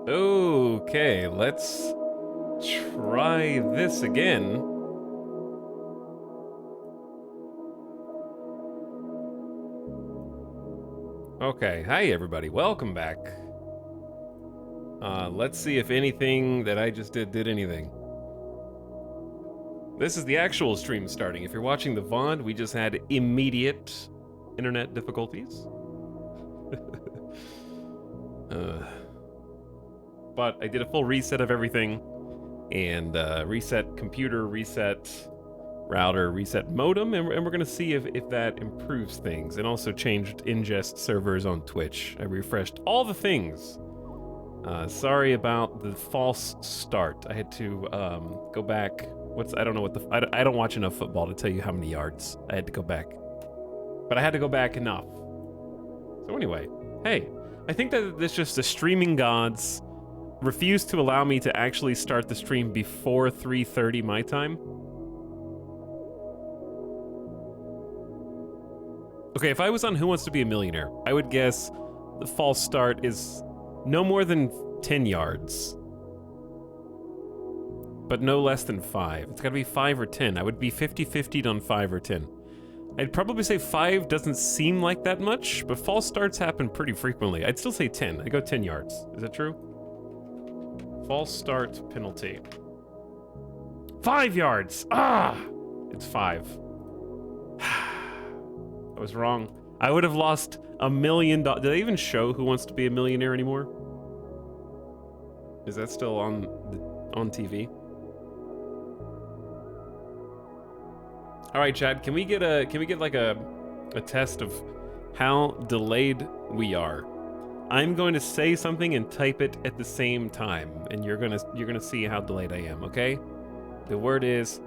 Okay, let's try this again. Okay, hi everybody, welcome back. Let's see if anything that I just did anything. This is the actual stream starting. If you're watching the VOD, we just had immediate internet difficulties. But I did a full reset of everything, and reset computer, reset router, reset modem, and we're gonna see if that improves things, and also changed ingest servers on Twitch. I refreshed all the things. Sorry about the false start. I had to go back. I don't know what I don't watch enough football to tell you how many yards. I had to go back. But I had to go back enough. So anyway, hey, I think that it's just the streaming gods refused to allow me to actually start the stream before 3:30 my time. Okay, if I was on Who Wants to Be a Millionaire, I would guess the false start is no more than 10 yards. But no less than 5. It's gotta be 5 or 10. I would be 50-50'd on 5 or 10. I'd probably say 5 doesn't seem like that much, but false starts happen pretty frequently. I'd still say 10. I go 10 yards. Is that true? False start penalty. 5 yards! Ah! It's 5. I was wrong. I would have lost $1 million. Do they even show Who Wants to Be a Millionaire anymore? Is that still on TV? All right, Chad. Can we get like a test of how delayed we are? I'm going to say something and type it at the same time, and you're gonna see how delayed I am. Okay? The word is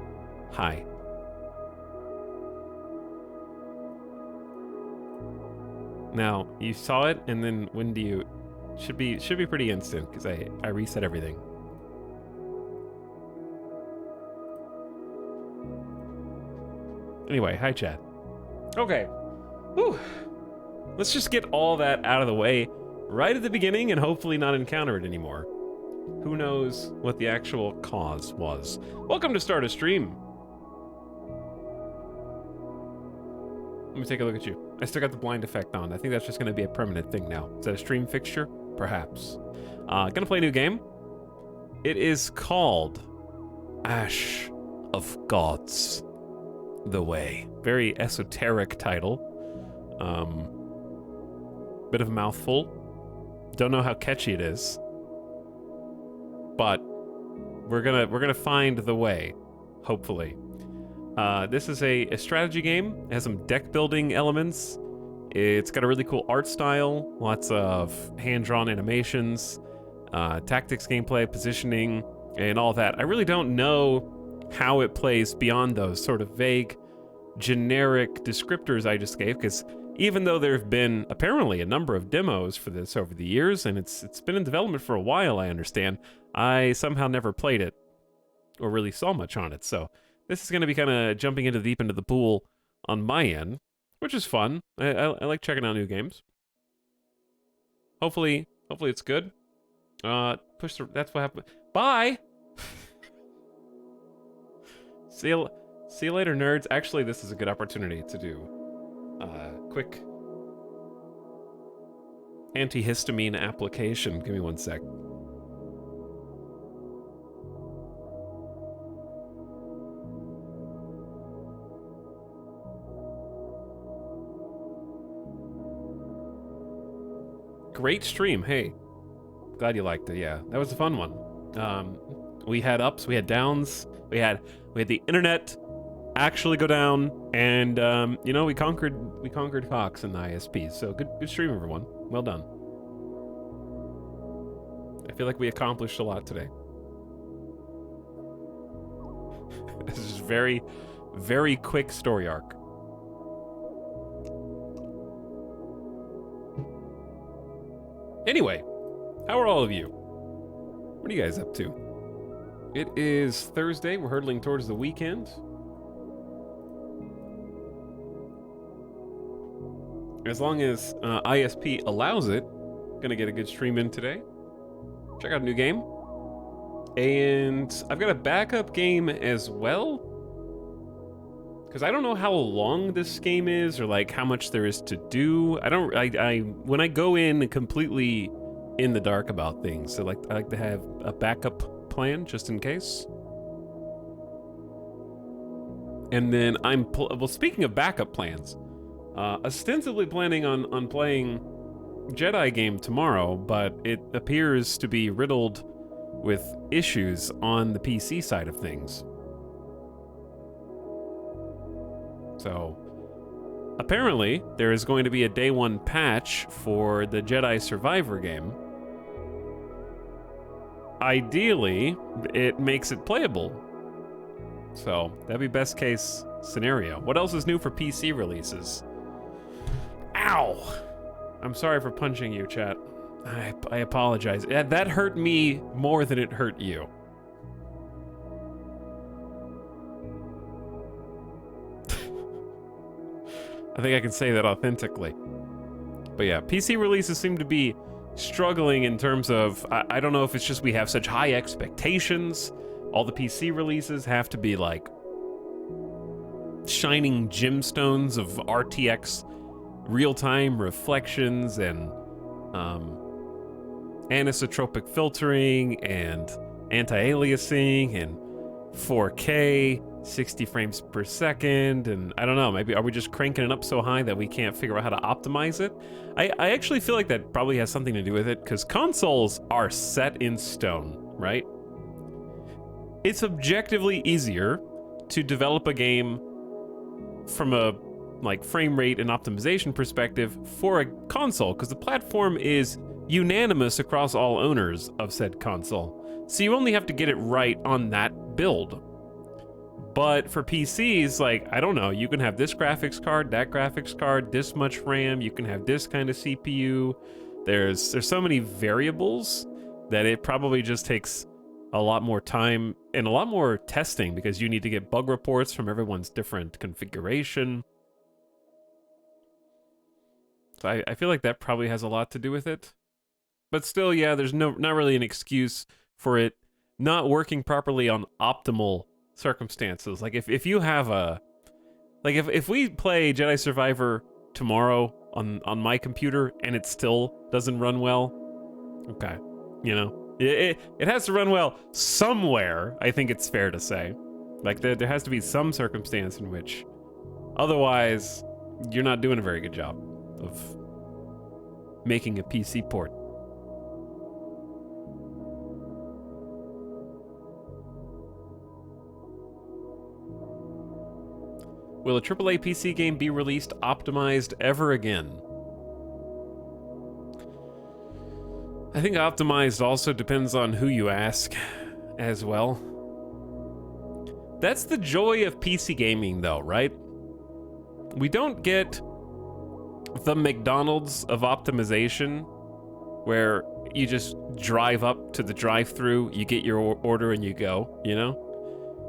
hi. Now you saw it, and then when do you? Should be pretty instant because I reset everything. Anyway, hi Chad. Okay. Whew. Let's just get all that out of the way right at the beginning and hopefully not encounter it anymore. Who knows what the actual cause was. Welcome to Start a Stream. Let me take a look at you. I still got the blind effect on. I think that's just going to be a permanent thing now. Is that a stream fixture? Perhaps. Gonna play a new game. It is called Ash of Gods. The Way. Very esoteric title. Bit of a mouthful. Don't know how catchy it is. But we're gonna find the way, hopefully. This is a strategy game. It has some deck building elements. It's got a really cool art style, lots of hand-drawn animations, tactics gameplay, positioning, and all that. I really don't know how it plays beyond those sort of vague, generic descriptors I just gave, because even though there have been apparently a number of demos for this over the years, and it's been in development for a while, I understand, I somehow never played it or really saw much on it. So this is going to be kind of jumping into the deep end of the pool on my end, which is fun. I like checking out new games. Hopefully it's good. That's what happened. Bye. See you later, nerds. Actually, this is a good opportunity to do quick antihistamine application. Give me one sec. Great stream. Hey, glad you liked it. Yeah, that was a fun one. We had ups, we had downs, we had the internet actually go down, and you know, we conquered Cox and the ISPs. So good stream, everyone. Well done. I feel like we accomplished a lot today. This is very, very quick story arc. Anyway, how are all of you? What are you guys up to? It is Thursday. We're hurtling towards the weekend. As long as ISP allows it, gonna get a good stream in today. check out a new game. And I've got a backup game as well. Because I don't know how long this game is or like how much there is to do. When I go in completely in the dark about things, I like to have a backup plan just in case. And then well, speaking of backup plans, ostensibly planning on playing Jedi game tomorrow, but it appears to be riddled with issues on the PC side of things. So, apparently, there is going to be a day one patch for the Jedi Survivor game. Ideally, it makes it playable. So, that'd be best case scenario. What else is new for PC releases? Ow! I'm sorry for punching you, chat. I apologize. That hurt me more than it hurt you. I think I can say that authentically. But yeah, PC releases seem to be struggling in terms of, I don't know if it's just we have such high expectations. All the PC releases have to be like shining gemstones of RTX real-time reflections and anisotropic filtering and anti-aliasing and 4K, 60 frames per second, and I don't know, maybe are we just cranking it up so high that we can't figure out how to optimize it? I actually feel like that probably has something to do with it, because consoles are set in stone, right? It's objectively easier to develop a game from a like frame rate and optimization perspective for a console, because the platform is unanimous across all owners of said console. So you only have to get it right on that build. But for PCs, like, I don't know, you can have this graphics card, that graphics card, this much RAM, you can have this kind of CPU. There's so many variables that it probably just takes a lot more time and a lot more testing, because you need to get bug reports from everyone's different configuration. So I feel like that probably has a lot to do with it. But still, yeah, there's not really an excuse for it not working properly on optimal circumstances. Like if you have a, like if we play Jedi Survivor tomorrow on my computer and it still doesn't run well, okay, you know, it has to run well somewhere. I think it's fair to say, like there has to be some circumstance in which, otherwise, you're not doing a very good job of making a PC port. Will a AAA PC game be released optimized ever again? I think optimized also depends on who you ask as well. That's the joy of PC gaming though, right? We don't get the McDonald's of optimization where you just drive up to the drive-thru, you get your order and you go, you know?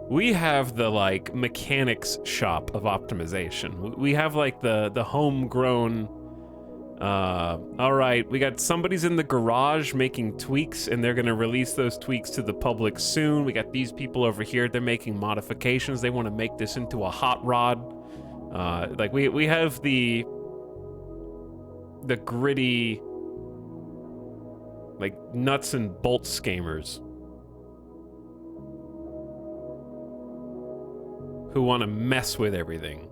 We have the like mechanics shop of optimization. We have like the homegrown, all right, we got somebody's in the garage making tweaks and they're gonna release those tweaks to the public soon. We got these people over here, they're making modifications. They wanna make this into a hot rod. Like we have the gritty, like nuts and bolts gamers who want to mess with everything.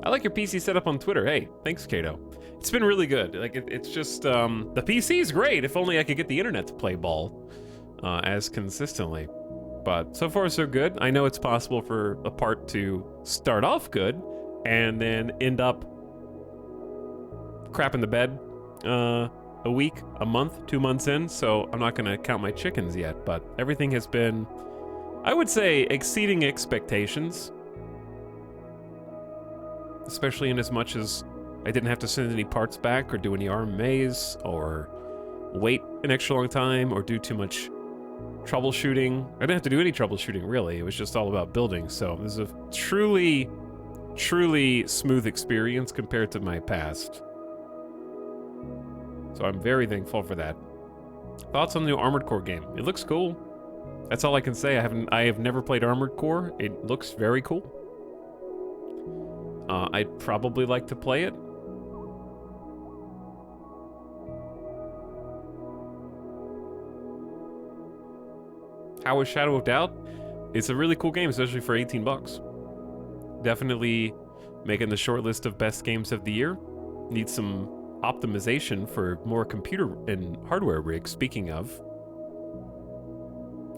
I like your PC setup on Twitter. Hey, thanks, Kato. It's been really good. Like it's just the PC is great. If only I could get the internet to play ball as consistently. But so far so good. I know it's possible for a part to start off good and then end up crap in the bed a week, a month, 2 months in, so I'm not gonna count my chickens yet, but everything has been, I would say, exceeding expectations. Especially in as much as I didn't have to send any parts back or do any RMAs or wait an extra long time or do too much troubleshooting. I didn't have to do any troubleshooting, really. It was just all about building, so this is a truly, truly smooth experience compared to my past. So I'm very thankful for that. Thoughts on the new Armored Core game? It looks cool. That's all I can say. I have never played Armored Core. It looks very cool. I'd probably like to play it. How is Shadow of Doubt? It's a really cool game, especially for 18 bucks. Definitely making the short list of best games of the year. Needs some optimization for more computer and hardware rigs, speaking of.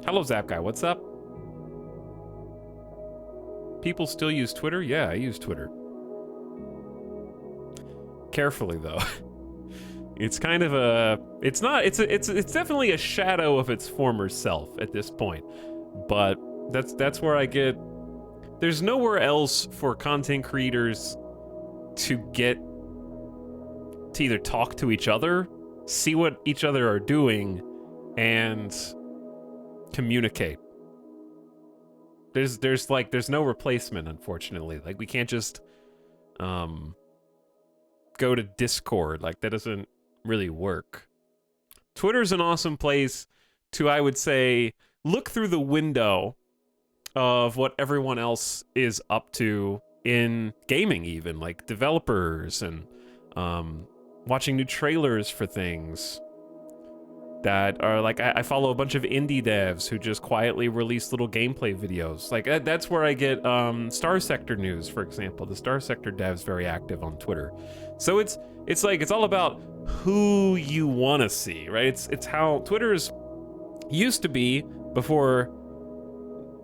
Hello, Zap Guy, what's up? People still use Twitter? Yeah, I use Twitter. Carefully, though. It's kind of a... It's definitely a shadow of its former self at this point. But that's where I get... There's nowhere else for content creators to get to either talk to each other, see what each other are doing, and communicate. There's no replacement, unfortunately. Like, we can't just go to Discord. Like, that doesn't really work. Twitter's an awesome place to, I would say, look through the window of what everyone else is up to in gaming, even like developers, and watching new trailers for things that are like, I follow a bunch of indie devs who just quietly release little gameplay videos. Like that's where I get Star Sector news, for example. The Star Sector dev's very active on Twitter. So it's all about who you want to see, right? It's how Twitter's used to be before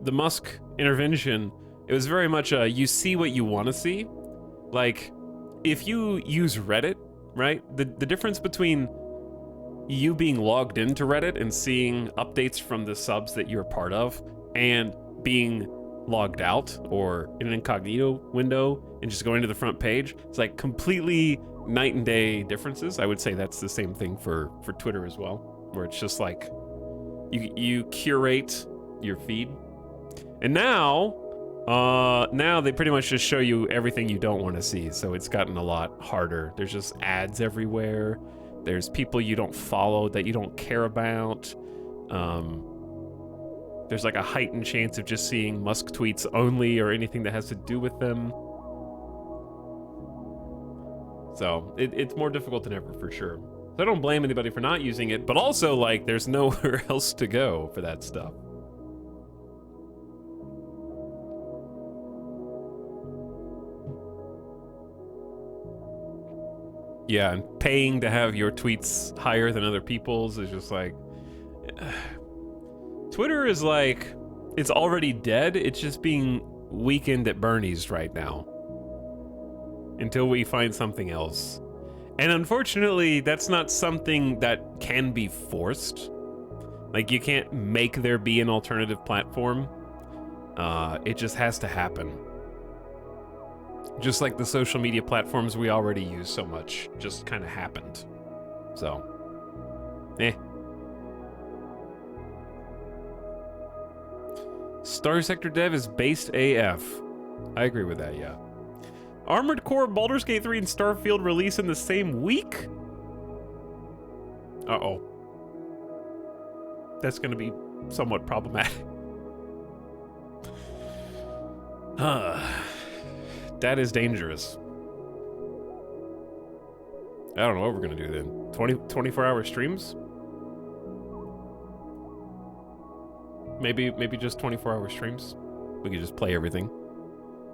the Musk intervention. It was very much you see what you want to see. Like, if you use Reddit, right? The difference between you being logged into Reddit and seeing updates from the subs that you're part of, and being logged out or in an incognito window and just going to the front page, it's like completely night and day differences. I would say that's the same thing for Twitter as well, where it's just like you curate your feed. And now they pretty much just show you everything you don't want to see, so it's gotten a lot harder. There's just ads everywhere. There's people you don't follow that you don't care about. There's like a heightened chance of just seeing Musk tweets only or anything that has to do with them. So it's more difficult than ever, for sure. So I don't blame anybody for not using it, but also, like, there's nowhere else to go for that stuff. Yeah, and paying to have your tweets higher than other people's is just like... Twitter is like, it's already dead. It's just being weakened at Bernie's right now, until we find something else. And unfortunately, that's not something that can be forced. Like, you can't make there be an alternative platform. It just has to happen. Just like the social media platforms we already use so much just kind of happened. So, Star Sector dev is based AF. I agree with that, yeah. Armored Core, Baldur's Gate 3, and Starfield release in the same week? Uh-oh. That's gonna be somewhat problematic. That is dangerous. I don't know what we're gonna do then. 24-hour streams? Maybe just 24-hour streams. We could just play everything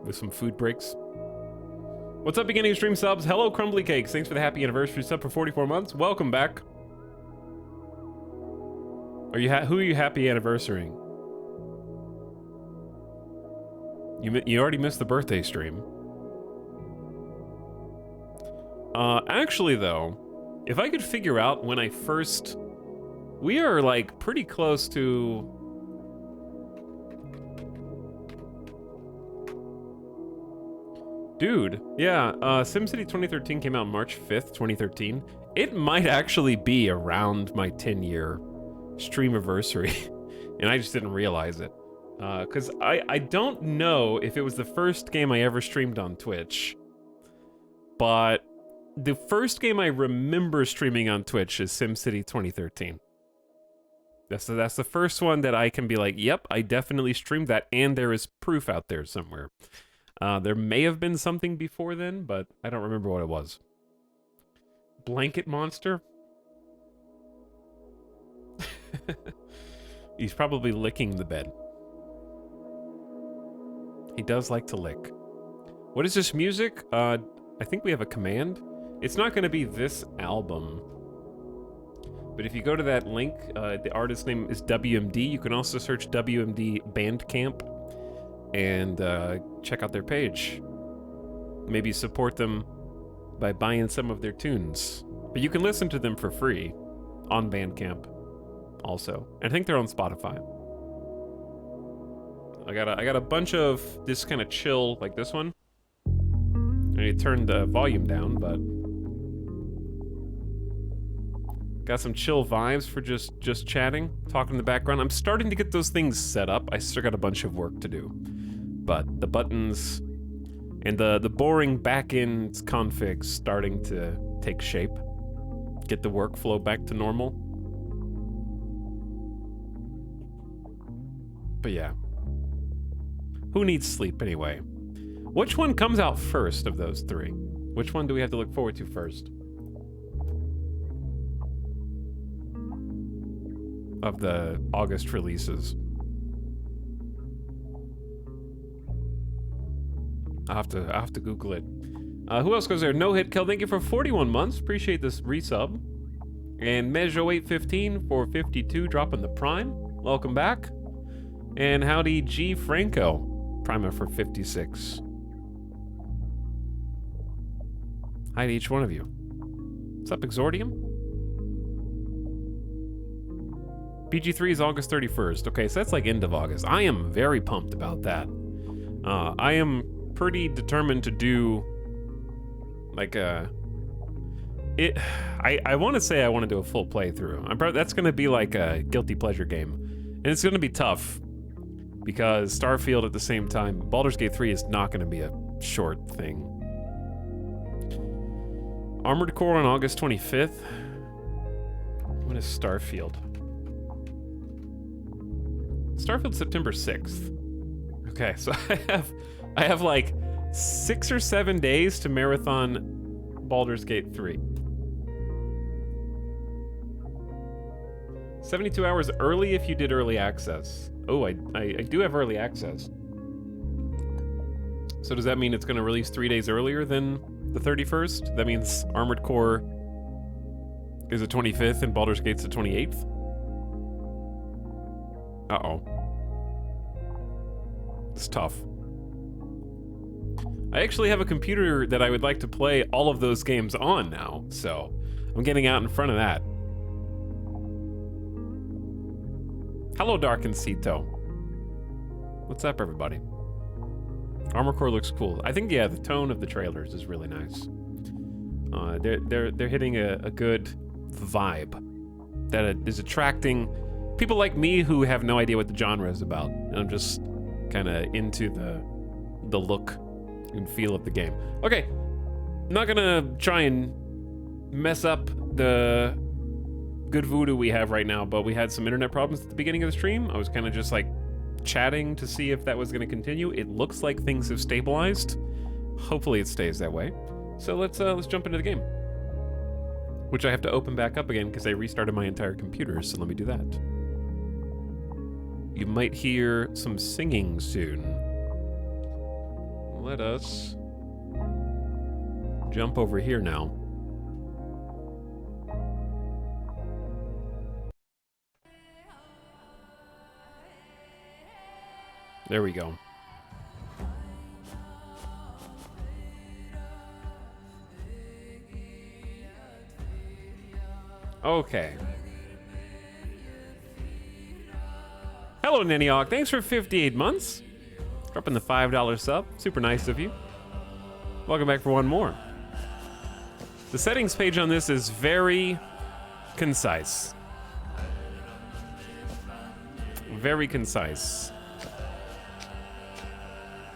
with some food breaks. What's up, beginning of stream subs? Hello, Crumbly Cakes. Thanks for the happy anniversary sub for 44 months. Welcome back. Are you who are you happy anniversarying? You already missed the birthday stream. Actually, though, if I could figure out when I first... We are, like, pretty close to... Dude, yeah, SimCity 2013 came out March 5th, 2013. It might actually be around my 10-year streamiversary, and I just didn't realize it. Because I don't know if it was the first game I ever streamed on Twitch, but the first game I remember streaming on Twitch is SimCity 2013. That's the first one that I can be like, yep, I definitely streamed that, and there is proof out there somewhere. There may have been something before then, but I don't remember what it was. Blanket monster? He's probably licking the bed. He does like to lick. What is this music? I think we have a command. It's not going to be this album. But if you go to that link, the artist name is WMD. You can also search WMD Bandcamp and check out their page. Maybe support them by buying some of their tunes. But you can listen to them for free on Bandcamp also. And I think they're on Spotify. I got a bunch of this kind of chill, like this one. I need to turn the volume down, but got some chill vibes for just chatting, talking in the background. I'm starting to get those things set up. I still got a bunch of work to do, but the buttons and the boring back-end configs starting to take shape. Get the workflow back to normal. But yeah. Who needs sleep anyway? Which one comes out first of those three? Which one do we have to look forward to first? Of the August releases. I'll have to Google it. Who else goes there? No Hit Kill, thank you for 41 months. Appreciate this resub. And Mejo815 for 52, dropping the Prime. Welcome back. And howdy G Franco, Primer for 56. Hi to each one of you. What's up, Exordium? PG3 is August 31st. Okay, so that's like end of August. I am very pumped about that. I am pretty determined to do like a... I want to say I want to do a full playthrough. That's going to be like a guilty pleasure game. And it's going to be tough because Starfield at the same time, Baldur's Gate 3 is not going to be a short thing. Armored Core on August 25th. When is Starfield? Starfield September 6th. Okay, so I have like 6 or 7 days to marathon Baldur's Gate 3. 72 hours early if you did early access. Oh, I do have early access. So does that mean it's going to release 3 days earlier than the 31st? That means Armored Core is the 25th and Baldur's Gate's the 28th? Uh-oh. It's tough. I actually have a computer that I would like to play all of those games on now, so I'm getting out in front of that. Hello, Darkencito. What's up, everybody? Armored Core looks cool. I think, yeah, the tone of the trailers is really nice. They're hitting a good vibe that is attracting people like me who have no idea what the genre is about. And I'm just kind of into the look and feel of the game. Okay, I'm not gonna try and mess up the good voodoo we have right now, but we had some internet problems at the beginning of the stream. I was kind of just like chatting to see if that was gonna continue. It looks like things have stabilized. Hopefully it stays that way. So let's jump into the game, which I have to open back up again because I restarted my entire computer, so let me do that. You might hear some singing soon. Let us jump over here now. There we go. Okay. Hello, Naniok. Thanks for 58 months. Dropping the $5 sub. Super nice of you. Welcome back for one more. The settings page on this is very concise. Very concise.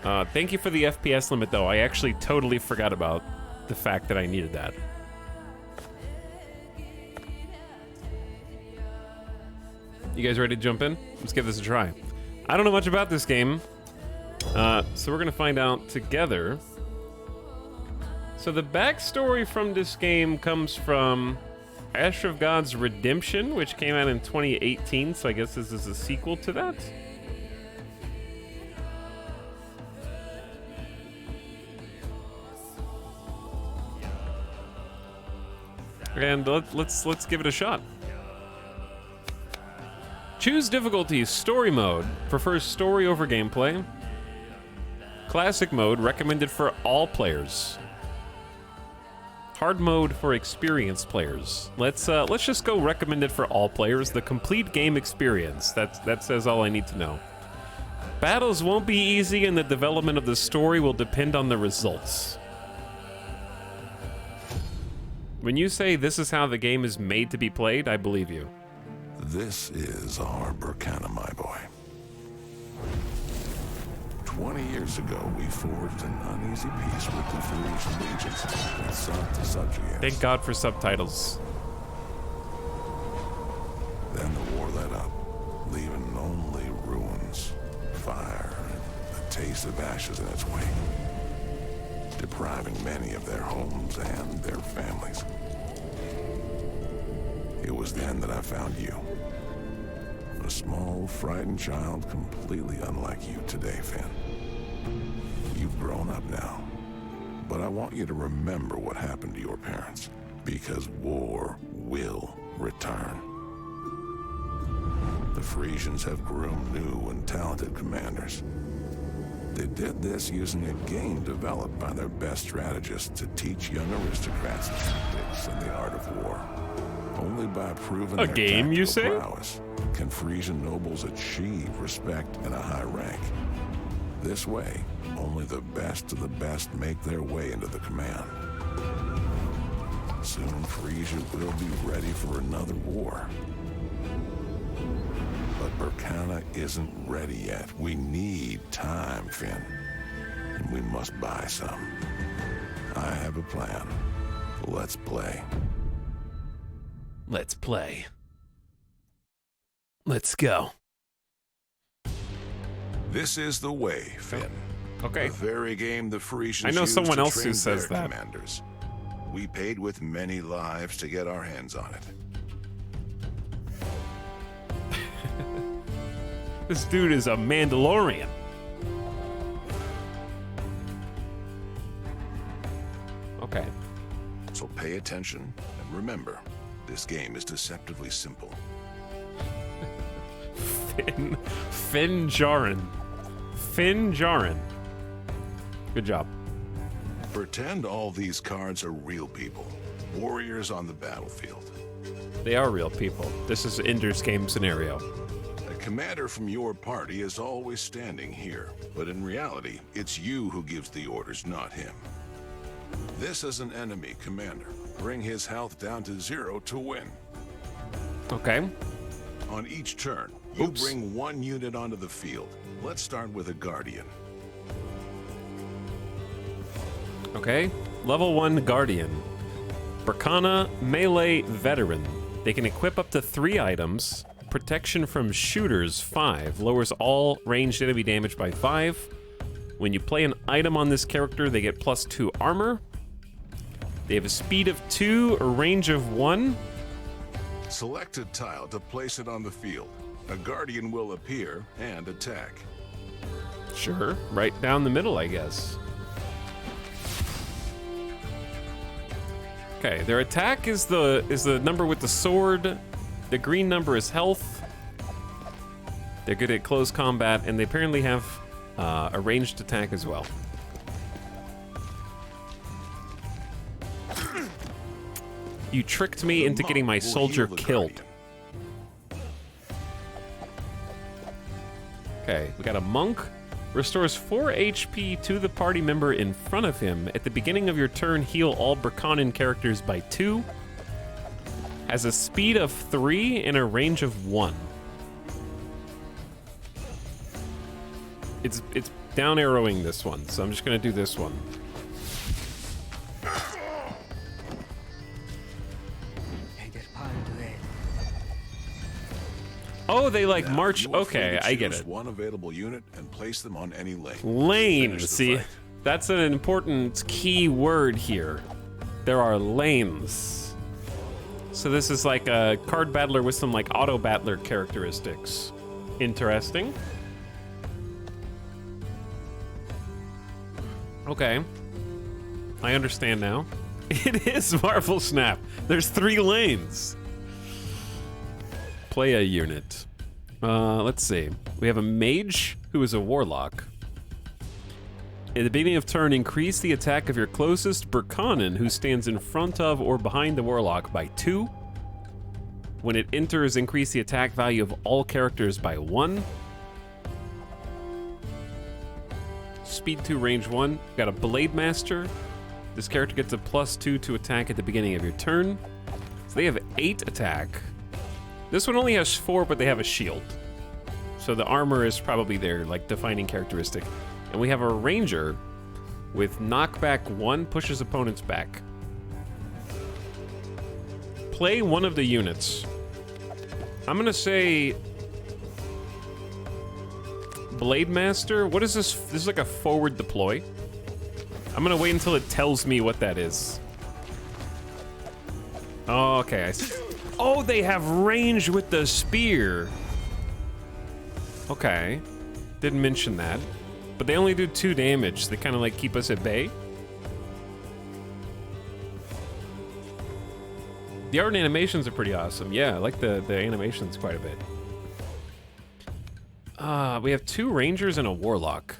Thank you for the FPS limit, though. I actually totally forgot about the fact that I needed that. You guys ready to jump in? Let's give this a try. I don't know much about this game, so we're gonna find out together. So the backstory from this game comes from Ash of God's Redemption, which came out in 2018, so I guess this is a sequel to that. And let's give it a shot. Choose difficulty. Story mode. Prefers story over gameplay. Classic mode. Recommended for all players. Hard mode for experienced players. Let's just go recommended for all players. The complete game experience. That says all I need to know. Battles won't be easy, and the development of the story will depend on the results. When you say this is how the game is made to be played, I believe you. This is our Burkana, my boy. 20 years ago, we forged an uneasy peace with the Phoenician legions and sought to subjugate us. Thank God for subtitles. Then the war let up, leaving only ruins, fire, and the taste of ashes in its wake, depriving many of their homes and their families. It was then that I found you. A small, frightened child completely unlike you today, Finn. You've grown up now, but I want you to remember what happened to your parents, because war will return. The Frisians have groomed new and talented commanders. They did this using a game developed by their best strategists to teach young aristocrats tactics and the art of war. Only by proving A their game, you say? prowess can Frisian nobles achieve respect and a high rank. This way, only the best of the best make their way into the command. Soon Frisia will be ready for another war. But Burkana isn't ready yet. We need time, Finn. And we must buy some. I have a plan. Let's play. Let's play. Let's go. This is the way, Finn. Okay. The very game the Frisians I know used someone to else who train says their that. Commanders. We paid with many lives to get our hands on it. This dude is a Mandalorian. Okay. So pay attention and remember, this game is deceptively simple. Finn Jaren. Finn Jaren. Good job. Pretend all these cards are real people, warriors on the battlefield. They are real people. This is Ender's Game scenario. A commander from your party is always standing here, but in reality, it's you who gives the orders, not him. This is an enemy commander. Bring his health down to 0 to win. Okay. On each turn, you bring one unit onto the field. Let's start with a Guardian. Okay. Level 1 Guardian. Burkana Melee Veteran. They can equip up to 3 items. Protection from shooters 5. Lowers all ranged enemy damage by 5. When you play an item on this character, they get +2 armor. They have a speed of 2, a range of 1. Select a tile to place it on the field. A Guardian will appear and attack. Sure, right down the middle, I guess. Okay, their attack is the number with the sword. The green number is health. They're good at close combat, and they apparently have a ranged attack as well. You tricked me into getting my soldier killed. Okay, we got a monk. Restores 4 HP to the party member in front of him. At the beginning of your turn, heal all Burkanan characters by 2. Has a speed of 3 and a range of 1. It's down arrowing this one, so I'm just gonna do this one. Oh, they like Now, march. you are free Okay, to I get choose it. one available unit and place them on any lane. Lane. Finish the See, fight. that's an important key word here. There are lanes. So this is like a card battler with some like auto battler characteristics. Interesting. Okay. I understand now. It is Marvel Snap. There's 3 lanes. Play a unit. Let's see. We have a mage who is a warlock. At the beginning of turn, increase the attack of your closest Berkanen who stands in front of or behind the warlock by 2. When it enters, increase the attack value of all characters by 1. Speed 2, range 1. We've got a Blade Master. This character gets a +2 to attack at the beginning of your turn. So they have 8 attack. This one only has 4, but they have a shield. So the armor is probably their like defining characteristic. And we have a ranger with knockback 1, pushes opponents back. Play one of the units. I'm gonna say Blade Master. What is this? This is like a forward deploy. I'm gonna wait until it tells me what that is. Oh, okay. I see. Oh, they have range with the spear. Okay. Didn't mention that. But they only do 2 damage. They kind of like keep us at bay. The art and animations are pretty awesome. Yeah, I like the animations quite a bit. We have 2 rangers and a warlock.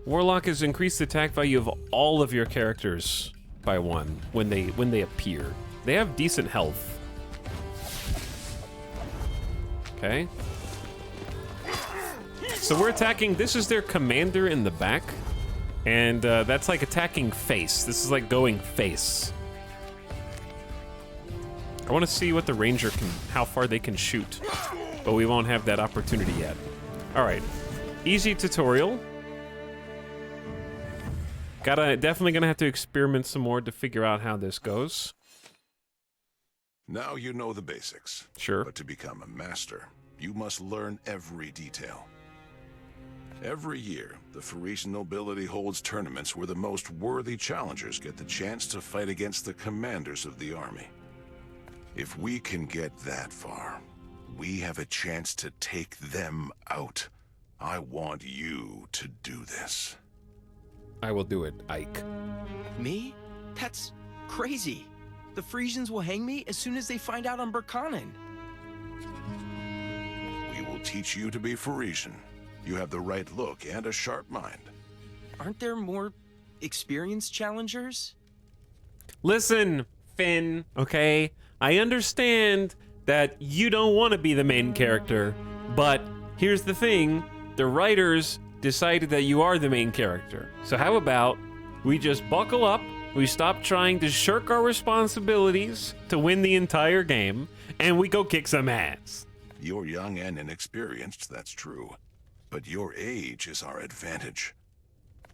Warlock has increased the attack value of all of your characters by 1 when they appear. They have decent health. Okay. So we're attacking. This is their commander in the back, and that's like attacking face. This is like going face. I want to see what the ranger can, how far they can shoot, but we won't have that opportunity yet. All right, easy tutorial. Definitely gonna have to experiment some more to figure out how this goes. Now you know the basics. Sure. But to become a master, you must learn every detail. Every year, the Frisian nobility holds tournaments where the most worthy challengers get the chance to fight against the commanders of the army. If we can get that far, we have a chance to take them out. I want you to do this. I will do it, Ike. Me? That's crazy. The Frisians will hang me as soon as they find out I'm Berkanen. We will teach you to be Frisian. You have the right look and a sharp mind. Aren't there more experienced challengers? Listen, Finn, okay? I understand that you don't want to be the main character, but here's the thing. The writers decided that you are the main character. So how about we just buckle up, we stop trying to shirk our responsibilities to win the entire game, and we go kick some ass. You're young and inexperienced, that's true. But your age is our advantage.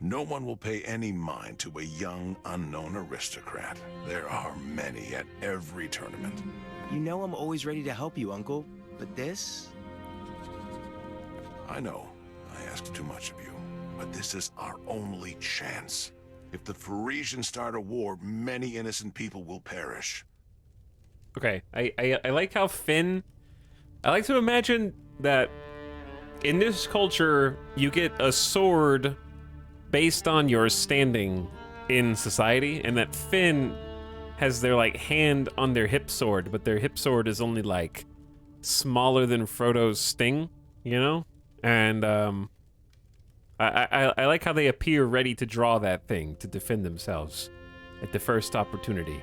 No one will pay any mind to a young, unknown aristocrat. There are many at every tournament. You know I'm always ready to help you, Uncle. But this? I know, I asked too much of you. But this is our only chance. If the Frisians start a war, many innocent people will perish. Okay, I like how Finn... I like to imagine that in this culture, you get a sword based on your standing in society, and that Finn has their like hand on their hip sword, but their hip sword is only like smaller than Frodo's sting, you know? And I like how they appear ready to draw that thing to defend themselves at the first opportunity.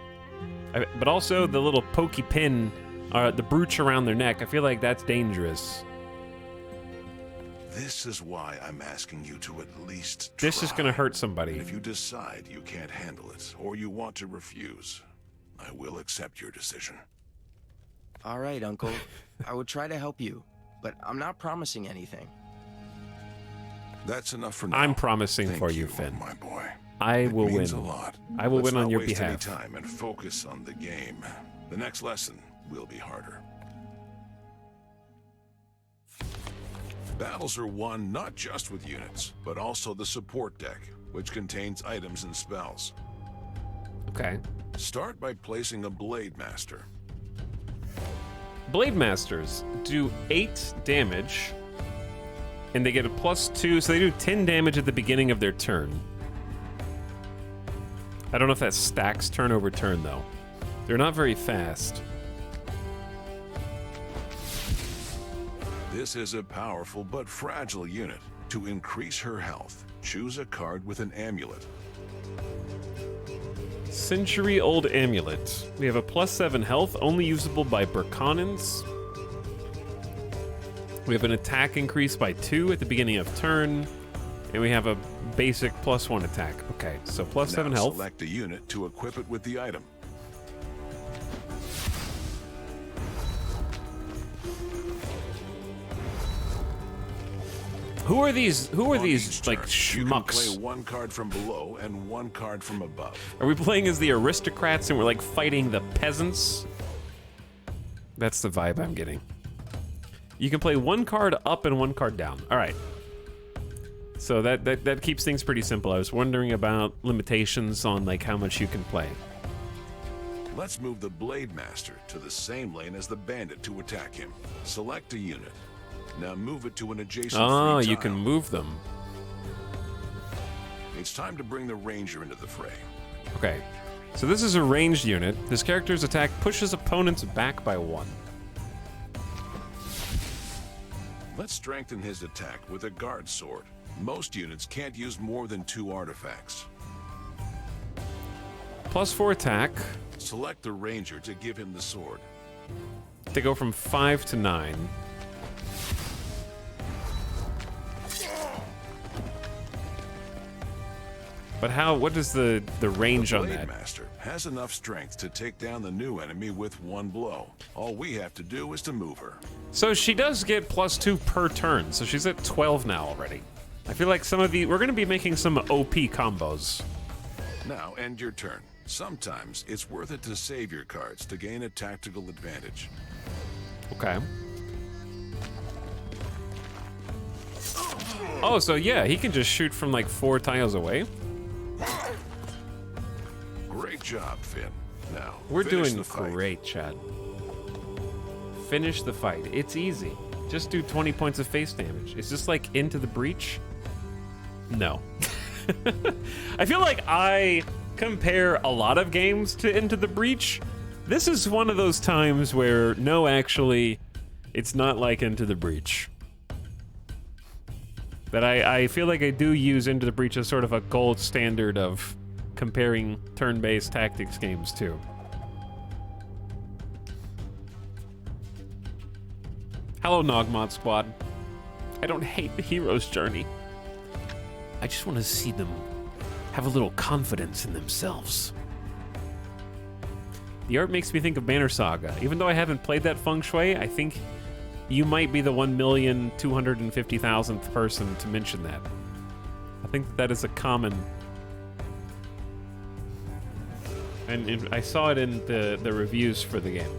But also the little pokey pin, the brooch around their neck, I feel like that's dangerous. This is why I'm asking you to at least try. This is gonna hurt somebody. If you decide you can't handle it, or you want to refuse, I will accept your decision. All right, Uncle. I would try to help you, but I'm not promising anything. That's enough for now. I'm promising Thank for you, Finn. my boy. I will It means win. a lot. I will Let's win on not your waste any behalf. time and focus on the game. The next lesson will be harder. Battles are won not just with units, but also the support deck, which contains items and spells. Okay. Start by placing a Blade Master. Blade Masters do 8 damage, and they get a +2, so they do 10 damage at the beginning of their turn. I don't know if that stacks turn over turn, though. They're not very fast. This is a powerful but fragile unit. To increase her health, choose a card with an amulet. Century-old amulet. We have a +7 health, only usable by Burkanans. We have an attack increase by 2 at the beginning of turn, and we have a basic +1 attack. Okay, so +7 Now health. select a unit to equip it with the item. Who are these? Who are On these each like turn, you can schmucks? play one card from below and one card from above. Are we playing as the aristocrats and we're like fighting the peasants? That's the vibe I'm getting. You can play one card up and one card down. All right. So that keeps things pretty simple. I was wondering about limitations on like how much you can play. Let's move the Blade Master to the same lane as the Bandit to attack him. Select a unit. Now move it to an adjacent Oh, free you tile. can move them. It's time to bring the Ranger into the fray. Okay. So this is a ranged unit. This character's attack pushes opponents back by 1. Let's strengthen his attack with a guard sword. Most units can't use more than 2 artifacts. +4 attack Select the Ranger to give him the sword. to go from 5 to 9. But how? What is the range The on Blade that? Master has enough strength to take down the new enemy with 1 blow. All we have to do is to move her. So she does get +2 per turn, so she's at 12 now already. I feel like some of the we're going to be making some OP combos. Now end your turn. Sometimes it's worth it to save your cards to gain a tactical advantage. Okay. Oh, so yeah, he can just shoot from like 4 tiles away. Great job, Finn. Now, We're finish doing the fight. great, Chad. Finish the fight. It's easy. Just do 20 points of face damage. Is this like Into the Breach? No. I feel like I compare a lot of games to Into the Breach. This is one of those times where, no, actually, it's not like Into the Breach. But I feel like I do use Into the Breach as sort of a gold standard of comparing turn-based tactics games too. Hello, Nogmod Squad. I don't hate the hero's journey. I just want to see them have a little confidence in themselves. The art makes me think of Banner Saga. Even though I haven't played that feng shui, I think you might be the 1,250,000th person to mention that. I think that is a common... And I saw it in the reviews for the game.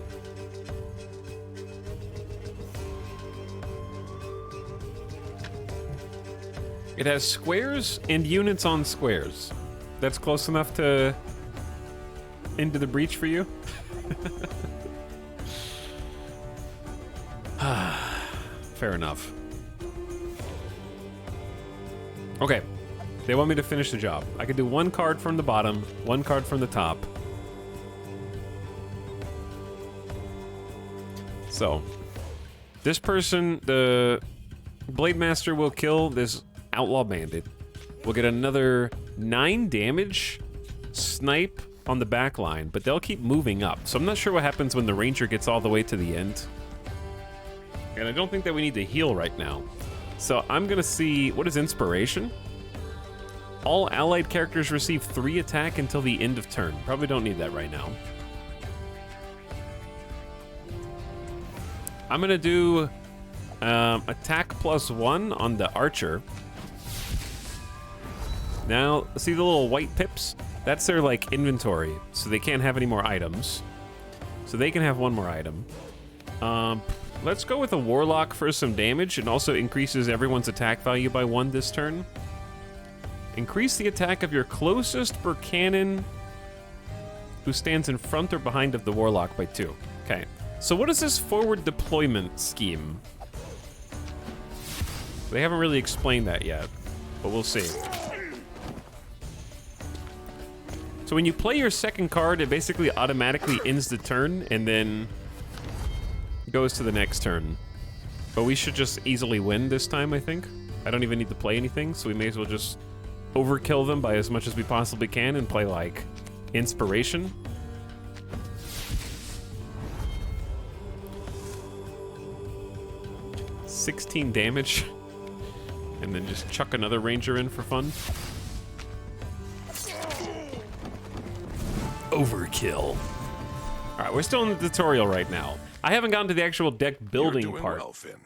It has squares and units on squares. That's close enough to Into the Breach for you? Fair enough. Okay. They want me to finish the job. I can do 1 card from the bottom, 1 card from the top. So, this person, the Blade Master, will kill this Outlaw Bandit. We'll get another 9 damage snipe on the back line, but they'll keep moving up. So I'm not sure what happens when the Ranger gets all the way to the end. And I don't think that we need to heal right now. So I'm gonna see, what is Inspiration? All allied characters receive 3 attack until the end of turn. Probably don't need that right now. I'm gonna do attack +1 on the archer. Now, see the little white pips? That's their like inventory, so they can't have any more items. So they can have one more item. Let's go with a Warlock for some damage. It also increases everyone's attack value by 1 this turn. Increase the attack of your closest Burkanan who stands in front or behind of the Warlock by 2. Okay. So what is this forward deployment scheme? They haven't really explained that yet, but we'll see. So when you play your second card, it basically automatically ends the turn and then goes to the next turn. But we should just easily win this time, I think. I don't even need to play anything, so we may as well just overkill them by as much as we possibly can and play, like, Inspiration. $16 damage. And then just chuck another Ranger in for fun. Overkill. Alright, we're still in the tutorial right now. I haven't gotten to the actual deck building You're doing part. well, Finn.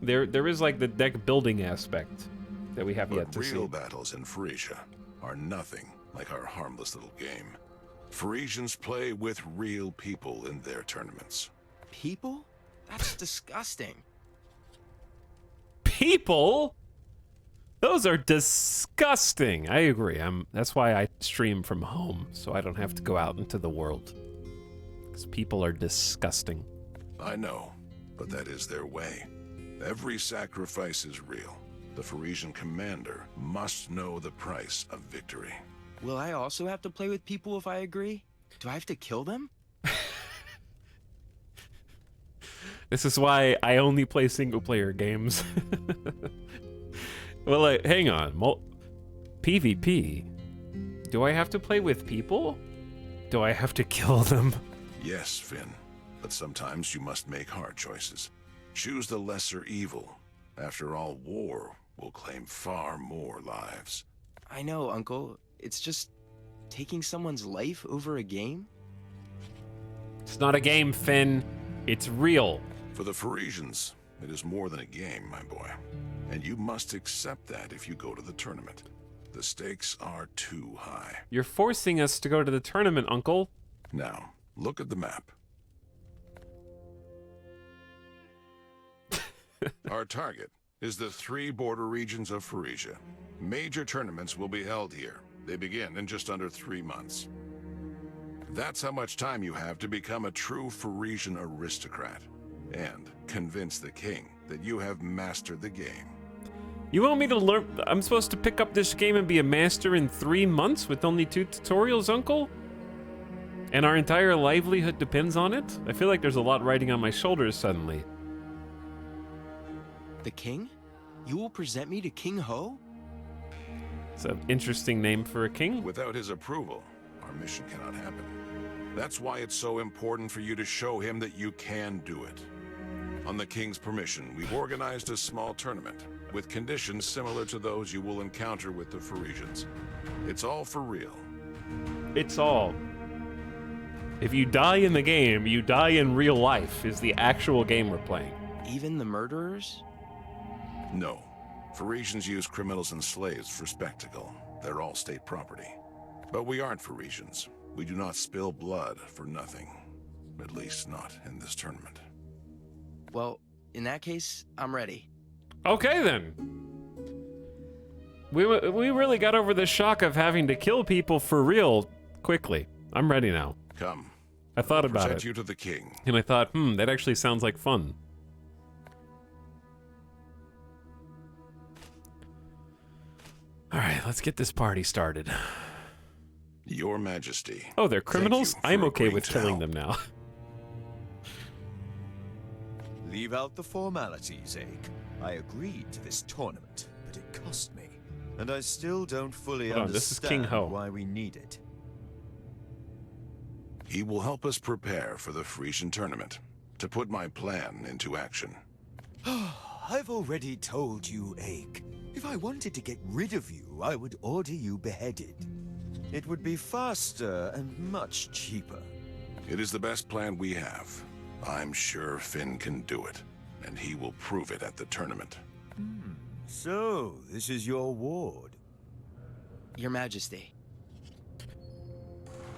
There is like the deck building aspect that we have yet to see. Real battles in Frisia are nothing like our harmless little game. Frisians play with real people in their tournaments. People? That's disgusting. People? Those are disgusting. I agree. That's why I stream from home, so I don't have to go out into the world. Because people are disgusting. I know, but that is their way. Every sacrifice is real. The Frisian commander must know the price of victory. Will I also have to play with people if I agree? Do I have to kill them? This is why I only play single-player games. Well, hang on. PvP? Do I have to play with people? Do I have to kill them? Yes, Finn, but sometimes you must make hard choices. Choose the lesser evil. After all, war will claim far more lives. I know, Uncle. It's just taking someone's life over a game? It's not a game, Finn. It's real. For the Frisians, it is more than a game, my boy. And you must accept that if you go to the tournament. The stakes are too high. You're forcing us to go to the tournament, Uncle. Now, look at the map. Our target is the 3 border regions of Frisia. Major tournaments will be held here. They begin in just under 3 months. That's how much time you have to become a true Frisian aristocrat and convince the king that you have mastered the game. You want me to learn? I'm supposed to pick up this game and be a master in 3 months with only 2 tutorials, Uncle? And our entire livelihood depends on it? I feel like there's a lot riding on my shoulders suddenly. The king? You will present me to King Ho? It's an interesting name for a king. Without his approval, our mission cannot happen. That's why it's so important for you to show him that you can do it. On the king's permission, we've organized a small tournament with conditions similar to those you will encounter with the Frisians. It's all for real. It's all. If you die in the game, you die in real life, is the actual game we're playing. Even the murderers? No. Frisians use criminals and slaves for spectacle. They're all state property. But we aren't Frisians. We do not spill blood for nothing. At least not in this tournament. Well, in that case, I'm ready. Okay, then. We really got over the shock of having to kill people for real quickly. I'm ready now. Come. I thought about Present it. you to the king. And I thought, that actually sounds like fun. All right, let's get this party started. Your Majesty. Oh, they're criminals? Thank you for I'm okay agreeing with to killing help. them now. Leave out the formalities, Ake. I agreed to this tournament, but it cost me. And I still don't fully Hold on, this is King understand Ho. why we need it. He will help us prepare for the Frisian tournament, to put my plan into action. I've already told you, Ake. If I wanted to get rid of you, I would order you beheaded. It would be faster and much cheaper. It is the best plan we have. I'm sure Finn can do it, and he will prove it at the tournament. So, this is your ward. Your Majesty.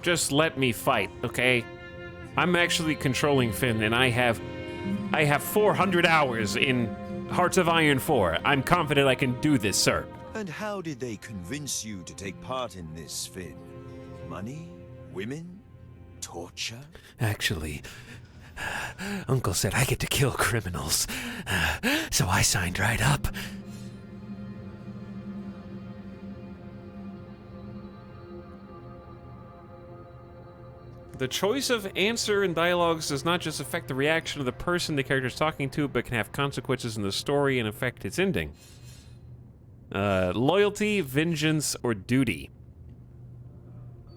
Just let me fight, okay? I'm actually controlling Finn, and I have 400 hours in Hearts of Iron 4. I'm confident I can do this, sir. And how did they convince you to take part in this, Finn? Money? Women? Torture? Actually, Uncle said I get to kill criminals, so I signed right up. The choice of answer in dialogues does not just affect the reaction of the person the character is talking to, but can have consequences in the story and affect its ending. Loyalty, vengeance, or duty.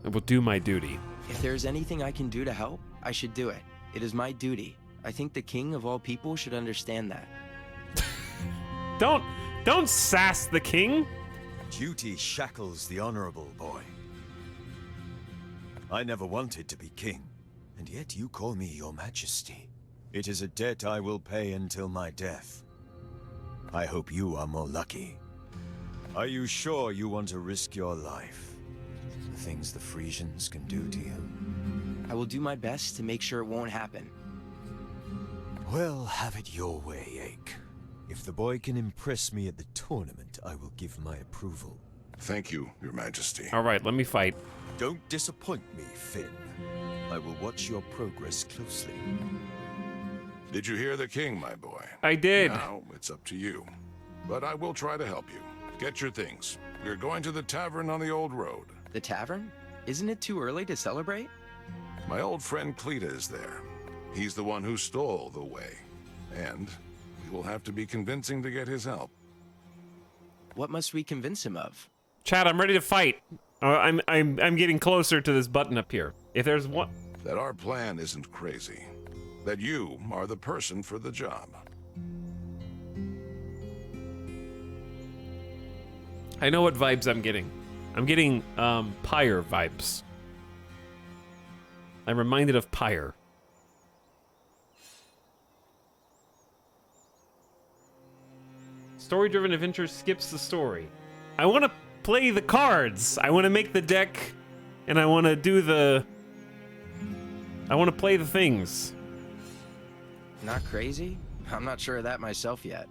I will do my duty. If there's anything I can do to help, I should do it. It is my duty. I think the king of all people should understand that. Don't sass the king. Duty shackles the honorable, boy. I never wanted to be king, and yet you call me your majesty. It is a debt I will pay until my death. I hope you are more lucky. Are you sure you want to risk your life? The things the Frisians can do to you? I will do my best to make sure it won't happen. Well, have it your way, Ake. If the boy can impress me at the tournament, I will give my approval. Thank you, Your Majesty. All right, let me fight. Don't disappoint me, Finn. I will watch your progress closely. Did you hear the king, my boy? I did. Now, it's up to you. But I will try to help you. Get your things. We're going to the tavern on the old road. The tavern? Isn't it too early to celebrate? My old friend Cleta is there. He's the one who stole the way. And we will have to be convincing to get his help. What must we convince him of? Chad, I'm ready to fight. I'm getting closer to this button up here. If there's one... That our plan isn't crazy. That you are the person for the job. I know what vibes I'm getting. I'm getting, Pyre vibes. I'm reminded of Pyre. Story-driven adventure skips the story. I want to play the cards. I want to make the deck, and I want to do the... I want to play the things. Not crazy? I'm not sure of that myself yet.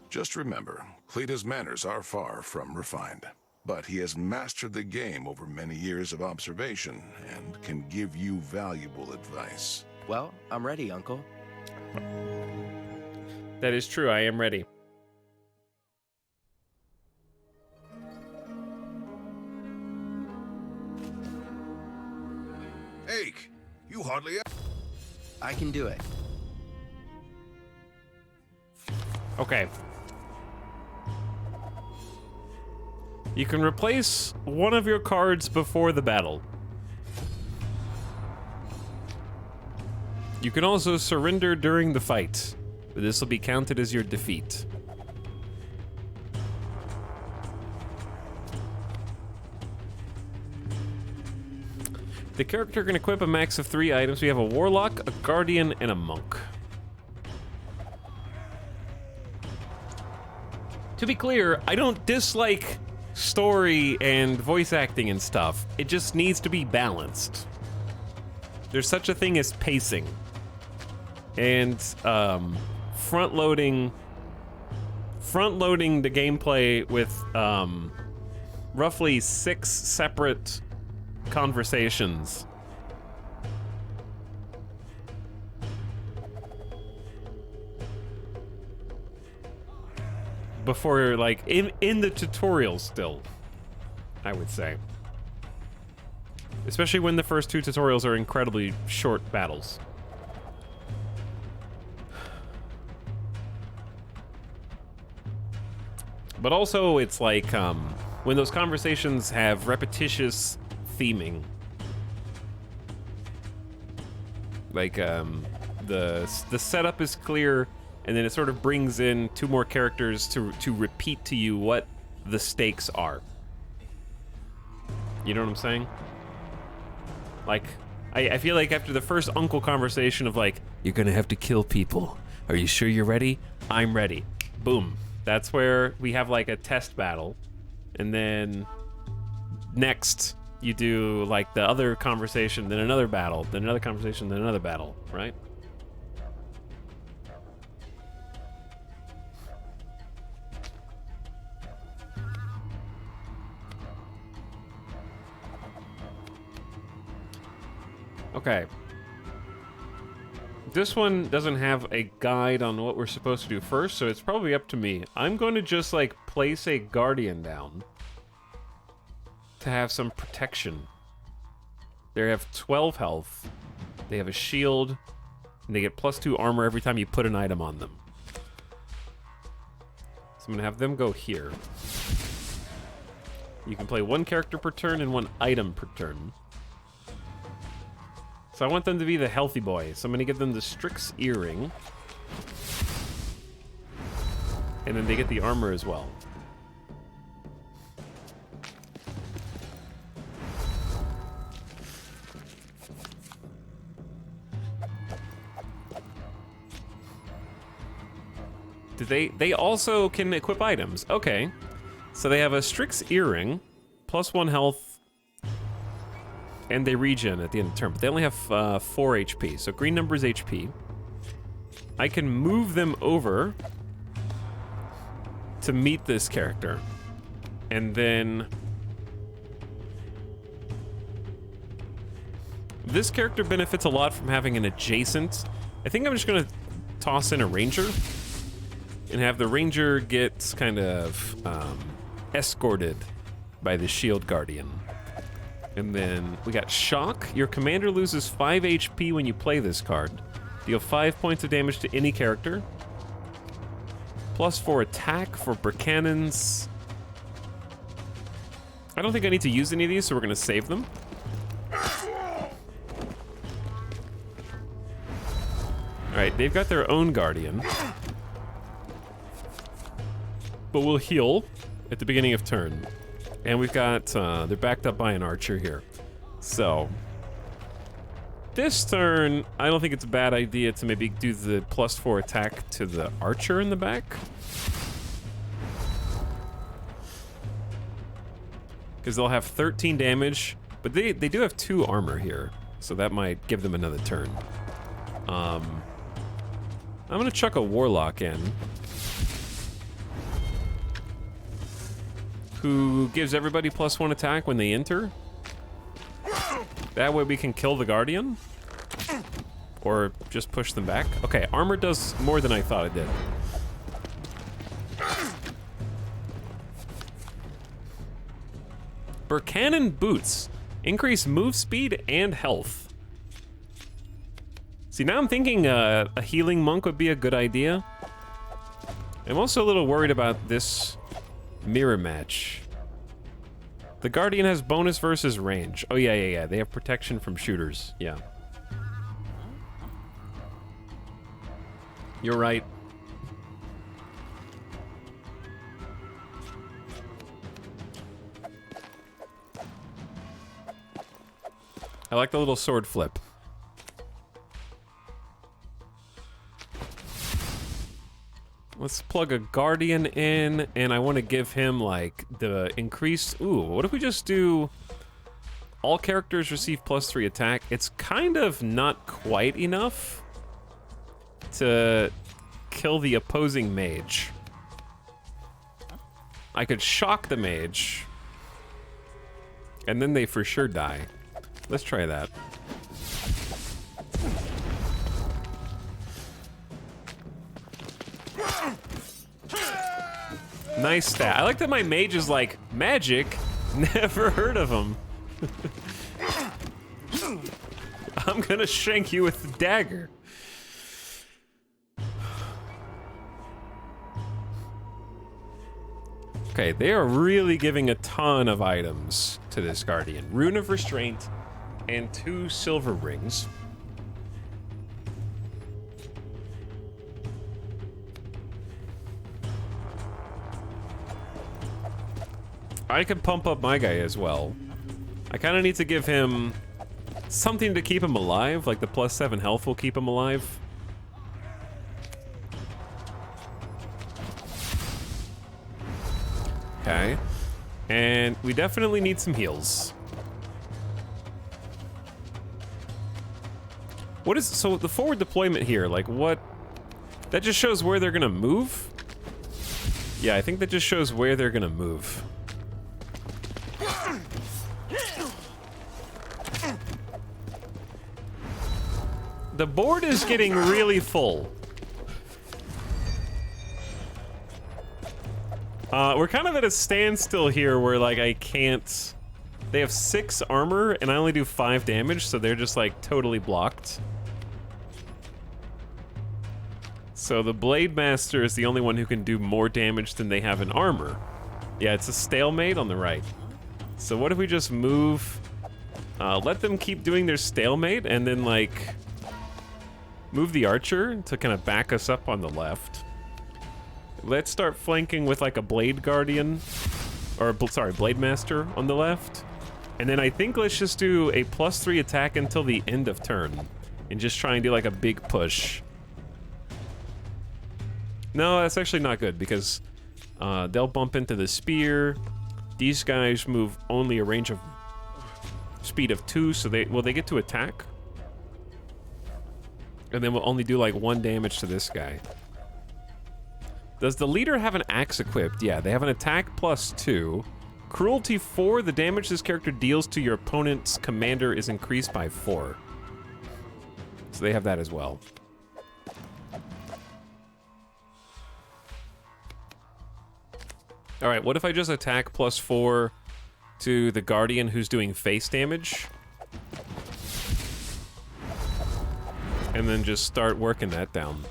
Just remember, Cleta's manners are far from refined. But he has mastered the game over many years of observation and can give you valuable advice. Well, I'm ready, Uncle. That is true, I am ready. Ake, you hardly... I can do it. Okay. You can replace one of your cards before the battle. You can also surrender during the fight, but this will be counted as your defeat. The character can equip a max of 3 items. We have a warlock, a guardian, and a monk. To be clear, I don't dislike story and voice acting and stuff. It just needs to be balanced. There's such a thing as pacing. And front-loading the gameplay with roughly 6 separate conversations. Before, like, in the tutorial still, I would say. Especially when the first 2 tutorials are incredibly short battles. But also, it's like, when those conversations have repetitious theming. Like, the setup is clear, and then it sort of brings in 2 more characters to repeat to you what the stakes are. You know what I'm saying? Like, I feel like after the first uncle conversation of like, you're gonna have to kill people. Are you sure you're ready? I'm ready. Boom. That's where we have like a test battle. And then next, you do like the other conversation, then another battle, then another conversation, then another battle, right? Okay. This one doesn't have a guide on what we're supposed to do first, so it's probably up to me. I'm going to just, like, place a guardian down to have some protection. They have 12 health, they have a shield, and they get +2 armor every time you put an item on them. So I'm going to have them go here. You can play 1 character per turn and 1 item per turn. So I want them to be the healthy boy. So I'm going to give them the Strix earring. And then they get the armor as well. They also can equip items. Okay. So they have a Strix earring, +1 health, and they regen at the end of the turn, but they only have 4 HP, so green number is HP. I can move them over to meet this character. And then this character benefits a lot from having an adjacent. I think I'm just gonna toss in a ranger and have the ranger get kind of escorted by the shield guardian. And then we got Shock. Your commander loses 5 HP when you play this card. Deal 5 points of damage to any character. +4 attack for Burcannons. I don't think I need to use any of these, so we're going to save them. Alright, they've got their own guardian. But we'll heal at the beginning of turn. And we've got, they're backed up by an archer here. So, this turn, I don't think it's a bad idea to maybe do the +4 attack to the archer in the back. Because they'll have 13 damage, but they do have 2 armor here. So that might give them another turn. I'm gonna chuck a warlock in. Who gives everybody +1 attack when they enter. That way we can kill the guardian. Or just push them back. Okay, armor does more than I thought it did. Burcannon boots. Increase move speed and health. See, now I'm thinking a healing monk would be a good idea. I'm also a little worried about this mirror match. The Guardian has bonus versus range. Oh, yeah. They have protection from shooters. Yeah. You're right. I like the little sword flip. Let's plug a Guardian in, and I want to give him, like, the increased... Ooh, what if we just do... All characters receive +3 attack. It's kind of not quite enough to kill the opposing mage. I could shock the mage, and then they for sure die. Let's try that. Nice stat. I like that my mage is like, magic? Never heard of him. I'm gonna shank you with the dagger. Okay, they are really giving a ton of items to this Guardian. Rune of Restraint and 2 silver rings. I could pump up my guy as well. I kind of need to give him something to keep him alive, like the +7 health will keep him alive. Okay. And we definitely need some heals. What is... So, the forward deployment here, like, what... That just shows where they're gonna move? Yeah, I think that just shows where they're gonna move. The board is getting really full. We're kind of at a standstill here where, like, I can't... They have 6 armor, and I only do 5 damage, so they're just, like, totally blocked. So the Blade Master is the only one who can do more damage than they have in armor. Yeah, it's a stalemate on the right. So what if we just move... let them keep doing their stalemate, and then, like... Move the archer to kind of back us up on the left. Let's start flanking with like a Blade Guardian, or sorry, Blade Master on the left. And then I think let's just do a +3 attack until the end of turn. And just try and do like a big push. No, that's actually not good because they'll bump into the spear. These guys move only a range of speed of 2, so they get to attack? And then we'll only do like 1 damage to this guy. Does the leader have an axe equipped? Yeah, they have an attack +2. Cruelty 4, the damage this character deals to your opponent's commander is increased by 4. So they have that as well. Alright, what if I just attack +4 to the Guardian who's doing face damage? And then just start working that down.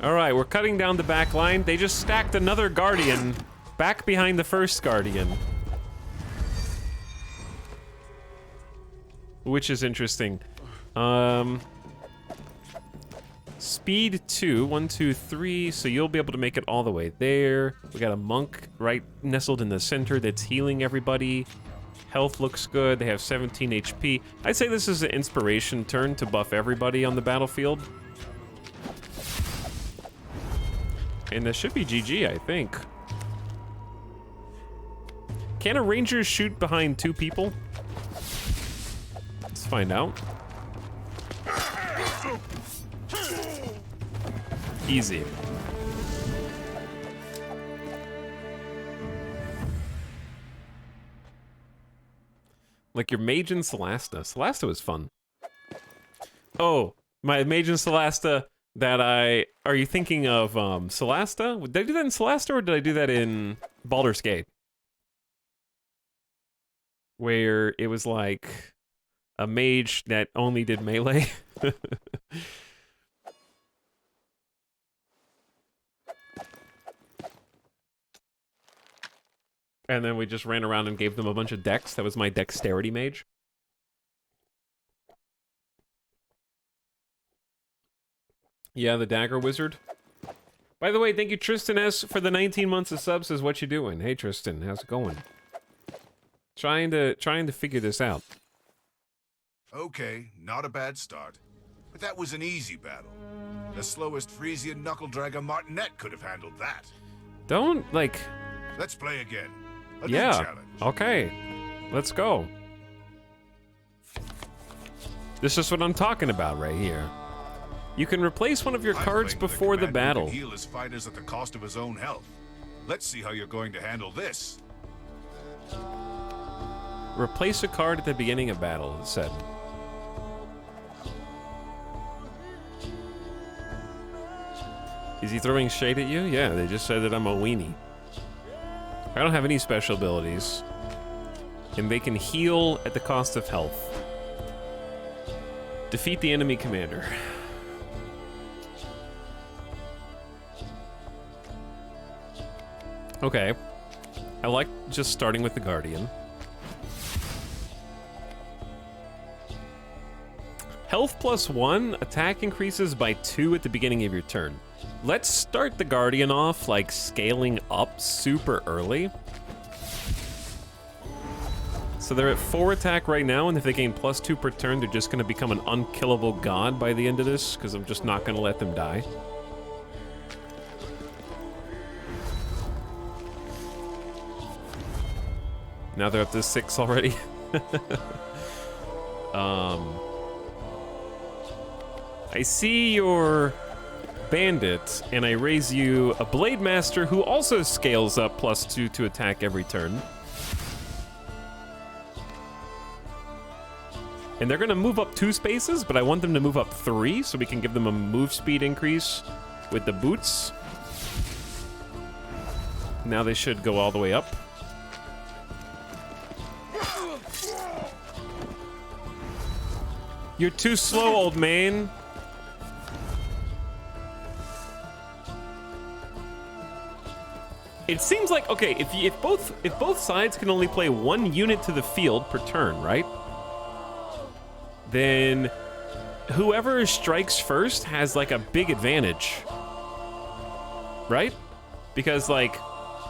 Alright, we're cutting down the back line. They just stacked another Guardian back behind the first Guardian. Which is interesting. Speed 2, 1, 2, 3, so you'll be able to make it all the way there. We got a monk right nestled in the center that's healing everybody. Health looks good, they have 17 HP. I'd say this is an inspiration turn to buff everybody on the battlefield. And this should be GG, I think. Can a ranger shoot behind 2 people? Let's find out. Easy. Like your mage and Celasta. Celasta was fun. Oh, my mage and Celasta that are you thinking of Celasta? Did I do that in Celasta or did I do that in Baldur's Gate? Where it was like a mage that only did melee. And then we just ran around and gave them a bunch of dex. That was my dexterity mage. Yeah, the dagger wizard. By the way, thank you Tristan S for the 19 months of subs. Says, what you doing? Hey Tristan, how's it going? Trying to figure this out. Okay, not a bad start. But that was an easy battle. The slowest Frisian knuckle-dragger Martinet could have handled that. Don't, like... Let's play again. A new Yeah, challenge. okay. Let's go. This is what I'm talking about right here. You can replace one of your I'm cards playing with a before the commander who battle. can heal his fighters at the cost of his own health. Let's see how you're going to handle this. Replace a card at the beginning of battle, it said. Is he throwing shade at you? Yeah, they just said that I'm a weenie. I don't have any special abilities. And they can heal at the cost of health. Defeat the enemy commander. Okay. I like just starting with the Guardian. Health +1, attack increases by 2 at the beginning of your turn. Let's start the Guardian off, like, scaling up super early. So they're at 4 attack right now, and if they gain +2 per turn, they're just going to become an unkillable god by the end of this, because I'm just not going to let them die. Now they're up to 6 already. I see your bandit, and I raise you a Blade Master who also scales up +2 to attack every turn. And they're gonna move up 2 spaces, but I want them to move up 3 so we can give them a move speed increase with the boots. Now they should go all the way up. You're too slow, old man. It seems like, okay, if both sides can only play 1 unit to the field per turn, right? Then whoever strikes first has like a big advantage. Right? Because like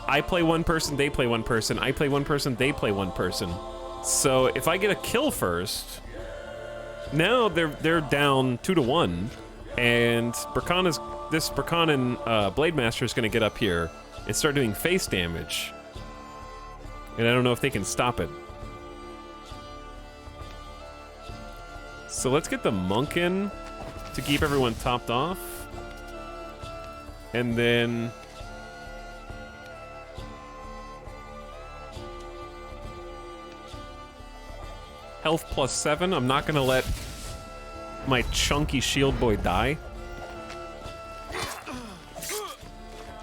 I play 1 person, they play 1 person, I play 1 person, they play 1 person. So if I get a kill first, now they're down 2 to 1, and this Berkanan Blade Master is going to get up here and start doing face damage, and I don't know if they can stop it. So let's get the monk in to keep everyone topped off, and then health +7. I'm not gonna let my chunky shield boy die.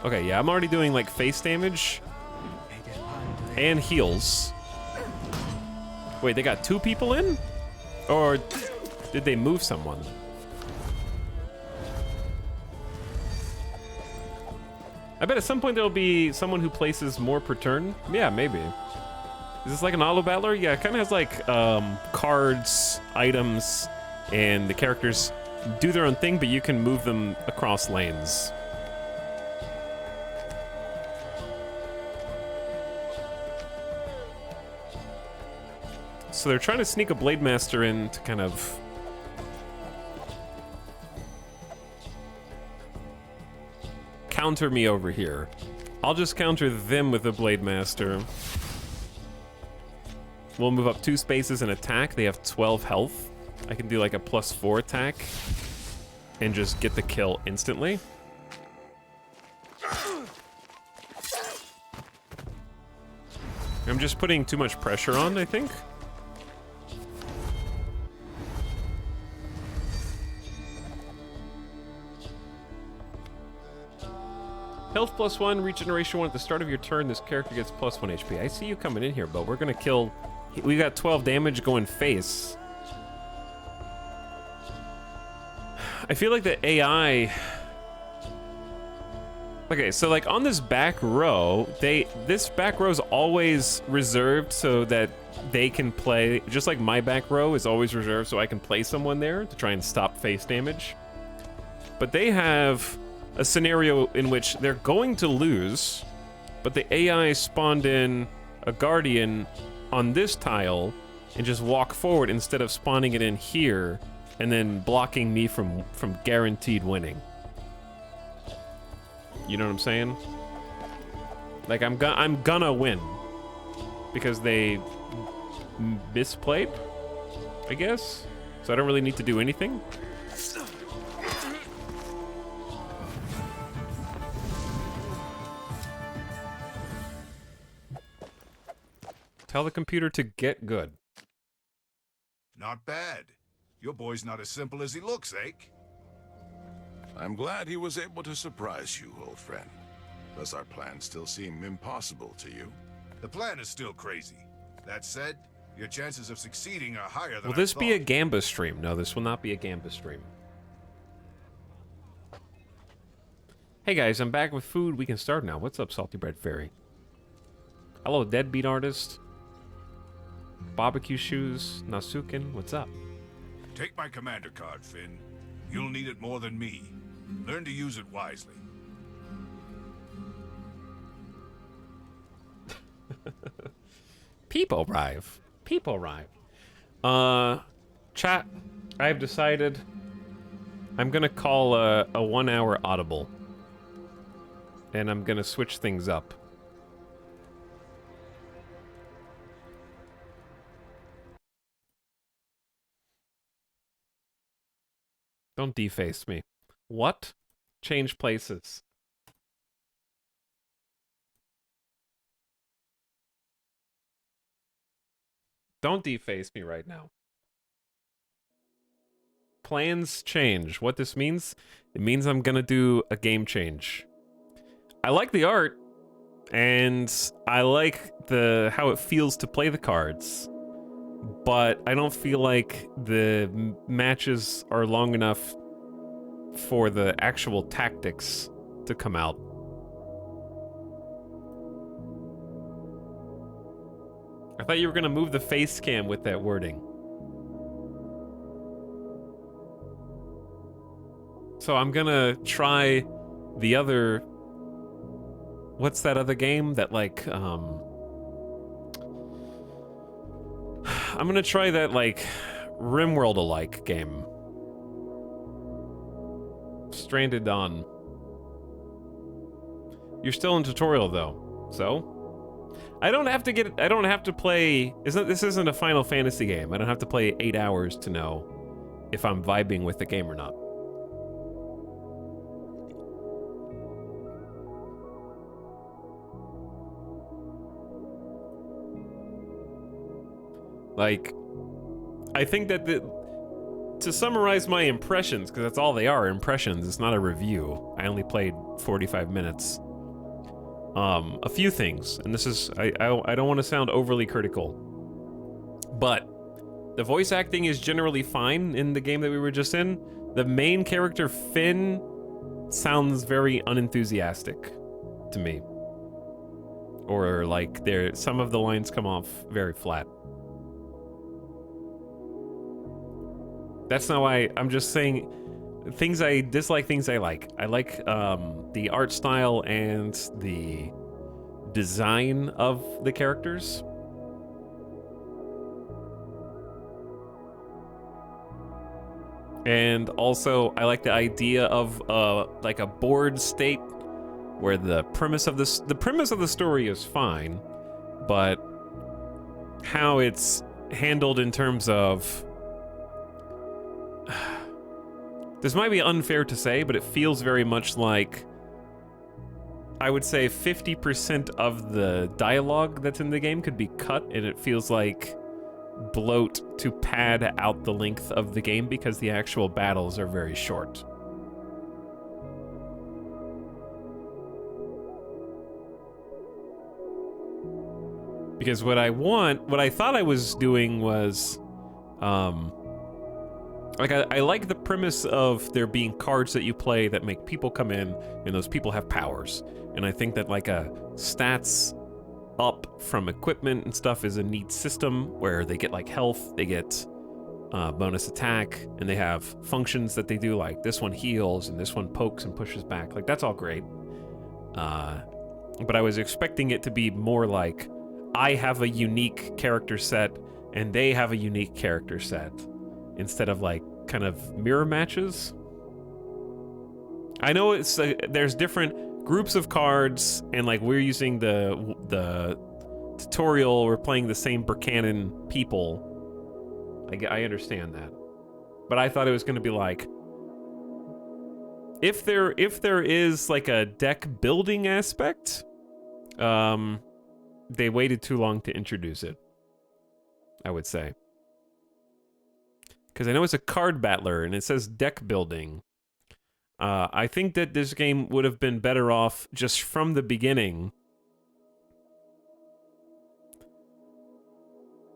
Okay, yeah, I'm already doing like face damage and heals. Wait, they got 2 people in? Or did they move someone? I bet at some point there'll be someone who places more per turn. Yeah, maybe. Is this like an auto battler? Yeah, it kind of has like cards, items, and the characters do their own thing, but you can move them across lanes. So they're trying to sneak a Blade Master in to kind of counter me over here. I'll just counter them with the Blade Master. We'll move up 2 spaces and attack. They have 12 health. I can do like a +4 attack and just get the kill instantly. I'm just putting too much pressure on, I think. Health +1, regeneration 1 at the start of your turn. This character gets +1 HP. I see you coming in here, but we're gonna kill. We got 12 damage going face. I feel like the AI. Okay, so like on this back row, this back row is always reserved so that they can play. Just like my back row is always reserved so I can play someone there to try and stop face damage. But they have a scenario in which they're going to lose, but the AI spawned in a Guardian on this tile and just walk forward instead of spawning it in here and then blocking me from guaranteed winning. You know what I'm saying? Like I'm gonna win because they misplayed, I guess. So I don't really need to do anything. Tell the computer to get good. Not bad. Your boy's not as simple as he looks, eh? I'm glad he was able to surprise you, old friend. Does our plan still seem impossible to you? The plan is still crazy. That said, your chances of succeeding are higher than Will this I be a thought. Gamba stream? No, this will not be a Gamba stream. Hey guys, I'm back with food. We can start now. What's up, Salty Bread Fairy? Hello, Deadbeat Artist. Barbecue Shoes, Nasukin, what's up? Take my commander card, Finn. You'll need it more than me. Learn to use it wisely. People arrive. People arrive. Chat, I've decided I'm gonna call a 1 hour audible. And I'm gonna switch things up. Don't deface me. What? Change places. Don't deface me right now. Plans change. What this means? It means I'm gonna do a game change. I like the art, and I like how it feels to play the cards, but I don't feel like the matches are long enough for the actual tactics to come out. I thought you were gonna move the face cam with that wording. So I'm gonna try the other... What's that other game that, like, I'm gonna try that, like, RimWorld-alike game. Stranded Dawn. You're still in tutorial, though, so... I don't have to play... This isn't a Final Fantasy game. I don't have to play 8 hours to know if I'm vibing with the game or not. Like, I think that to summarize my impressions, because that's all they are, impressions, it's not a review. I only played 45 minutes. A few things, and this is, I don't want to sound overly critical, but the voice acting is generally fine in the game that we were just in. The main character, Finn, sounds very unenthusiastic to me. Or, like, some of the lines come off very flat. That's not why, I'm just saying things I dislike, things I like. I like the art style and the design of the characters. And also, I like the idea of like a board state where the premise of the story is fine, but how it's handled in terms of... This might be unfair to say, but it feels very much like, I would say 50% of the dialogue that's in the game could be cut, and it feels like bloat to pad out the length of the game because the actual battles are very short. Because what I thought I was doing was, like, I like the premise of there being cards that you play that make people come in, and those people have powers. And I think that, like, a stats up from equipment and stuff is a neat system where they get, like, health, they get bonus attack, and they have functions that they do, like this one heals and this one pokes and pushes back. Like, that's all great. But I was expecting it to be more like, I have a unique character set and they have a unique character set, instead of, like, kind of mirror matches. I know it's there's different groups of cards, and, like, we're using the tutorial, we're playing the same Buchanan people. I understand that, but I thought it was going to be like, if there is, like, a deck building aspect, they waited too long to introduce it, I would say. Because I know it's a card battler, and it says deck building. I think that this game would have been better off just from the beginning.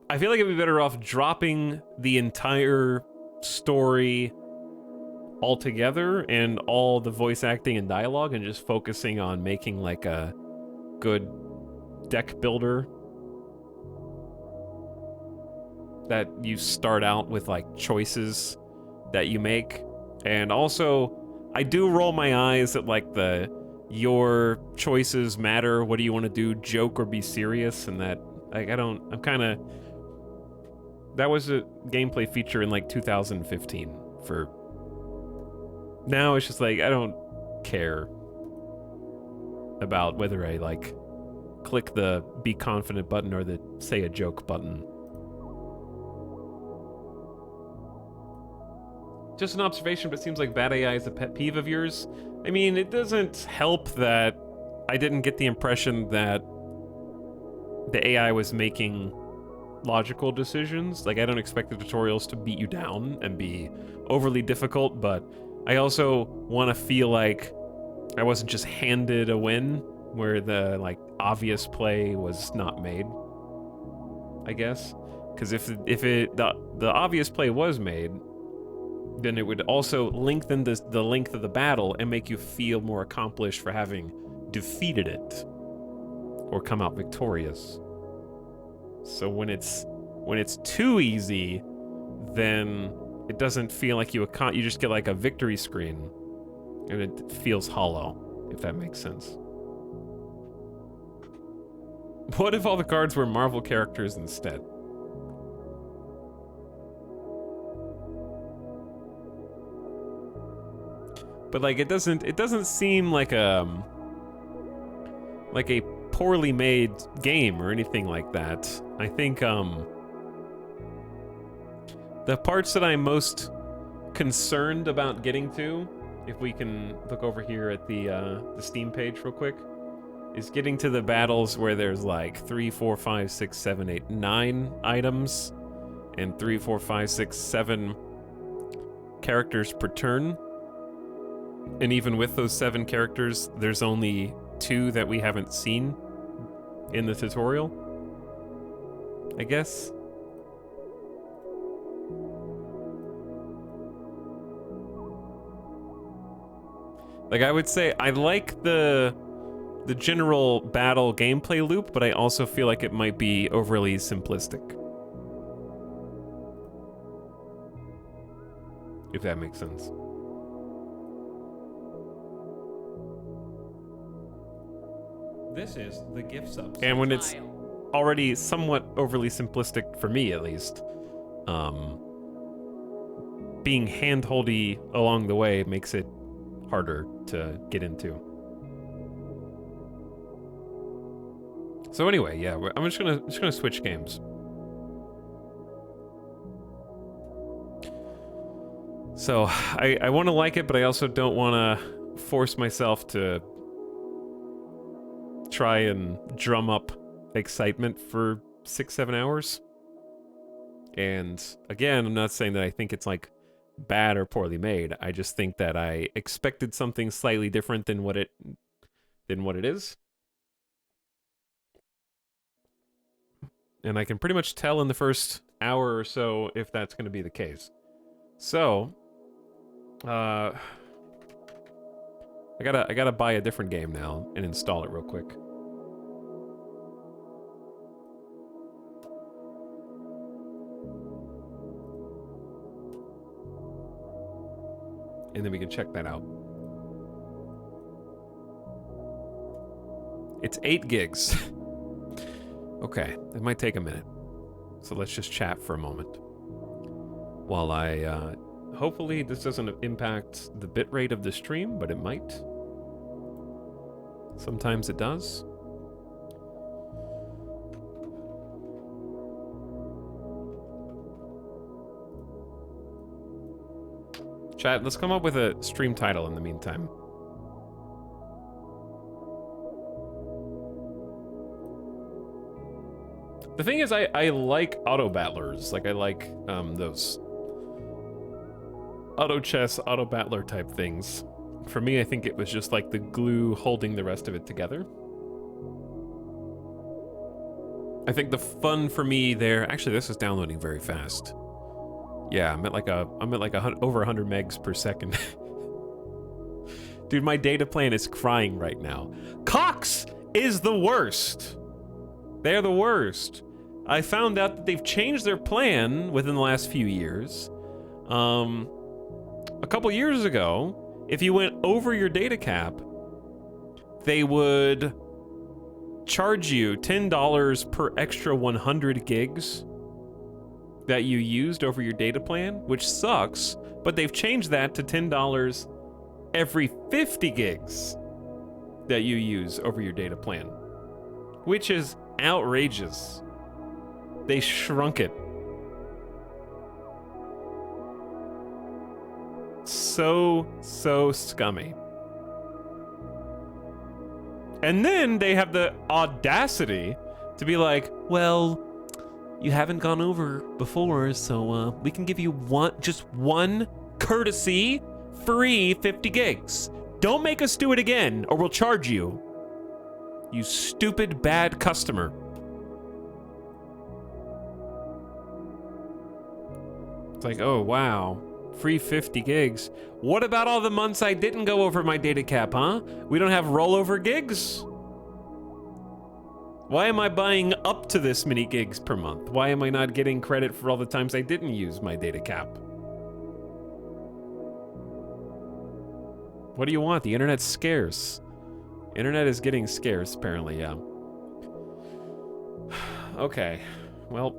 I feel like it'd be better off dropping the entire story altogether and all the voice acting and dialogue, and just focusing on making, like, a good deck builder that you start out with, like, choices that you make. And also, I do roll my eyes at, like, your choices matter, what do you want to do, joke or be serious, and that, like, I'm kind of... That was a gameplay feature in, like, 2015. For now, it's just like, I don't care about whether I, like, click the be confident button or the say a joke button. Just an observation, but it seems like bad AI is a pet peeve of yours. I mean, it doesn't help that I didn't get the impression that the AI was making logical decisions. Like, I don't expect the tutorials to beat you down and be overly difficult, but I also want to feel like I wasn't just handed a win where the, like, obvious play was not made, I guess. Because if the obvious play was made, then it would also lengthen the length of the battle and make you feel more accomplished for having defeated it or come out victorious. So when it's too easy, then it doesn't feel like you just get like a victory screen, and it feels hollow, if that makes sense. What if all the cards were Marvel characters instead? But like it doesn't seem like a poorly made game or anything like that. I think the parts that I'm most concerned about getting to, if we can look over here at the Steam page real quick, is getting to the battles where there's like 3, 4, 5, 6, 7, 8, 9 items and 3, 4, 5, 6, 7 characters per turn. And even with those 7 characters, there's only 2 that we haven't seen in the tutorial, I guess. Like, I would say I like the general battle gameplay loop, but I also feel like it might be overly simplistic. If that makes sense. This is the gift subs. And when it's already somewhat overly simplistic, for me at least, being hand-holdy along the way makes it harder to get into. So anyway, yeah, I'm just gonna switch games. So I want to like it, but I also don't want to force myself to try and drum up excitement for 6-7 hours. And again, I'm not saying that I think it's like bad or poorly made. I just think that I expected something slightly different than what it is. And I can pretty much tell in the first hour or so if that's going to be the case. So, I gotta buy a different game now and install it real quick. And then we can check that out. It's 8 gigs. Okay, it might take a minute. So let's just chat for a moment. While I, hopefully this doesn't impact the bitrate of the stream, but it might. Sometimes it does. Chat, let's come up with a stream title in the meantime. The thing is, I like auto battlers. Like, I like those auto chess, auto battler type things. For me, I think it was just like the glue holding the rest of it together. I think the fun for me there, actually this is downloading very fast. Yeah, I'm at like over 100 megs per second. Dude, my data plan is crying right now. Cox is the worst. They're the worst. I found out that they've changed their plan within the last few years. A couple years ago, if you went over your data cap, they would charge you $10 per extra 100 gigs that you used over your data plan, which sucks, but they've changed that to $10 every 50 gigs that you use over your data plan, which is outrageous. They shrunk it. so scummy. And then they have the audacity to be like, well, you haven't gone over before, so we can give you just one courtesy free 50 gigs. Don't make us do it again or we'll charge you. You stupid bad customer. It's like, oh wow, free 50 gigs. What about all the months I didn't go over my data cap, huh? We don't have rollover gigs? Why am I buying up to this many gigs per month? Why am I not getting credit for all the times I didn't use my data cap? What do you want? The internet's scarce. Internet is getting scarce, apparently, yeah. Okay, well.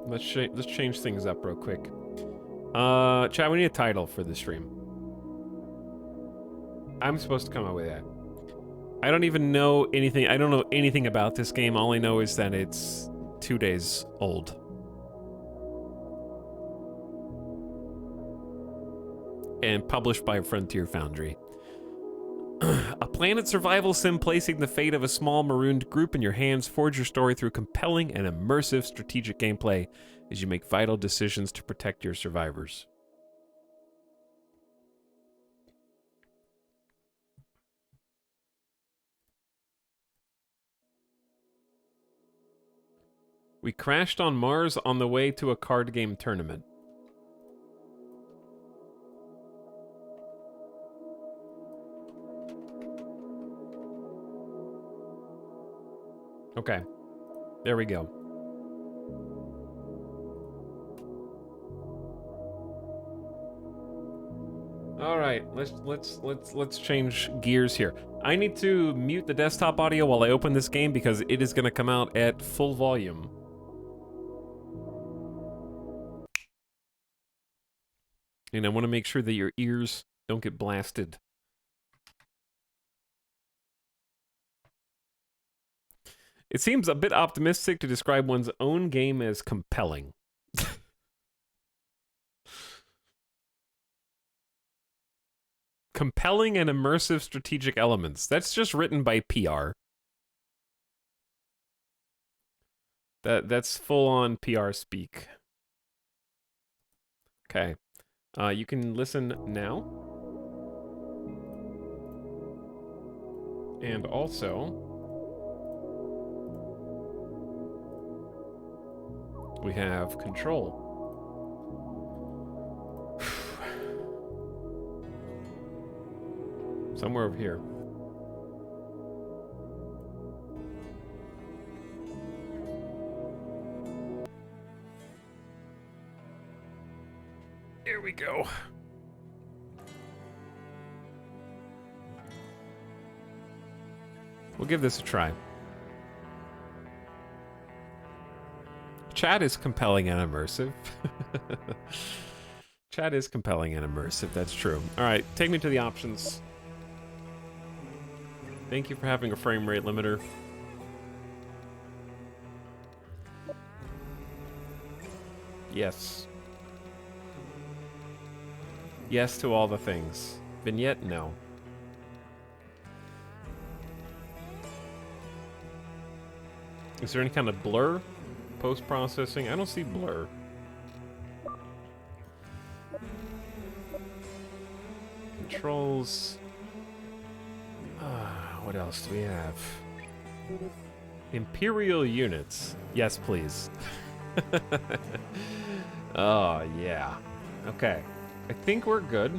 Let's change things up real quick. Chat, we need a title for the stream. I'm supposed to come up with that. I don't even know anything. I don't know anything about this game. All I know is that it's 2 days old. And published by Frontier Foundry. A planet survival sim placing the fate of a small marooned group in your hands. Forge your story through compelling and immersive strategic gameplay as you make vital decisions to protect your survivors. We crashed on Mars on the way to a card game tournament. Okay. There we go. All right, let's change gears here. I need to mute the desktop audio while I open this game because it is going to come out at full volume. And I want to make sure that your ears don't get blasted. It seems a bit optimistic to describe one's own game as compelling. Compelling and immersive strategic elements. That's just written by PR. That's full-on PR speak. Okay. You can listen now. And also, we have control. Somewhere over here. Here we go. We'll give this a try. Chat is compelling and immersive. Chat is compelling and immersive, that's true. Alright, take me to the options. Thank you for having a frame rate limiter. Yes. Yes to all the things. Vignette, no. Is there any kind of blur? Post-processing? I don't see blur. Controls. What else do we have? Imperial units. Yes, please. Oh, yeah. Okay. I think we're good.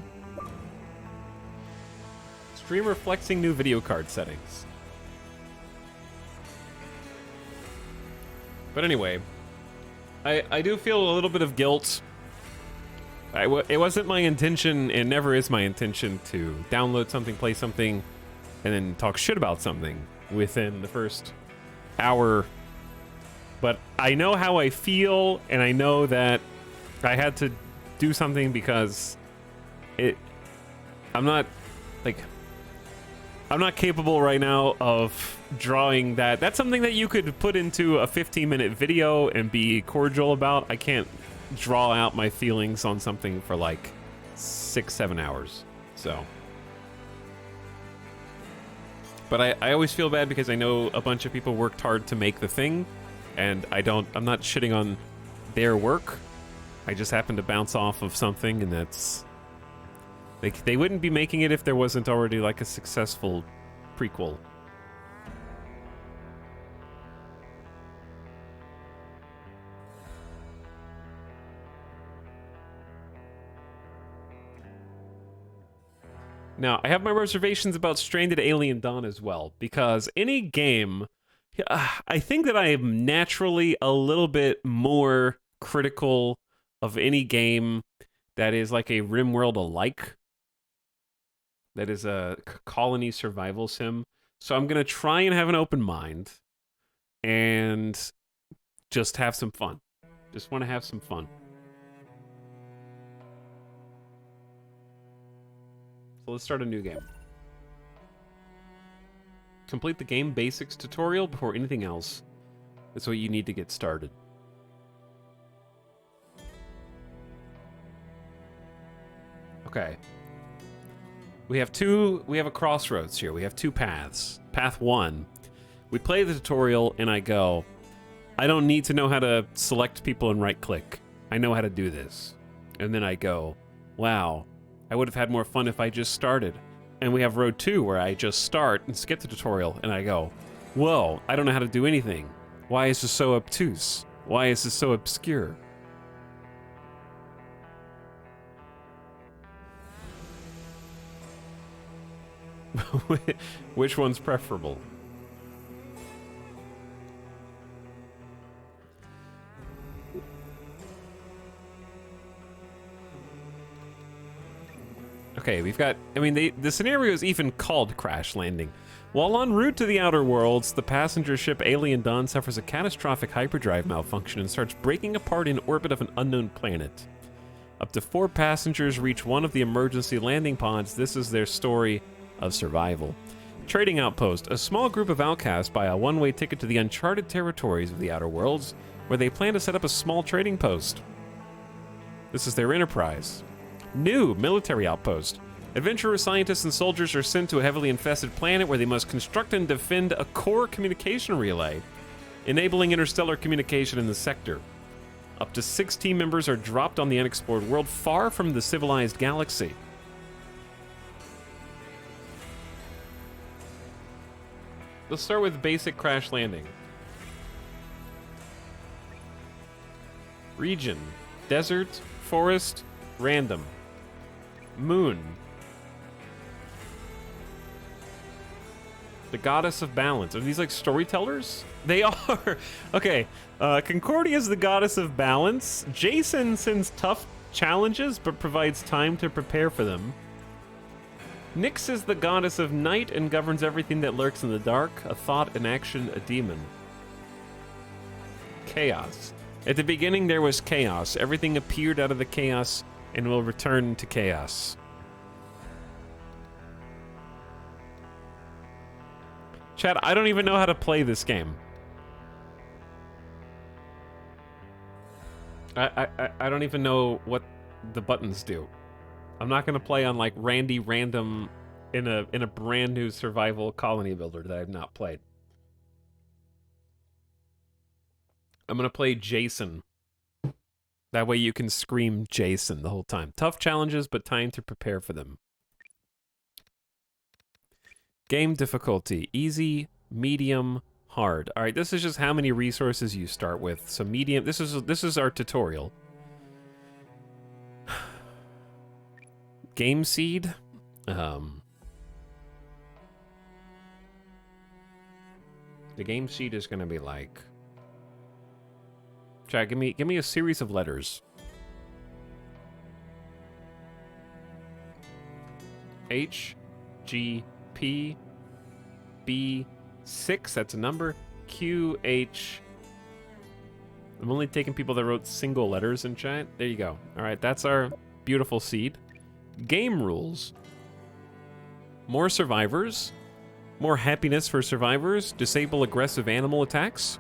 Stream reflecting new video card settings. But anyway, I do feel a little bit of guilt. It wasn't my intention, and never is my intention, to download something, play something, and then talk shit about something within the first hour. But I know how I feel, and I know that I had to do something because I'm not, like, I'm not capable right now of drawing that. That's something that you could put into a 15-minute video and be cordial about. I can't draw out my feelings on something for like 6-7 hours. So, but I always feel bad because I know a bunch of people worked hard to make the thing, and I'm not shitting on their work. I just happen to bounce off of something, and that's... They wouldn't be making it if there wasn't already like a successful prequel. Now, I have my reservations about Stranded Alien Dawn as well, because any game, I think that I am naturally a little bit more critical of any game that is like a RimWorld-alike. That is a colony survival sim. So I'm going to try and have an open mind and just have some fun. Just want to have some fun. So let's start a new game. Complete the game basics tutorial before anything else. That's what you need to get started. Okay. We have a crossroads here. We have two paths. Path 1, we play the tutorial and I go, I don't need to know how to select people and right click. I know how to do this. And then I go, wow, I would have had more fun if I just started. And we have road 2 where I just start and skip the tutorial and I go, whoa, I don't know how to do anything. Why is this so obtuse? Why is this so obscure? Which one's preferable? Okay, we've got... I mean, the scenario is even called Crash Landing. While en route to the Outer Worlds, the passenger ship Alien Dawn suffers a catastrophic hyperdrive malfunction and starts breaking apart in orbit of an unknown planet. Up to 4 passengers reach one of the emergency landing pods. This is their story of survival. Trading Outpost. A small group of outcasts buy a one-way ticket to the uncharted territories of the Outer Worlds, where they plan to set up a small trading post. This is their enterprise. New Military Outpost. Adventurers, scientists, and soldiers are sent to a heavily infested planet where they must construct and defend a core communication relay, enabling interstellar communication in the sector. Up to 6 team members are dropped on the unexplored world far from the civilized galaxy. Let's start with basic Crash Landing. Region. Desert, forest, random. Moon. The goddess of balance. Are these like storytellers? They are. Okay. Concordia is the goddess of balance. Jason sends tough challenges but provides time to prepare for them. Nyx is the goddess of night and governs everything that lurks in the dark. A thought, an action, a demon. Chaos. At the beginning there was chaos. Everything appeared out of the chaos and will return to chaos. Chad, I don't even know how to play this game. I don't even know what the buttons do. I'm not gonna play on like Randy Random in a brand new survival colony builder that I've not played. I'm gonna play Jason. That way you can scream Jason the whole time. Tough challenges, but time to prepare for them. Game difficulty: easy, medium, hard. All right, this is just how many resources you start with. So medium. This is our tutorial. Game seed. The game seed is gonna be like. Chad, give me a series of letters. H, G, P, B, 6, that's a number. Q, H. I'm only taking people that wrote single letters in chat. There you go. All right, that's our beautiful seed. Game rules. More survivors. More happiness for survivors. Disable aggressive animal attacks.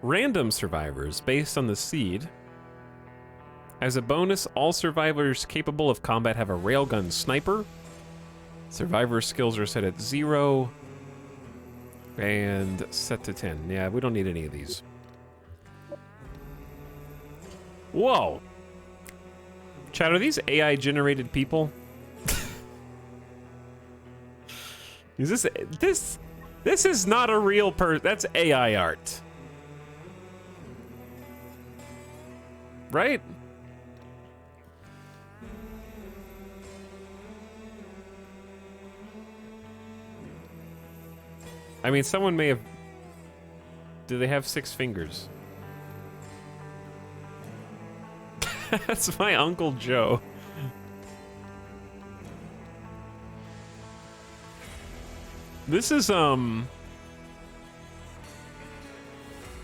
Random survivors based on the seed. As a bonus, all survivors capable of combat have a railgun sniper. Survivor skills are set at 0. And set to 10. Yeah, we don't need any of these. Whoa! Chad, are these AI-generated people? Is this is not a real person. That's AI art. Right? I mean, someone may have... Do they have 6 fingers? That's my Uncle Joe. This is,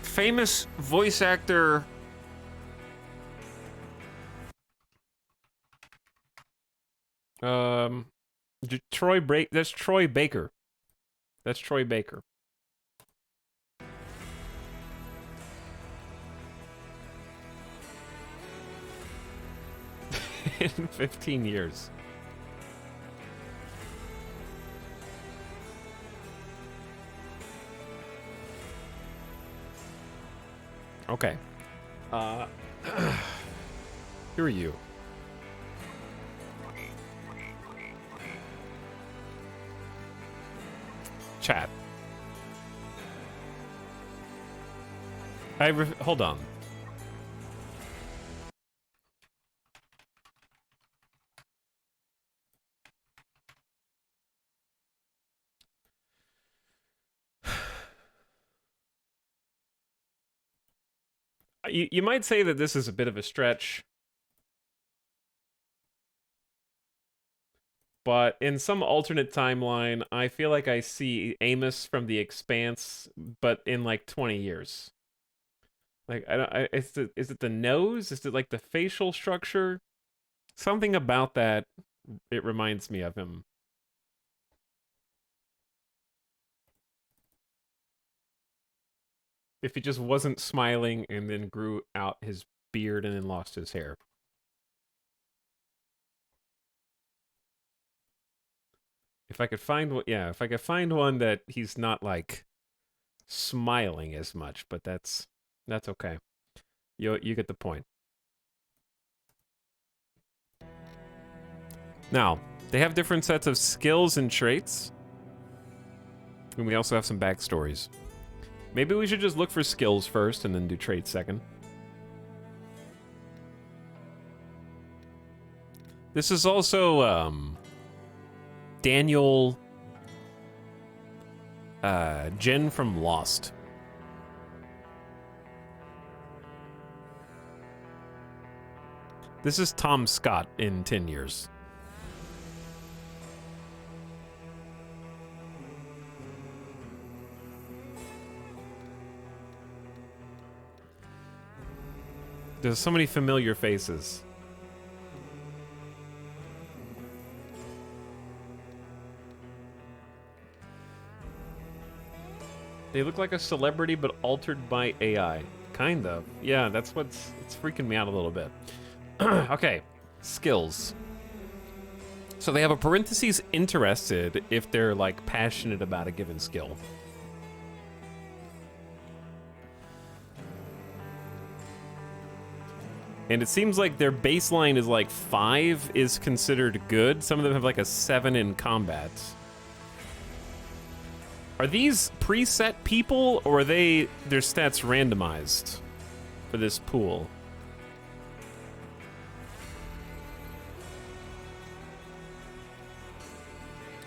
famous voice actor... That's Troy Baker. That's Troy Baker. In 15 years. Okay. Who are you? Chat. Hold on. You might say that this is a bit of a stretch. But in some alternate timeline, I feel like I see Amos from The Expanse, but in like 20 years. Like, is it the nose? Is it like the facial structure? Something about that, it reminds me of him. If he just wasn't smiling and then grew out his beard and then lost his hair. If I could find one, yeah, if I could find one that he's not like smiling as much, but that's okay. You get the point. Now, they have different sets of skills and traits. And we also have some backstories. Maybe we should just look for skills first and then do traits second. This is also Daniel Jen from Lost. This is Tom Scott in 10 years. There's so many familiar faces. They look like a celebrity, but altered by AI. Kind of. Yeah, it's freaking me out a little bit. Okay, skills. So they have a parentheses interested if they're like passionate about a given skill. And it seems like their baseline is like 5 is considered good. Some of them have like a 7 in combat. Are these preset people, or are their stats randomized for this pool?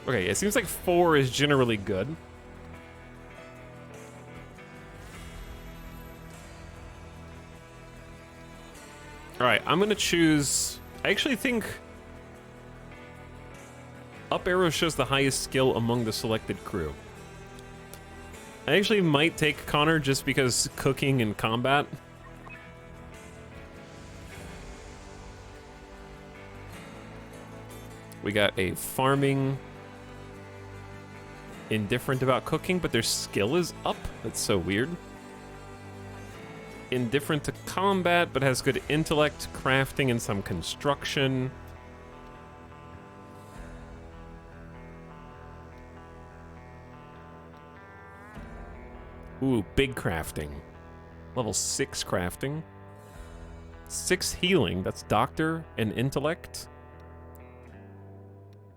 Okay, it seems like 4 is generally good. Alright, I'm gonna choose... I actually think... Up arrow shows the highest skill among the selected crew. I actually might take Connor just because cooking and combat. We got a farming... indifferent about cooking, but their skill is up. That's so weird. Indifferent to combat, but has good intellect, crafting, and some construction. Ooh, big crafting. Level 6 crafting. 6 healing. That's doctor and intellect.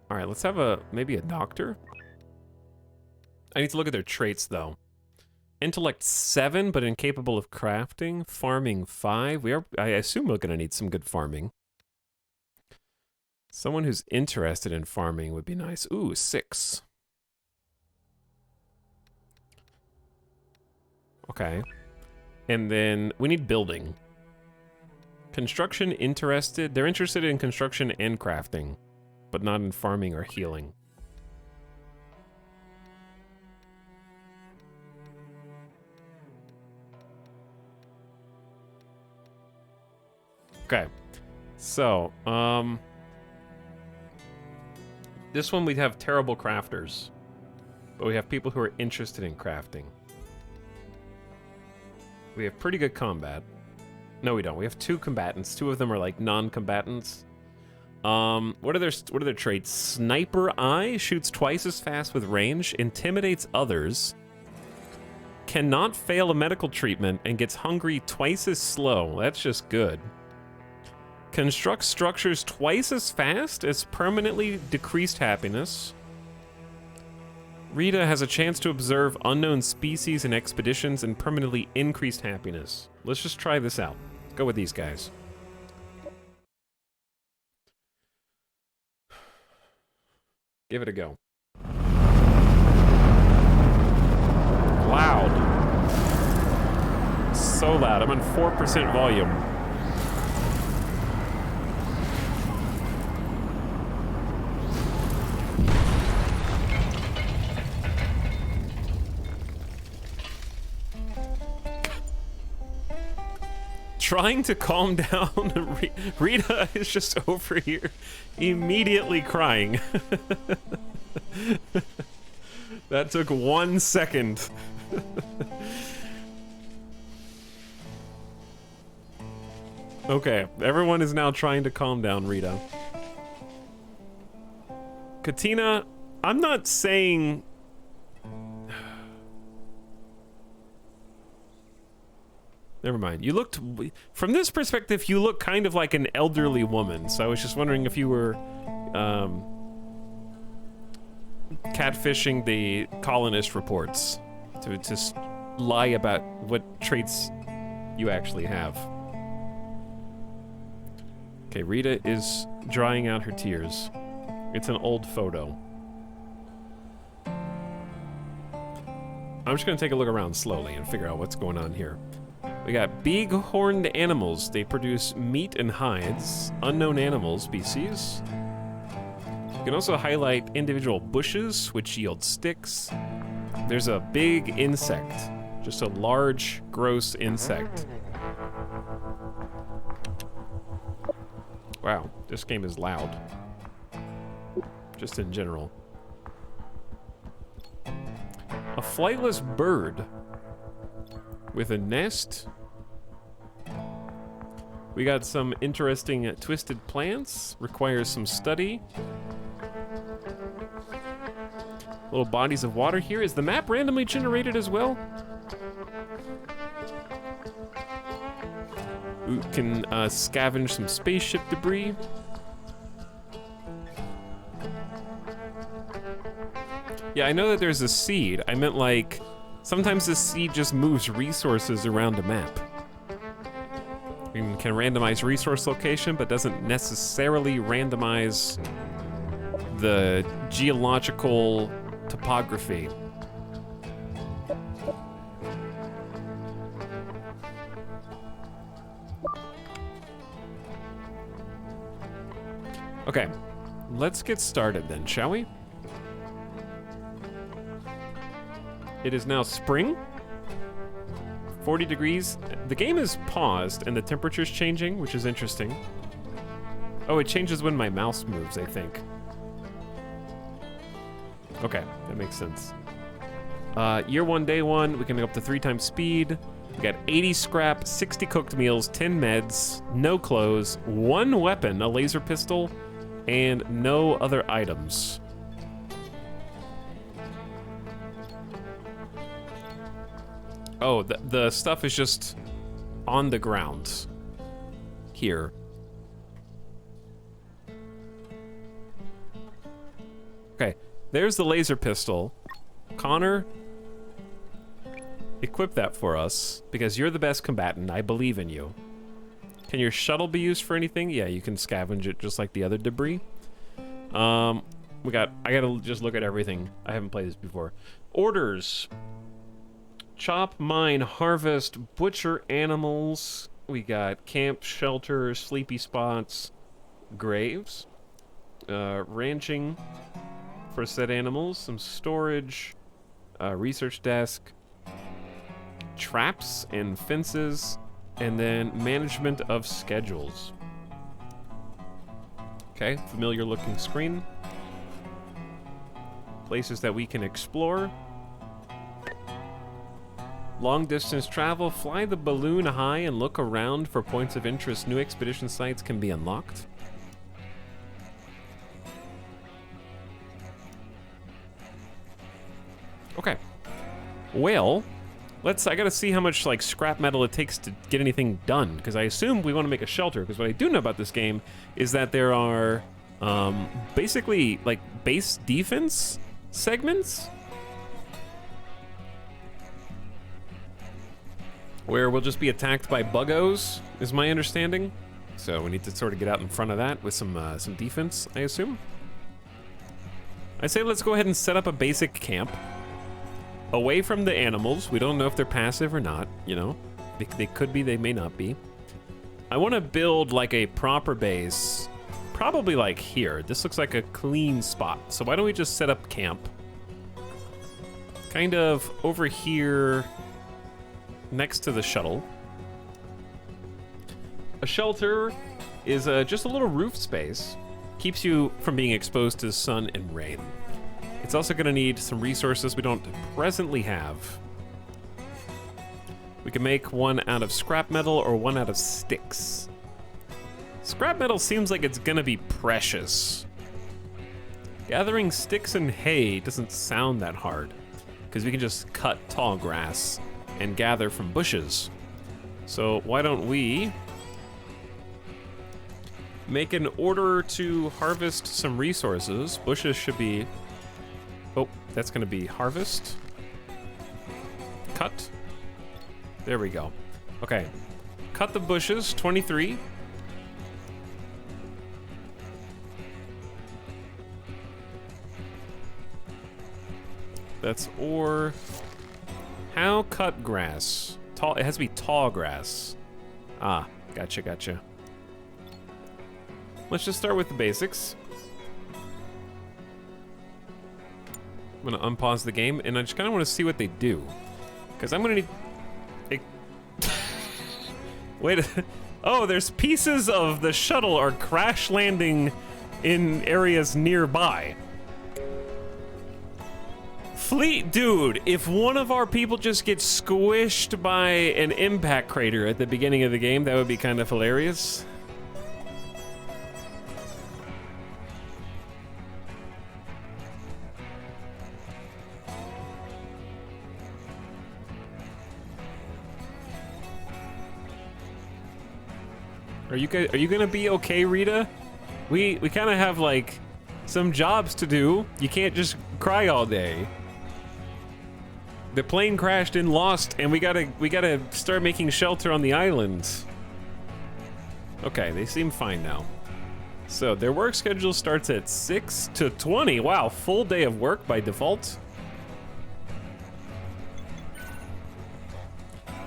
All right, let's have maybe a doctor. I need to look at their traits though. Intellect 7, but incapable of crafting. Farming 5. I assume we're gonna need some good farming. Someone who's interested in farming would be nice. Ooh, 6. Okay. And then we need building. Construction interested. They're interested in construction and crafting, but not in farming or healing. Okay. So, this one we'd have terrible crafters, but we have people who are interested in crafting. We have pretty good combat. No, we don't. We have 2 combatants. 2 of them are like non-combatants. What are their traits? Sniper Eye shoots twice as fast with range, intimidates others, cannot fail a medical treatment, and gets hungry twice as slow. That's just good. Constructs structures twice as fast as permanently decreased happiness. Rita has a chance to observe unknown species and expeditions and permanently increased happiness. Let's just try this out. Let's go with these guys. Give it a go. Loud. So loud. I'm on 4% volume. Trying to calm down, Rita is just over here immediately crying. That took 1 second. Okay, everyone is now trying to calm down Rita. Katina, I'm not saying... Never mind. You looked... From this perspective, you look kind of like an elderly woman, so I was just wondering if you were... catfishing the colonist reports to lie about what traits you actually have. Okay, Rita is drying out her tears. It's an old photo. I'm just gonna take a look around slowly and figure out what's going on here. We got big-horned animals. They produce meat and hides. Unknown animal species. You can also highlight individual bushes, which yield sticks. There's a big insect. Just a large, gross insect. Wow, this game is loud. Just in general. A flightless bird with a nest. We got some interesting twisted plants. Requires some study. Little bodies of water here. Is the map randomly generated as well? We can scavenge some spaceship debris. Yeah, I know that there's a seed. I meant like, sometimes the seed just moves resources around a map. You can randomize resource location, but doesn't necessarily randomize the geological topography. Okay, let's get started then, shall we? It is now spring. 40 degrees. The game is paused and the temperature's changing, which is interesting. Oh, it changes when my mouse moves, I think. Okay, that makes sense. Year 1, day 1, we can go up to 3 times speed. We got 80 scrap, 60 cooked meals, 10 meds, no clothes, 1 weapon, a laser pistol, and no other items. Oh, the stuff is just on the ground here. Okay, there's the laser pistol. Connor, equip that for us, because you're the best combatant. I believe in you. Can your shuttle be used for anything? Yeah, you can scavenge it just like the other debris. I gotta just look at everything. I haven't played this before. Orders. Chop, mine, harvest, butcher animals. We got camp, shelter, sleepy spots, graves, ranching for said animals, some storage, research desk, traps and fences, and then management of schedules. Okay, familiar looking screen. Places that we can explore. Long distance travel, fly the balloon high and look around for points of interest. New expedition sites can be unlocked. Okay. Well, I gotta see how much like scrap metal it takes to get anything done, because I assume we want to make a shelter, because what I do know about this game is that there are basically like base defense segments where we'll just be attacked by buggos, is my understanding. So we need to sort of get out in front of that with some defense, I assume. I say let's go ahead and set up a basic camp away from the animals. We don't know if they're passive or not, you know. They could be, they may not be. I want to build like a proper base, probably like here. This looks like a clean spot. So why don't we just set up camp kind of over here next to the shuttle. A shelter is just a little roof space. Keeps you from being exposed to sun and rain. It's also going to need some resources we don't presently have. We can make one out of scrap metal or one out of sticks. Scrap metal seems like it's going to be precious. Gathering sticks and hay doesn't sound that hard, because we can just cut tall grass and gather from bushes. So why don't we make an order to harvest some resources. Bushes should be... Oh, that's gonna be harvest. Cut. There we go. Okay. Cut the bushes, 23. That's ore. How cut grass? Tall, it has to be tall grass. Ah, gotcha. Let's just start with the basics. I'm gonna unpause the game, and I just kind of want to see what they do, because I'm gonna need. Wait. Oh, there's pieces of the shuttle are crash landing in areas nearby. Fleet, dude, if one of our people just gets squished by an impact crater at the beginning of the game, that would be kind of hilarious. Are you gonna be okay, Rita? We kind of have like some jobs to do. You can't just cry all day. The plane crashed and lost, and we gotta start making shelter on the island. Okay, they seem fine now. So their work schedule starts at 6 to 20. Wow, full day of work by default.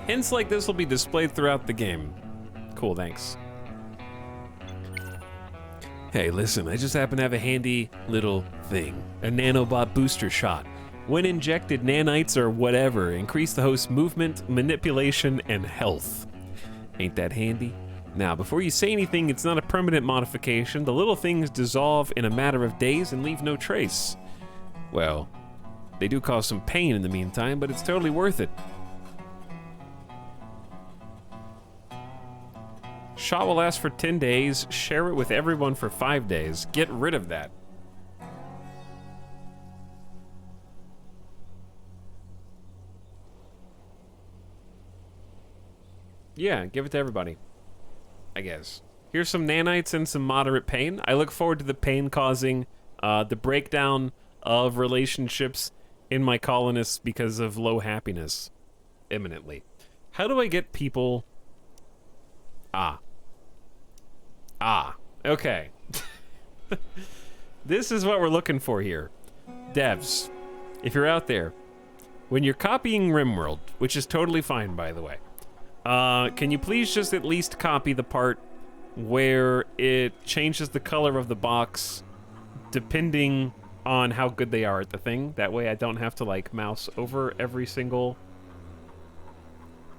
Hints like this will be displayed throughout the game. Cool, thanks. Hey, listen, I just happen to have a handy little thing. A nanobot booster shot. When injected, nanites or whatever increase the host's movement, manipulation, and health. Ain't that handy? Now, before you say anything, it's not a permanent modification. The little things dissolve in a matter of days and leave no trace. Well, They do cause some pain in the meantime, but it's totally worth it. Shot will last for 10 days. Share it with everyone for 5 days. Get rid of that. Yeah, give it to everybody, I guess. Here's some nanites and some moderate pain. I look forward to the pain causing the breakdown of relationships in my colonists because of low happiness imminently. How do I get people... Okay. This is what we're looking for here. Devs, if you're out there, when you're copying RimWorld, which is totally fine, by the way, can you please just at least copy the part where it changes the color of the box depending on how good they are at the thing? That way I don't have to, like, mouse over every single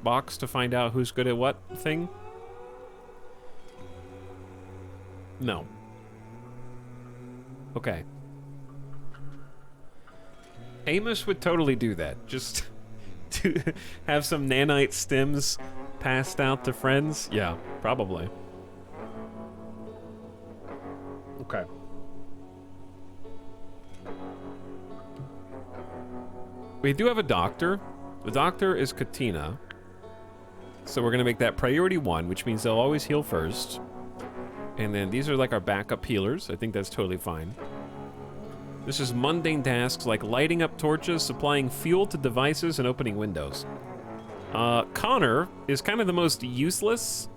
box to find out who's good at what thing. No. Okay. Amos would totally do that. Just to have some nanite stems passed out to friends? Yeah, probably. Okay. We do have a doctor. The doctor is Katina. So we're gonna make that priority 1, which means they'll always heal first. And then these are like our backup healers. I think that's totally fine. This is mundane tasks like lighting up torches, supplying fuel to devices, and opening windows. Connor is kind of the most useless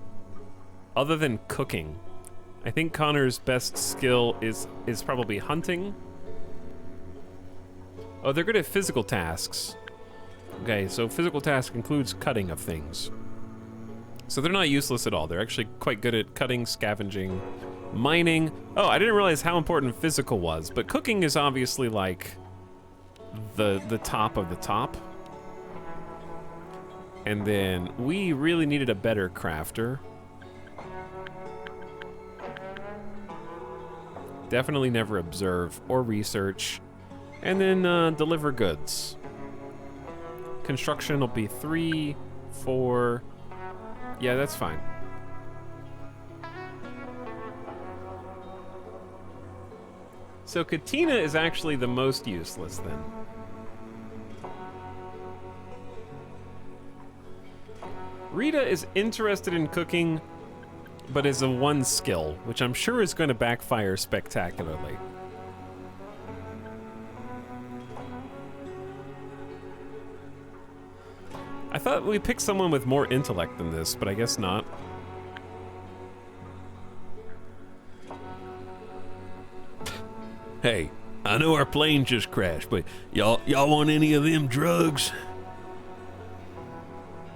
other than cooking. I think Connor's best skill is probably hunting. Oh, they're good at physical tasks. Okay, so physical task includes cutting of things. So they're not useless at all. They're actually quite good at cutting, scavenging, mining. Oh, I didn't realize how important physical was, but cooking is obviously like the top of the top. And then we really needed a better crafter. Definitely never observe or research. And then deliver goods. Construction will be 3, 4... Yeah, that's fine. So Katina is actually the most useless then. Rita is interested in cooking, but is a 1 skill, which I'm sure is going to backfire spectacularly. I thought we picked someone with more intellect than this, but I guess not. Hey, I know our plane just crashed, but y'all want any of them drugs?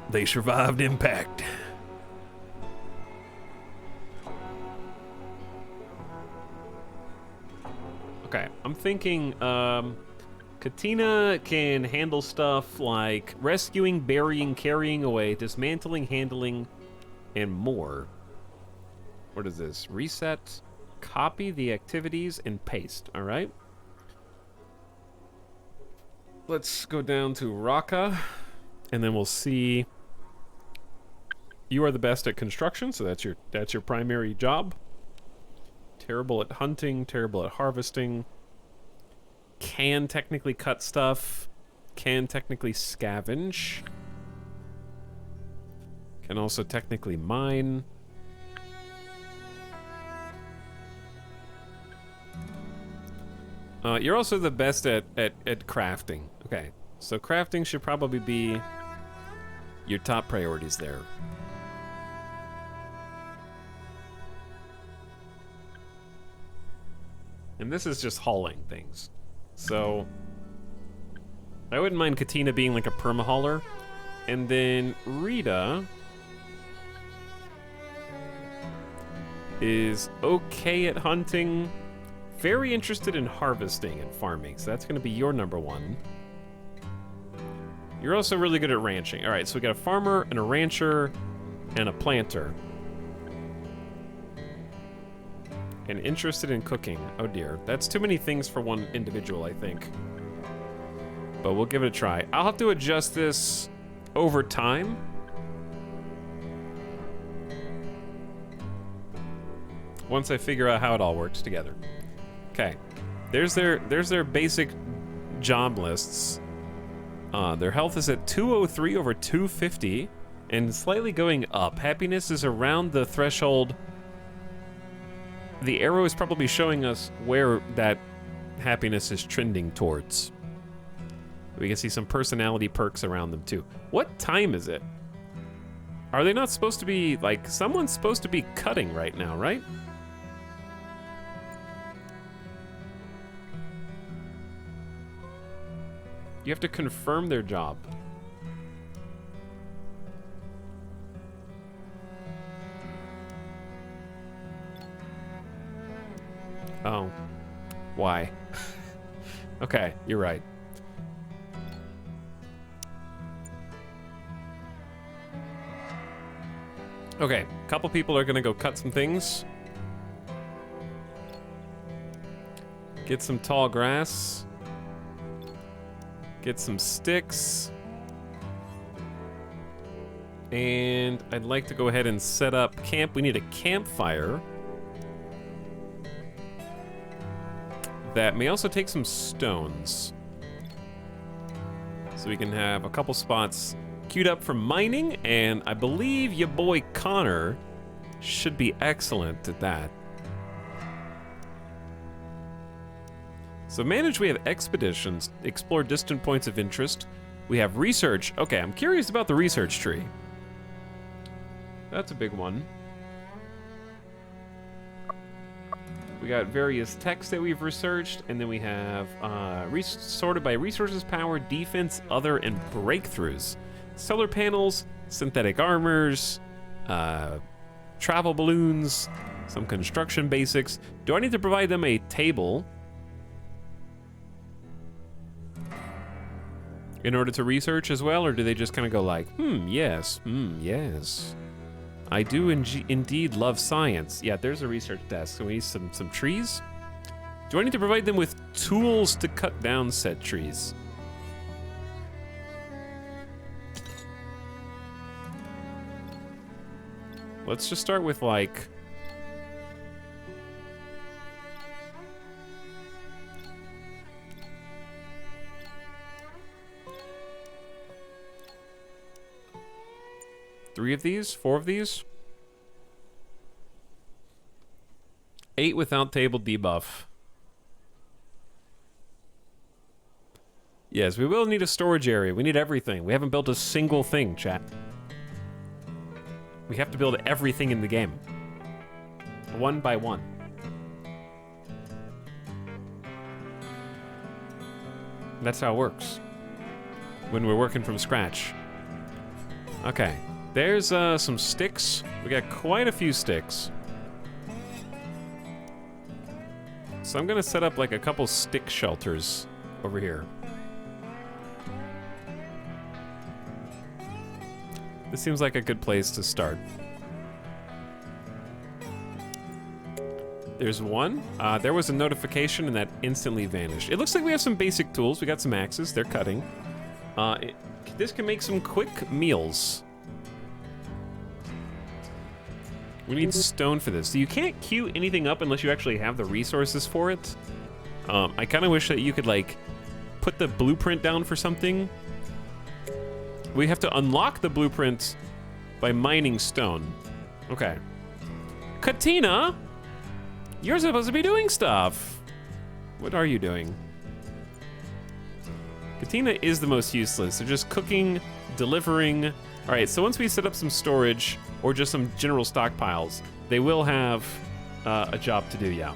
They survived impact. Okay, I'm thinking, Katina can handle stuff like rescuing, burying, carrying away, dismantling, handling, and more. What is this? Reset, copy the activities, and paste. All right. Let's go down to Raka, and then we'll see. You are the best at construction, so that's your primary job. Terrible at hunting, terrible at harvesting. Can technically cut stuff. Can technically scavenge. Can also technically mine. You're also the best at crafting. Okay, so crafting should probably be your top priorities there. And this is just hauling things. So I wouldn't mind Katina being like a perma-hauler. And then Rita is okay at hunting. Very interested in harvesting and farming. So that's going to be your number 1. You're also really good at ranching. All right, so we got a farmer and a rancher and a planter. And interested in cooking. Oh dear, that's too many things for one individual, I think. but we'll give it a try. I'll have to adjust this over time. Once I figure out how it all works together. Okay, there's their basic job lists. Their health is at 203 over 250 and slightly going up. Happiness is around the threshold. The arrow is probably showing us where that happiness is trending towards. We can see some personality perks around them too. What time is it? Are they not supposed to be, like, someone's supposed to be cutting right now, right? You have to confirm their job. Oh. Why? Okay, you're right. Okay, a couple people are gonna go cut some things. Get some tall grass. Get some sticks. And I'd like to go ahead and set up camp. We need a campfire. That may also take some stones. So we can have a couple spots queued up for mining, and I believe your boy Connor should be excellent at that. So manage, we have expeditions, explore distant points of interest. We have research. Okay, I'm curious about the research tree. That's a big one. We got various texts that we've researched, and then we have sorted by resources, power, defense, other, and breakthroughs. Solar panels, synthetic armors, travel balloons, some construction basics. Do I need to provide them a table in order to research as well, or do they just kind of go like, yes, yes. I do indeed love science. Yeah, there's a research desk. So we need some trees. Do I need to provide them with tools to cut down said trees? Let's just start with like... Three of these? 4 of these? 8 without table debuff. Yes, we will need a storage area. We need everything. We haven't built a single thing, chat. We have to build everything in the game. One by one. That's how it works. When we're working from scratch. Okay. There's some sticks. We got quite a few sticks. So I'm gonna set up like a couple stick shelters over here. This seems like a good place to start. There's one. There was a notification and that instantly vanished. It looks like we have some basic tools. We got some axes. They're cutting. This can make some quick meals. We need stone for this. So you can't queue anything up unless you actually have the resources for it. I kind of wish that you could, like, put the blueprint down for something. We have to unlock the blueprint by mining stone. Okay. Katina! You're supposed to be doing stuff. What are you doing? Katina is the most useless. They're just cooking, delivering. All right, so once we set up some storage or just some general stockpiles, they will have a job to do, yeah.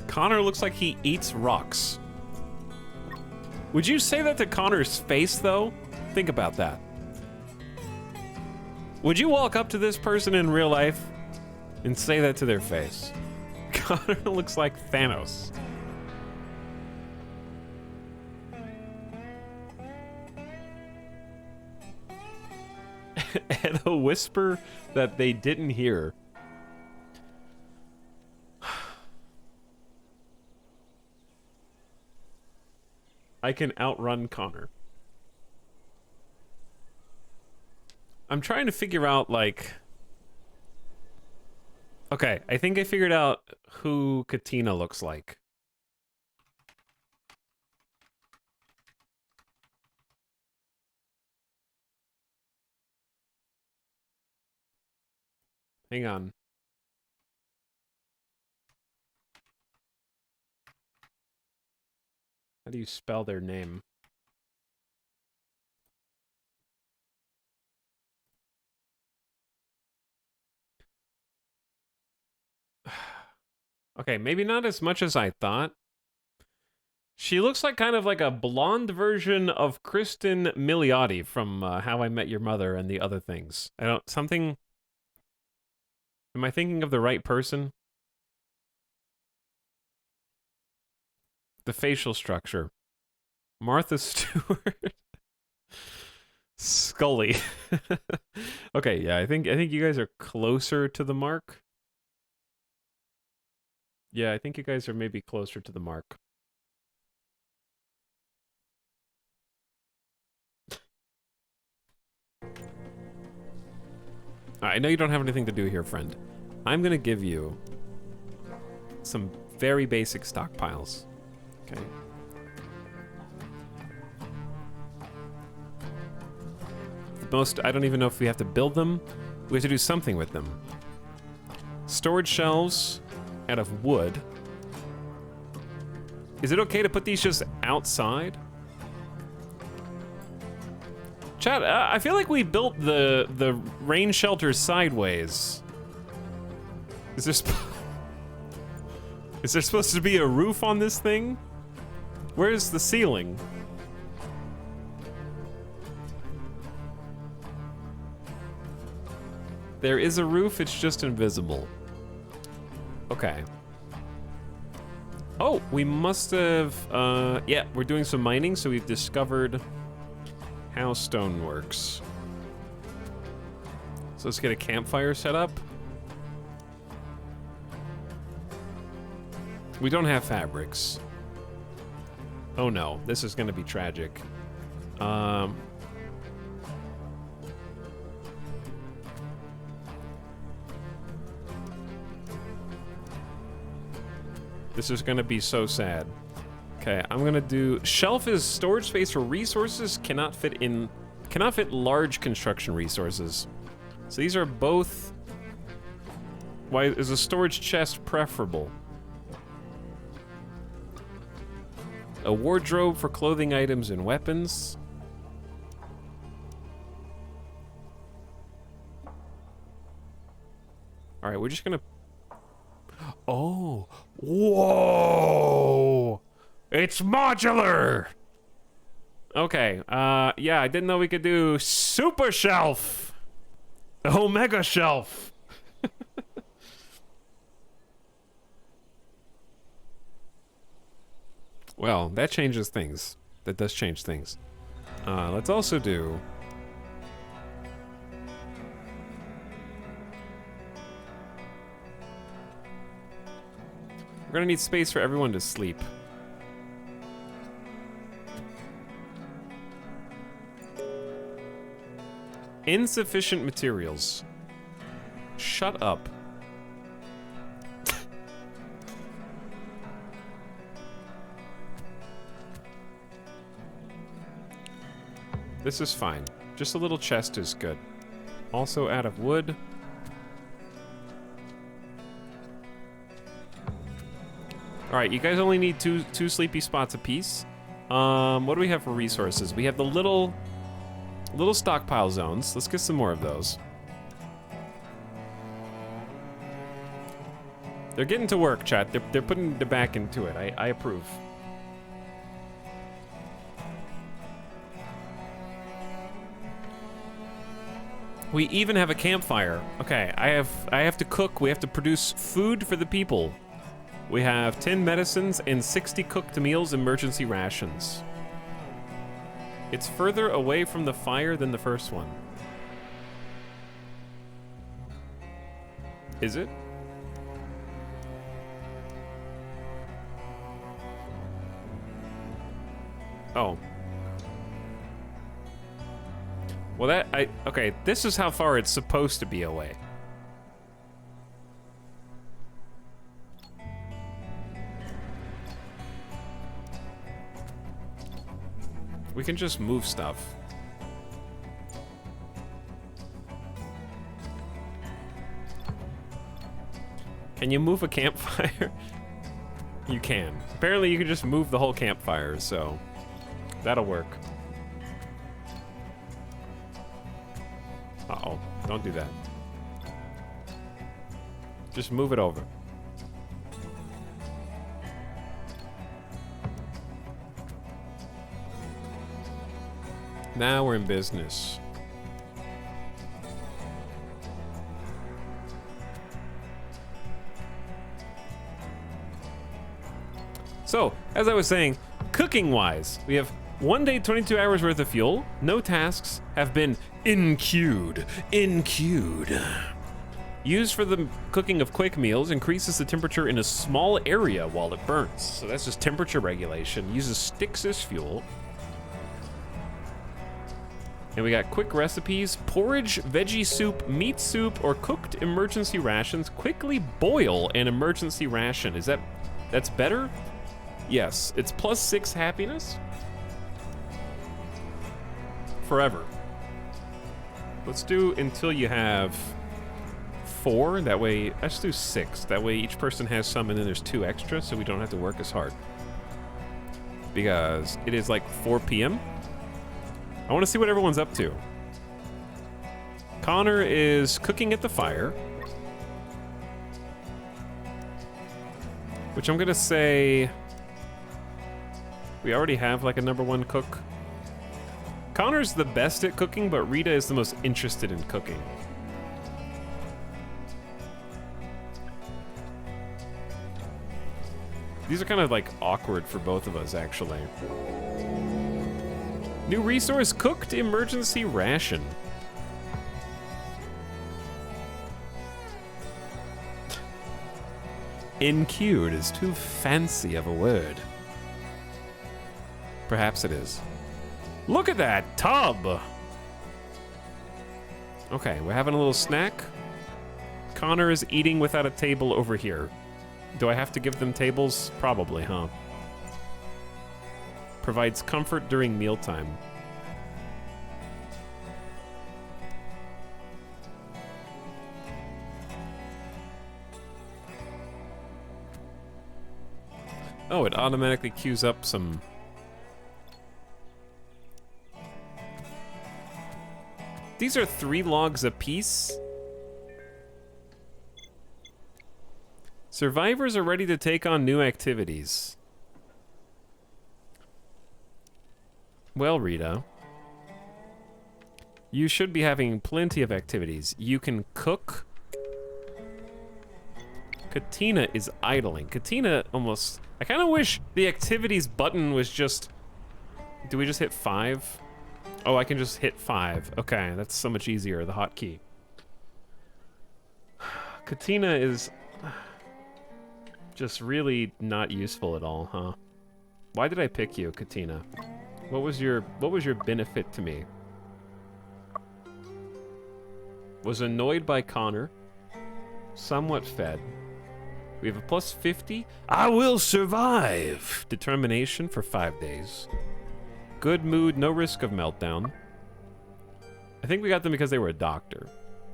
Connor looks like he eats rocks. Would you say that to Connor's face, though? Think about that. Would you walk up to this person in real life and say that to their face? Connor looks like Thanos. and a whisper that they didn't hear. I can outrun Connor. I'm trying to figure out, like... Okay, I think I figured out who Katina looks like. Hang on. How do you spell their name? Okay, maybe not as much as I thought. She looks like kind of like a blonde version of Kristen Milioti from How I Met Your Mother and the other things. I don't... Something... Am I thinking of the right person? The facial structure. Martha Stewart. Scully. Okay, yeah, I think you guys are closer to the mark. Yeah, I think you guys are maybe closer to the mark. I know you don't have anything to do here, friend. I'm gonna give you some very basic stockpiles. Okay. I don't even know if we have to build them. We have to do something with them. Storage shelves out of wood. Is it okay to put these just outside? Chat, I feel like we built the rain shelter sideways. Is there supposed to be a roof on this thing? Where's the ceiling? There is a roof, it's just invisible. Okay. Oh, we must have, yeah, we're doing some mining, so we've discovered how stone works. So let's get a campfire set up. We don't have fabrics. Oh no, this is gonna be tragic. This is gonna be so sad. Okay, I'm gonna do... Shelf is storage space for resources, cannot fit large construction resources. So these are both... Why is a storage chest preferable? A wardrobe for clothing items and weapons. All right, we're just gonna... Oh, whoa! It's modular! Okay, yeah, I didn't know we could do super shelf! Omega shelf! Well, that changes things. That does change things. Let's also do... We're gonna need space for everyone to sleep. Insufficient materials. Shut up. This is fine. Just a little chest is good. Also out of wood. Alright, you guys only need two sleepy spots apiece. What do we have for resources? We have the little stockpile zones. Let's get some more of those. They're getting to work, chat. They're putting the back into it. I approve. We even have a campfire. Okay, I have to cook. We have to produce food for the people. We have 10 medicines and 60 cooked meals, emergency rations. It's further away from the fire than the first one. Is it? Oh. Well, okay, this is how far it's supposed to be away. We can just move stuff. Can you move a campfire? You can. Apparently you can just move the whole campfire, so that'll work. Uh-oh, don't do that. Just move it over. Now we're in business. So, as I was saying, cooking-wise, we have 1 day, 22 hours worth of fuel. No tasks have been in-queued. Used for the cooking of quick meals, increases the temperature in a small area while it burns. So that's just temperature regulation. Uses sticks as fuel. And we got quick recipes: porridge, veggie soup, meat soup, or cooked emergency rations. Quickly boil an emergency ration. That's better? Yes, it's +6 happiness. Forever. Let's do until you have 4. That way, let's do 6. That way each person has some and then there's 2 extra, so we don't have to work as hard. Because it is like 4 p.m. I want to see what everyone's up to. Connor is cooking at the fire. Which I'm gonna say... we already have like a #1 cook. Connor's the best at cooking, but Rita is the most interested in cooking. These are kind of like awkward for both of us, actually. New resource: cooked emergency ration. In-queued is too fancy of a word. Perhaps it is. Look at that tub! Okay, we're having a little snack. Connor is eating without a table over here. Do I have to give them tables? Probably, huh? Provides comfort during mealtime. Oh, it automatically queues up some... These are 3 logs apiece. Survivors are ready to take on new activities. Well, Rita, you should be having plenty of activities. You can cook. Katina is idling. Katina almost... I kind of wish the activities button was just... Do we just hit 5? Oh, I can just hit 5. Okay, that's so much easier, the hotkey. Katina is just really not useful at all, huh? Why did I pick you, Katina? What was your benefit to me? Was annoyed by Connor. Somewhat fed. We have a +50. I will survive. Determination for 5 days. Good mood, no risk of meltdown. I think we got them because they were a doctor.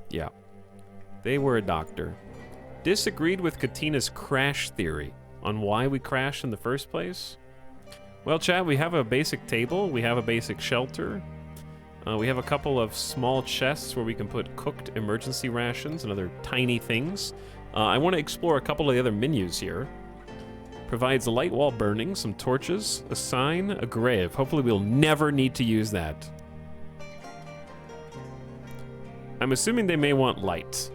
Yeah. They were a doctor. Disagreed with Katina's crash theory on why we crashed in the first place. Well, chat, we have a basic table. We have a basic shelter. We have a couple of small chests where we can put cooked emergency rations and other tiny things. I want to explore a couple of the other menus here. Provides a light while burning, some torches, a sign, a grave. Hopefully we'll never need to use that. I'm assuming they may want light.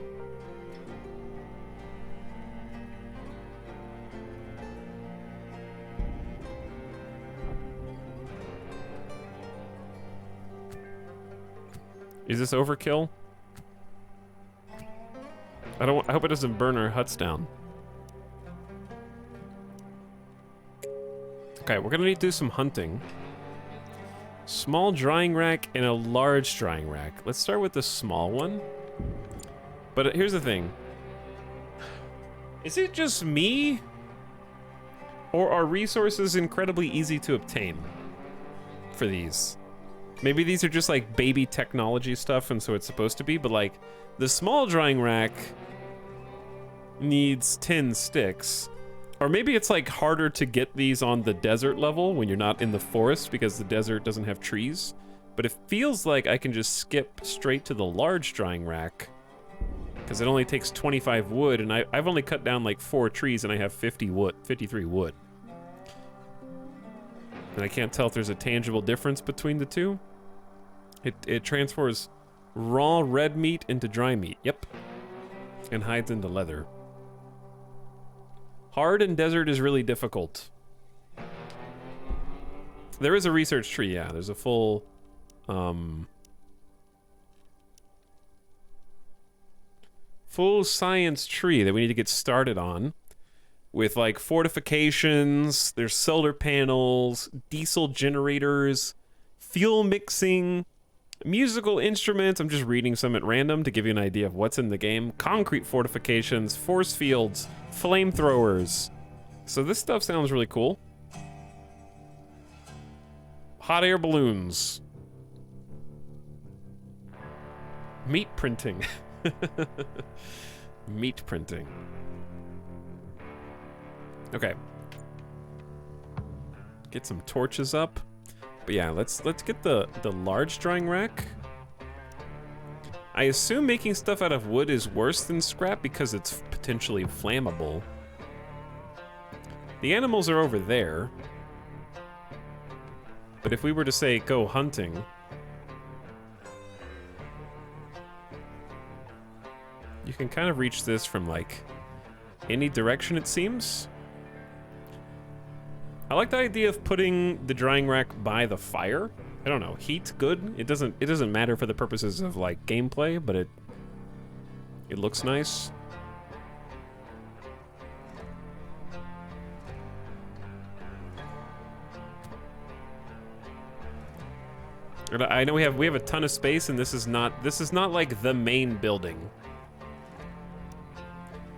Is this overkill? I hope it doesn't burn our huts down. Okay, we're gonna need to do some hunting. Small drying rack and a large drying rack. Let's start with the small one. But here's the thing. Is it just me? Or are resources incredibly easy to obtain for these? Maybe these are just like baby technology stuff and so it's supposed to be, but like the small drying rack needs 10 sticks. Or maybe it's like harder to get these on the desert level when you're not in the forest because the desert doesn't have trees. But it feels like I can just skip straight to the large drying rack because it only takes 25 wood and I've only cut down like 4 trees and I have 53 wood. And I can't tell if there's a tangible difference between the two. It transfers raw red meat into dry meat. Yep. And hides into leather. Hard in desert is really difficult. There is a research tree, yeah. There's a full full science tree that we need to get started on. With like fortifications, there's solar panels, diesel generators, fuel mixing, musical instruments. I'm just reading some at random to give you an idea of what's in the game. Concrete fortifications, force fields, flamethrowers. So this stuff sounds really cool. Hot air balloons. Meat printing. Meat printing. Okay. Get some torches up. But yeah, let's get the large drying rack. I assume making stuff out of wood is worse than scrap because it's potentially flammable. The animals are over there. But if we were to say go hunting, you can kind of reach this from like any direction it seems. I like the idea of putting the drying rack by the fire. I don't know, heat's good. It doesn't matter for the purposes of like gameplay, but it looks nice. And I know we have a ton of space, and this is not like the main building.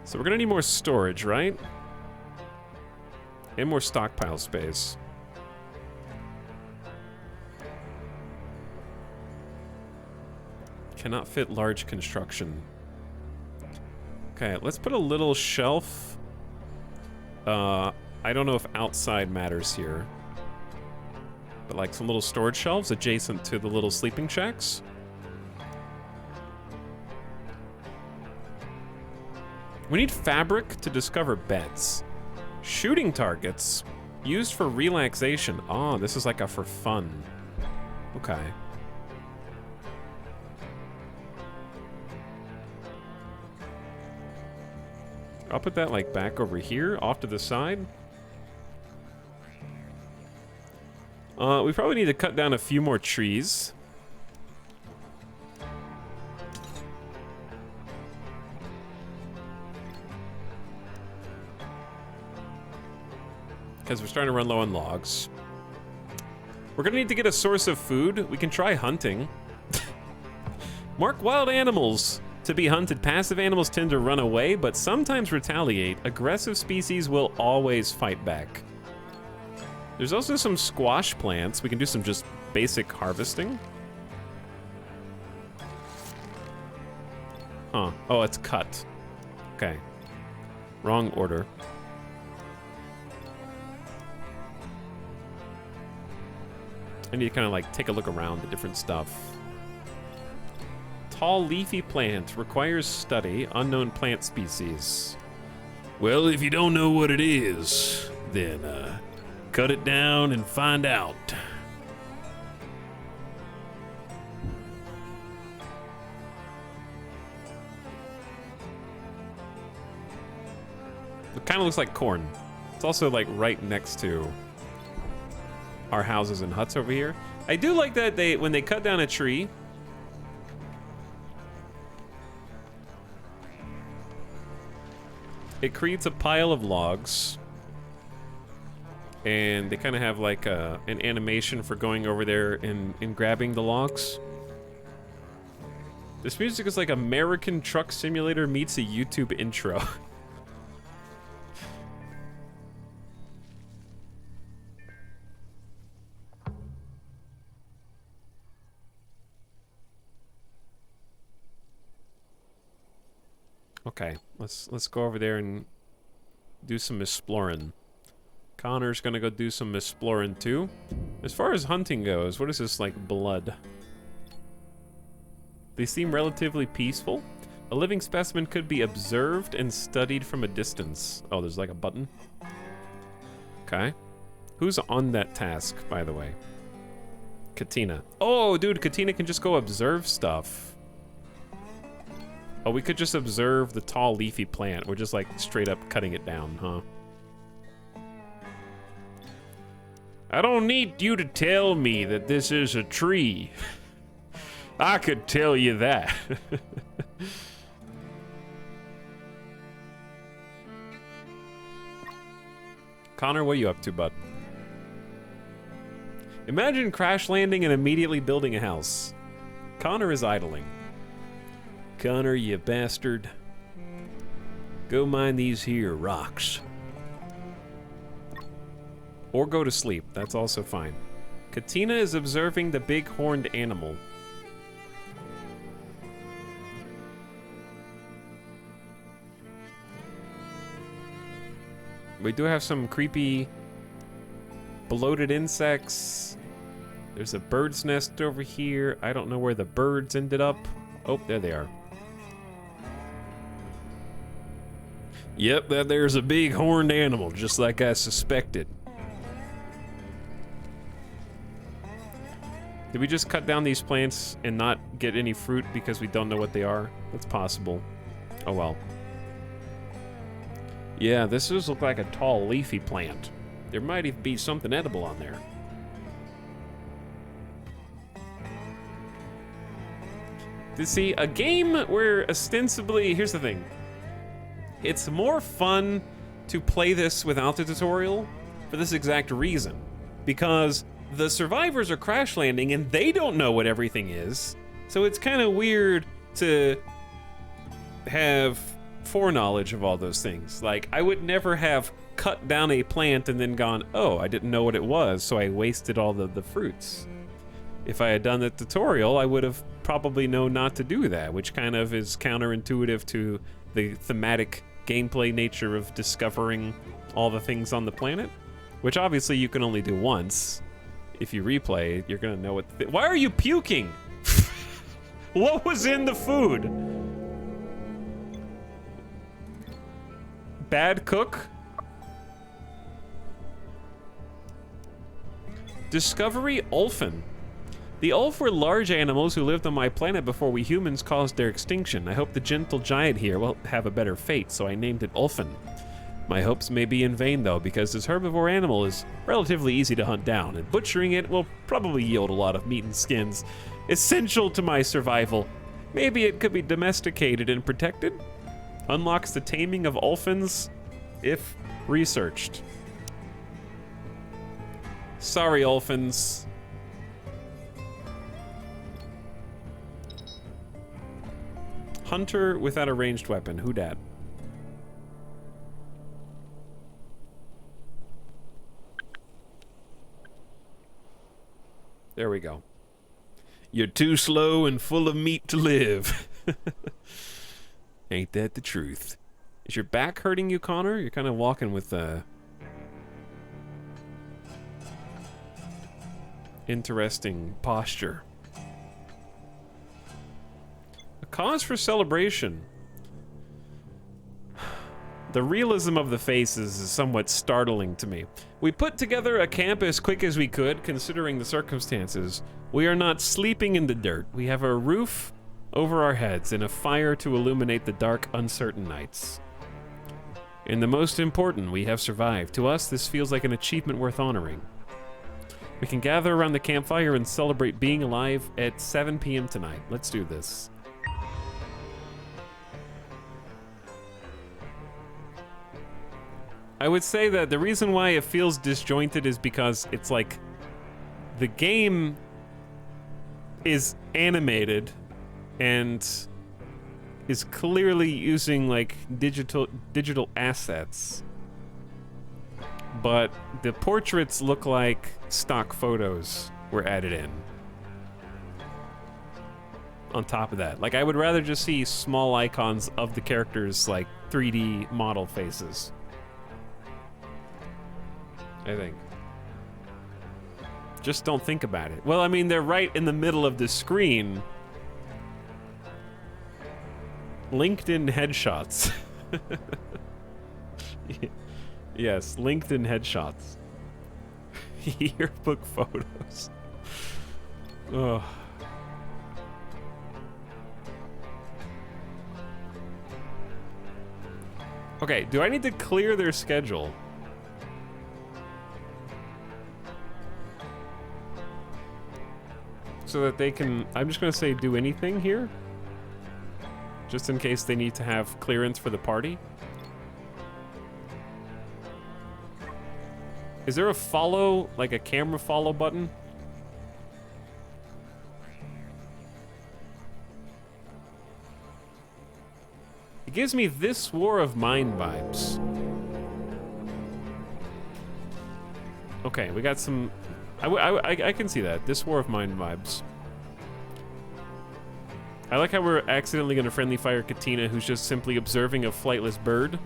So we're gonna need more storage, right? And more stockpile space. Cannot fit large construction. Okay, let's put a little shelf. I don't know if outside matters here. But like some little storage shelves adjacent to the little sleeping shacks. We need fabric to discover beds. Shooting targets used for relaxation. Oh, this is like a for fun. Okay. I'll put that like back over here, off to the side. We probably need to cut down a few more trees. Because we're starting to run low on logs. We're gonna need to get a source of food. We can try hunting. Mark wild animals to be hunted. Passive animals tend to run away, but sometimes retaliate. Aggressive species will always fight back. There's also some squash plants. We can do some just basic harvesting. Huh. Oh, it's cut. Okay. Wrong order. I need to kind of like take a look around the different stuff. Tall leafy plant requires study. Unknown plant species. Well, if you don't know what it is, then cut it down and find out. It kind of looks like corn. It's also like right next to our houses and huts over here. I do like that when they cut down a tree, it creates a pile of logs. And they kind of have like an animation for going over there and grabbing the logs. This music is like American Truck Simulator meets a YouTube intro. Okay, let's go over there and do some exploring. Connor's gonna go do some exploring too. As far as hunting goes, what is this like blood? They seem relatively peaceful. A living specimen could be observed and studied from a distance. Oh, there's like a button. Okay. Who's on that task, by the way? Katina. Oh, dude, Katina can just go observe stuff. Oh, we could just observe the tall leafy plant. We're just like straight up cutting it down, huh? I don't need you to tell me that this is a tree. I could tell you that. Connor, what are you up to, bud? Imagine crash landing and immediately building a house. Connor is idling. Connor, you bastard. Go mine these here rocks. Or go to sleep. That's also fine. Katina is observing the big horned animal. We do have some creepy bloated insects. There's a bird's nest over here. I don't know where the birds ended up. Oh, there they are. Yep, there's a big horned animal, just like I suspected. Did we just cut down these plants and not get any fruit because we don't know what they are? That's possible. Oh well. Yeah, this does look like a tall leafy plant. There might even be something edible on there. To see a game where ostensibly, here's the thing. It's more fun to play this without the tutorial for this exact reason. Because the survivors are crash landing and they don't know what everything is. So it's kind of weird to have foreknowledge of all those things. Like, I would never have cut down a plant and then gone, oh, I didn't know what it was, so I wasted all the fruits. If I had done the tutorial, I would have probably known not to do that, which kind of is counterintuitive to the thematic gameplay nature of discovering all the things on the planet, which obviously you can only do once. If you replay, you're gonna know what. Why are you puking? What was in the food? Bad cook? Discovery Ulfin. The Ulf were large animals who lived on my planet before we humans caused their extinction. I hope the gentle giant here will have a better fate, so I named it Ulfin. My hopes may be in vain, though, because this herbivore animal is relatively easy to hunt down, and butchering it will probably yield a lot of meat and skins, essential to my survival. Maybe it could be domesticated and protected? Unlocks the taming of Ulfins, if researched. Sorry, Ulfins. Hunter without a ranged weapon. Who dat? There we go. You're too slow and full of meat to live. Ain't that the truth? Is your back hurting you, Connor? You're kind of walking with interesting posture. A cause for celebration. The realism of the faces is somewhat startling to me. We put together a camp as quick as we could, considering the circumstances. We are not sleeping in the dirt. We have a roof over our heads and a fire to illuminate the dark, uncertain nights. And the most important, we have survived. To us, this feels like an achievement worth honoring. We can gather around the campfire and celebrate being alive at 7 p.m. tonight. Let's do this. I would say that the reason why it feels disjointed is because it's like the game is animated and is clearly using like digital assets, but the portraits look like stock photos were added in. On top of that, like I would rather just see small icons of the characters, like 3D model faces. I think. Just don't think about it. Well, I mean, they're right in the middle of the screen. LinkedIn headshots. Yes, LinkedIn headshots. Yearbook photos. Ugh. Okay, do I need to clear their schedule? So that they can, I'm just gonna say do anything here. Just in case they need to have clearance for the party. Is there a follow, like a camera follow button? It gives me this War of Mine vibes. Okay, we got some... I can see that. This War of Mine vibes. I like how we're accidentally gonna friendly fire Katina, who's just simply observing a flightless bird,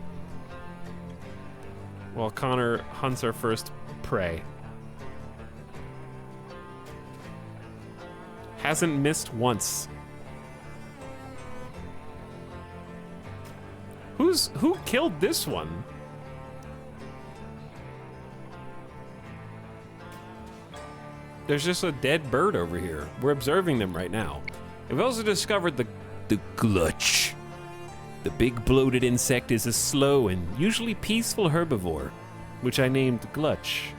while Connor hunts our first prey. Hasn't missed once. Who killed this one? There's just a dead bird over here. We're observing them right now. And we've also discovered the glutch. The big bloated insect is a slow and usually peaceful herbivore, which I named Glutch.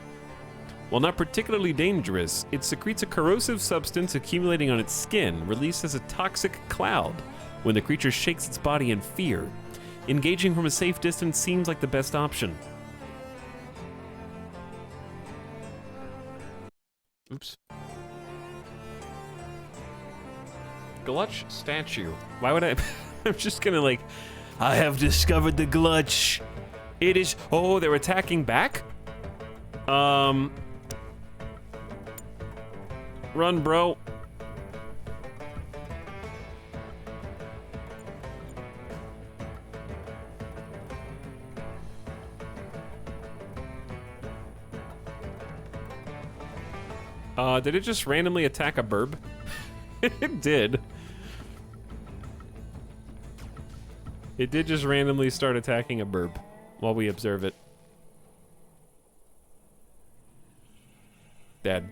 While not particularly dangerous, it secretes a corrosive substance accumulating on its skin, released as a toxic cloud when the creature shakes its body in fear. Engaging from a safe distance seems like the best option. Oops. Glutch statue. Why would I... I'm just gonna like... I have discovered the Glutch. It is... Oh, they're attacking back? Run, bro. Did it just randomly attack a burb? It did. It did just randomly start attacking a burb while we observe it. Dead.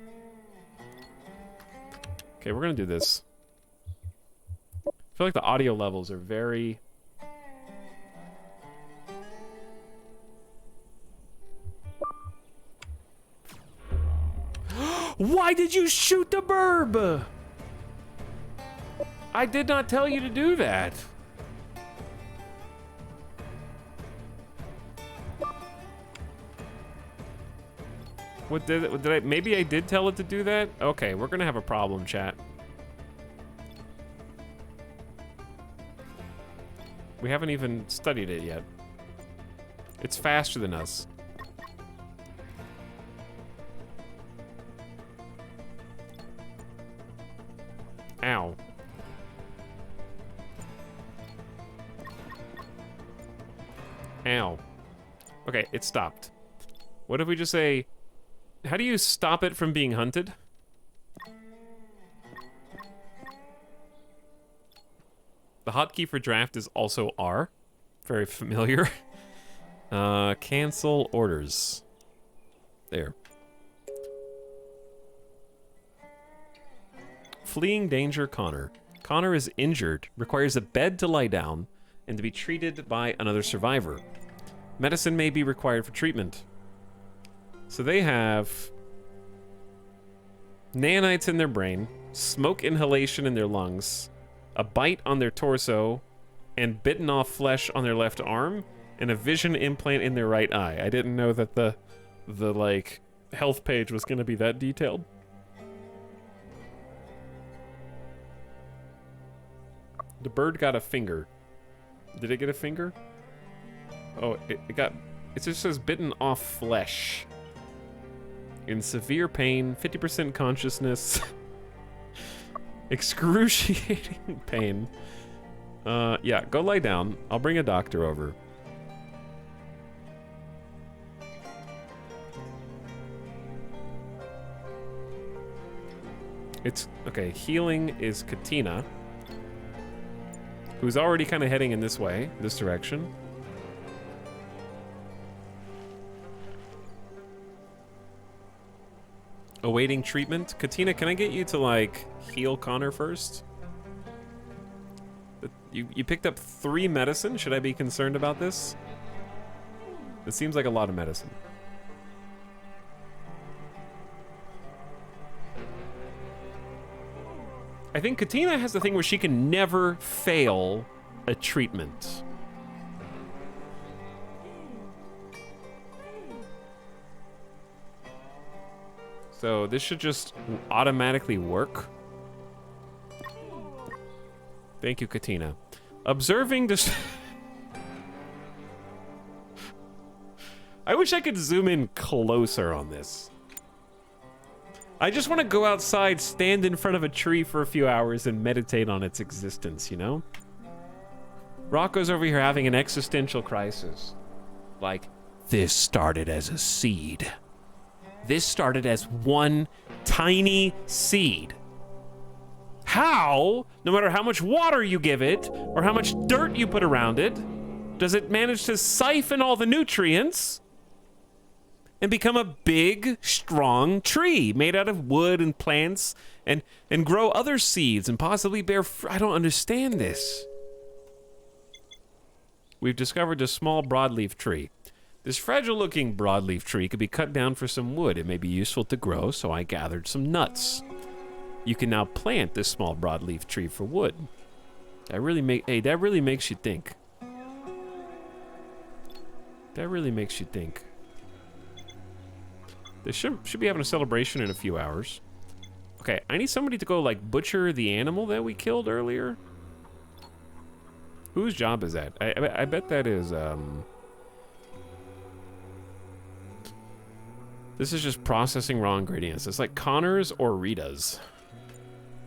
Okay, we're gonna do this. I feel like the audio levels are very... Why did you shoot the burb? I did not tell you to do that. What did I, maybe I did tell it to do that? Okay, we're gonna have a problem, chat. We haven't even studied it yet. It's faster than us. Ow. Ow. Okay, it stopped. What if we just say... How do you stop it from being hunted? The hotkey for draft is also R. Very familiar. Cancel orders. There. Fleeing danger, Connor. Connor is injured, requires a bed to lie down, and to be treated by another survivor. Medicine may be required for treatment. So they have nanites in their brain, smoke inhalation in their lungs, a bite on their torso, and bitten off flesh on their left arm, and a vision implant in their right eye. I didn't know that the like health page was going to be that detailed. The bird got a finger. Did it get a finger? Oh, it just says bitten off flesh. In severe pain, 50% consciousness. Excruciating pain. Yeah, go lie down. I'll bring a doctor over. It's, okay, healing is Katina, who's already kind of heading in this way, this direction. Awaiting treatment. Katina, can I get you to, like, heal Connor first? You picked up 3 medicine. Should I be concerned about this? It seems like a lot of medicine. I think Katina has the thing where she can never fail a treatment. So this should just automatically work. Thank you, Katina. Observing this. I wish I could zoom in closer on this. I just want to go outside, stand in front of a tree for a few hours, and meditate on its existence, you know? Rocco's over here having an existential crisis. Like, this started as a seed. This started as one tiny seed. How, no matter how much water you give it, or how much dirt you put around it, does it manage to siphon all the nutrients and become a big, strong tree made out of wood and plants and grow other seeds and possibly bear fruit? I don't understand this. We've discovered a small broadleaf tree. This fragile-looking broadleaf tree could be cut down for some wood. It may be useful to grow, so I gathered some nuts. You can now plant this small broadleaf tree for wood. That really makes you think. That really makes you think. They should be having a celebration in a few hours. Okay, I need somebody to go, like, butcher the animal that we killed earlier. Whose job is that? I bet that is, This is just processing raw ingredients. It's like Connor's or Rita's.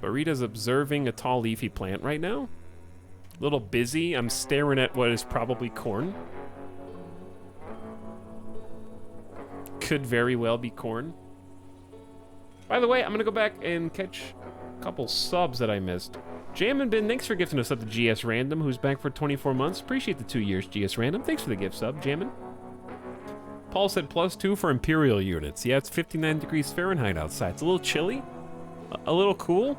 But Rita's observing a tall leafy plant right now. A little busy. I'm staring at what is probably corn. Could very well be corn. By the way, I'm gonna go back and catch a couple subs that I missed. Jammin' Bin, thanks for gifting us up to GS Random, who's back for 24 months. Appreciate the 2 years, GS Random. Thanks for the gift sub, Jammin'. Paul said +2 for Imperial units. Yeah, it's 59 degrees Fahrenheit outside. It's a little chilly, a little cool,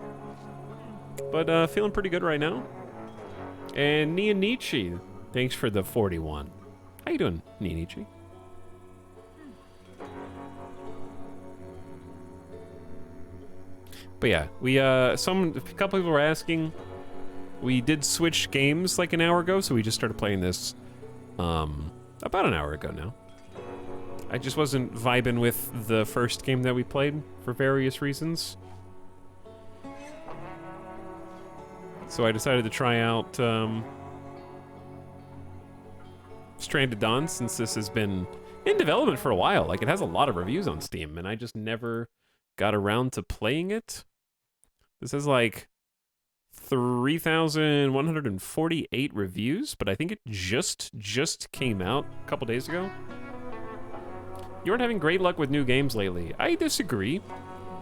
but feeling pretty good right now. And Nia Nietzsche, thanks for the 41. How you doing, Nia Nietzsche? But yeah, a couple people were asking. We did switch games like an hour ago, so we just started playing this about an hour ago now. I just wasn't vibing with the first game that we played for various reasons. So I decided to try out Stranded Dawn, since this has been in development for a while. Like, it has a lot of reviews on Steam, and I just never got around to playing it. This has like 3,148 reviews, but I think it just came out a couple days ago. You aren't having great luck with new games lately. I disagree.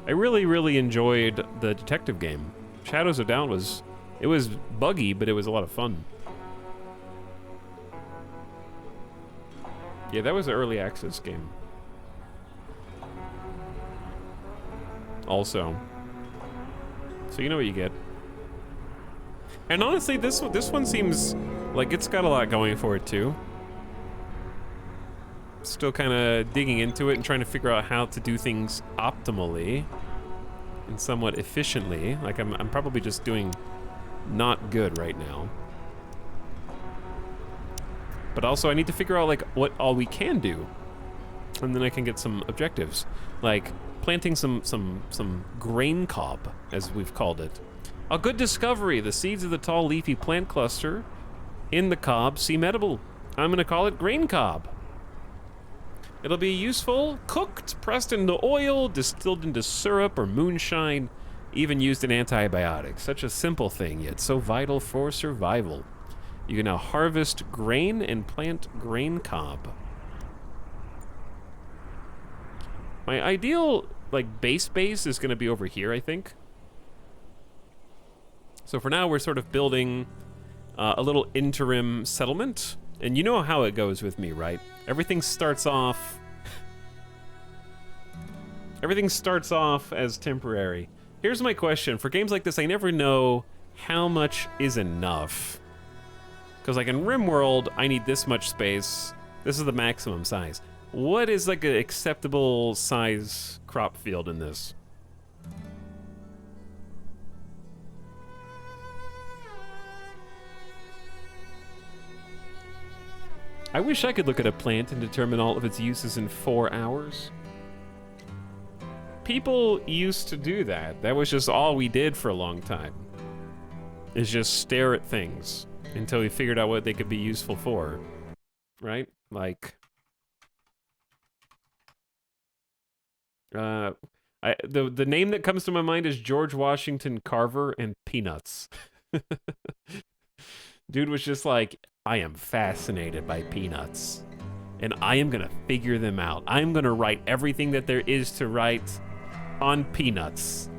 I really enjoyed the detective game. Shadows of Doubt was buggy, but it was a lot of fun. Yeah, that was an early access game. Also. So you know what you get. And honestly, this one seems like it's got a lot going for it too. Still kind of digging into it and trying to figure out how to do things optimally and somewhat efficiently. Like I'm probably just doing not good right now. But also I need to figure out like what all we can do. And then I can get some objectives. Like planting some grain cob, as we've called it. A good discovery. The seeds of the tall leafy plant cluster in the cob seem edible. I'm gonna call it grain cob. It'll be useful, cooked, pressed into oil, distilled into syrup or moonshine, even used in antibiotics. Such a simple thing, yet so vital for survival. You can now harvest grain and plant grain cob. My ideal, like, base is gonna be over here, I think. So for now, we're sort of building a little interim settlement. And you know how it goes with me, right? Everything starts off as temporary. Here's my question. For games like this, I never know how much is enough. Because like in RimWorld, I need this much space. This is the maximum size. What is like an acceptable size crop field in this? I wish I could look at a plant and determine all of its uses in 4 hours. People used to do that. That was just all we did for a long time. Is just stare at things until we figured out what they could be useful for. Right? Like... the name that comes to my mind is George Washington Carver and Peanuts. Dude was just like, I am fascinated by peanuts, and I am gonna figure them out. I'm gonna write everything that there is to write on peanuts.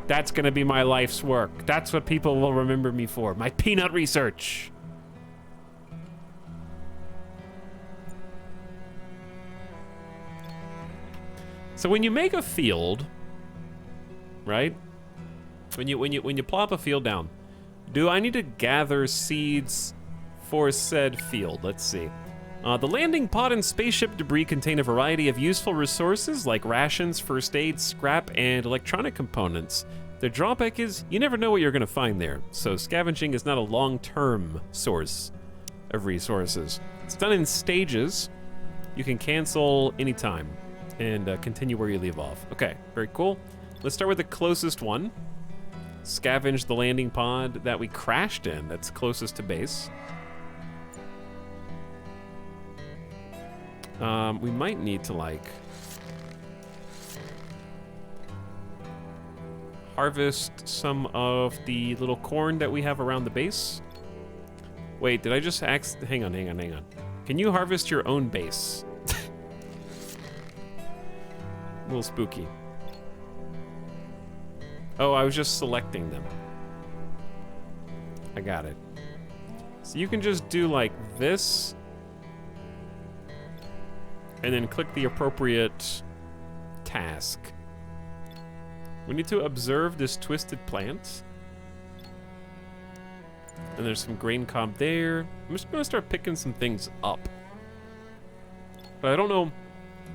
That's gonna be my life's work. That's what people will remember me for, my peanut research. So when you make a field, right? When you plop a field down, do I need to gather seeds for said field? Let's see. The landing pod and spaceship debris contain a variety of useful resources like rations, first aid, scrap, and electronic components. The drawback is you never know what you're gonna find there, so scavenging is not a long-term source of resources. It's done in stages. You can cancel anytime and continue where you leave off. Okay, very cool. Let's start with the closest one. Scavenge the landing pod that we crashed in, that's closest to base. We might need to, like, harvest some of the little corn that we have around the base. Wait, did I just hang on. Can you harvest your own base? A little spooky. Oh, I was just selecting them. I got it. So you can just do like this, and then click the appropriate task. We need to observe this twisted plant. And there's some grain cob there. I'm just gonna start picking some things up. But I don't know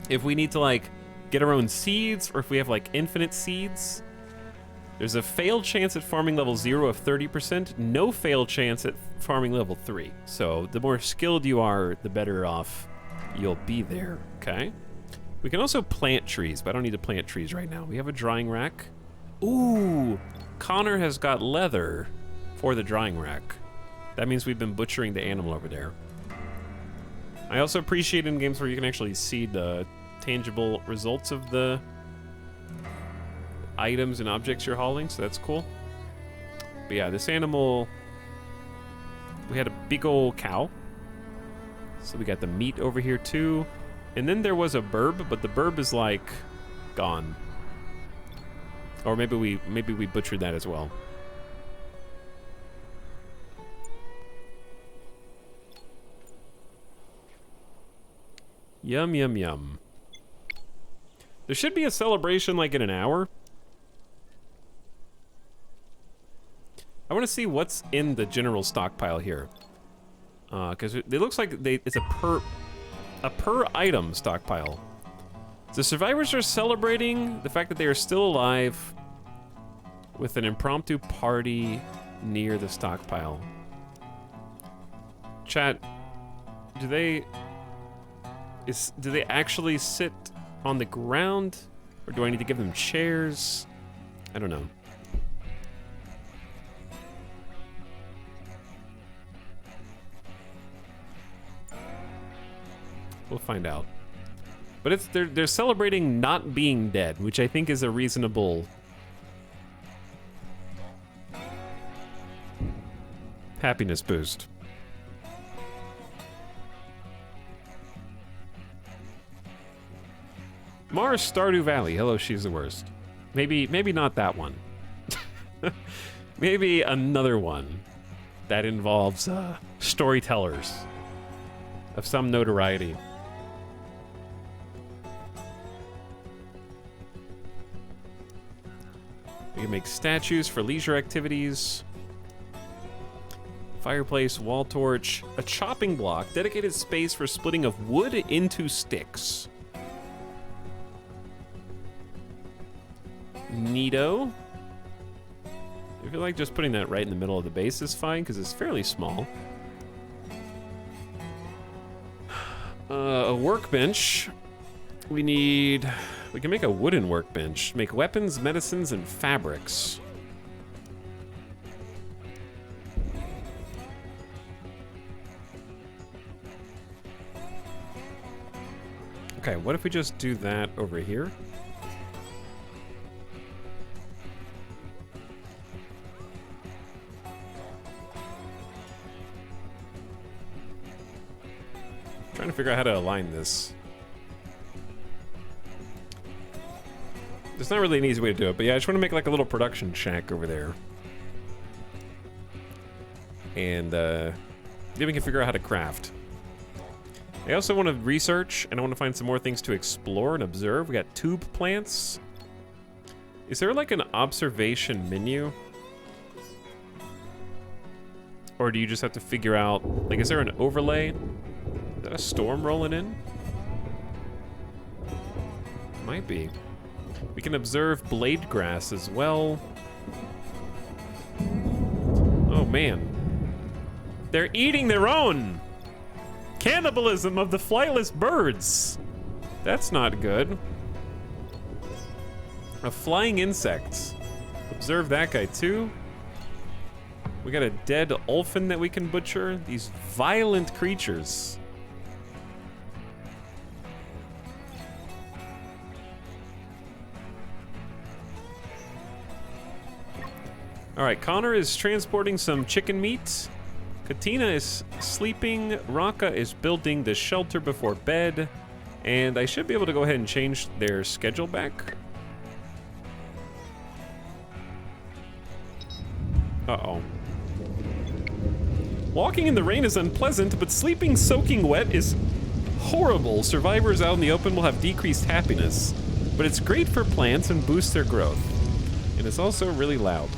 if we need to like get our own seeds or if we have like infinite seeds. There's a fail chance at farming level 0 of 30%, no fail chance at farming level 3. So the more skilled you are, the better off you'll be there, okay? We can also plant trees, but I don't need to plant trees right now. We have a drying rack. Ooh, Connor has got leather for the drying rack. That means we've been butchering the animal over there. I also appreciate in games where you can actually see the tangible results of the items and objects you're hauling, so that's cool. But yeah, this animal, we had a big old cow. So we got the meat over here too. And then there was a burb, but the burb is like gone. Or maybe we butchered that as well. Yum, yum, yum. There should be a celebration like in an hour. I want to see what's in the general stockpile here. Because it looks like it's a per item stockpile. The survivors are celebrating the fact that they are still alive with an impromptu party near the stockpile. Chat, Do they actually sit on the ground, or do I need to give them chairs? I don't know. We'll find out. But they're celebrating not being dead, which I think is a reasonable happiness boost. Mars Stardew Valley. Hello, she's the worst. Maybe not that one. Maybe another one that involves storytellers of some notoriety. We can make statues for leisure activities. Fireplace, wall torch, a chopping block, dedicated space for splitting of wood into sticks. Neato. I feel like just putting that right in the middle of the base is fine because it's fairly small. A workbench. We can make a wooden workbench. Make weapons, medicines, and fabrics. Okay, what if we just do that over here? Trying to figure out how to align this. There's not really an easy way to do it, but yeah, I just want to make like a little production shack over there. And then we can figure out how to craft. I also want to research, and I want to find some more things to explore and observe. We got tube plants. Is there like an observation menu? Or do you just have to figure out, like, is there an overlay? Is that a storm rolling in? Might be. We can observe blade grass as well. Oh man. They're eating their own! Cannibalism of the flightless birds! That's not good. A flying insect. Observe that guy too. We got a dead olphin that we can butcher. These violent creatures. All right, Connor is transporting some chicken meat. Katina is sleeping. Raka is building the shelter before bed. And I should be able to go ahead and change their schedule back. Uh-oh. Walking in the rain is unpleasant, but sleeping soaking wet is horrible. Survivors out in the open will have decreased happiness. But it's great for plants and boosts their growth. And it's also really loud.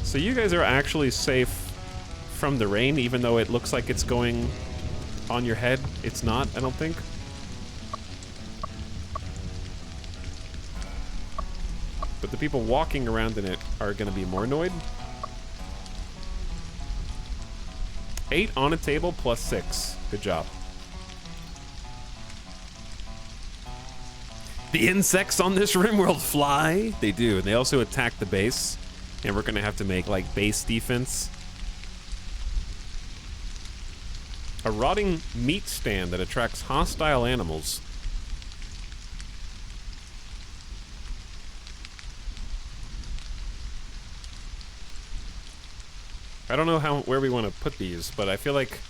So you guys are actually safe from the rain, even though it looks like it's going on your head. It's not, I don't think. But the people walking around in it are going to be more annoyed. 8 on a table plus 6. Good job. The insects on this rimworld fly. They do, and they also attack the base. And we're gonna have to make like base defense. A rotting meat stand that attracts hostile animals. I don't know where we want to put these, but I feel like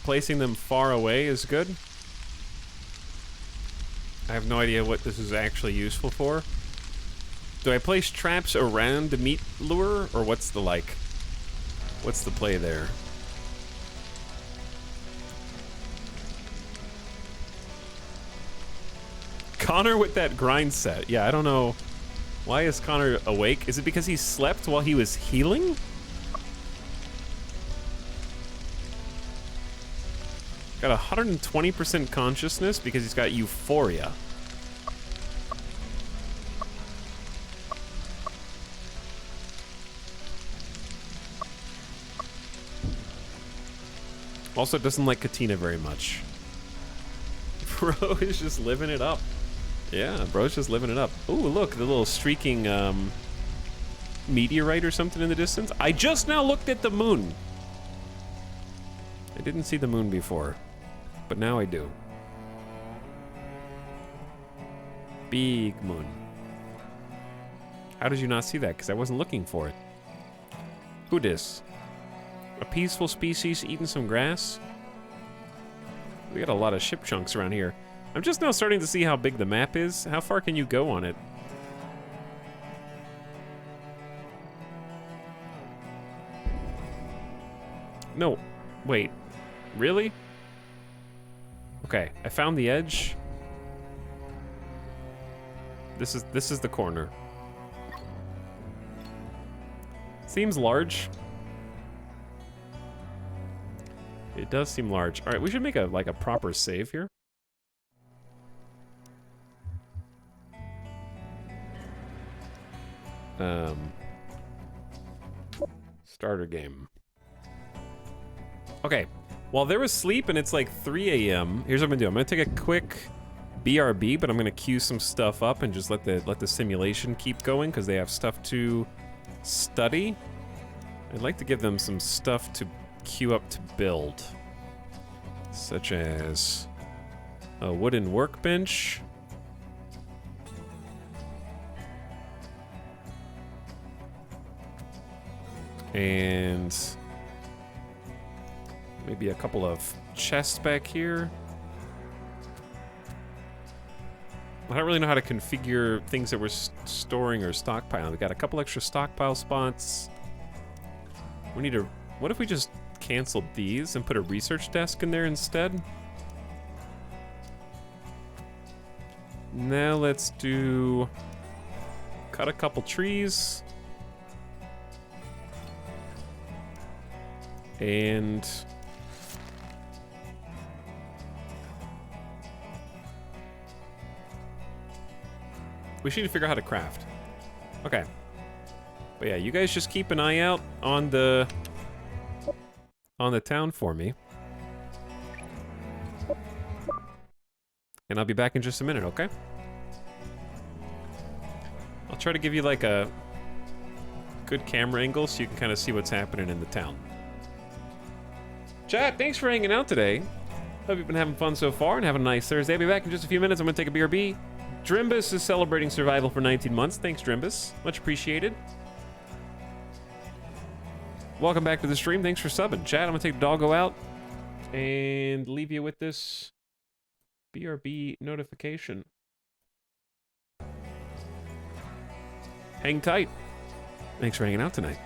placing them far away is good. I have no idea what this is actually useful for. Do I place traps around the meat lure, or what's the play there? Connor with that grind set. Yeah, I don't know. Why is Connor awake? Is it because he slept while he was healing? Got 120% consciousness because he's got euphoria. Also doesn't like Katina very much. Bro is just living it up. Yeah, bro's just living it up. Ooh, look, the little streaking meteorite or something in the distance. I just now looked at the moon. I didn't see the moon before, but now I do. Big moon. How did you not see that? Because I wasn't looking for it. Who dis? A peaceful species eating some grass? We got a lot of ship chunks around here. I'm just now starting to see how big the map is. How far can you go on it? No, wait, really? Okay, I found the edge. This is the corner. Seems large. It does seem large. All right, we should make a proper save here. Starter game. Okay, while they're asleep and it's like 3 a.m., here's what I'm gonna do. I'm gonna take a quick BRB, but I'm gonna queue some stuff up and just let the simulation keep going because they have stuff to study. I'd like to give them some stuff to queue up to build, such as a wooden workbench. And maybe a couple of chests back here. I don't really know how to configure things that we're storing or stockpiling. We got a couple extra stockpile spots. We need to... What if we just canceled these and put a research desk in there instead? Now let's do... Cut a couple trees. And... we should figure out how to craft. Okay. But yeah, you guys just keep an eye out on the town for me. And I'll be back in just a minute, okay? I'll try to give you like a good camera angle so you can kind of see what's happening in the town. Chat, thanks for hanging out today. Hope you've been having fun so far and having a nice Thursday. I'll be back in just a few minutes. I'm gonna take a BRB. Drimbus is celebrating survival for 19 months. Thanks, Drimbus. Much appreciated. Welcome back to the stream. Thanks for subbing. Chat, I'm gonna take the doggo out and leave you with this BRB notification. Hang tight. Thanks for hanging out tonight.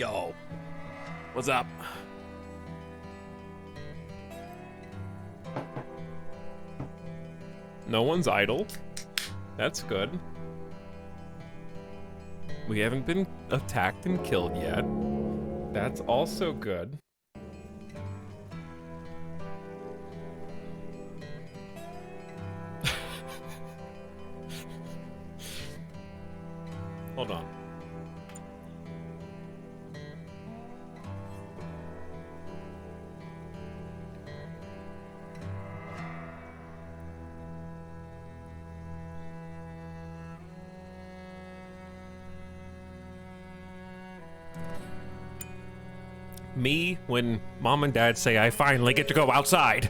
Yo. What's up? No one's idle. That's good. We haven't been attacked and killed yet. That's also good. Hold on. Me, when mom and dad say I finally get to go outside.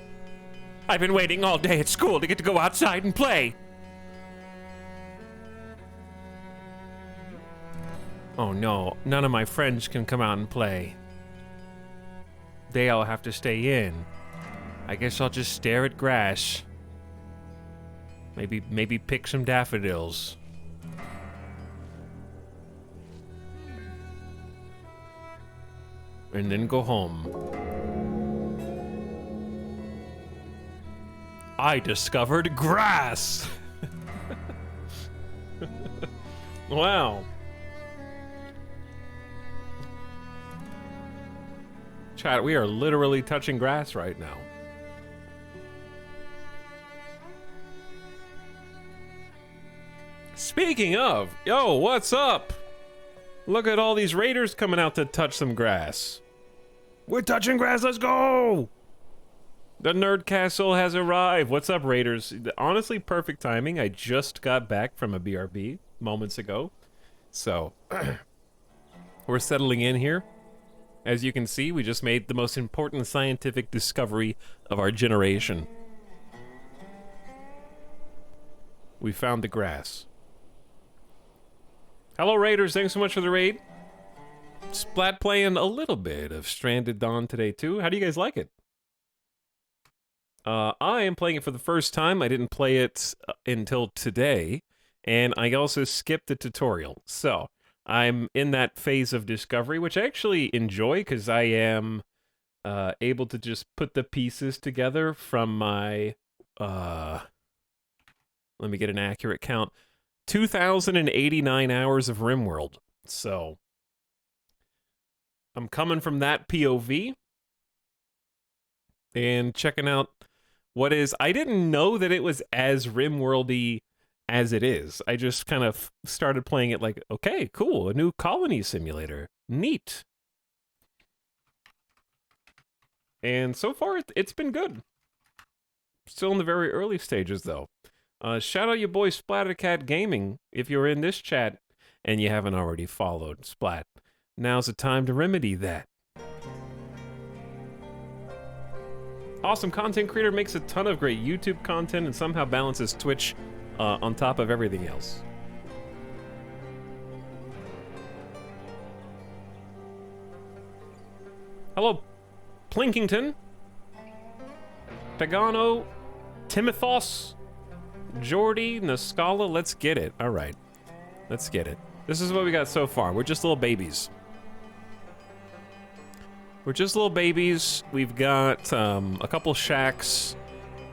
I've been waiting all day at school to get to go outside and play. Oh no, none of my friends can come out and play. They all have to stay in. I guess I'll just stare at grass. Maybe pick some daffodils. And then go home. I discovered grass! Wow. Chat, we are literally touching grass right now. Speaking of, yo, what's up? Look at all these raiders coming out to touch some grass. We're touching grass, let's go! The Nerd Castle has arrived. What's up, raiders? Honestly, perfect timing. I just got back from a BRB moments ago. So, we're settling in here. As you can see, we just made the most important scientific discovery of our generation. We found the grass. Hello, raiders. Thanks so much for the raid. Splat playing a little bit of Stranded Dawn today, too. How do you guys like it? I am playing it for the first time. I didn't play it until today. And I also skipped the tutorial. So, I'm in that phase of discovery, which I actually enjoy because I am able to just put the pieces together from my, let me get an accurate count, 2,089 hours of RimWorld. So, I'm coming from that POV and checking out what is, I didn't know that it was as RimWorldy as it is. I just kind of started playing it like, okay, cool, a new colony simulator. Neat. And so far, it's been good. Still in the very early stages, though. Shout out your boy Splattercat Gaming if you're in this chat and you haven't already followed Splat. Now's the time to remedy that. Awesome content creator, makes a ton of great YouTube content and somehow balances Twitch on top of everything else. Hello, Plinkington, Pagano, Timothos, Jordy, Nascala, let's get it. All right, let's get it. This is what we got so far. We're just little babies. We're just little babies. We've got a couple shacks.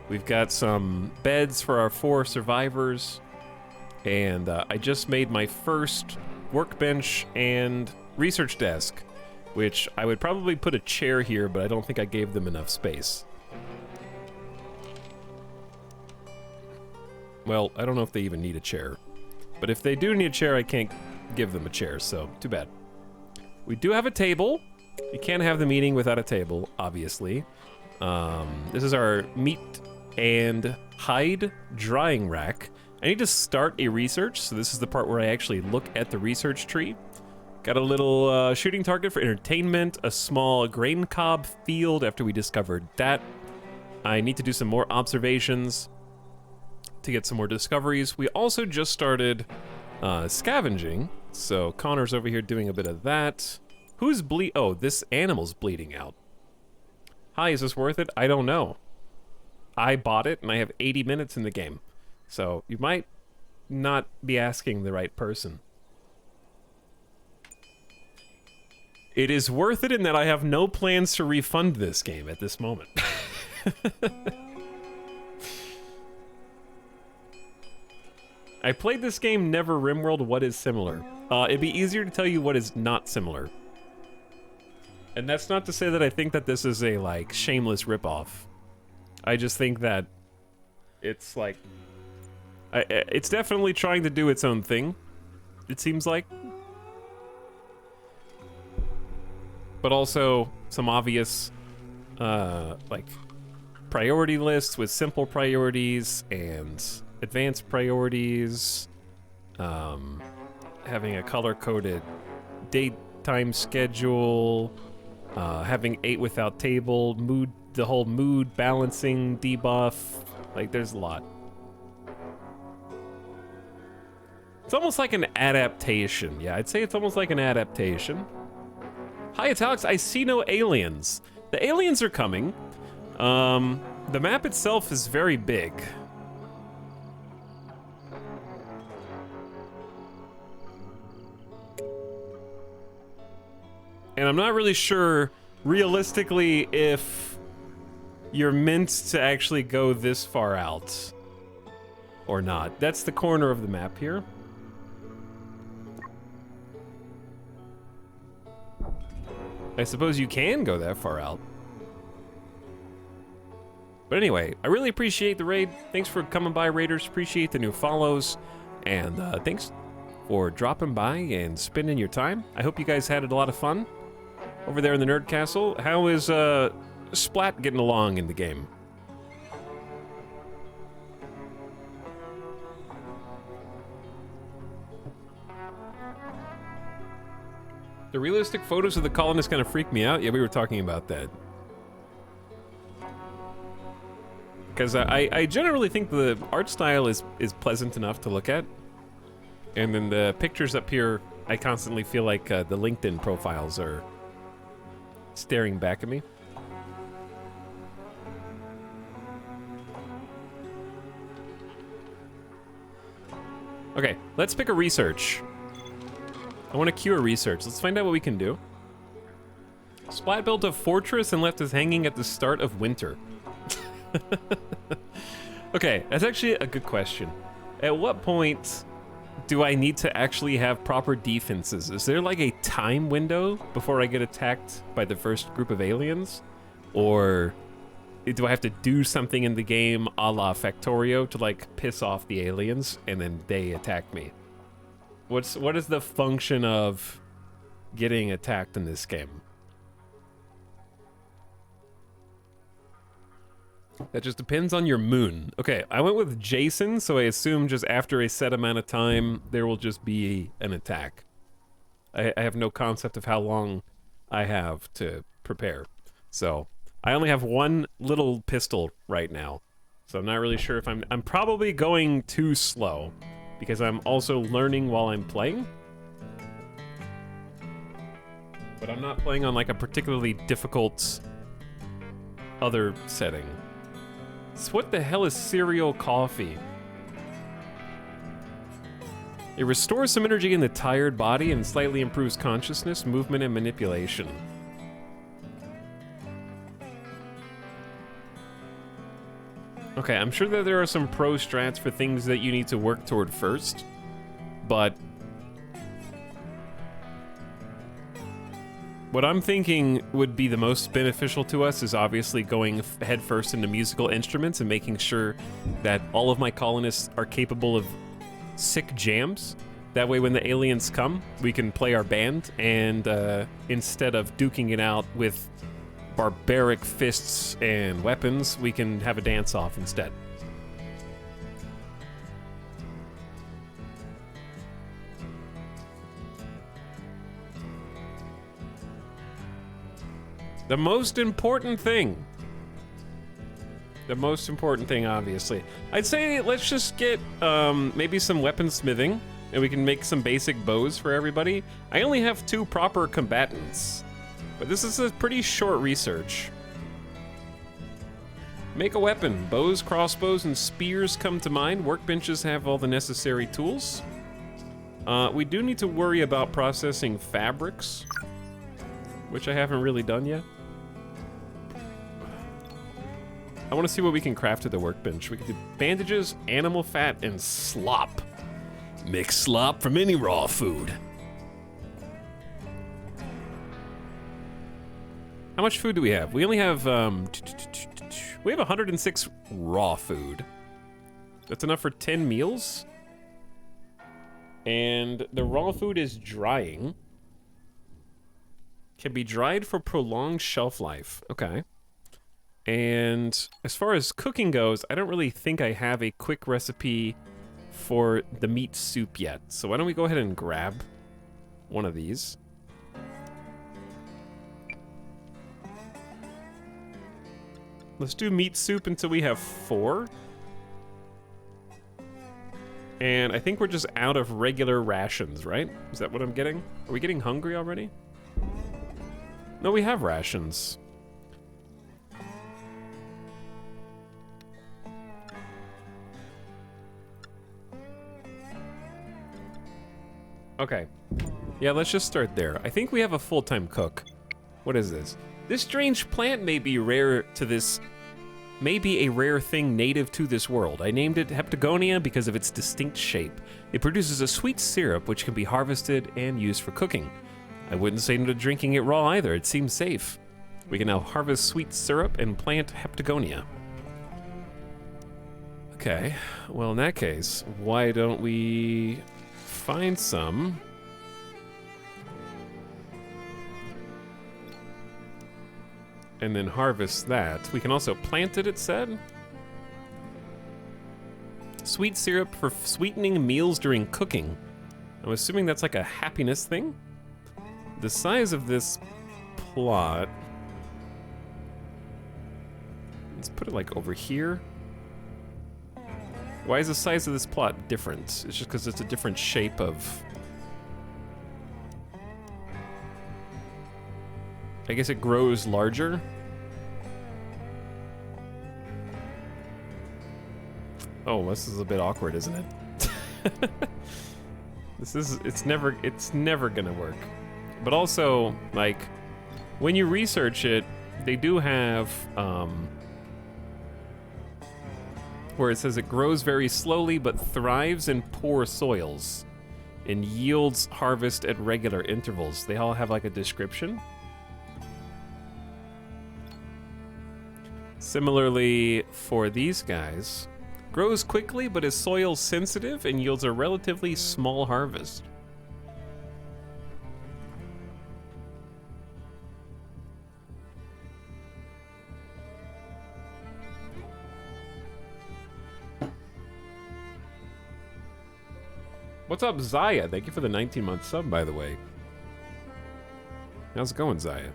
We've got some beds for our 4 survivors. And I just made my first workbench and research desk, which I would probably put a chair here, but I don't think I gave them enough space. Well, I don't know if they even need a chair. But if they do need a chair, I can't give them a chair, so too bad. We do have a table. You can't have the meeting without a table, obviously. This is our meat and hide drying rack. I need to start a research, so this is the part where I actually look at the research tree. Got a little shooting target for entertainment, a small grain cob field after we discovered that. I need to do some more observations to get some more discoveries. We also just started scavenging, so Connor's over here doing a bit of that. Who's oh, this animal's bleeding out. Hi, is this worth it? I don't know. I bought it and I have 80 minutes in the game. So you might not be asking the right person. It is worth it in that I have no plans to refund this game at this moment. I played this game, Never RimWorld. What is similar? It'd be easier to tell you what is not similar. And that's not to say that I think that this is a, like, shameless ripoff. I just think that it's, like... it's definitely trying to do its own thing, it seems like. But also some obvious, like, priority lists with simple priorities and advanced priorities. Having a color-coded daytime schedule. Having 8 without table, the whole mood balancing debuff. Like, there's a lot. It's almost like an adaptation. Yeah, I'd say it's almost like an adaptation. Hi, Italics. I see no aliens. The aliens are coming. The map itself is very big. And I'm not really sure, realistically, if you're meant to actually go this far out or not. That's the corner of the map here. I suppose you can go that far out. But anyway, I really appreciate the raid. Thanks for coming by, Raiders. Appreciate the new follows. And thanks for dropping by and spending your time. I hope you guys had a lot of fun over there in the Nerd Castle. How is Splat getting along in the game? The realistic photos of the colonists kind of freak me out. Yeah, we were talking about that. Because I generally think the art style is pleasant enough to look at. And then the pictures up here, I constantly feel like the LinkedIn profiles are staring back at me. Okay, let's pick a research. I want to queue a research. Let's find out what we can do. Splat built a fortress and left us hanging at the start of winter. Okay, that's actually a good question. At what point do I need to actually have proper defenses? Is there like a time window before I get attacked by the first group of aliens? Or do I have to do something in the game a la Factorio to like piss off the aliens and then they attack me? What is the function of getting attacked in this game? That just depends on your moon. Okay, I went with Jason, so I assume just after a set amount of time, there will just be an attack. I have no concept of how long I have to prepare. So, I only have one little pistol right now. So I'm not really sure if I'm probably going too slow, because I'm also learning while I'm playing. But I'm not playing on like a particularly difficult other setting. So what the hell is cereal coffee? It restores some energy in the tired body and slightly improves consciousness, movement, and manipulation. Okay, I'm sure that there are some pro strats for things that you need to work toward first, but what I'm thinking would be the most beneficial to us is obviously going headfirst into musical instruments and making sure that all of my colonists are capable of sick jams. That way when the aliens come, we can play our band, and instead of duking it out with barbaric fists and weapons, we can have a dance-off instead. The most important thing, obviously. I'd say let's just get maybe some weaponsmithing, and we can make some basic bows for everybody. I only have 2 proper combatants, but this is a pretty short research. Make a weapon. Bows, crossbows, and spears come to mind. Workbenches have all the necessary tools. We do need to worry about processing fabrics. which I haven't really done yet. I want to see what we can craft at the workbench. We can do bandages, animal fat, and slop. Mix slop from any raw food. How much food do we have? We only have, we have 106 raw food. That's enough for 10 meals. And the raw food is drying. Can be dried for prolonged shelf life. Okay. And as far as cooking goes, I don't really think I have a quick recipe for the meat soup yet. So why don't we go ahead and grab one of these. Let's do meat soup until we have 4. And I think we're just out of regular rations, right? Is that what I'm getting? Are we getting hungry already? No, we have rations. Okay. Yeah, let's just start there. I think we have a full-time cook. What is this? This strange plant may be rare to this... may be a rare thing native to this world. I named it Heptagonia because of its distinct shape. It produces a sweet syrup which can be harvested and used for cooking. I wouldn't say no to drinking it raw either. It seems safe. We can now harvest sweet syrup and plant Heptagonia. Okay, well in that case, why don't we find some... and then harvest that. We can also plant it, it said. Sweet syrup for sweetening meals during cooking. I'm assuming that's like a happiness thing. The size of this plot... let's put it like over here. Why is the size of this plot different? It's just because it's a different shape of... I guess it grows larger. Oh, this is a bit awkward, isn't it? It's never gonna work. But also, like, when you research it, they do have, where it says it grows very slowly but thrives in poor soils and yields harvest at regular intervals. They all have like a description. Similarly, for these guys, grows quickly but is soil sensitive and yields a relatively small harvest. What's up, Zaya? Thank you for the 19-month sub, by the way. How's it going, Zaya?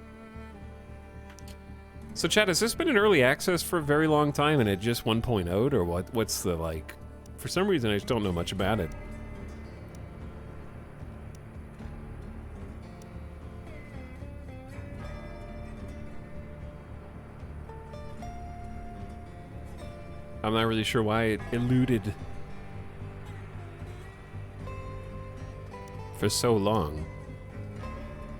So, chat, has this been in early access for a very long time and it just 1.0'd, or what? What's the, like... For some reason, I just don't know much about it. I'm not really sure why it eluded for so long.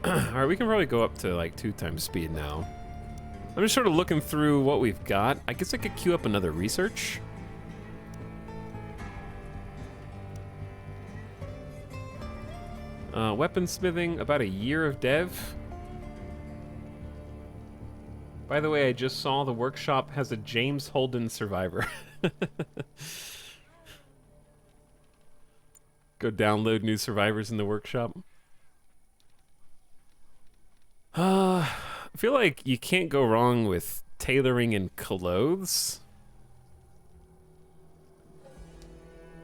Alright, we can probably go up to like 2 times speed now. I'm just sort of looking through what we've got. I guess I could queue up another research. Weaponsmithing, about a year of dev. By the way, I just saw the workshop has a James Holden Survivor. Go download new survivors in the workshop. I feel like you can't go wrong with tailoring and clothes.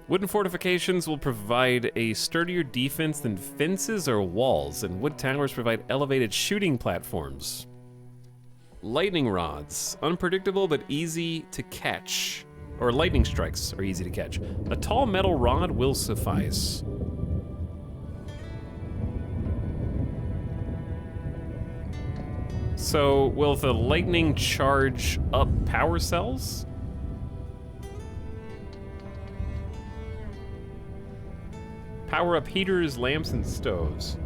Wooden fortifications will provide a sturdier defense than fences or walls, and wood towers provide elevated shooting platforms. Lightning rods, unpredictable but easy to catch. Or lightning strikes are easy to catch. A tall metal rod will suffice. So, will the lightning charge up power cells? Power up heaters, lamps, and stoves.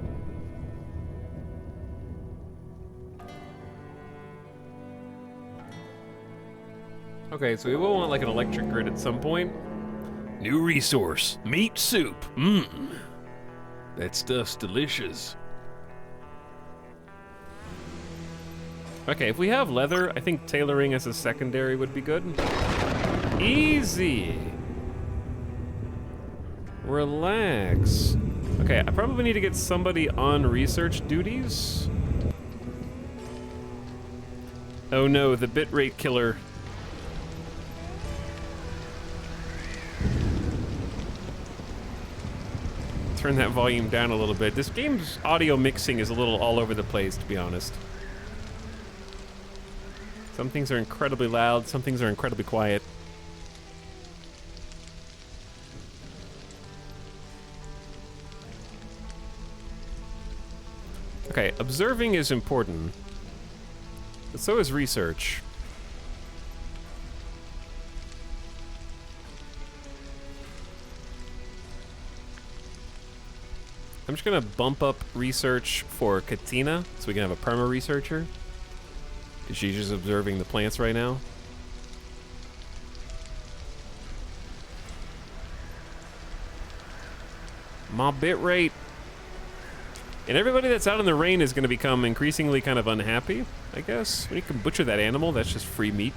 Okay, so we will want like an electric grid at some point. New resource, meat soup. Mmm. That stuff's delicious. Okay, if we have leather, I think tailoring as a secondary would be good. Easy. Relax. Okay, I probably need to get somebody on research duties. Oh no, the bitrate killer. Turn that volume down a little bit. This game's audio mixing is a little all over the place, to be honest. Some things are incredibly loud, some things are incredibly quiet. Okay, observing is important, but so is research. I'm just gonna bump up research for Katina, so we can have a perma researcher. Because she's just observing the plants right now. My bit rate. And everybody that's out in the rain is going to become increasingly kind of unhappy, I guess. When you can butcher that animal, that's just free meat.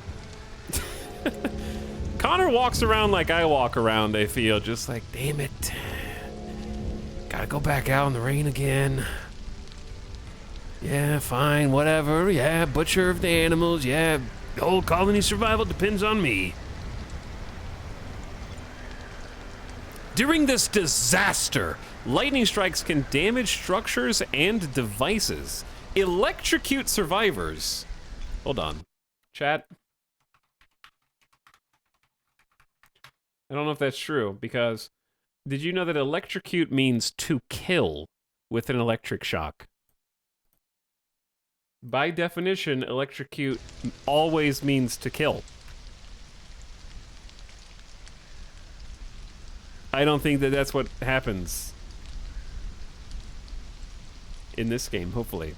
Connor walks around like I walk around, I feel. Just like, damn it. Gotta go back out in the rain again. Yeah, fine, whatever. Yeah, butcher of the animals. Yeah, the whole colony survival depends on me. During this disaster, lightning strikes can damage structures and devices. Electrocute survivors. Hold on. Chat. I don't know if that's true, because did you know that electrocute means to kill with an electric shock? By definition, electrocute always means to kill. I don't think that that's what happens in this game, hopefully.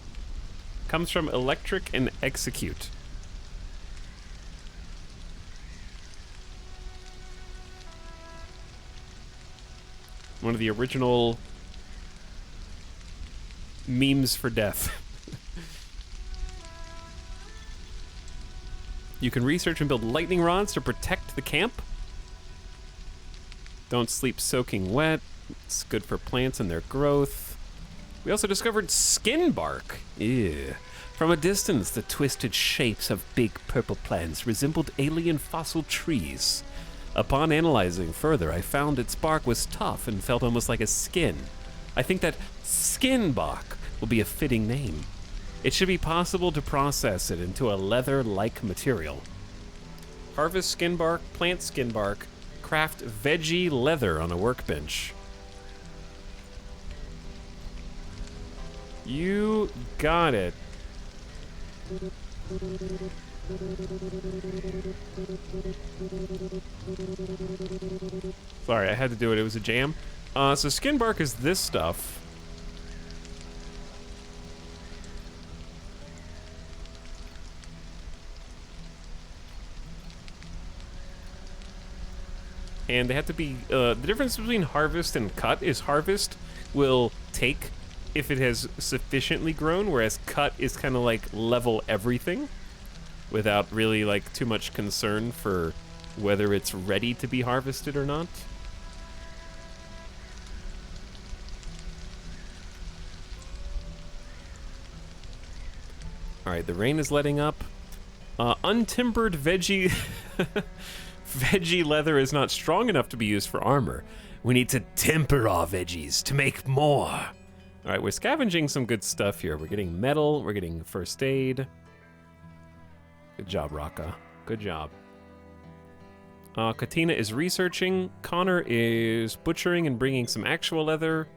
Comes from electric and execute. One of the original memes for death. You can research and build lightning rods to protect the camp. Don't sleep soaking wet. It's good for plants and their growth. We also discovered skin bark. Ew. From a distance, the twisted shapes of big purple plants resembled alien fossil trees. Upon analyzing further, I found its bark was tough and felt almost like a skin. I think that skin bark will be a fitting name. It should be possible to process it into a leather-like material. Harvest skin bark, plant skin bark, craft veggie leather on a workbench. You got it. Sorry, I had to do it. It was a jam. So skin bark is this stuff. And they have to be, the difference between harvest and cut is harvest will take if it has sufficiently grown, whereas cut is kind of like level everything without really like too much concern for whether it's ready to be harvested or not. All right, the rain is letting up. Untimbered veggie... Veggie leather is not strong enough to be used for armor. We need to temper our veggies to make more. All right, we're scavenging some good stuff here. We're getting metal, we're getting first aid. Good job, Raka. Good job. Katina is researching. Connor is butchering and bringing some actual leather.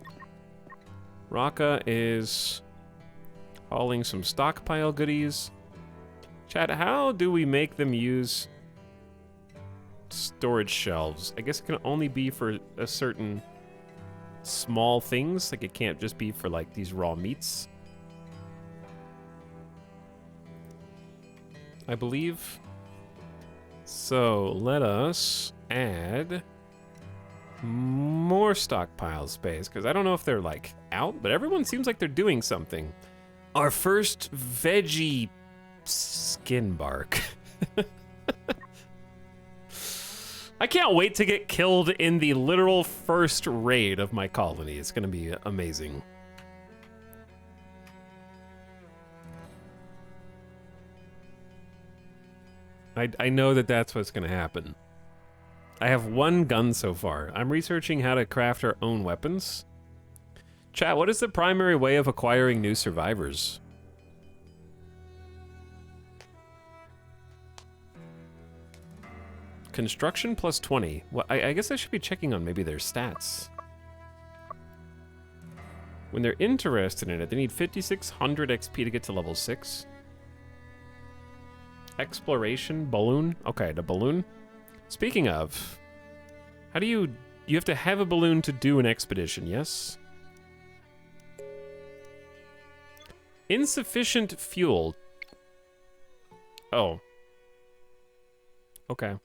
Raka is hauling some stockpile goodies. Chat, how do we make them use storage shelves? I guess it can only be for a certain small things. Like it can't just be for like these raw meats. I believe So let us add more stockpile space, because I don't know if they're like out, but everyone seems like they're doing something. Our first veggie skin bark. I can't wait to get killed in the literal first raid of my colony. It's gonna be amazing. I know that that's what's gonna happen. I have one gun so far. I'm researching how to craft our own weapons. Chat, what is the primary way of acquiring new survivors? Construction plus 20. Well, I guess I should be checking on maybe their stats. When they're interested in it, they need 5,600 XP to get to level 6. Exploration, balloon. Okay, the balloon. Speaking of, how do you have to have a balloon to do an expedition, yes? Insufficient fuel. Oh. Okay.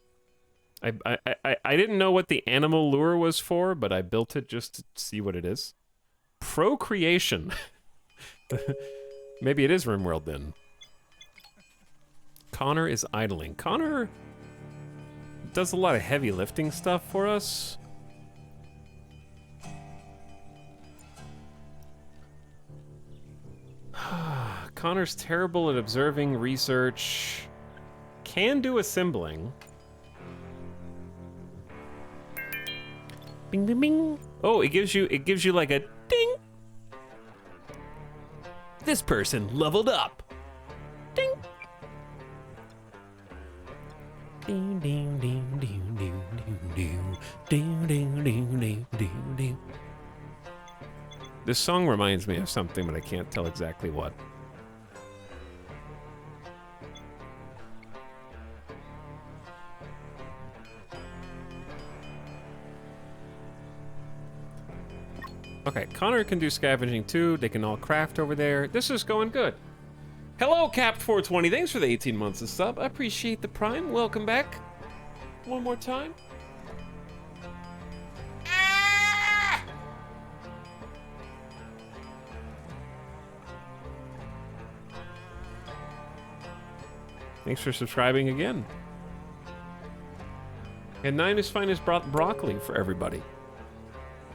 I didn't know what the animal lure was for, but I built it just to see what it is. Procreation. Maybe it is RimWorld then. Connor is idling. Connor does a lot of heavy lifting stuff for us. Connor's terrible at observing, research. Can do assembling. Bing, bing, bing. Oh, it gives you like a ding. This person leveled up. Ding. Ding ding ding ding ding ding ding ding ding ding ding ding. This song reminds me of something, but I can't tell exactly what. Okay, Connor can do scavenging too. They can all craft over there. This is going good. Hello, Capped420. Thanks for the 18 months of sub. I appreciate the prime. Welcome back. One more time. Thanks for subscribing again. And 9 is fine has brought broccoli for everybody.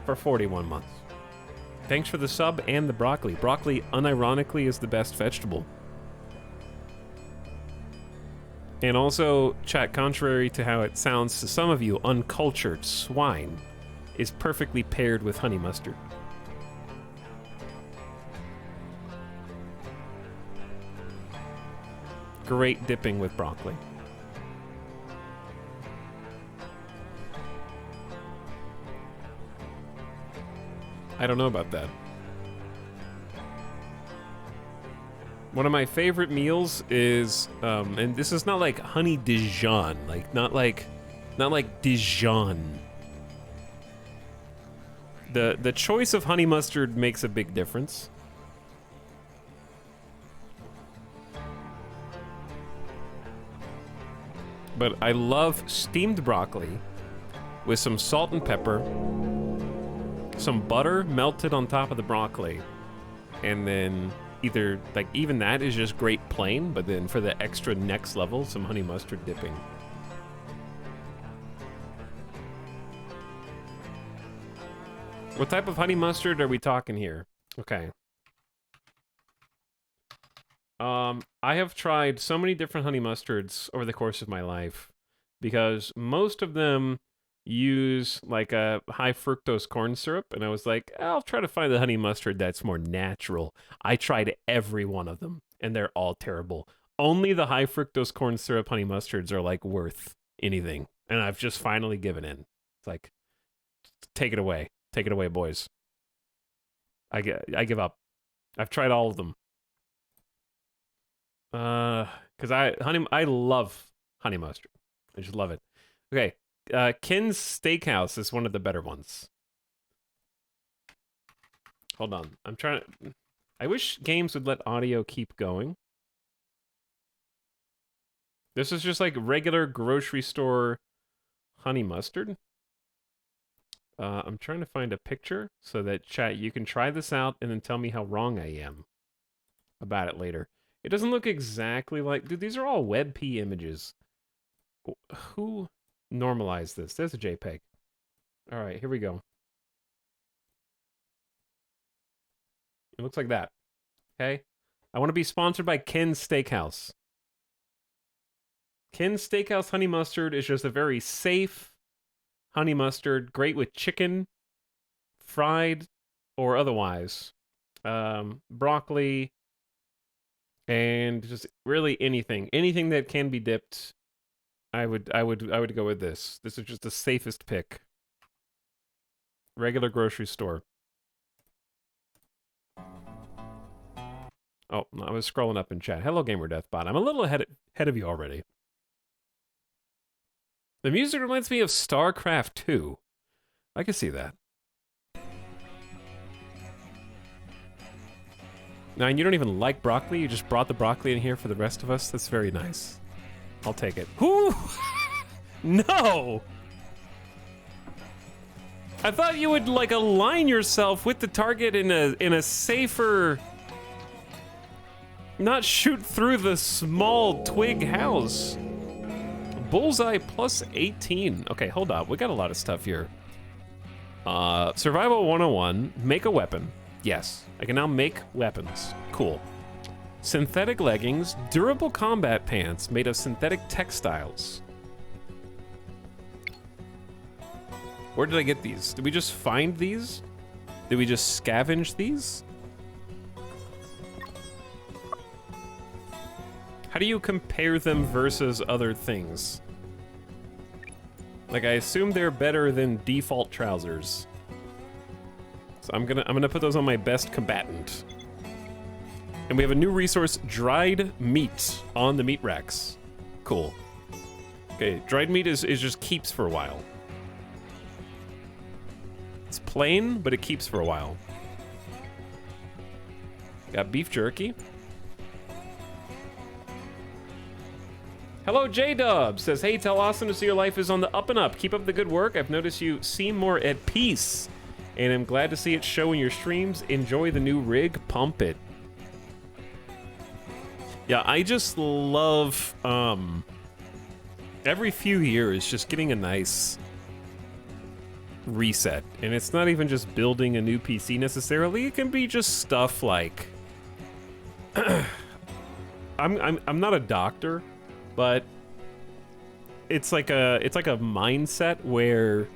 For 41 months. Thanks for the sub and the broccoli. Broccoli, unironically, is the best vegetable. And also, chat, contrary to how it sounds to some of you, uncultured swine is perfectly paired with honey mustard. Great dipping with broccoli. I don't know about that. One of my favorite meals is, and this is not like honey Dijon, like not like Dijon. The choice of honey mustard makes a big difference. But I love steamed broccoli with some salt and pepper, some butter melted on top of the broccoli, and then either, like, even that is just great plain, but then for the extra next level, some honey mustard dipping. What type of honey mustard are we talking here? Okay. I have tried so many different honey mustards over the course of my life because most of them use like a high fructose corn syrup, and I was like, I'll try to find the honey mustard that's more natural. I tried every one of them, and they're all terrible. Only the high fructose corn syrup honey mustards are like worth anything, and I've just finally given in. It's like, take it away, boys. I give up. I've tried all of them. Because I love honey mustard. I just love it. Okay. Ken's Steakhouse is one of the better ones. Hold on. I'm trying to... I wish games would let audio keep going. This is just like regular grocery store honey mustard. I'm trying to find a picture so that, chat, you can try this out and then tell me how wrong I am about it later. It doesn't look exactly like... Dude, these are all WebP images. Who normalized this? There's a JPEG. All right, here we go. It looks like that. Okay? I want to be sponsored by Ken's Steakhouse. Ken's Steakhouse honey mustard is just a very safe honey mustard, great with chicken, fried or otherwise. Broccoli, and just really anything. Anything that can be dipped, I would go with this. This is just the safest pick. Regular grocery store. Oh, I was scrolling up in chat. Hello, Gamer Deathbot. I'm a little ahead of you already. The music reminds me of StarCraft 2. I can see that. Now, and you don't even like broccoli? You just brought the broccoli in here for the rest of us? That's very nice. I'll take it. Whoo! No! I thought you would, like, align yourself with the target in a safer... Not shoot through the small twig house. Bullseye plus 18. Okay, hold on. We got a lot of stuff here. Survival 101. Make a weapon. Yes, I can now make weapons. Cool. Synthetic leggings. Durable combat pants made of synthetic textiles. Where did I get these? Did we just find these? Did we just scavenge these? How do you compare them versus other things? Like, I assume they're better than default trousers. So I'm gonna put those on my best combatant. And we have a new resource, dried meat, on the meat racks. Cool. Okay, dried meat is just keeps for a while. It's plain, but it keeps for a while. Got beef jerky. Hello, J-Dub says, hey, tell Austin to see your life is on the up and up. Keep up the good work. I've noticed you seem more at peace, and I'm glad to see it show in your streams. Enjoy the new rig. Pump it. Yeah, I just love, every few years, just getting a nice reset. And it's not even just building a new PC necessarily. It can be just stuff like... I'm not a doctor, but it's like a mindset where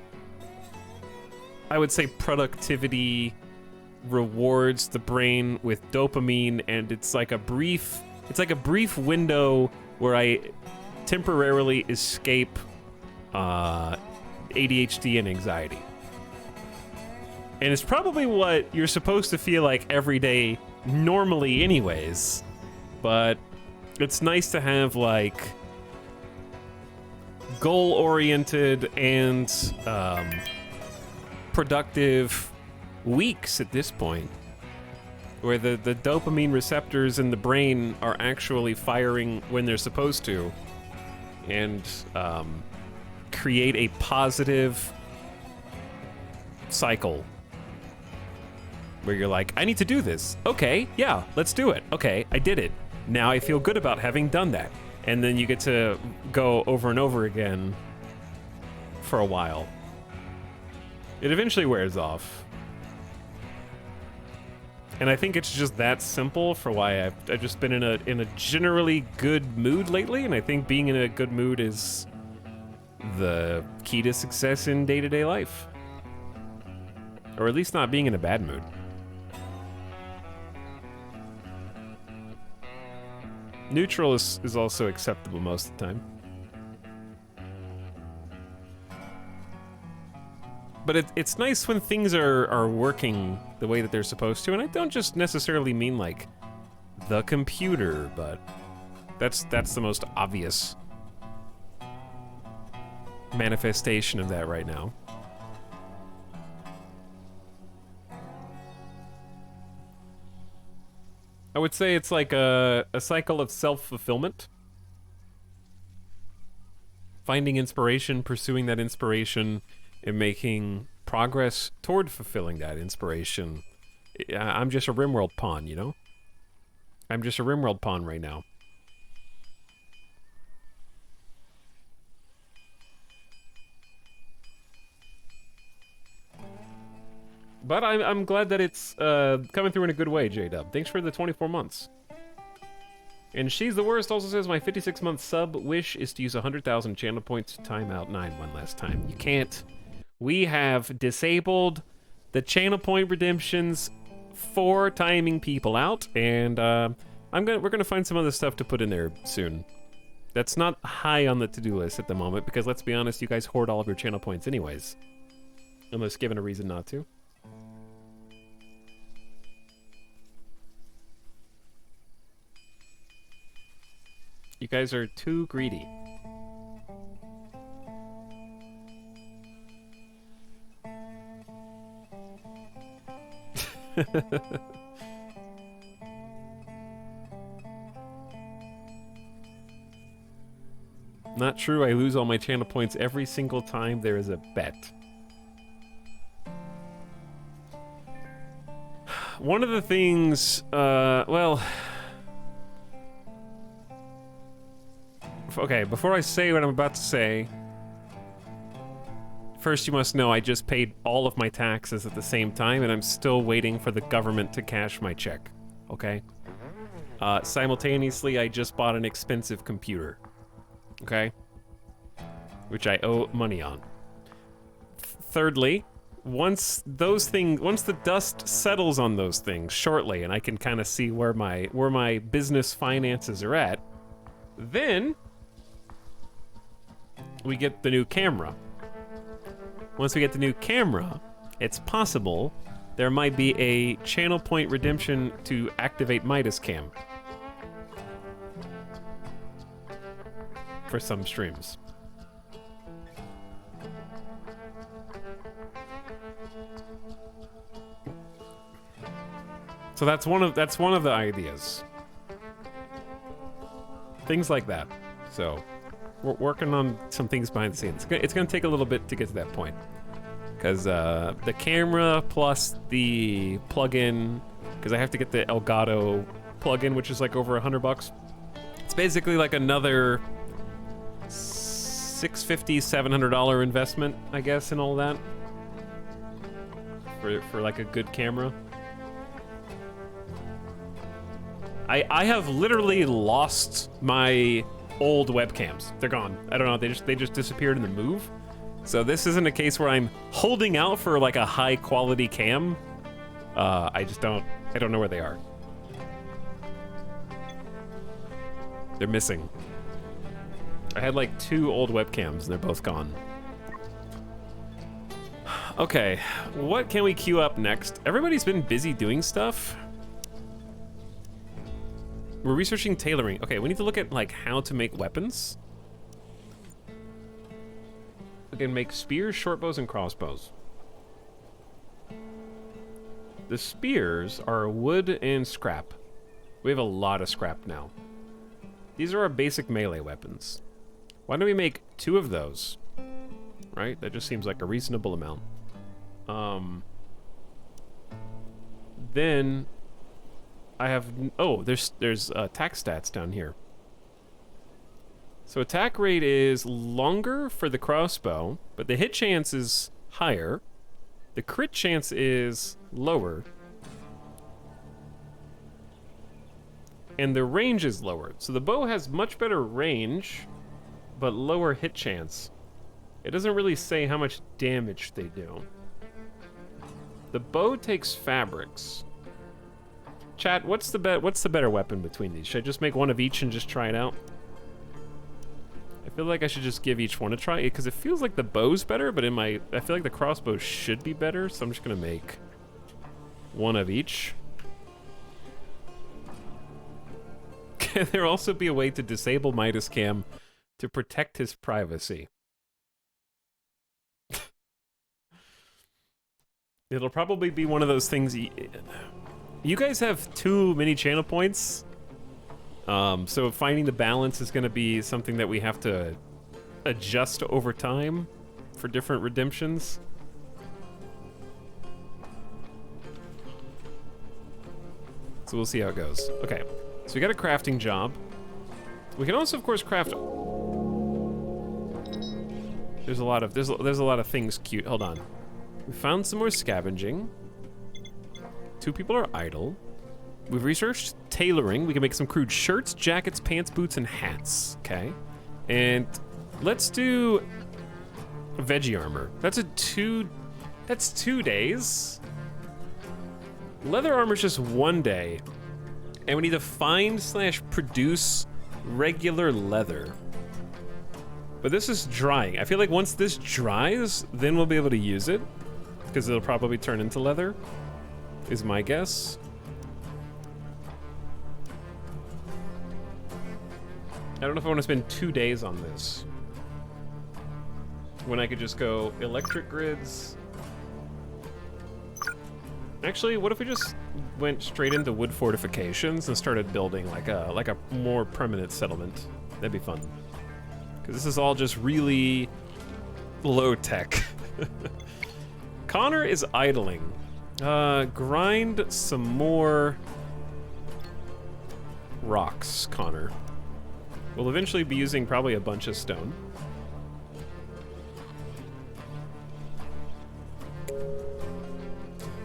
I would say productivity rewards the brain with dopamine, and it's like a brief window where I temporarily escape ADHD and anxiety. And it's probably what you're supposed to feel like every day normally anyways, but it's nice to have, like, goal-oriented and productive weeks at this point, where the dopamine receptors in the brain are actually firing when they're supposed to, and create a positive cycle where you're like, I need to do this. Okay, yeah, let's do it. Okay, I did it. Now I feel good about having done that. And then you get to go over and over again for a while. It eventually wears off. And I think it's just that simple for why I've just been in a generally good mood lately, and I think being in a good mood is the key to success in day-to-day life. Or at least not being in a bad mood. Neutral is also acceptable most of the time. But it's nice when things are working the way that they're supposed to, and I don't just necessarily mean like the computer, but that's the most obvious manifestation of that right now. I would say it's like a cycle of self-fulfillment. finding inspiration, pursuing that inspiration, and making progress toward fulfilling that inspiration. I'm just a RimWorld pawn, you know? I'm just a RimWorld pawn right now. But I'm glad that it's coming through in a good way, J-Dub. Thanks for the 24 months. And She's the Worst also says, my 56-month sub wish is to use 100,000 channel points to time out 9 one last time. You can't. We have disabled the channel point redemptions for timing people out, and we're gonna find some other stuff to put in there soon. That's not high on the to-do list at the moment, because let's be honest, you guys hoard all of your channel points anyways. Unless given a reason not to. You guys are too greedy. Not true, I lose all my channel points every single time there is a bet. One of the things, well... Okay, before I say what I'm about to say, first you must know I just paid all of my taxes at the same time, and I'm still waiting for the government to cash my check, okay? Simultaneously, I just bought an expensive computer, okay? Which I owe money on. Thirdly, once the dust settles on those things shortly, and I can kind of see where my business finances are at, then we get the new camera. Once we get the new camera, it's possible there might be a channel point redemption to activate Midas Cam for some streams. So that's one of the ideas. Things like that. So we're working on some things behind the scenes. It's gonna take a little bit to get to that point, because the camera plus the plugin, because I have to get the Elgato plugin, which is like over $100. It's basically like another $650, $700 investment, I guess, in all that for like a good camera. I have literally lost my old webcams. They're gone. I don't know, they just disappeared in the move. So this isn't a case where I'm holding out for like a high quality cam. I don't know where they are. They're missing. I had like 2 old webcams and they're both gone. Okay, what can we queue up next? Everybody's been busy doing stuff. We're researching tailoring. Okay, we need to look at like how to make weapons. We can make spears, short bows, and crossbows. The spears are wood and scrap. We have a lot of scrap now. These are our basic melee weapons. Why don't we make 2 of those? Right? That just seems like a reasonable amount. Then I have, oh, there's attack stats down here. So attack rate is longer for the crossbow, but the hit chance is higher. The crit chance is lower. And the range is lower. So the bow has much better range, but lower hit chance. It doesn't really say how much damage they do. The bow takes fabrics. Chat, what's the better weapon between these? Should I just make one of each and just try it out? I feel like I should just give each one a try, because it feels like the bow's better, but I feel like the crossbow should be better, so I'm just gonna make one of each. Can there also be a way to disable Midas Cam to protect his privacy? It'll probably be one of those things. You guys have too many channel points, so finding the balance is going to be something that we have to adjust over time for different redemptions. So we'll see how it goes. Okay, so we got a crafting job. We can also, of course, craft. There's a lot of things cute. Hold on. We found some more scavenging. 2 people are idle. We've researched tailoring. We can make some crude shirts, jackets, pants, boots, and hats. Okay. And let's do veggie armor. That's 2 days. Leather armor's just 1 day. And we need to find/produce regular leather. But this is drying. I feel like once this dries, then we'll be able to use it. Because it'll probably turn into leather, is my guess. I don't know if I want to spend 2 days on this. When I could just go electric grids. Actually, what if we just went straight into wood fortifications and started building like a more permanent settlement? That'd be fun. Because this is all just really low tech. Connor is idling. Grind some more rocks, Connor. We'll eventually be using probably a bunch of stone.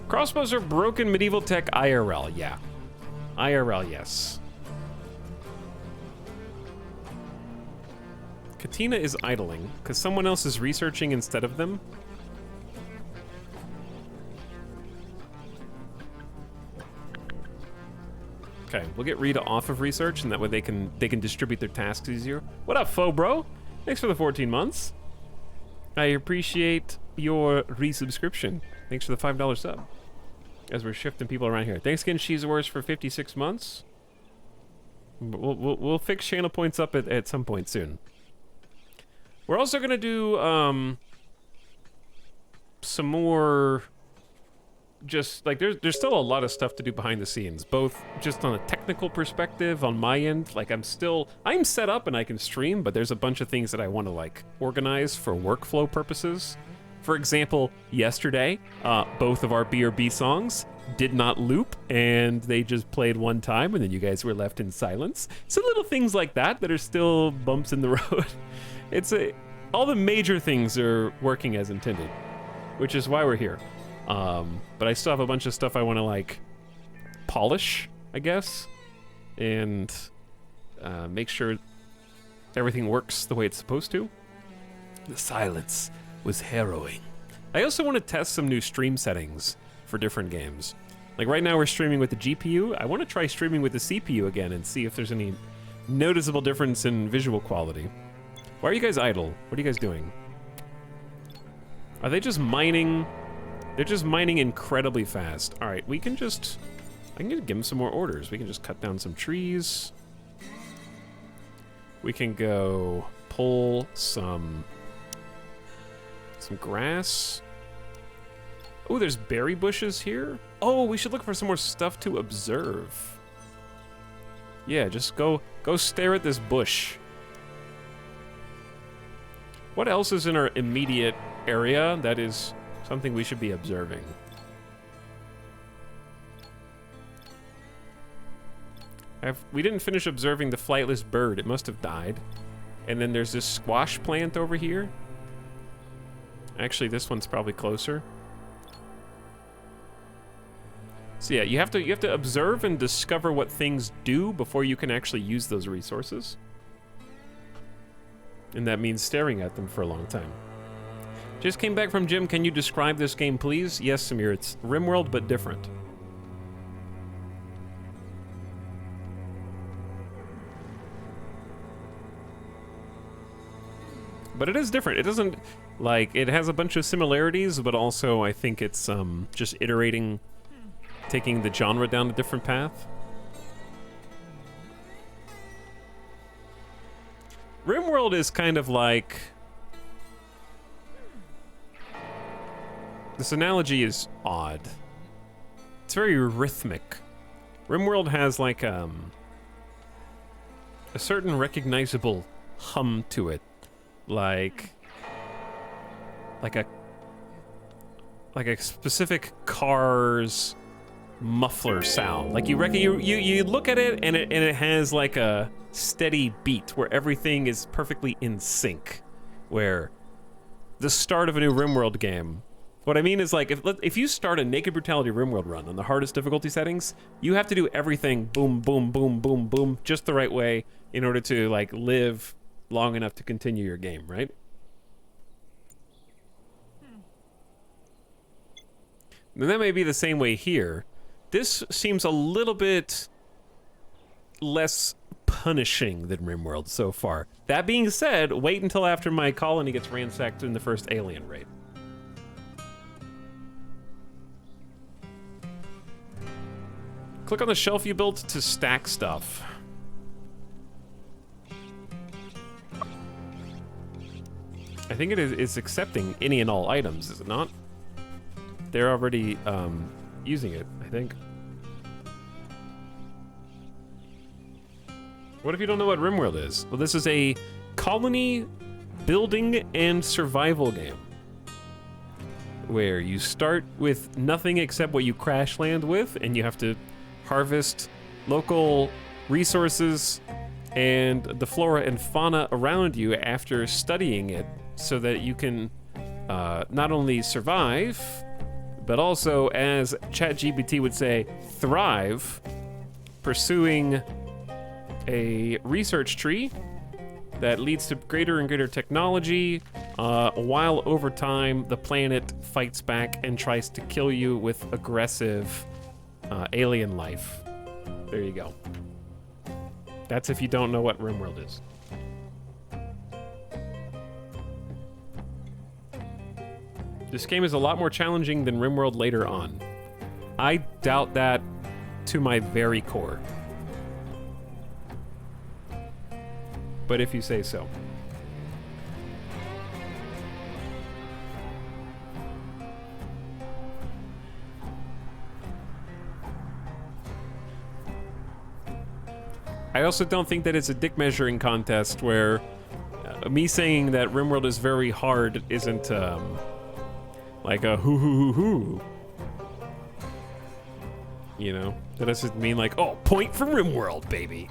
Crossbows are broken medieval tech IRL, yeah. IRL, yes. Katina is idling, because someone else is researching instead of them. Okay, we'll get Rita off of research, and that way they can distribute their tasks easier. What up, faux bro? Thanks for the 14 months. I appreciate your resubscription. Thanks for the $5 sub. As we're shifting people around here. Thanks again, She's Worse, for 56 months. We'll fix channel points up at some point soon. We're also gonna do some more. Just like there's still a lot of stuff to do behind the scenes, both just on a technical perspective on my end. Like I'm set up and I can stream, but there's a bunch of things that I want to like organize for workflow purposes. For example, yesterday, both of our BRB songs did not loop, and they just played one time, and then you guys were left in silence. So little things like that are still bumps in the road. All the major things are working as intended, which is why we're here. But I still have a bunch of stuff I want to like polish, I guess, and make sure everything works the way it's supposed to. The silence was harrowing. I also want to test some new stream settings for different games. Like right now we're streaming with the GPU. I want to try streaming with the CPU again and see if there's any noticeable difference in visual quality. Why are you guys idle? What are you guys doing? Are they just mining? They're just mining incredibly fast. All right, I can just give them some more orders. We can just cut down some trees. We can go pull some grass. Oh, there's berry bushes here. Oh, we should look for some more stuff to observe. Yeah, just go stare at this bush. What else is in our immediate area that is something we should be observing? We didn't finish observing the flightless bird. It must have died. And then there's this squash plant over here. Actually, this one's probably closer. So yeah, you have to observe and discover what things do before you can actually use those resources. And that means staring at them for a long time. Just came back from gym. Can you describe this game, please? Yes, Samir. It's RimWorld, but different. But it is different. It doesn't, like, it has a bunch of similarities, but also I think it's just iterating, taking the genre down a different path. RimWorld is kind of like... This analogy is odd. It's very rhythmic. RimWorld has like a certain recognizable hum to it. like a specific car's muffler sound. Like you look at it and it has like a steady beat where everything is perfectly in sync. Where the start of a new RimWorld game, what I mean is like if you start a Naked Brutality RimWorld run on the hardest difficulty settings, you have to do everything boom, boom, boom, boom, boom, just the right way in order to like live long enough to continue your game, right? And that may be the same way here. This seems a little bit less punishing than RimWorld so far. That being said, wait until after my colony gets ransacked in the first alien raid. Click on the shelf you built to stack stuff. I think it's accepting any and all items, is it not? They're already using it, I think. What if you don't know what RimWorld is? Well, this is a colony building and survival game where you start with nothing except what you crash land with, and you have to harvest local resources and the flora and fauna around you after studying it so that you can not only survive, but also, as ChatGPT would say, thrive, pursuing a research tree that leads to greater and greater technology, while over time the planet fights back and tries to kill you with aggressive alien life. There you go. That's if you don't know what RimWorld is. This game is a lot more challenging than RimWorld later on. I doubt that to my very core. But if you say so. I also don't think that it's a dick measuring contest where me saying that RimWorld is very hard isn't like a hoo hoo hoo hoo. You know? That doesn't mean like, oh, point for RimWorld, baby.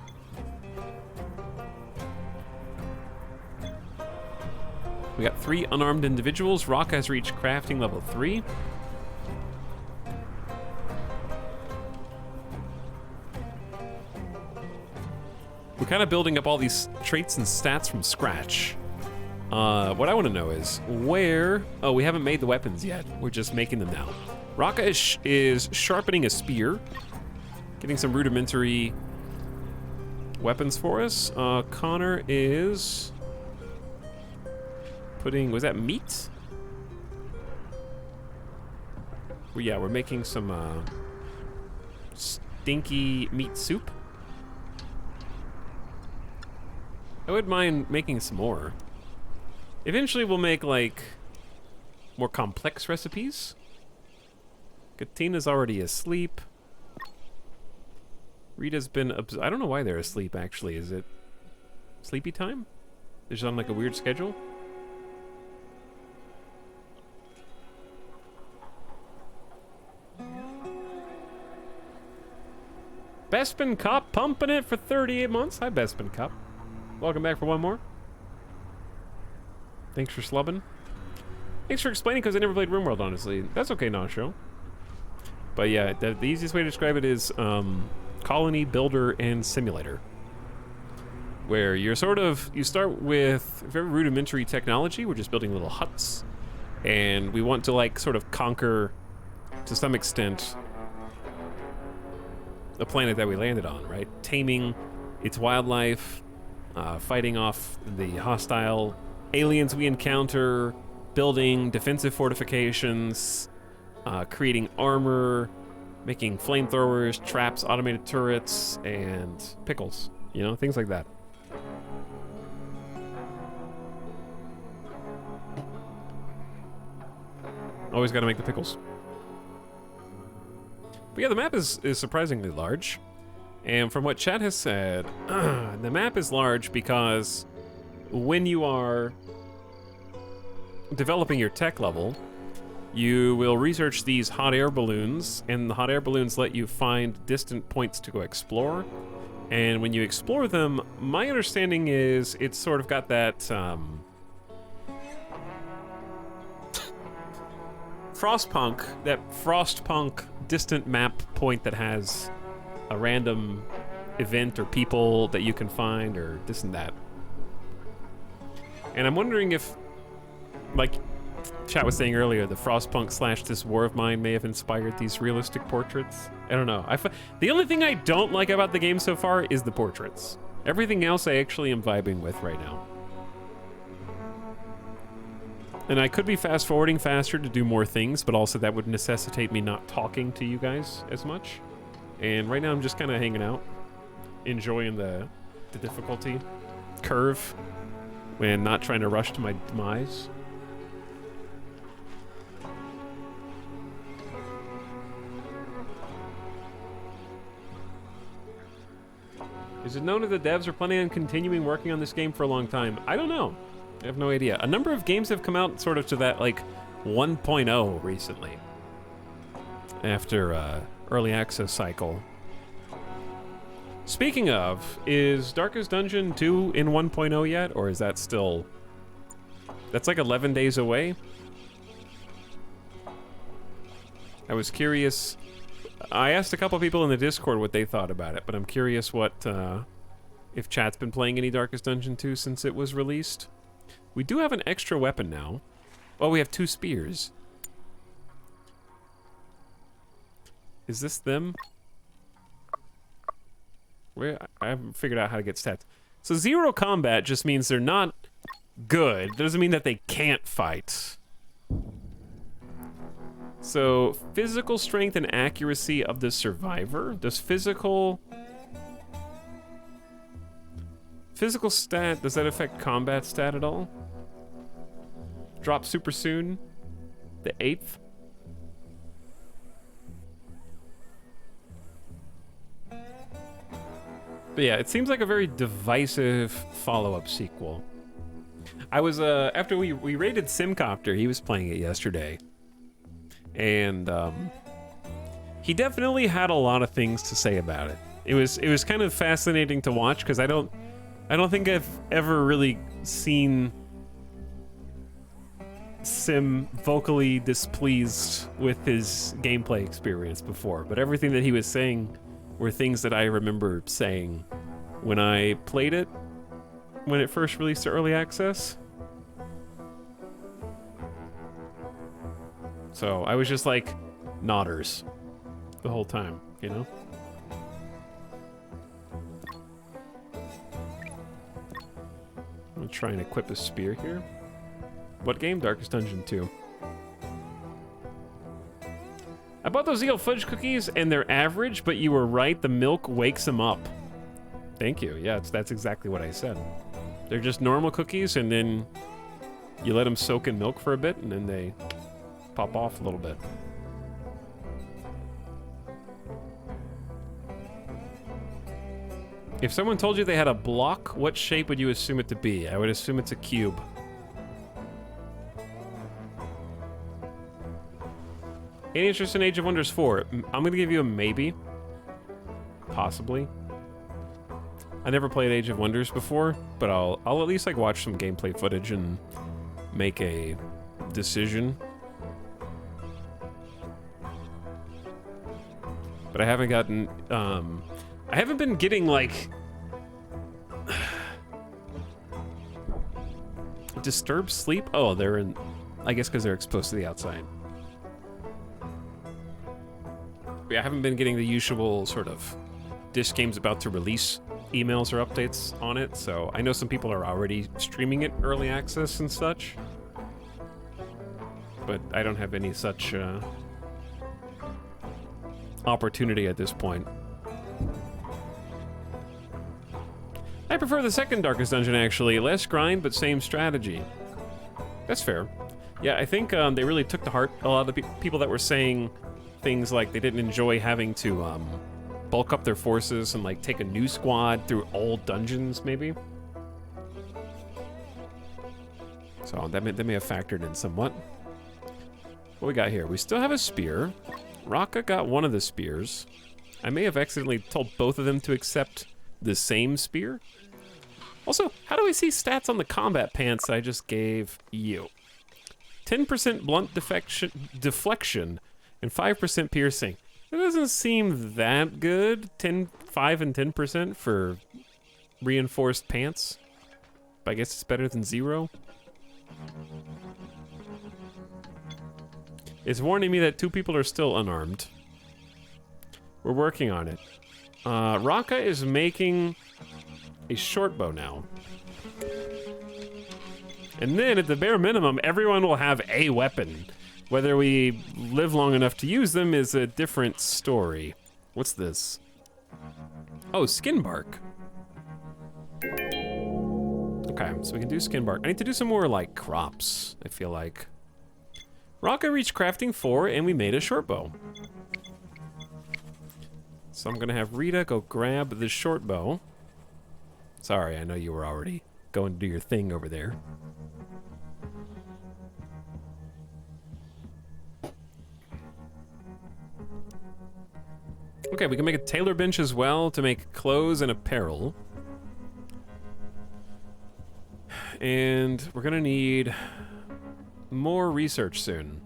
We got 3 unarmed individuals. Rock has reached crafting level 3. We're kind of building up all these traits and stats from scratch. What I want to know is where... Oh, we haven't made the weapons yet. We're just making them now. Raka is sharpening a spear. Getting some rudimentary weapons for us. Connor is... putting... Was that meat? Well, yeah, we're making some stinky meat soup. I wouldn't mind making some more. Eventually we'll make, like, more complex recipes. Katina's already asleep. Rita's been... I don't know why they're asleep, actually. Is it sleepy time? They're just on, like, a weird schedule? Bespin Cop pumping it for 38 months. Hi, Bespin Cop. Welcome back for one more. Thanks for slubbing. Thanks for explaining, because I never played RimWorld, honestly. That's okay, Nasho. But yeah, the easiest way to describe it is colony, builder, and simulator. Where you're you start with very rudimentary technology. We're just building little huts. And we want to, like, sort of conquer, to some extent, the planet that we landed on, right? Taming its wildlife, fighting off the hostile aliens we encounter, building defensive fortifications, creating armor, making flamethrowers, traps, automated turrets, and pickles. You know, things like that. Always gotta make the pickles. But yeah, the map is surprisingly large. And from what chat has said, the map is large because when you are developing your tech level, you will research these hot air balloons, and the hot air balloons let you find distant points to go explore. And when you explore them, my understanding is it's sort of got that frostpunk distant map point that has a random event or people that you can find or this and that. And I'm wondering if, like chat was saying earlier, the frostpunk / This War of Mine may have inspired these realistic portraits. I don't know. The only thing I don't like about the game so far is the portraits. Everything else I actually am vibing with right now. And I could be fast forwarding faster to do more things, but also that would necessitate me not talking to you guys as much. And right now I'm just kind of hanging out, enjoying the difficulty curve and not trying to rush to my demise. Is it known that the devs are planning on continuing working on this game for a long time? I don't know. I have no idea. A number of games have come out sort of to that, like, 1.0 recently. After, early access cycle. Speaking of, is Darkest Dungeon 2 in 1.0 yet? Or is that still... That's like 11 days away? I was curious... I asked a couple people in the Discord what they thought about it, but I'm curious what, if chat's been playing any Darkest Dungeon 2 since it was released. We do have an extra weapon now. Oh, we have 2 spears. Is this them? I haven't figured out how to get stats. So 0 combat just means they're not good. Doesn't mean that they can't fight. So, physical strength and accuracy of the survivor. Does physical stat, does that affect combat stat at all? Drop super soon. The 8th. But yeah, it seems like a very divisive follow-up sequel. I was, after we raided Simcopter, he was playing it yesterday. And he definitely had a lot of things to say about it. It was kind of fascinating to watch because I don't think I've ever really seen Sim vocally displeased with his gameplay experience before. But everything that he was saying were things that I remember saying when I played it when it first released to early access. So I was just like nodders the whole time, you know? I'm gonna try and equip a spear here. What game? Darkest Dungeon 2. I bought those Eel Fudge cookies and they're average, but you were right, the milk wakes them up. Thank you. Yeah, that's exactly what I said. They're just normal cookies and then you let them soak in milk for a bit and then they pop off a little bit. If someone told you they had a block, what shape would you assume it to be? I would assume it's a cube. Any interest in Age of Wonders 4? I'm gonna give you a maybe. Possibly. I never played Age of Wonders before, but I'll at least like watch some gameplay footage and make a decision. But I haven't gotten, I haven't been getting, like, disturbed sleep? Oh, they're in, I guess because they're exposed to the outside. Yeah, I haven't been getting the usual sort of, this game's about to release emails or updates on it, so I know some people are already streaming it early access and such. But I don't have any such, opportunity at this point. I prefer the second Darkest Dungeon, actually. Less grind, but same strategy. That's fair. Yeah, I think they really took to heart a lot of the people that were saying things like they didn't enjoy having to bulk up their forces and like take a new squad through old dungeons, maybe. So that may have factored in somewhat. What we got here? We still have a spear. Raka got one of the spears. I may have accidentally told both of them to accept the same spear. Also, how do I see stats on the combat pants I just gave you? 10% blunt deflection and 5% piercing. It doesn't seem that good. 5 and 10% for reinforced pants. But I guess it's better than 0. It's warning me that 2 people are still unarmed. We're working on it. Raka is making a short bow now. And then, at the bare minimum, everyone will have a weapon. Whether we live long enough to use them is a different story. What's this? Oh, skin bark. Okay, so we can do skin bark. I need to do some more, like, crops, I feel like. Raka reached crafting 4, and we made a short bow. So I'm gonna have Rita go grab the short bow. Sorry, I know you were already going to do your thing over there. Okay, we can make a tailor bench as well to make clothes and apparel. And we're gonna need more research soon.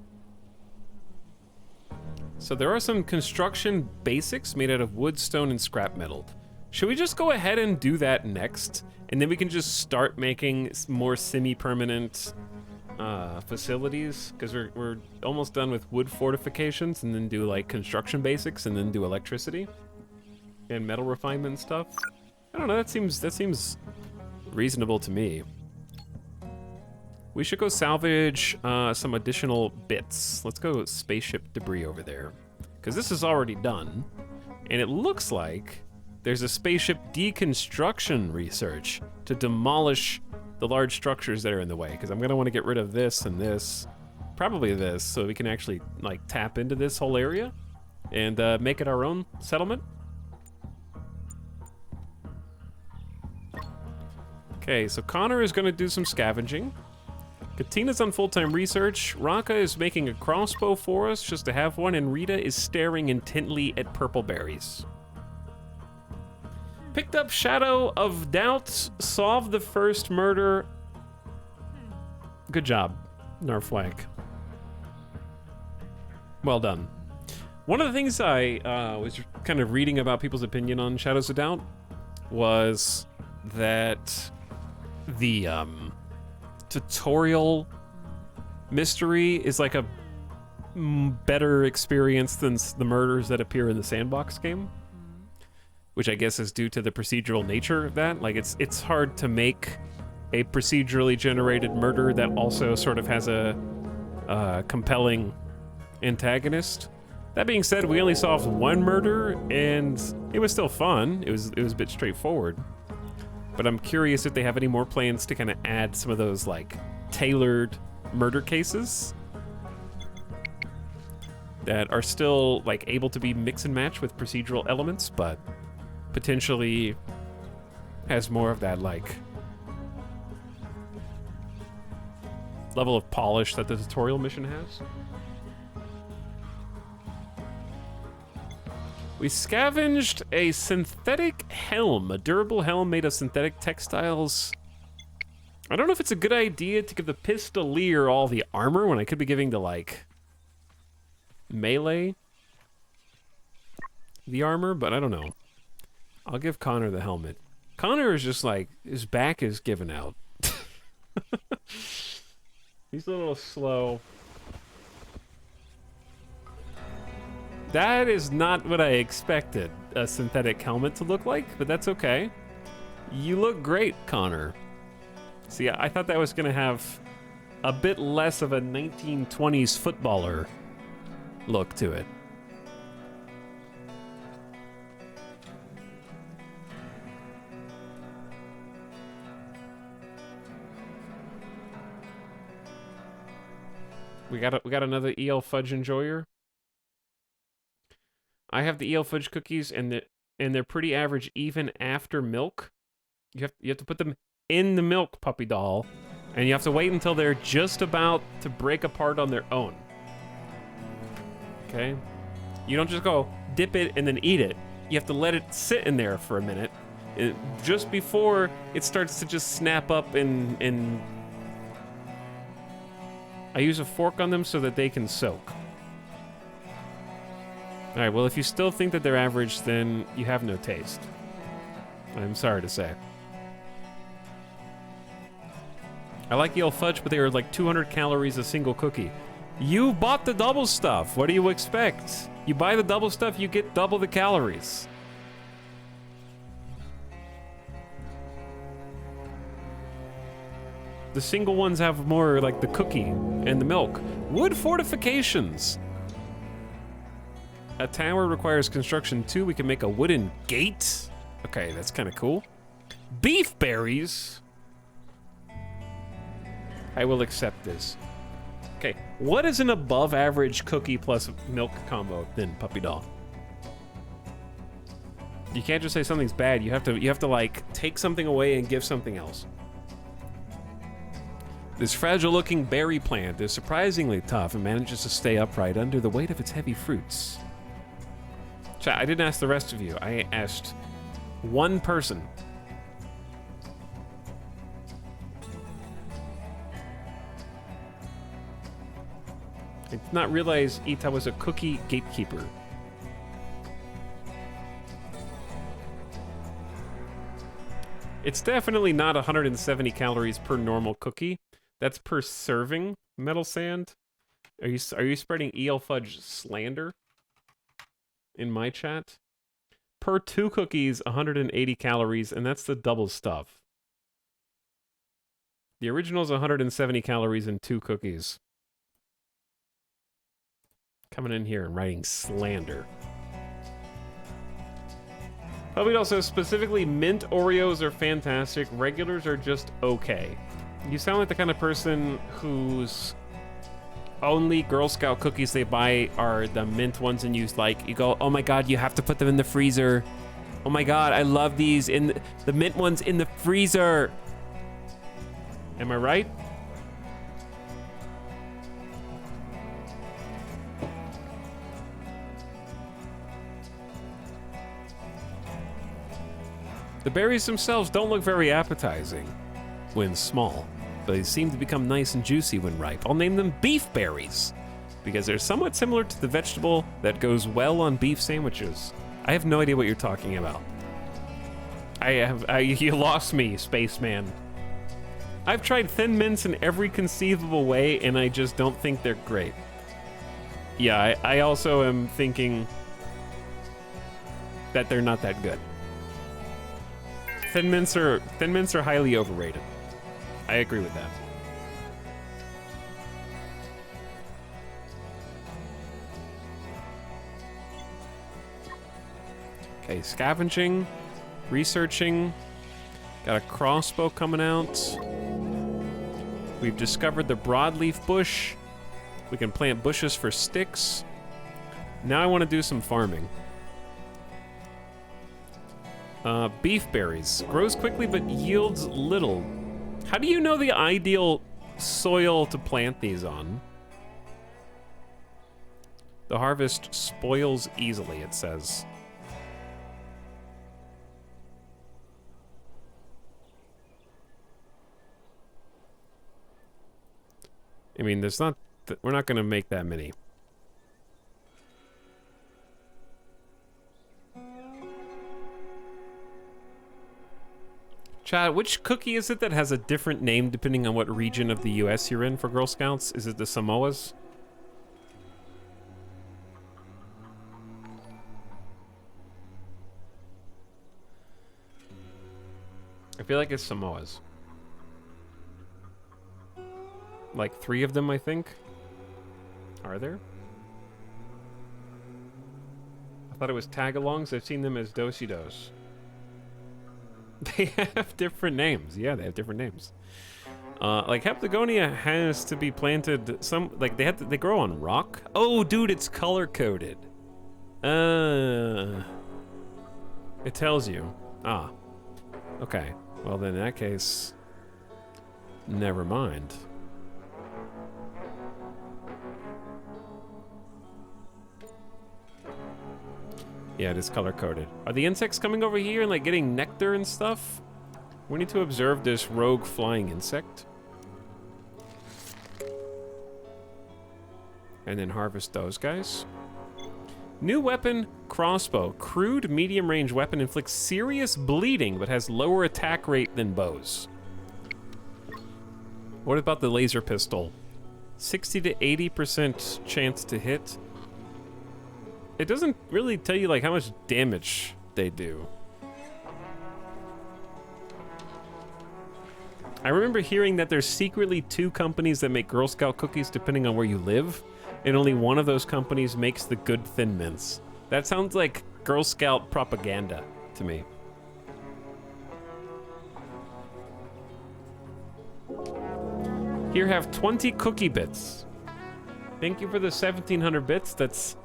So there are some construction basics made out of wood, stone, and scrap metal. Should we just go ahead and do that next? And then we can just start making more semi-permanent facilities? Because we're almost done with wood fortifications, and then do like construction basics, and then do electricity and metal refinement and stuff. I don't know, that seems reasonable to me. We should go salvage some additional bits. Let's go spaceship debris over there. Because this is already done. And it looks like there's a spaceship deconstruction research to demolish the large structures that are in the way. Because I'm going to want to get rid of this and this. Probably this, so we can actually like tap into this whole area. And make it our own settlement. Okay, so Connor is going to do some scavenging. Katina's on full-time research. Raka is making a crossbow for us just to have one, and Rita is staring intently at purple berries. Picked up Shadow of Doubt, solved the first murder. Good job, Narfwag. Well done. One of the things I was kind of reading about people's opinion on Shadows of Doubt was that the tutorial mystery is like a better experience than the murders that appear in the sandbox game, which I guess is due to the procedural nature of that. Like it's hard to make a procedurally generated murder that also sort of has a compelling antagonist. That being said, we only solved one murder and it was still fun. It was a bit straightforward. But I'm curious if they have any more plans to kind of add some of those, like, tailored murder cases that are still, like, able to be mix and match with procedural elements, but potentially has more of that, like, level of polish that the tutorial mission has. We scavenged a synthetic helm, a durable helm made of synthetic textiles. I don't know if it's a good idea to give the pistolier all the armor when I could be giving the, like, melee the armor, but I don't know. I'll give Connor the helmet. Connor is just like, his back is given out. He's a little slow. That is not what I expected a synthetic helmet to look like, but that's okay. You look great, Connor. See, I thought that was gonna have a bit less of a 1920s footballer look to it. We got another EL fudge enjoyer. I have the EL fudge cookies, and they're pretty average even after milk. You have to put them in the milk, puppy doll. And you have to wait until they're just about to break apart on their own. Okay? You don't just go dip it and then eat it. You have to let it sit in there for a minute. Just before it starts to just snap up and I use a fork on them so that they can soak. Alright, well, if you still think that they're average, then you have no taste. I'm sorry to say. I like Yale fudge, but they are like 200 calories a single cookie. You bought the double stuff. What do you expect? You buy the double stuff, you get double the calories. The single ones have more, like the cookie and the milk. Wood fortifications. A tower requires construction too. We can make a wooden gate. Okay, that's kind of cool. Beef berries. I will accept this. Okay, what is an above average cookie plus milk combo then, puppy dog? You can't just say something's bad. You have to like take something away and give something else. This fragile-looking berry plant is surprisingly tough and manages to stay upright under the weight of its heavy fruits. Chat, I didn't ask the rest of you. I asked one person. I did not realize Ita was a cookie gatekeeper. It's definitely not 170 calories per normal cookie. That's per serving, Metal Sand. Are you spreading EL Fudge slander in my chat? Per 2 cookies, 180 calories, and that's the double stuff. The original is 170 calories and 2 cookies. Coming in here and writing slander. Probably also specifically mint Oreos are fantastic. Regulars are just okay. You sound like the kind of person whose only Girl Scout cookies they buy are the mint ones, and you go, oh my god, you have to put them in the freezer. Oh my god, I love these in the mint ones in the freezer. Am I right? The berries themselves don't look very appetizing when small, but they seem to become nice and juicy when ripe. I'll name them beef berries, because they're somewhat similar to the vegetable that goes well on beef sandwiches. I have no idea what you're talking about. You lost me, spaceman. I've tried Thin Mints in every conceivable way, and I just don't think they're great. Yeah, I also am thinking that they're not that good. Thin Mints are highly overrated. I agree with that. Okay, scavenging, researching. Got a crossbow coming out. We've discovered the broadleaf bush. We can plant bushes for sticks. Now I want to do some farming. Beef berries. Grows quickly but yields little. How do you know the ideal soil to plant these on? The harvest spoils easily, it says. I mean, there's not... We're not going to make that many. Chad, which cookie is it that has a different name depending on what region of the US you're in for Girl Scouts? Is it the Samoas? I feel like it's Samoas. Like 3 of them, I think. Are there? I thought it was tagalongs. I've seen them as do-si-dos. They have different names. Yeah, they have different names. Like Heptagonia has to be planted they grow on rock. Oh, dude, it's color coded. It tells you. Ah. Okay. Well, then in that case, Never mind. Yeah, it is color-coded. Are the insects coming over here and, like, getting nectar and stuff? We need to observe this rogue flying insect. And then harvest those guys. New weapon, crossbow. Crude medium-range weapon inflicts serious bleeding, but has lower attack rate than bows. What about the laser pistol? 60 to 80% chance to hit. It doesn't really tell you, like, how much damage they do. I remember hearing that there's secretly 2 companies that make Girl Scout cookies depending on where you live, and only one of those companies makes the good Thin Mints. That sounds like Girl Scout propaganda to me. Here, have 20 cookie bits. Thank you for the 1,700 bits. That's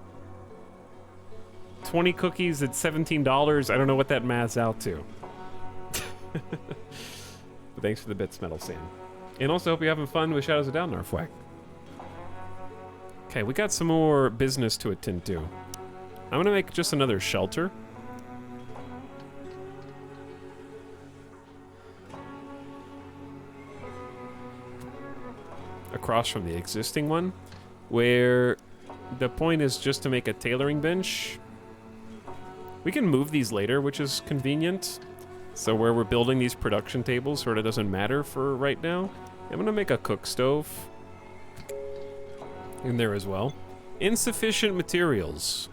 20 cookies at $17. I don't know what that maths out to. But thanks for the bits, Metal Sam. And also hope you're having fun with Shadows of Down, Narfwack. Okay, we got some more business to attend to. I'm gonna make just another shelter. Across from the existing one, where the point is just to make a tailoring bench. We can move these later, which is convenient. So where we're building these production tables sort of doesn't matter for right now. I'm gonna make a cook stove in there as well. Insufficient materials.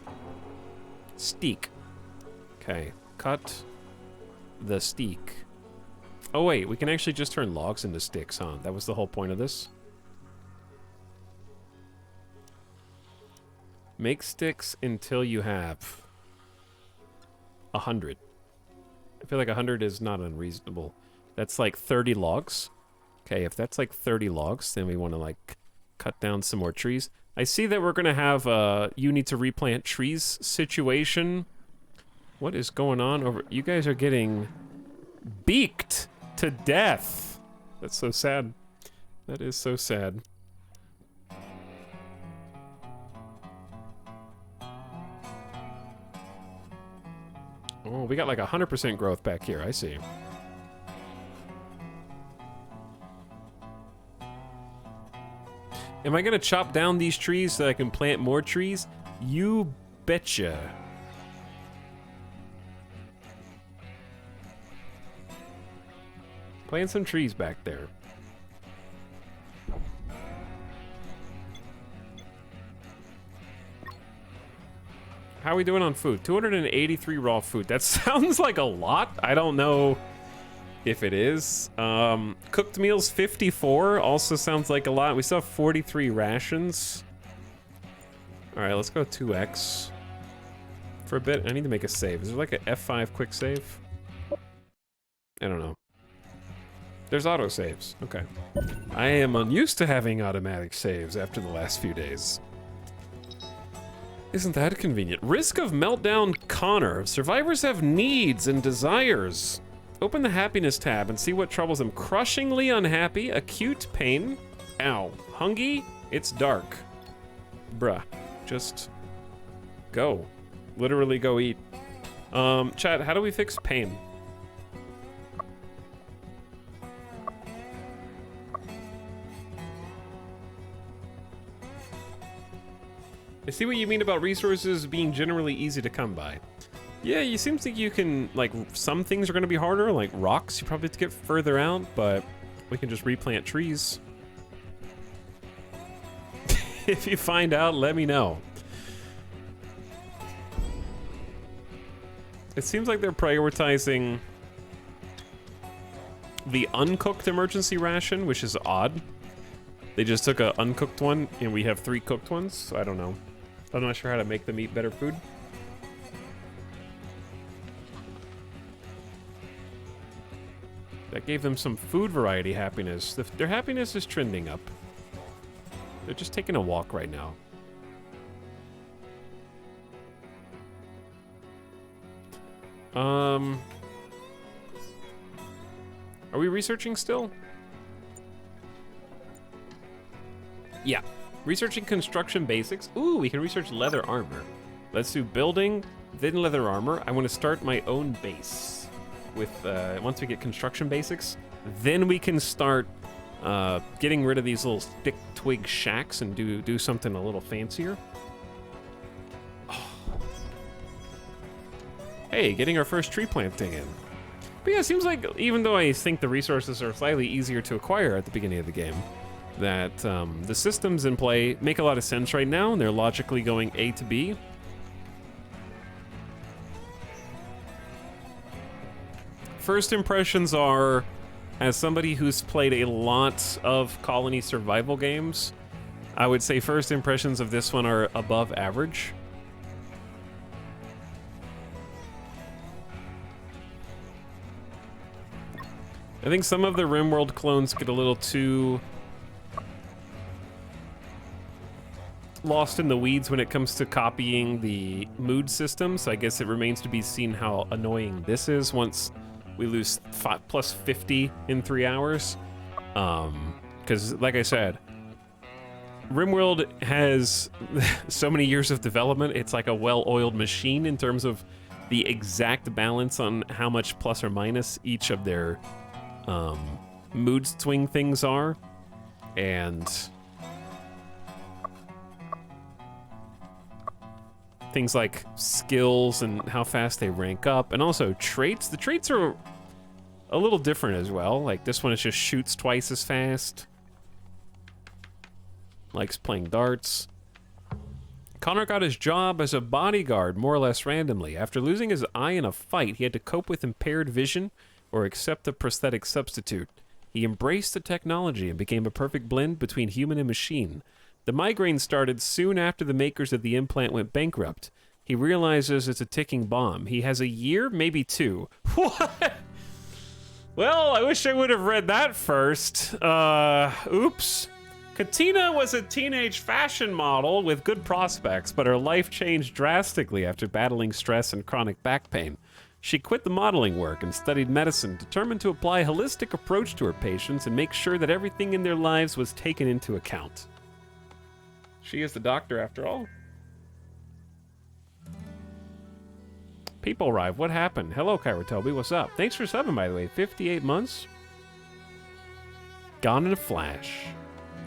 Steak. Okay, cut the steak. Oh wait, we can actually just turn logs into sticks, huh? That was the whole point of this. Make sticks until you have 100. I feel like 100 is not unreasonable. That's like 30 logs. Okay, if that's like 30 logs, then we want to like cut down some more trees. I see that we're going to have a you need to replant trees situation. What is going on over? You guys are getting beaked to death. That's so sad. That is so sad. Oh, we got like 100% growth back here, I see. Am I gonna chop down these trees so I can plant more trees? You betcha. Plant some trees back there. How are we doing on food? 283 raw food. That sounds like a lot. I don't know if it is. Cooked meals 54 also sounds like a lot. We still have 43 rations. All right, let's go 2x for a bit. I need to make a save. Is there like a F5 quick save? I don't know. There's auto saves. Okay. I am unused to having automatic saves after the last few days. Isn't that convenient? Risk of meltdown Connor. Survivors have needs and desires. Open the happiness tab and see what troubles them. Crushingly unhappy, acute pain. Ow. Hungry, it's dark. Bruh. Just go. Literally go eat. Chat, how do we fix pain? I see what you mean about resources being generally easy to come by. Yeah, it seems like you can, like, some things are going to be harder, like rocks, you probably have to get further out, but we can just replant trees. If you find out, let me know. It seems like they're prioritizing the uncooked emergency ration, which is odd. They just took an uncooked one, and we have 3 cooked ones, so I don't know. I'm not sure how to make them eat better food. That gave them some food variety happiness. Their happiness is trending up. They're just taking a walk right now. Are we researching still? Yeah. Researching construction basics. Ooh, we can research leather armor. Let's do building, then leather armor. I want to start my own base with, once we get construction basics, then we can start getting rid of these little stick twig shacks and do something a little fancier. Oh. Hey, getting our first tree planting in. But yeah, it seems like even though I think the resources are slightly easier to acquire at the beginning of the game, that the systems in play make a lot of sense right now, and they're logically going A to B. First impressions are, as somebody who's played a lot of colony survival games, I would say first impressions of this one are above average. I think some of the RimWorld clones get a little too lost in the weeds when it comes to copying the mood system, so I guess it remains to be seen how annoying this is once we lose plus 50 in 3 hours. Because, like I said, RimWorld has so many years of development, it's like a well-oiled machine in terms of the exact balance on how much plus or minus each of their mood swing things are. And things like skills and how fast they rank up, and also traits. The traits are a little different as well. Like this one, it just shoots twice as fast. Likes playing darts. Connor got his job as a bodyguard more or less randomly. After losing his eye in a fight, he had to cope with impaired vision or accept a prosthetic substitute. He embraced the technology and became a perfect blend between human and machine. The migraine started soon after the makers of the implant went bankrupt. He realizes it's a ticking bomb. He has a year, maybe 2. What? Well, I wish I would have read that first. Oops. Katina was a teenage fashion model with good prospects, but her life changed drastically after battling stress and chronic back pain. She quit the modeling work and studied medicine, determined to apply a holistic approach to her patients and make sure that everything in their lives was taken into account. She is the doctor, after all. People arrive. What happened? Hello, Kairotobi. What's up? Thanks for subbing, by the way. 58 months. Gone in a flash.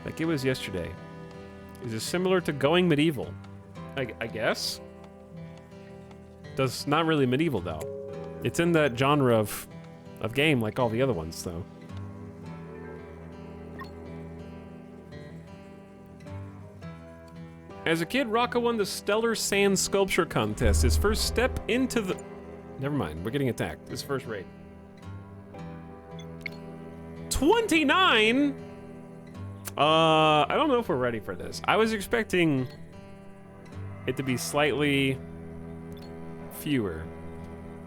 Like it was yesterday. Is it similar to Going Medieval? I guess. Does not really medieval, though. It's in that genre of game like all the other ones, though. As a kid, Rocco won the Stellar Sand Sculpture Contest. His first step into the... Never mind, we're getting attacked. His first raid. 29?! I don't know if we're ready for this. I was expecting it to be slightly fewer.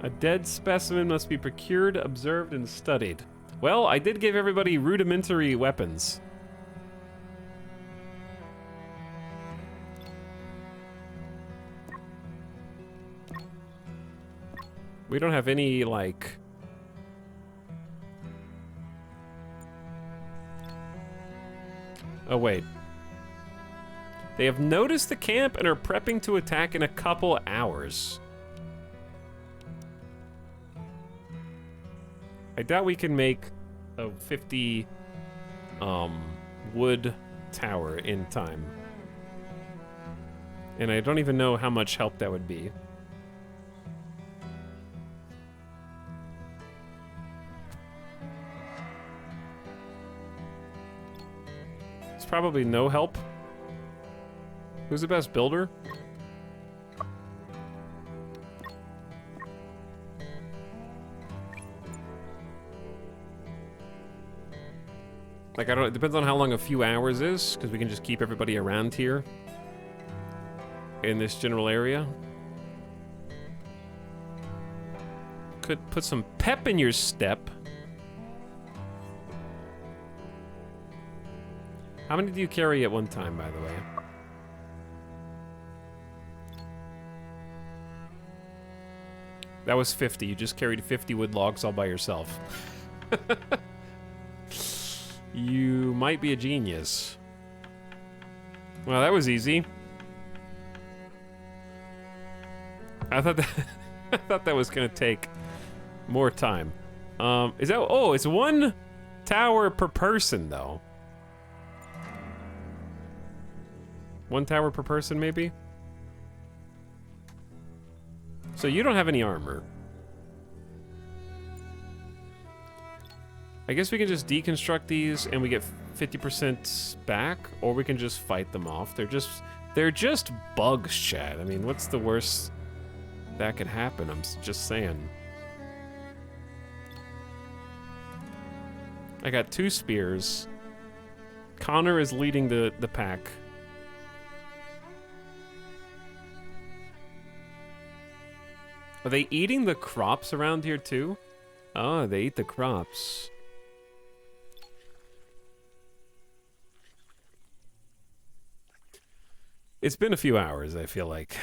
A dead specimen must be procured, observed, and studied. Well, I did give everybody rudimentary weapons. We don't have any, like... Oh, wait. They have noticed the camp and are prepping to attack in a couple hours. I doubt we can make a 50 wood tower in time. And I don't even know how much help that would be. It's probably no help. Who's the best builder? Like, I don't, it depends on how long a few hours is, because we can just keep everybody around here in this general area. Could put some pep in your step. How many do you carry at one time, by the way? That was 50. You just carried 50 wood logs all by yourself. You might be a genius. Well, that was easy. I thought that I thought that was gonna take more time. Is that? Oh, it's one tower per person though. One tower per person, maybe. So you don't have any armor. I guess we can just deconstruct these and we get 50% back, or we can just fight them off. They're just bugs, Chad. I mean, what's the worst that could happen? I'm just saying. I got 2 spears. Connor is leading the pack. Are they eating the crops around here too? Oh, they eat the crops. It's been a few hours, I feel like.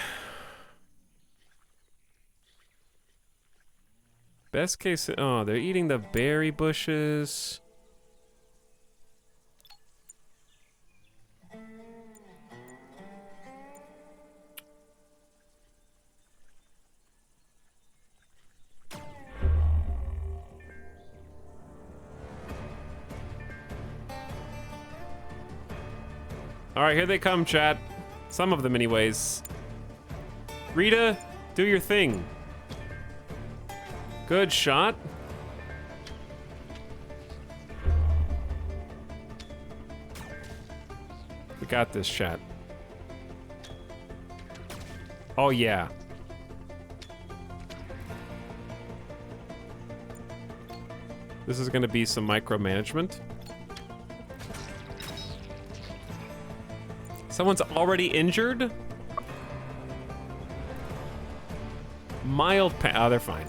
Best case, oh, they're eating the berry bushes. All right, here they come, chat. Some of them, anyways. Rita, do your thing. Good shot. We got this, chat. Oh, yeah. This is gonna be some micromanagement. Someone's already injured? Mild pain. Oh, they're fine.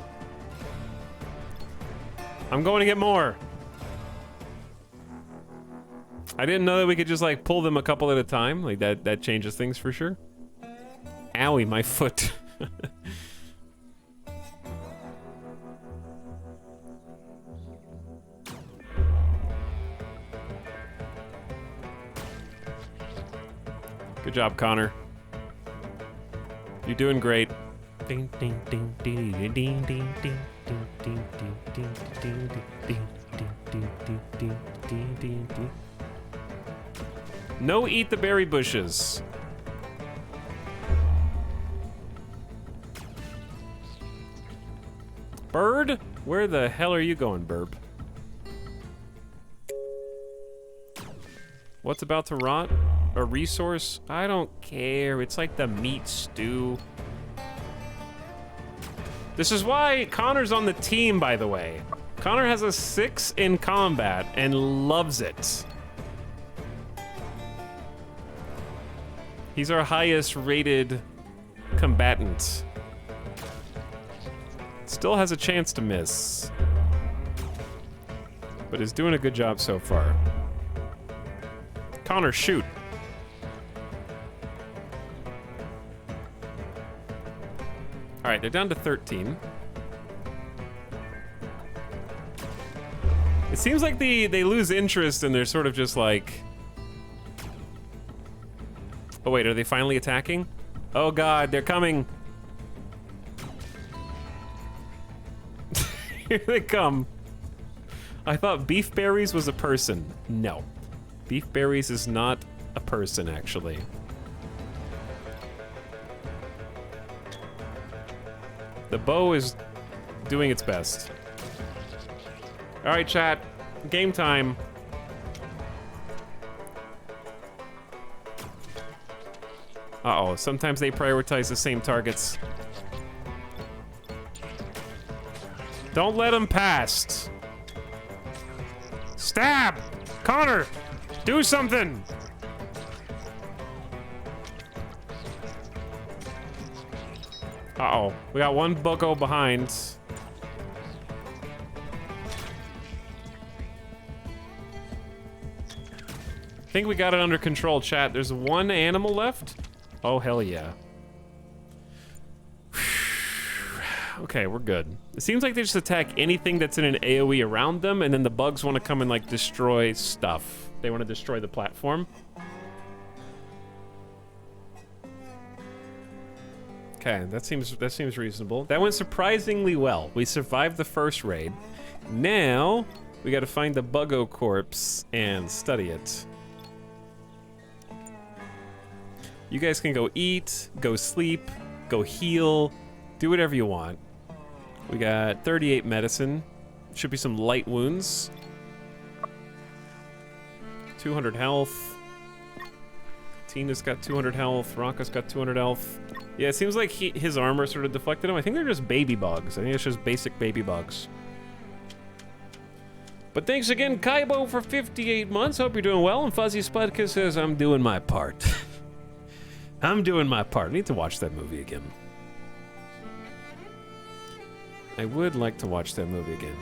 I'm going to get more. I didn't know that we could just like pull them a couple at a time. Like that changes things for sure. Owie, my foot. Good job, Connor. You're doing great. Ding ding ding ding ding ding ding ding ding ding ding ding ding ding ding ding ding. No, eat the berry bushes. Bird? Where the hell are you going, Burp? What's about to rot? A resource? I don't care. It's like the meat stew. This is why Connor's on the team, by the way. Connor has a 6 in combat and loves it. He's our highest rated combatant. Still has a chance to miss, but is doing a good job so far. Connor, shoot. All right, they're down to 13. It seems like they lose interest and they're sort of just like... Oh wait, are they finally attacking? Oh God, they're coming. Here they come. I thought Beef Berries was a person. No. Beef Berries is not a person, actually. The bow is doing its best. All right, chat. Game time. Uh-oh, sometimes they prioritize the same targets. Don't let him pass. Stab! Connor! Do something! Uh-oh. We got one bucko behind. I think we got it under control, chat. There's one animal left? Oh, hell yeah. Okay, we're good. It seems like they just attack anything that's in an AoE around them, and then the bugs want to come and, like, destroy stuff. They want to destroy the platform. Okay, that seems reasonable. That went surprisingly well. We survived the first raid. Now we got to find the Buggo corpse and study it. You guys can go eat, go sleep, go heal, do whatever you want. We got 38 medicine. Should be some light wounds. 200 health. Tina's got 200 health. Rocca's got 200 health. Yeah, it seems like his armor sort of deflected him. I think they're just baby bugs. I think it's just basic baby bugs. But thanks again, Kaibo, for 58 months. Hope you're doing well. And Fuzzy Spudka says, I'm doing my part. I'm doing my part. I need to watch that movie again. I would like to watch that movie again.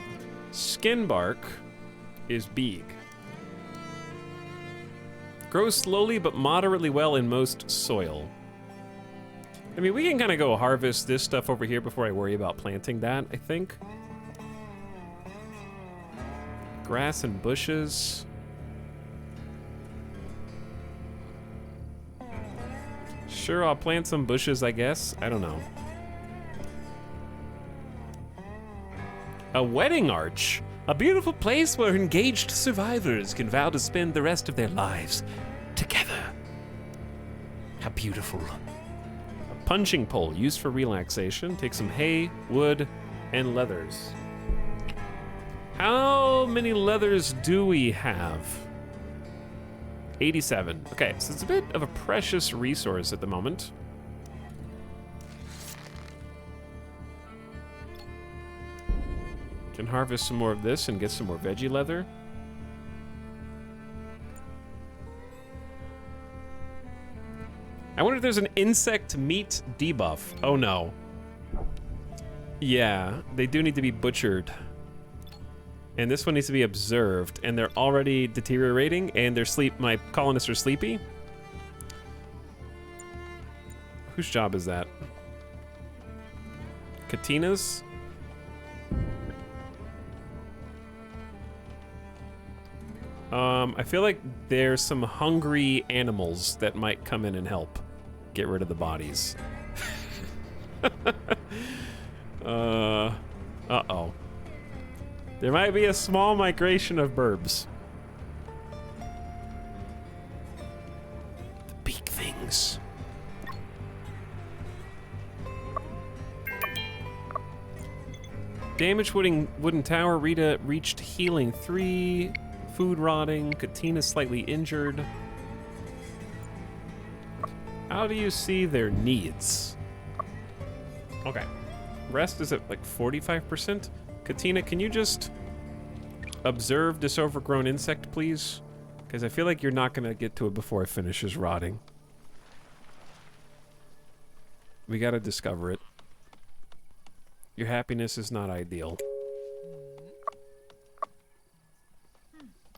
Skin bark is big. Grows slowly but moderately well in most soil. I mean, we can kind of go harvest this stuff over here before I worry about planting that, I think. Grass and bushes. Sure, I'll plant some bushes, I guess. I don't know. A wedding arch. A beautiful place where engaged survivors can vow to spend the rest of their lives together. How beautiful. A punching pole used for relaxation. Take some hay, wood, and leathers. How many leathers do we have? 87. Okay, so it's a bit of a precious resource at the moment. Can harvest some more of this and get some more veggie leather. I wonder if there's an insect meat debuff. Oh no. Yeah, they do need to be butchered. And this one needs to be observed, and they're already deteriorating, and my colonists are sleepy. Whose job is that? Katina's? I feel like there's some hungry animals that might come in and help get rid of the bodies. Uh-oh. There might be a small migration of burbs. The big things. Damaged wooden tower. Rita reached healing 3. Food rotting. Katina slightly injured. How do you see their needs? Okay. Rest is at like 45%. Katina, can you just observe this overgrown insect, please? Because I feel like you're not going to get to it before it finishes rotting. We got to discover it. Your happiness is not ideal.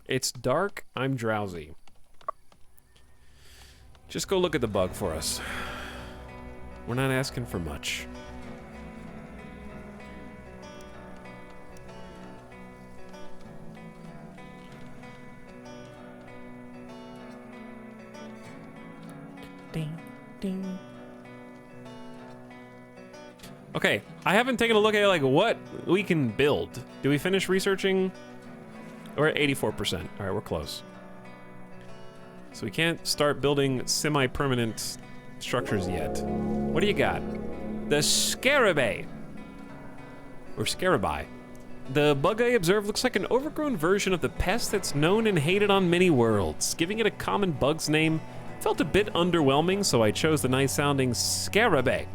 It's dark. I'm drowsy. Just go look at the bug for us. We're not asking for much. Ding, ding. Okay, I haven't taken a look at like what we can build. Do we finish researching? We're at 84%. All right, we're close. So we can't start building semi-permanent structures yet. What do you got? The Scarabée. Or Scarabai. The bug I observed looks like an overgrown version of the pest that's known and hated on many worlds. Giving it a common bug's name felt a bit underwhelming, so I chose the nice-sounding Scarabée.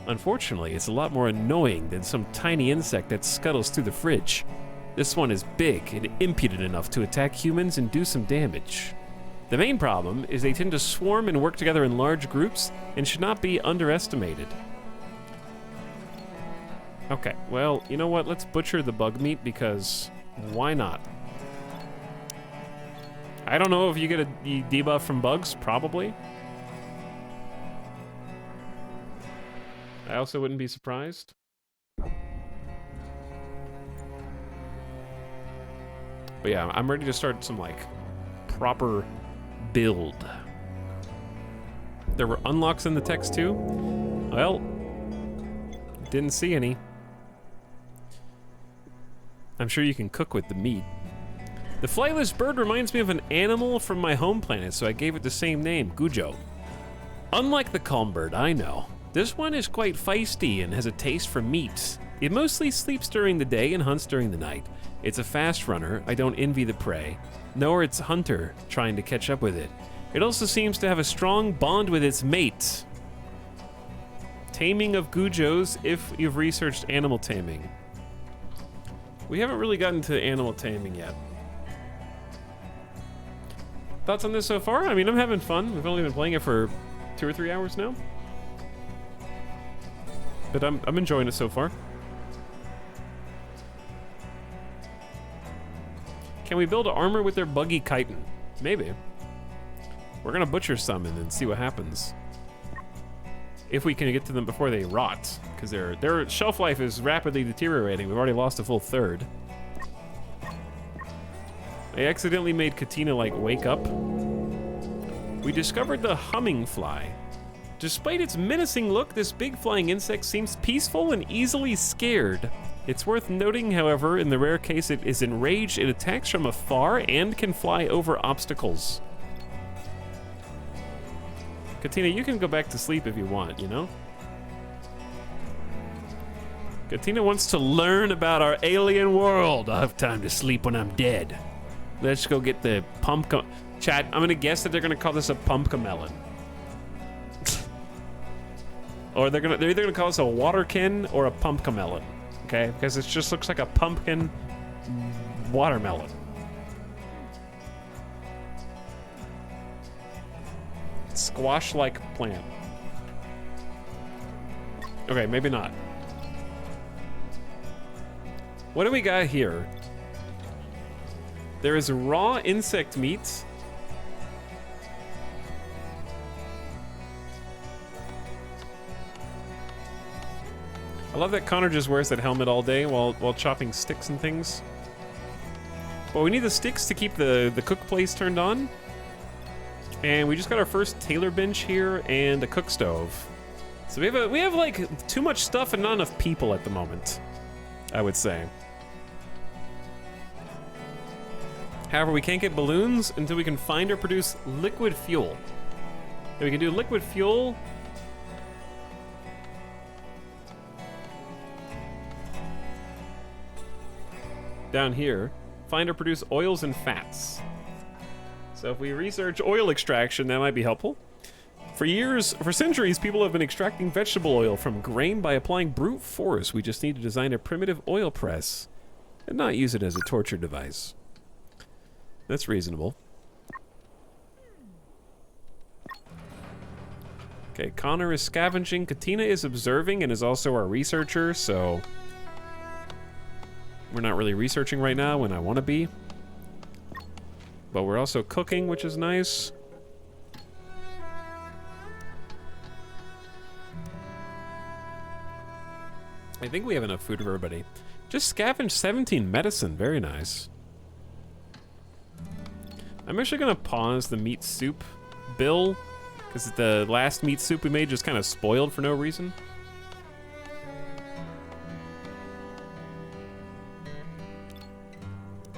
Unfortunately, it's a lot more annoying than some tiny insect that scuttles through the fridge. This one is big and impudent enough to attack humans and do some damage. The main problem is they tend to swarm and work together in large groups and should not be underestimated. Okay, well, you know what? Let's butcher the bug meat because why not? I don't know if you get a debuff from bugs, probably. I also wouldn't be surprised. But yeah, I'm ready to start some, like, proper build. There were unlocks in the text, too. Well, didn't see any. I'm sure you can cook with the meat. The flightless bird reminds me of an animal from my home planet, so I gave it the same name, Gujo. Unlike the calm bird, I know. This one is quite feisty and has a taste for meat. It mostly sleeps during the day and hunts during the night. It's a fast runner. I don't envy the prey, nor its hunter trying to catch up with it. It also seems to have a strong bond with its mate. Taming of Gujos if you've researched animal taming. We haven't really gotten to animal taming yet. Thoughts on this so far? I mean, I'm having fun. We've only been playing it for 2 or 3 hours now. But I'm enjoying it so far. Can we build armor with their buggy chitin? Maybe. We're gonna butcher some and then see what happens. If we can get to them before they rot, because their shelf life is rapidly deteriorating. We've already lost a full third. I accidentally made Katina, like, wake up. We discovered the humming fly. Despite its menacing look, this big flying insect seems peaceful and easily scared. It's worth noting, however, in the rare case it is enraged, it attacks from afar and can fly over obstacles. Katina, you can go back to sleep if you want, you know? Katina wants to learn about our alien world. I have time to sleep when I'm dead. Let's go get the pumpkin. Chat, I'm gonna guess that they're gonna call this a pumpkin melon. Or they're either gonna call this a waterkin or a pumpkin melon. Okay? Because it just looks like a pumpkin watermelon. Squash-like plant. Okay, maybe not. What do we got here? There is raw insect meat. I love that Connor just wears that helmet all day while chopping sticks and things. But we need the sticks to keep the cook place turned on. And we just got our first tailor bench here and a cook stove. So we have like too much stuff and not enough people at the moment, I would say. However, we can't get balloons until we can find or produce liquid fuel. And we can do liquid fuel. Down here, find or produce oils and fats. So if we research oil extraction, that might be helpful. For centuries, people have been extracting vegetable oil from grain by applying brute force. We just need to design a primitive oil press and not use it as a torture device. That's reasonable. Okay, Connor is scavenging. Katina is observing and is also our researcher, so we're not really researching right now when I want to be. But we're also cooking, which is nice. I think we have enough food for everybody. Just scavenge 17 medicine, very nice. I'm actually gonna pause the meat soup bill, because the last meat soup we made just kind of spoiled for no reason.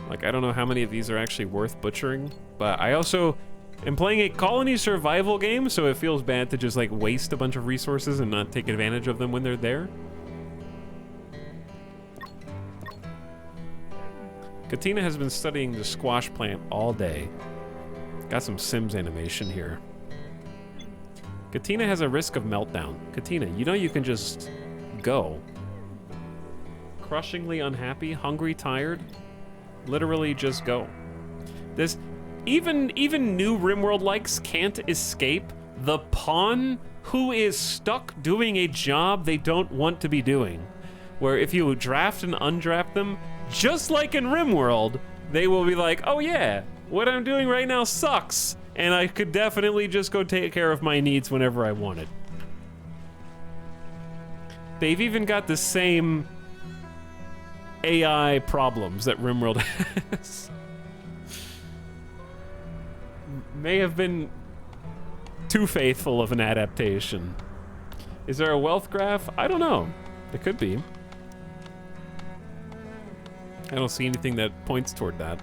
Like, I don't know how many of these are actually worth butchering, but I also am playing a colony survival game, so it feels bad to just like waste a bunch of resources and not take advantage of them when they're there. Katina has been studying the squash plant all day. Got some Sims animation here. Katina has a risk of meltdown. Katina, you know you can just go. Crushingly unhappy, hungry, tired. Literally just go. This even new RimWorld likes can't escape the pawn who is stuck doing a job they don't want to be doing. Where if you draft and undraft them, just like in RimWorld, they will be like, oh yeah, what I'm doing right now sucks, and I could definitely just go take care of my needs whenever I want it. They've even got the same AI problems that RimWorld has. May have been too faithful of an adaptation. Is there a wealth graph? I don't know. There could be. I don't see anything that points toward that.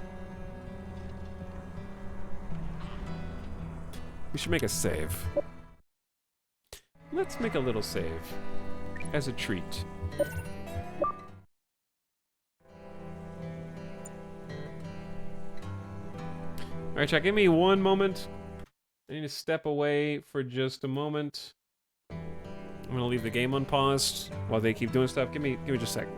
We should make a save. Let's make a little save. As a treat. Alright, chat, give me one moment. I need to step away for just a moment. I'm gonna leave the game unpaused while they keep doing stuff. Give me just a sec.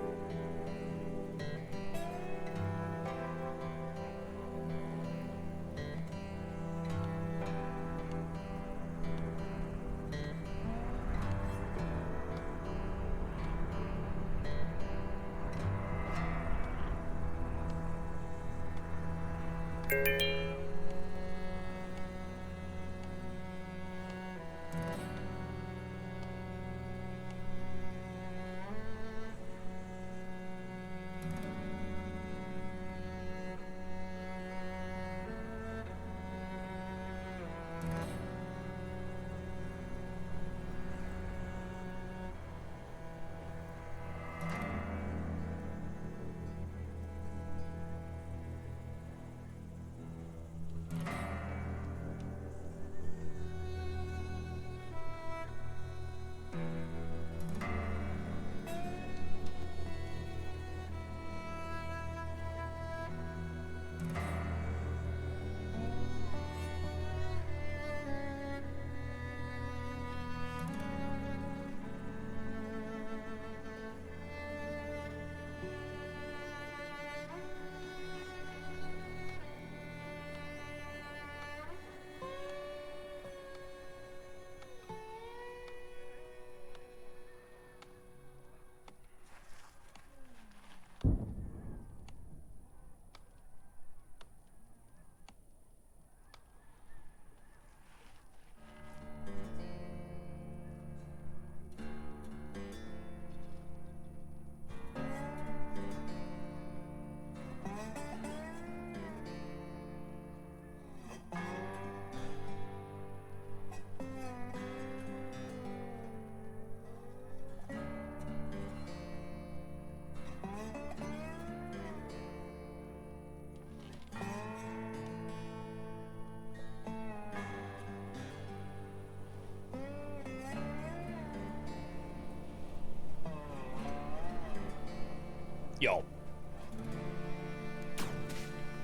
Yo.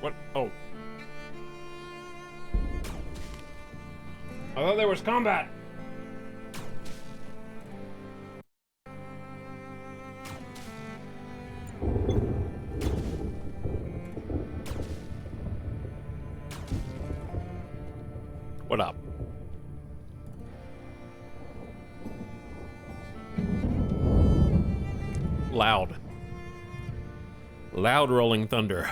What? Oh. I thought there was combat. What up? Loud. Loud rolling thunder.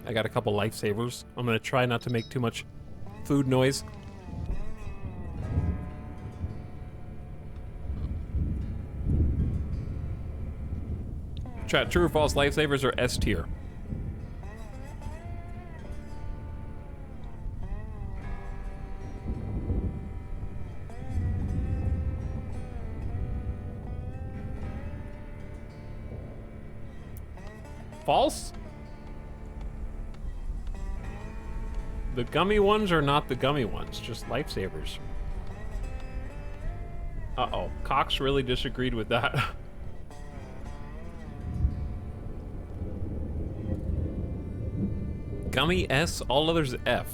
I got a couple lifesavers. I'm gonna try not to make too much food noise. Chat, true or false, lifesavers are S tier. False? The gummy ones are not the gummy ones, just lifesavers. Uh-oh, Cox really disagreed with that. Gummy S, all others F.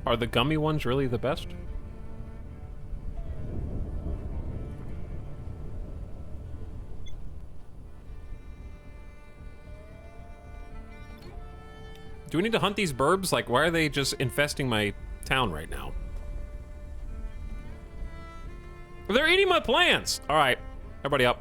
Are the gummy ones really the best? Do we need to hunt these burbs? Like, why are they just infesting my town right now? They're eating my plants! Alright, everybody up.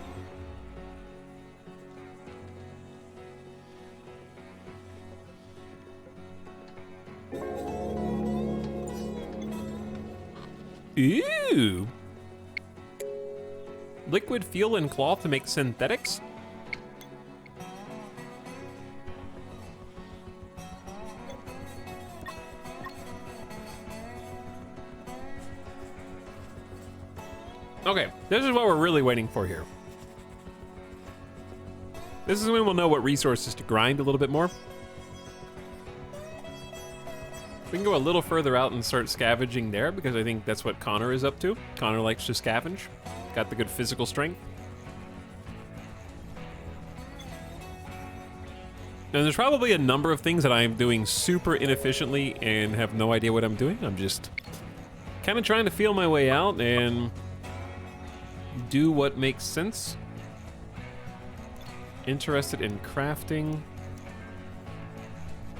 Ooh. Liquid fuel and cloth to make synthetics? Okay, this is what we're really waiting for here. This is when we'll know what resources to grind a little bit more. We can go a little further out and start scavenging there because I think that's what Connor is up to. Connor likes to scavenge. Got the good physical strength. Now there's probably a number of things that I'm doing super inefficiently and have no idea what I'm doing. I'm just kind of trying to feel my way out and do what makes sense. Interested in crafting.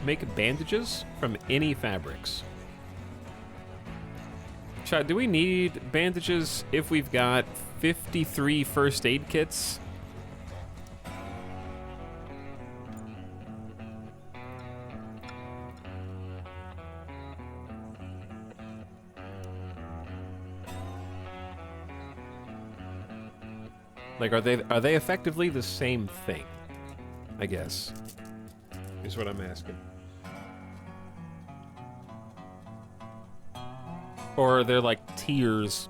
Make bandages from any fabrics. Chat, do we need bandages if we've got 53 first aid kits? Like, are they effectively the same thing? I guess is what I'm asking. Or are there like tiers?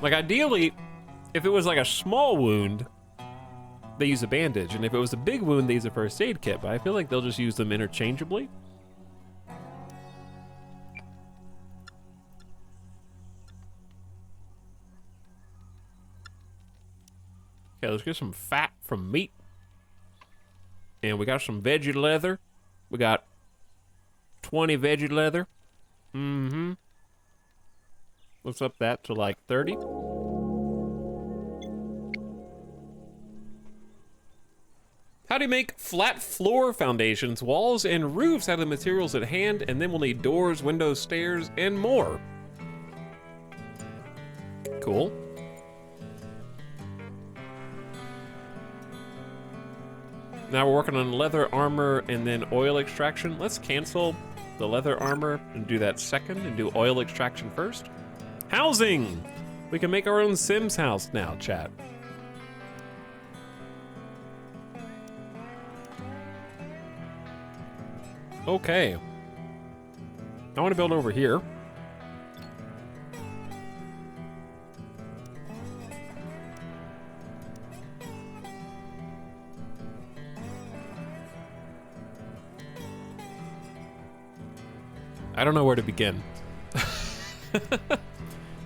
Like ideally, if it was like a small wound, they use a bandage, and if it was a big wound, they use a first aid kit. But I feel like they'll just use them interchangeably. Okay, let's get some fat from meat. And we got some veggie leather. We got 20 veggie leather. Mm-hmm. Let's up that to like 30. How do you make flat floor foundations, walls, and roofs out of the materials at hand? And then we'll need doors, windows, stairs, and more. Cool. Now we're working on leather armor and then oil extraction. Let's cancel the leather armor and do that second and do oil extraction first. Housing! We can make our own Sims house now, chat. Okay. I want to build over here. I don't know where to begin.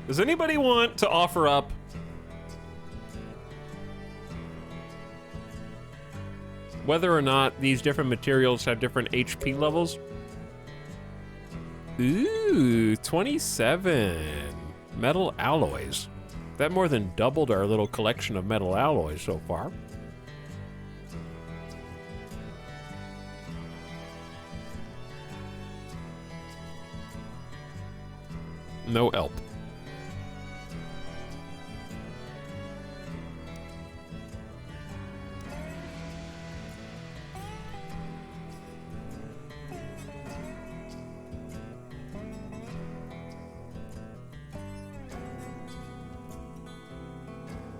Does anybody want to offer up whether or not these different materials have different HP levels? Ooh, 27 metal alloys. That more than doubled our little collection of metal alloys so far. No help.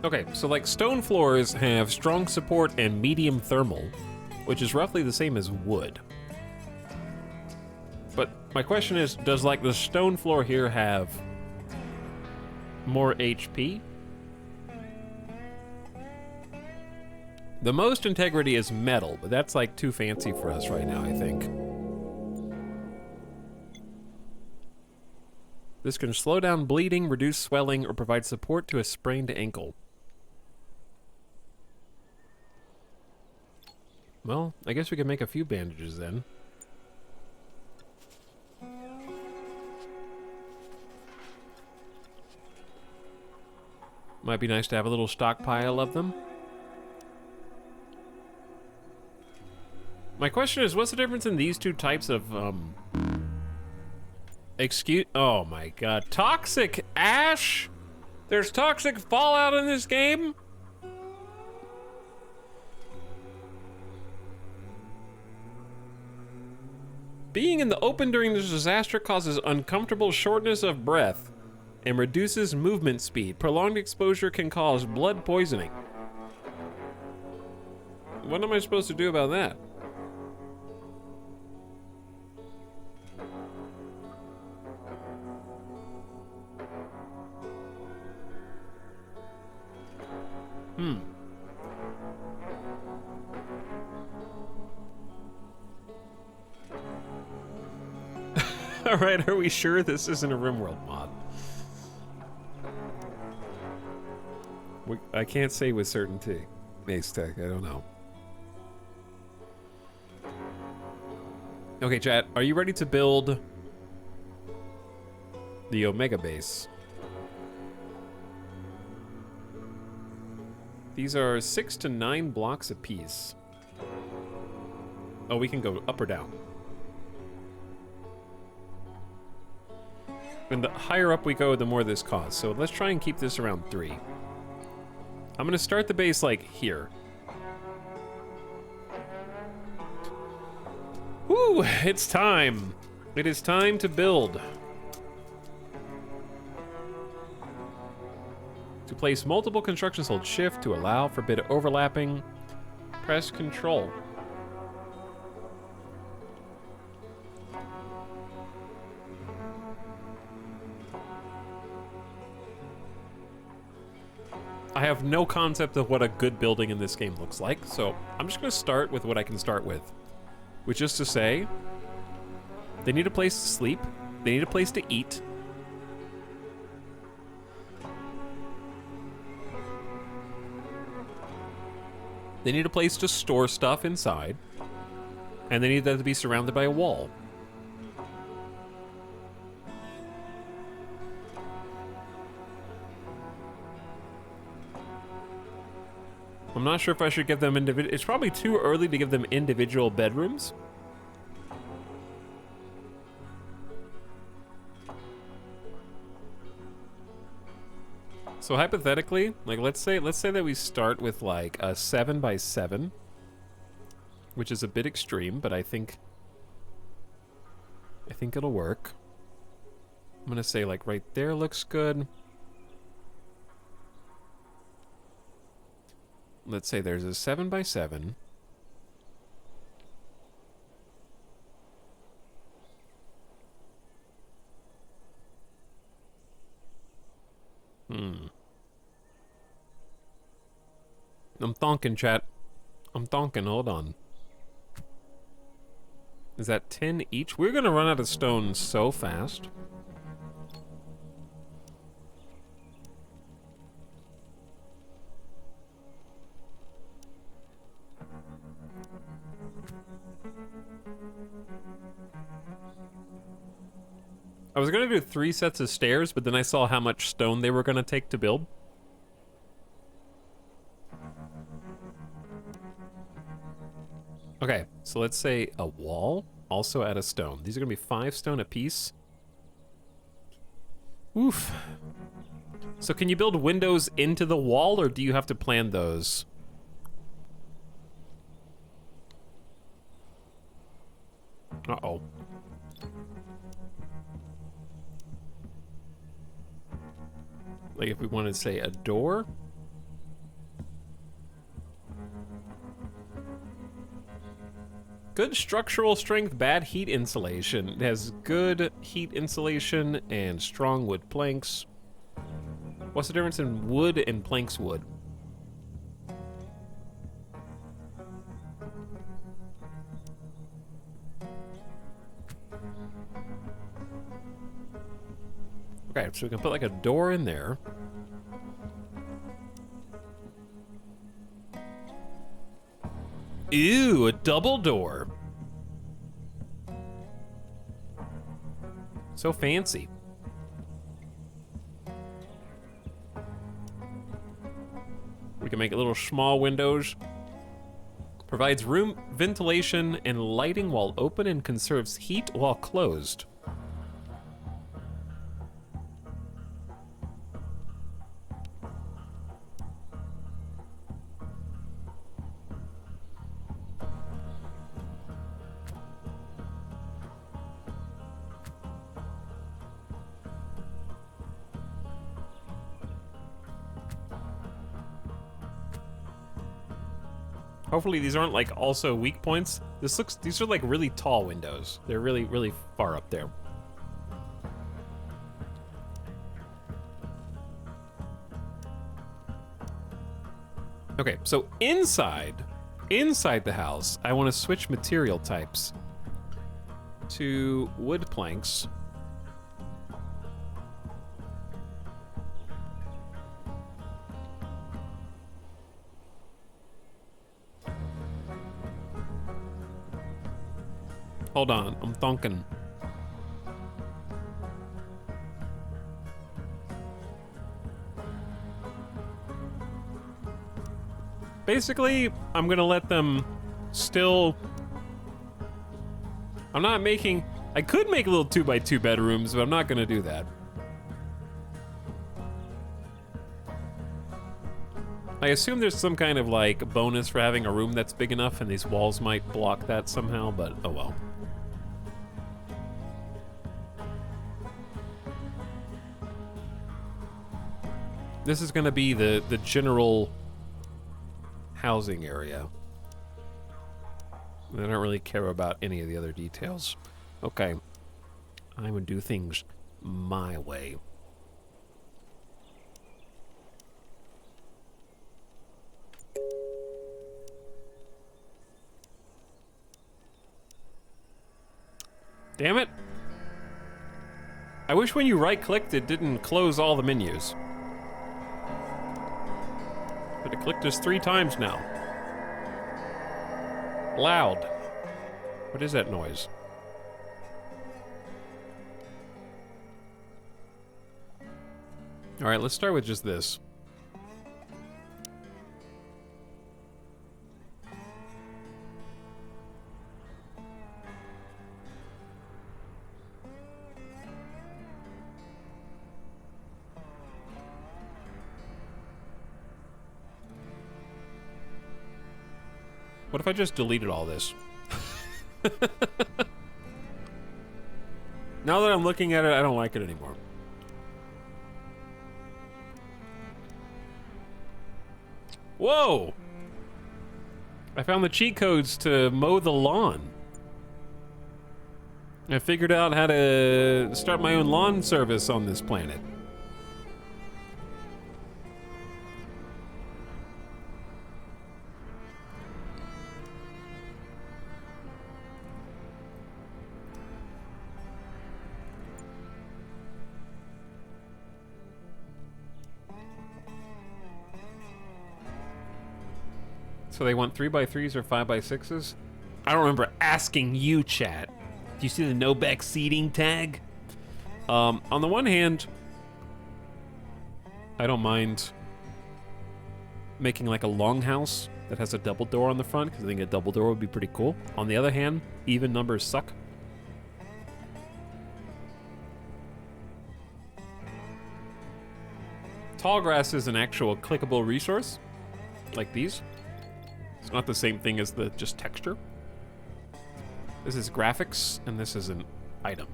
Okay, so like stone floors have strong support and medium thermal, which is roughly the same as wood. But my question is, does like the stone floor here have more HP? The most integrity is metal, but that's like too fancy for us right now, I think. This can slow down bleeding, reduce swelling, or provide support to a sprained ankle. Well, I guess we can make a few bandages then. Might be nice to have a little stockpile of them. My question is, what's the difference in these two types of, oh my god. Toxic ash? There's toxic fallout in this game? Being in the open during this disaster causes uncomfortable shortness of breath and reduces movement speed. Prolonged exposure can cause blood poisoning. What am I supposed to do about that? Alright, are we sure this isn't a RimWorld mod? I can't say with certainty. Ace Tech, I don't know. Okay, chat, are you ready to build the Omega base? These are 6 to 9 blocks apiece. Oh, we can go up or down. And the higher up we go, the more this costs. So let's try and keep this around 3. I'm gonna start the base like here. Woo, it's time. It is time to build. To place multiple constructions, hold shift to allow for bit overlapping. Press control. I have no concept of what a good building in this game looks like, so I'm just gonna start with what I can start with. Which is to say, they need a place to sleep, they need a place to eat. They need a place to store stuff inside, and they need that to be surrounded by a wall. I'm not sure if I should give them individual. It's probably too early to give them individual bedrooms. So hypothetically, like let's say that we start with like a 7 by 7, which is a bit extreme, but I think it'll work. I'm gonna say like right there looks good. Let's say there's a 7 by 7. I'm thonking, chat. I'm thonking, hold on. Is that 10 each? We're gonna run out of stone so fast. I was gonna do 3 sets of stairs, but then I saw how much stone they were gonna take to build. Okay, so let's say a wall, also add a stone. These are gonna be 5 stone apiece. Oof. So can you build windows into the wall, or do you have to plan those? Uh-oh. Like if we wanted to say a door. Good structural strength, bad heat insulation. It has good heat insulation and strong wood planks. What's the difference in wood and planks wood? Okay, so we can put like a door in there. Ew, a double door. So fancy. We can make little small windows. Provides room ventilation and lighting while open and conserves heat while closed. Hopefully these aren't like also weak points. These are like really tall windows. They're really, really far up there. Okay, so inside the house, I want to switch material types to wood planks. Hold on, I'm thinking. Basically, I'm gonna let them still... I'm not making... I could make little 2x2 bedrooms, but I'm not gonna do that. I assume there's some kind of like bonus for having a room that's big enough, and these walls might block that somehow, but oh well. This is gonna be the general housing area. I don't really care about any of the other details. Okay, I'm gonna do things my way. Damn it. I wish when you right-clicked it didn't close all the menus. But it clicked us 3 times now. Loud. What is that noise? Alright, let's start with just this. What if I just deleted all this? Now that I'm looking at it, I don't like it anymore. Whoa! I found the cheat codes to mow the lawn. I figured out how to start my own lawn service on this planet. So they want 3x3s or 5x6s? I don't remember asking you, chat. Do you see the no back seating tag? On the one hand, I don't mind making like a longhouse that has a double door on the front, because I think a double door would be pretty cool. On the other hand, even numbers suck. Tall grass is an actual clickable resource, like these. It's not the same thing as the just texture. This is graphics, and this is an item.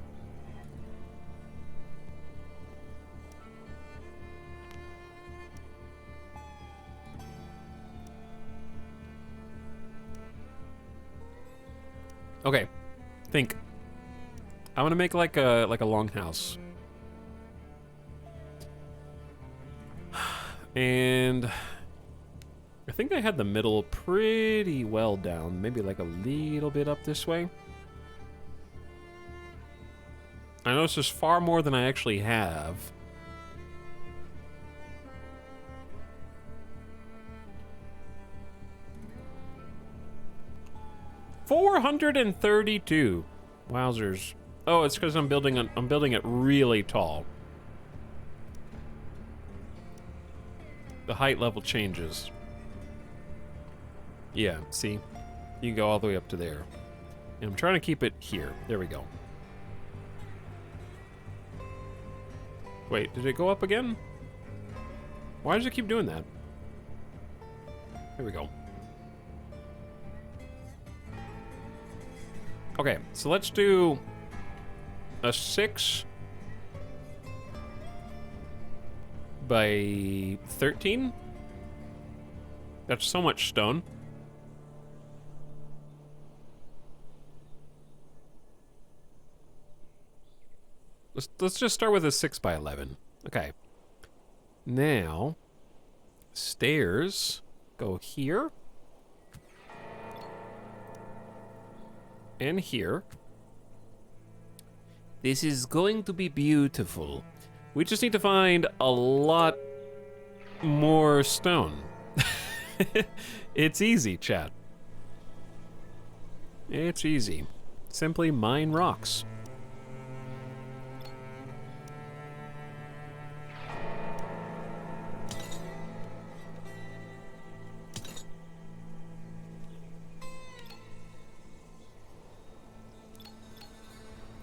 Okay, think. I want to make like a longhouse, and I think I had the middle pretty well down. Maybe like a little bit up this way. I know this is far more than I actually have. $432. Wowzers. Oh, it's because I'm building it really tall. The height level changes. Yeah, see? You can go all the way up to there. And I'm trying to keep it here. There we go. Wait, did it go up again? Why does it keep doing that? There we go. Okay, so let's do a 6 by 13. That's so much stone. Let's just start with a 6x11. Okay. Now, stairs go here. And here. This is going to be beautiful. We just need to find a lot more stone. It's easy, chat. It's easy. Simply mine rocks.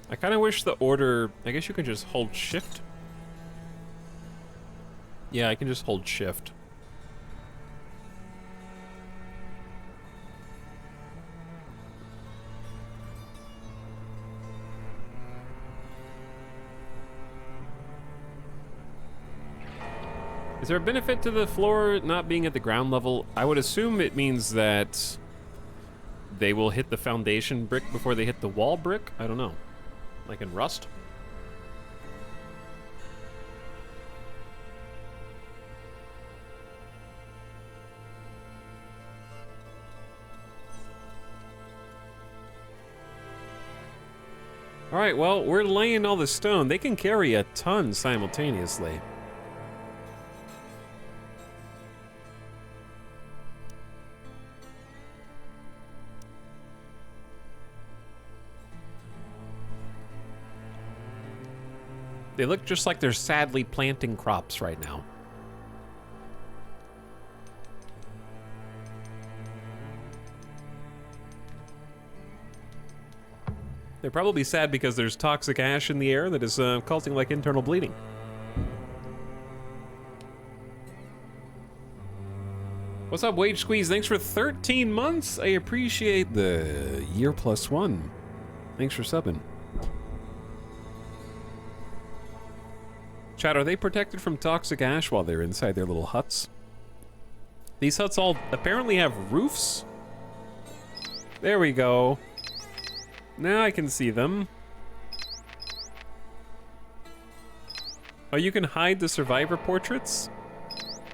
I kind of wish the order... I guess you can just hold shift. Yeah, I can just hold shift. Is there a benefit to the floor not being at the ground level? I would assume it means that they will hit the foundation brick before they hit the wall brick. I don't know. Like in Rust? Alright, well, we're laying all the stone. They can carry a ton simultaneously. They look just like they're sadly planting crops right now. They're probably sad because there's toxic ash in the air that is causing like internal bleeding. What's up, Wage Squeeze? Thanks for 13 months. I appreciate the year plus one. Thanks for subbing. Chat, are they protected from toxic ash while they're inside their little huts? These huts all apparently have roofs. There we go. Now I can see them. Oh, you can hide the survivor portraits?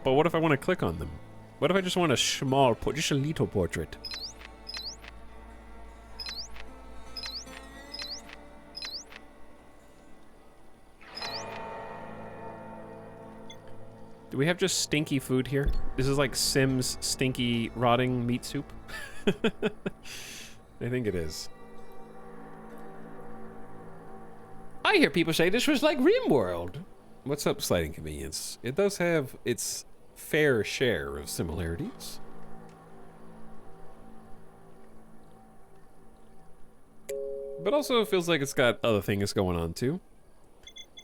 But what if I want to click on them? What if I just want a small, just a little portrait? Do we have just stinky food here? This is like Sims stinky rotting meat soup? I think it is. I hear people say this was like RimWorld. What's up, Slight Inconvenience? It does have its fair share of similarities. But also it feels like it's got other things going on too.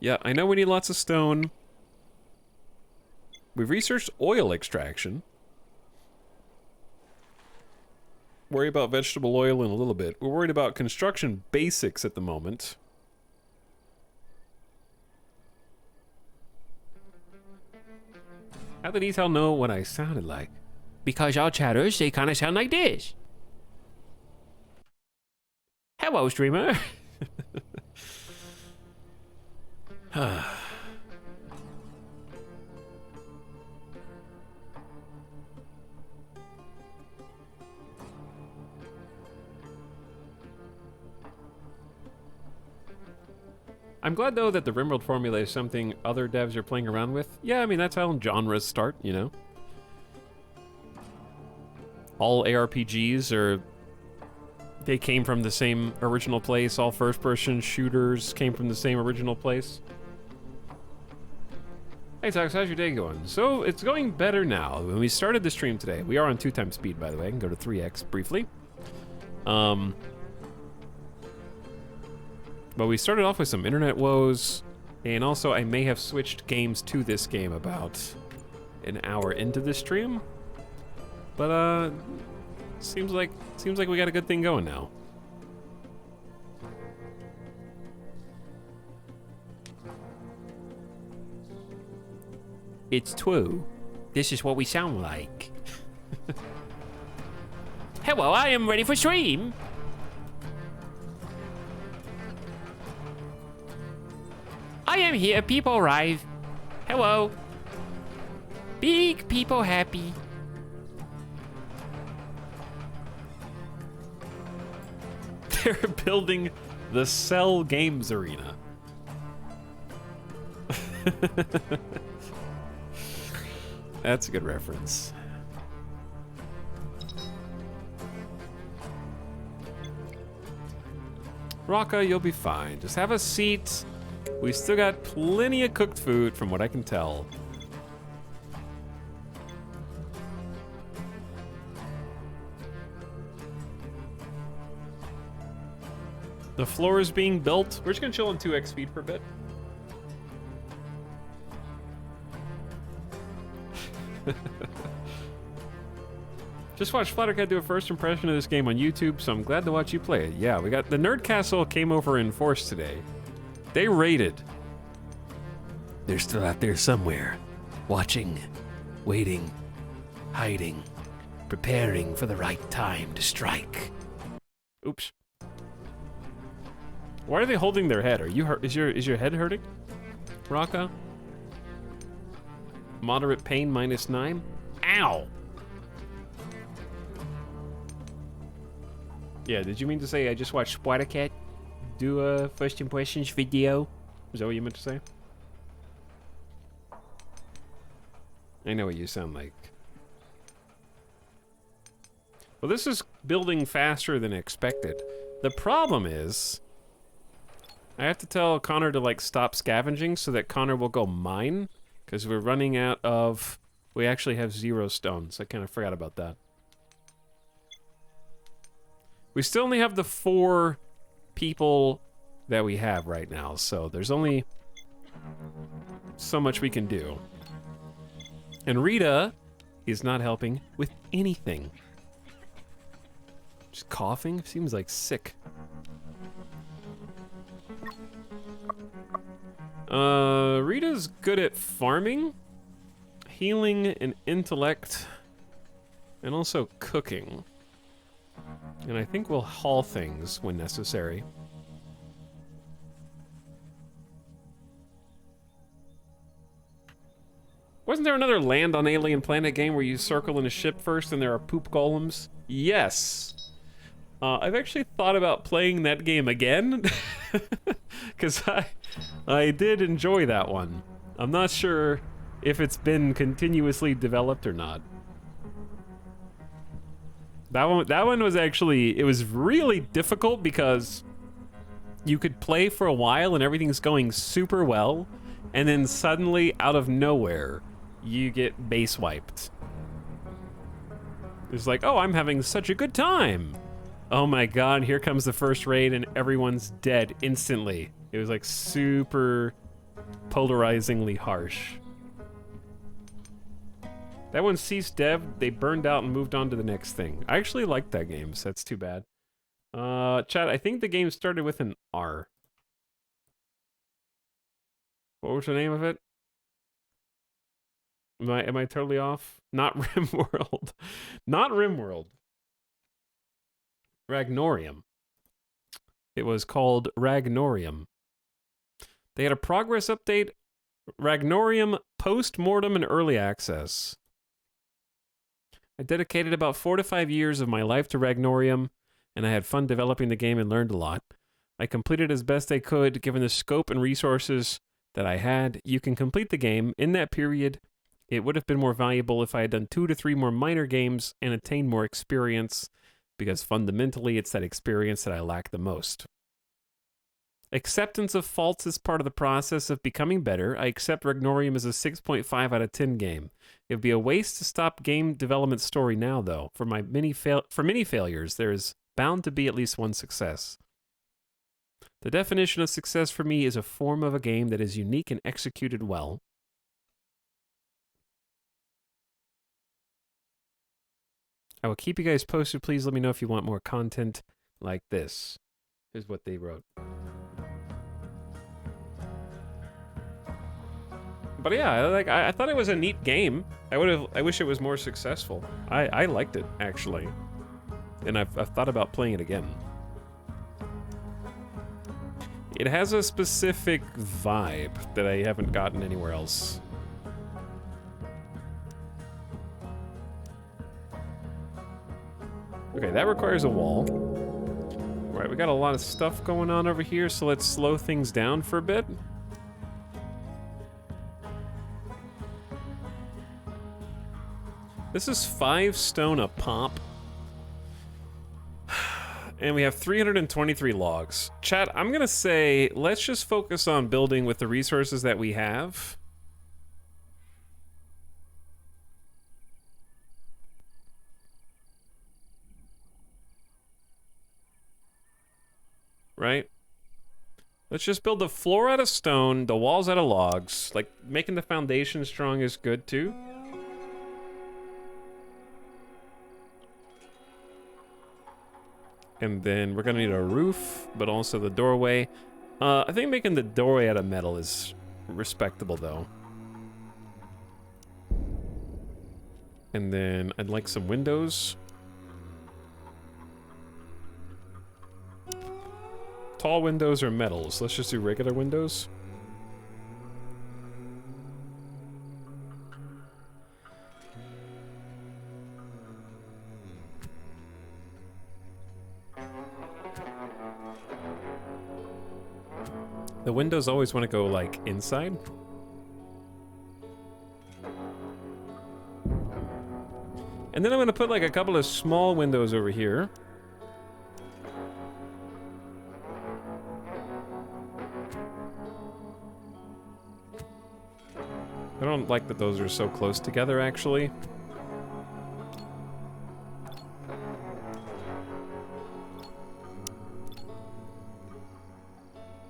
Yeah, I know we need lots of stone. We've researched oil extraction. Worry about vegetable oil in a little bit. We're worried about construction basics at the moment. How did Etel know what I sounded like? Because y'all chatters, they kind of sound like this. Hello, streamer. I'm glad, though, that the RimWorld formula is something other devs are playing around with. Yeah, I mean, that's how genres start, you know? All ARPGs are... They came from the same original place. All first-person shooters came from the same original place. Hey, Tox, how's your day going? So, it's going better now. When we started the stream today, we are on 2x speed, by the way. I can go to 3x briefly. But we started off with some internet woes, and also I may have switched games to this game about an hour into the stream. But seems like we got a good thing going now. It's true. This is what we sound like. Hello, I am ready for stream. I am here, people arrive. Hello. Big people happy. They're building the Cell Games Arena. That's a good reference. Rocca, you'll be fine. Just have a seat. We still got plenty of cooked food from what I can tell. The floor is being built. We're just gonna chill on 2x speed for a bit. Just watched Flattercat do a first impression of this game on YouTube, so I'm glad to watch you play it. Yeah, we got the Nerd Castle came over in force today. They raided. They're still out there somewhere, watching, waiting, hiding, preparing for the right time to strike. Oops. Why are they holding their head? Are you hurt? Is your head hurting? Rocca? Moderate pain -9. Ow! Yeah, did you mean to say I just watched Splattercat do a first impressions video? Is that what you meant to say? I know what you sound like. Well, this is building faster than expected. The problem is, I have to tell Connor to, like, stop scavenging so that Connor will go mine, because we're running out of... We actually have 0 stones. I kind of forgot about that. We still only have the 4 people that we have right now, so there's only so much we can do. And Rita is not helping with anything. Just coughing? Seems like sick. Rita's good at farming, healing, and intellect, and also cooking. And I think we'll haul things when necessary. Wasn't there another Land on Alien Planet game where you circle in a ship first and there are poop golems? Yes. I've actually thought about playing that game again. Because I did enjoy that one. I'm not sure if it's been continuously developed or not. That one was actually, it was really difficult because you could play for a while and everything's going super well, and then suddenly, out of nowhere, you get base wiped. It's like, oh, I'm having such a good time. Oh my god, here comes the first raid and everyone's dead instantly. It was like super polarizingly harsh. That one ceased dev, they burned out and moved on to the next thing. I actually liked that game, so that's too bad. Chat, I think the game started with an R. What was the name of it? Am I totally off? Not RimWorld. Not RimWorld. Ragnorium. It was called Ragnorium. They had a progress update, Ragnorium post-mortem and early access. I dedicated about 4 to 5 years of my life to Ragnorium, and I had fun developing the game and learned a lot. I completed as best I could, given the scope and resources that I had. You can complete the game in that period. It would have been more valuable if I had done 2 to 3 more minor games and attained more experience, because fundamentally it's that experience that I lack the most. Acceptance of faults is part of the process of becoming better. I accept Ragnorium as a 6.5 out of 10 game. It would be a waste to stop game development story now, though. For many failures, there is bound to be at least one success. The definition of success for me is a form of a game that is unique and executed well. I will keep you guys posted. Please let me know if you want more content like this. Here's what they wrote. But yeah, I thought it was a neat game. I wish it was more successful. I liked it, actually. And I've thought about playing it again. It has a specific vibe that I haven't gotten anywhere else. Okay, that requires a wall. All right, we got a lot of stuff going on over here, so let's slow things down for a bit. This is 5 stone a pop. And we have 323 logs. Chat, I'm gonna say, let's just focus on building with the resources that we have. Right? Let's just build the floor out of stone, the walls out of logs. Like, making the foundation strong is good too. And then we're gonna need a roof, but also the doorway. I think making the doorway out of metal is respectable though. And then I'd like some windows. Tall windows or metals? Let's just do regular windows. The windows always want to go, like, inside. And then I'm going to put, like, a couple of small windows over here. I don't like that those are so close together, actually.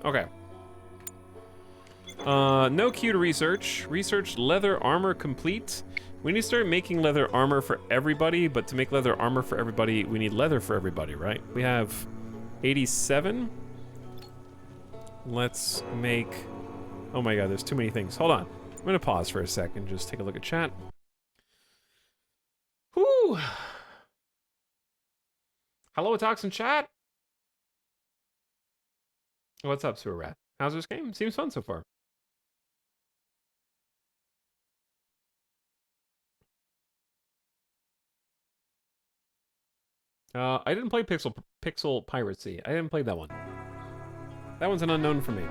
Okay. No queue to research. Research leather armor complete. We need to start making leather armor for everybody, but to make leather armor for everybody, we need leather for everybody, right? We have 87. Let's make... Oh my god, there's too many things. Hold on. I'm gonna pause for a second, just take a look at chat. Whew! Hello, Talks in chat! What's up, Sewer Rat? How's this game? Seems fun so far. I didn't play Pixel Piracy. I didn't play that one. That one's an unknown for me.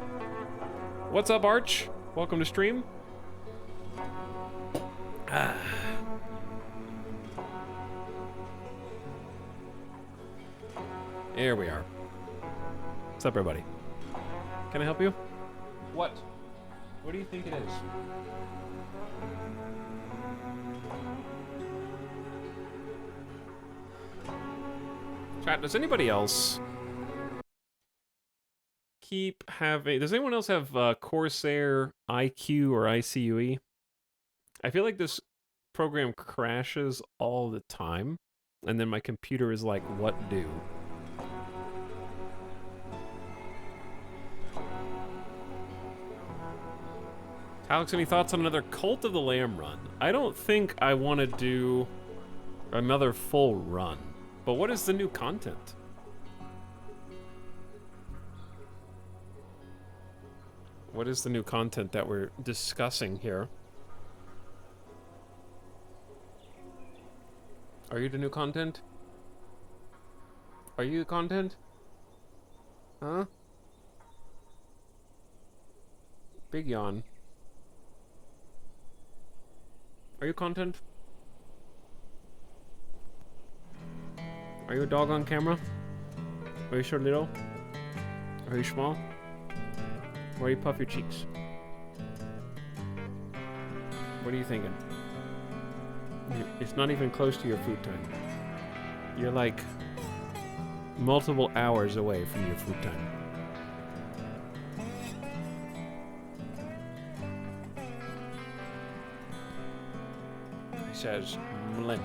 What's up, Arch? Welcome to stream. There we are. What's up, everybody? Can I help you? What? What do you think it is? Chat, does anybody else keep having... Does anyone else have Corsair IQ or ICUE? I feel like this program crashes all the time, and then my computer is like, what do? Alex, any thoughts on another Cult of the Lamb run? I don't think I want to do another full run. But what is the new content? What is the new content that we're discussing here? Are you the new content? Are you the content? Huh? Big yawn. Are you content? Are you a dog on camera? Are you so little? Are you small? Why do you puff your cheeks? What are you thinking? It's not even close to your food time. You're like multiple hours away from your food time. He says, Mlin.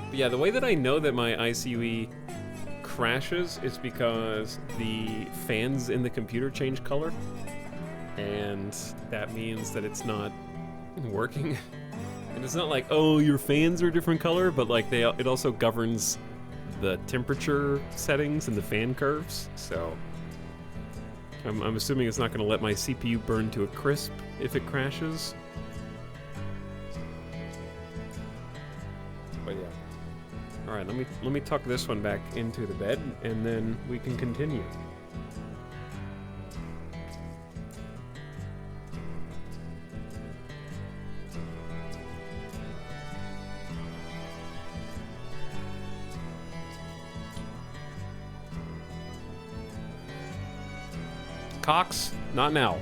But yeah, the way that I know that my ICUE crashes is because the fans in the computer change color, and that means that it's not working. And it's not like, oh, your fans are a different color, but like it also governs the temperature settings and the fan curves, so I'm assuming it's not going to let my CPU burn to a crisp if it crashes. But yeah. All right, let me tuck this one back into the bed, and then we can continue. Cox, not now.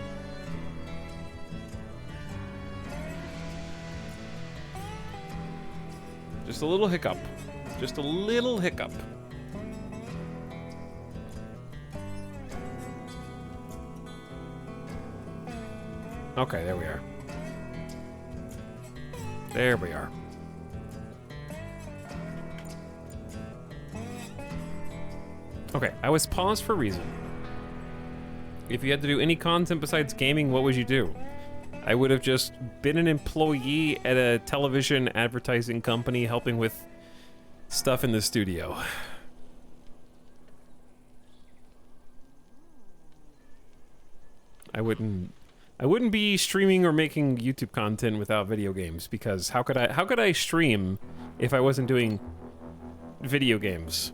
Just a little hiccup. Just a little hiccup. Okay, there we are. There we are. Okay, I was paused for a reason. If you had to do any content besides gaming, what would you do? I would have just been an employee at a television advertising company helping with stuff in the studio. I wouldn't be streaming or making YouTube content without video games, because how could I stream if I wasn't doing video games?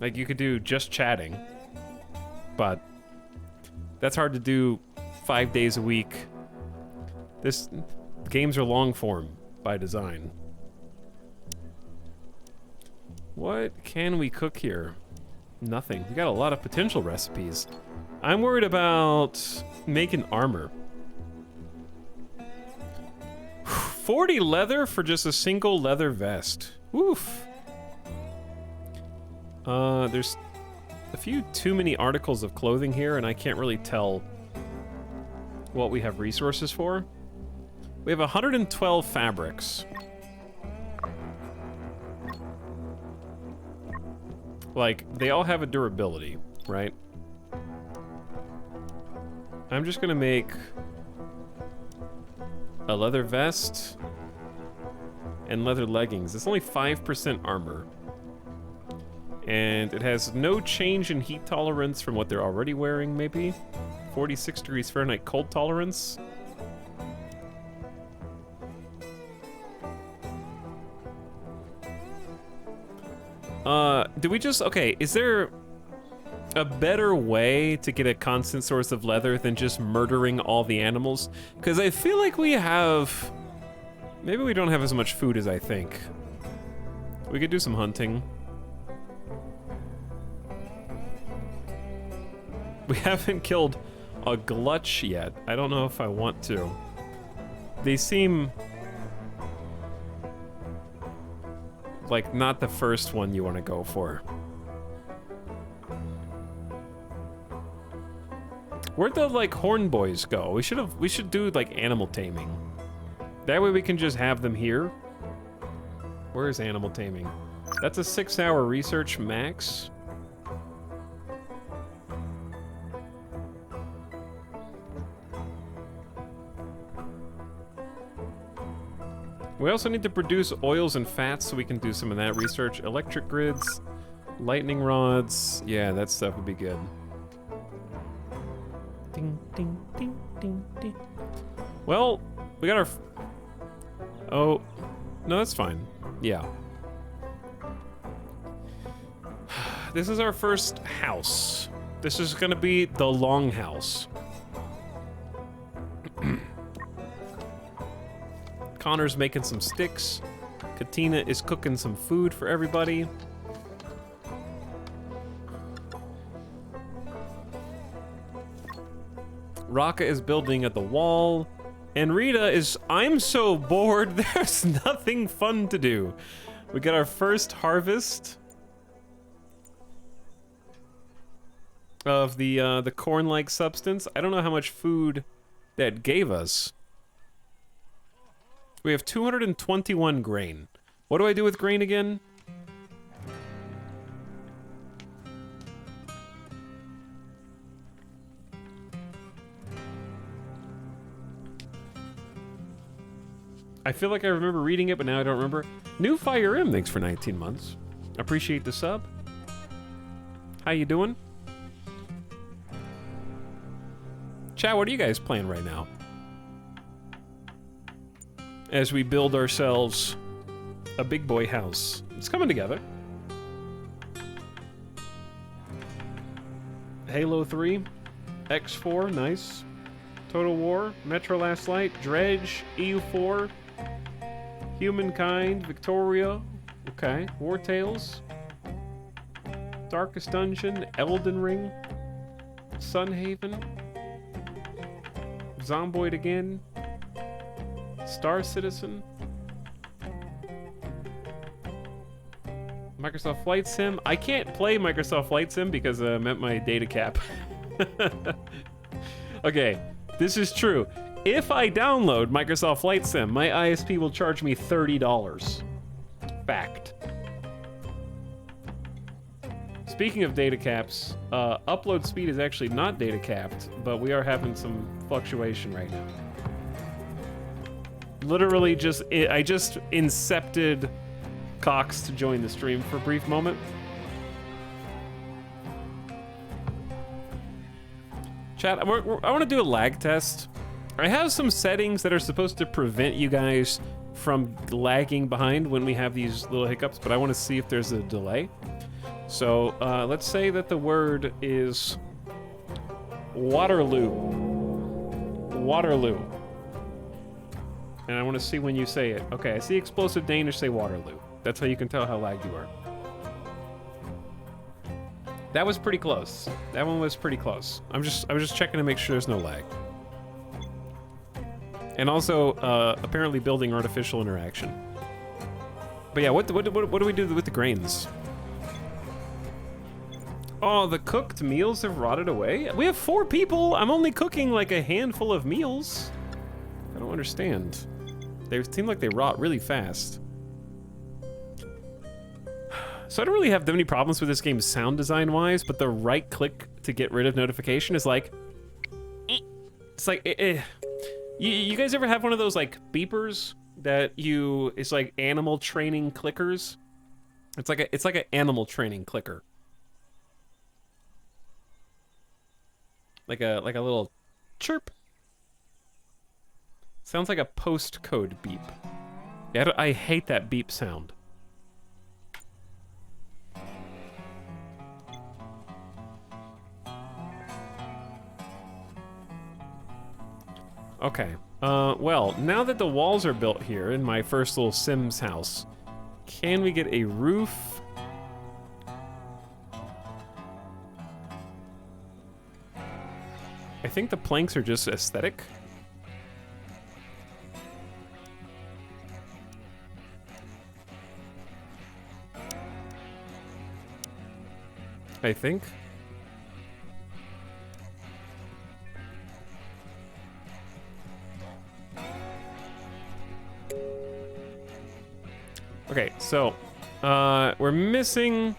Like, you could do just chatting, but that's hard to do 5 days a week. Games are long form by design. What can we cook here? Nothing. We got a lot of potential recipes. I'm worried about making armor. 40 leather for just a single leather vest. Oof. There's a few too many articles of clothing here, and I can't really tell what we have resources for. We have 112 fabrics. Like, they all have a durability, right? I'm just gonna make a leather vest and leather leggings. It's only 5% armor. And it has no change in heat tolerance from what they're already wearing, maybe? 46 degrees Fahrenheit cold tolerance. Do we just... Okay, is there a better way to get a constant source of leather than just murdering all the animals? Because I feel like we have... Maybe we don't have as much food as I think. We could do some hunting. We haven't killed a glutch yet. I don't know if I want to. They seem like not the first one you want to go for. Where'd the like horn boys go? We should do like animal taming. That way we can just have them here. Where is animal taming? That's a 6-hour research max. We also need to produce oils and fats so we can do some of that research. Electric grids, lightning rods. Yeah, that stuff would be good. Ding, ding, ding, ding, ding. Well, we got our... Oh, no, that's fine. Yeah. This is our first house. This is gonna be the longhouse. Connor's making some sticks. Katina is cooking some food for everybody. Raka is building at the wall. And Rita is... I'm so bored, there's nothing fun to do. We got our first harvest of the corn-like substance. I don't know how much food that gave us. We have 221 grain. What do I do with grain again? I feel like I remember reading it, but now I don't remember. New Fire M, thanks for 19 months. Appreciate the sub. How you doing? Chat, what are you guys playing right now? As we build ourselves a big boy house. It's coming together. Halo 3, X4, nice. Total War, Metro Last Light, Dredge, EU4, Humankind, Victoria, okay, War Tales, Darkest Dungeon, Elden Ring, Sunhaven, Zomboid again, Star Citizen, Microsoft Flight Sim. I can't play Microsoft Flight Sim because I'm at my data cap. Okay, this is true. If I download Microsoft Flight Sim, my ISP will charge me $30. Fact. Speaking of data caps, upload speed is actually not data capped, but we are having some fluctuation right now. Literally I just incepted Cox to join the stream for a brief moment. Chat, I want to do a lag test. I have some settings that are supposed to prevent you guys from lagging behind when we have these little hiccups, but I want to see if there's a delay. So let's say that the word is Waterloo. Waterloo. And I want to see when you say it. Okay, I see explosive Danish, say Waterloo. That's how you can tell how lagged you are. That was pretty close. That one was pretty close. I was just checking to make sure there's no lag. And also, apparently building artificial interaction. But yeah, what do we do with the grains? Oh, the cooked meals have rotted away? We have 4 people! I'm only cooking like a handful of meals. I don't understand. They seem like they rot really fast. So I don't really have that many problems with this game sound design-wise, but the right click to get rid of notification is like... It's like... You guys ever have one of those, like, beepers that it's like animal training clickers? It's like an animal training clicker. Like a little chirp. Sounds like a postcode beep. Yeah, I hate that beep sound. Okay, well, now that the walls are built here in my first little Sims house, can we get a roof? I think the planks are just aesthetic. I think. Okay, so, we're missing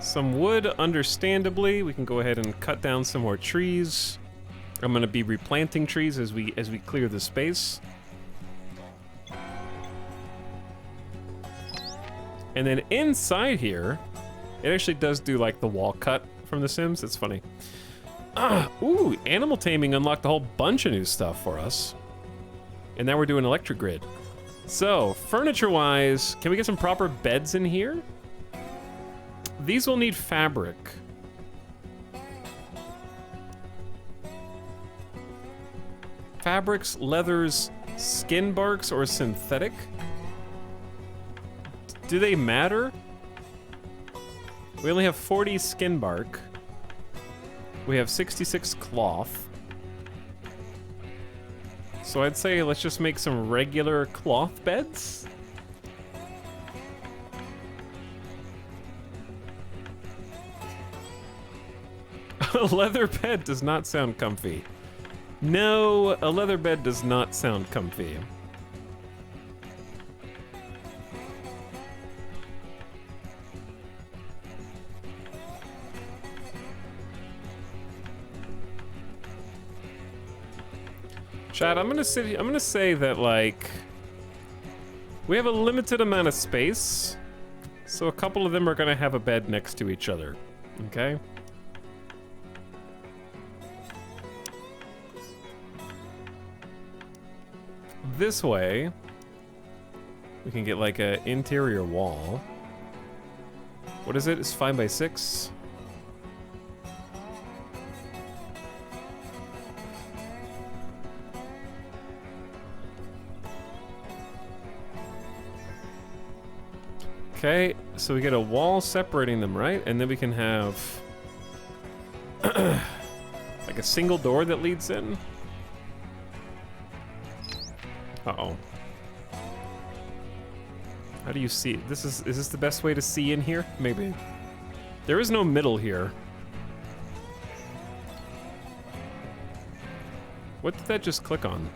some wood, understandably. We can go ahead and cut down some more trees. I'm gonna be replanting trees as we clear the space. And then inside here, it actually does do like the wall cut from The Sims. It's funny. Ooh, animal taming unlocked a whole bunch of new stuff for us. And now we're doing electric grid. So, furniture-wise, can we get some proper beds in here? These will need fabric. Fabrics, leathers, skin barks, or synthetic? Do they matter? We only have 40 skin bark. We have 66 cloth. So I'd say let's just make some regular cloth beds. A leather bed does not sound comfy. No, a leather bed does not sound comfy. Chad, I'm gonna say that, like, We have a limited amount of space, so a couple of them are gonna have a bed next to each other, okay? This way, we can get like an interior wall. What is it? It's 5 by 6. Okay, so we get a wall separating them, right? And then we can have like a single door that leads in. Uh-oh. How do you see? Is this the best way to see in here? Maybe. There is no middle here. What did that just click on?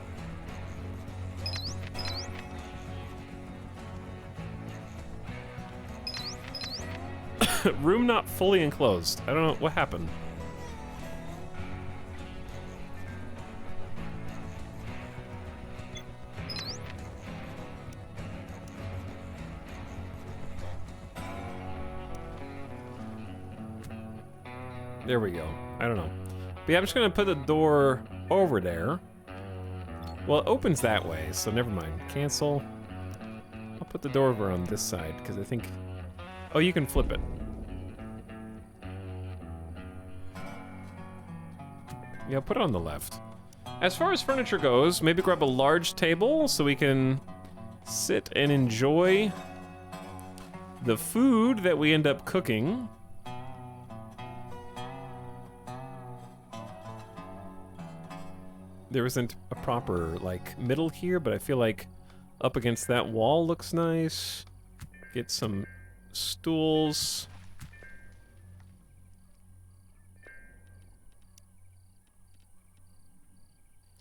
Room not fully enclosed. I don't know what happened. There we go. I don't know. But yeah, I'm just gonna put the door over there. Well, it opens that way, so never mind. Cancel. I'll put the door over on this side, because I think... Oh, you can flip it. Yeah, put it on the left. As far as furniture goes, maybe grab a large table so we can sit and enjoy the food that we end up cooking. There isn't a proper, like, middle here, but I feel like up against that wall looks nice. Get some stools.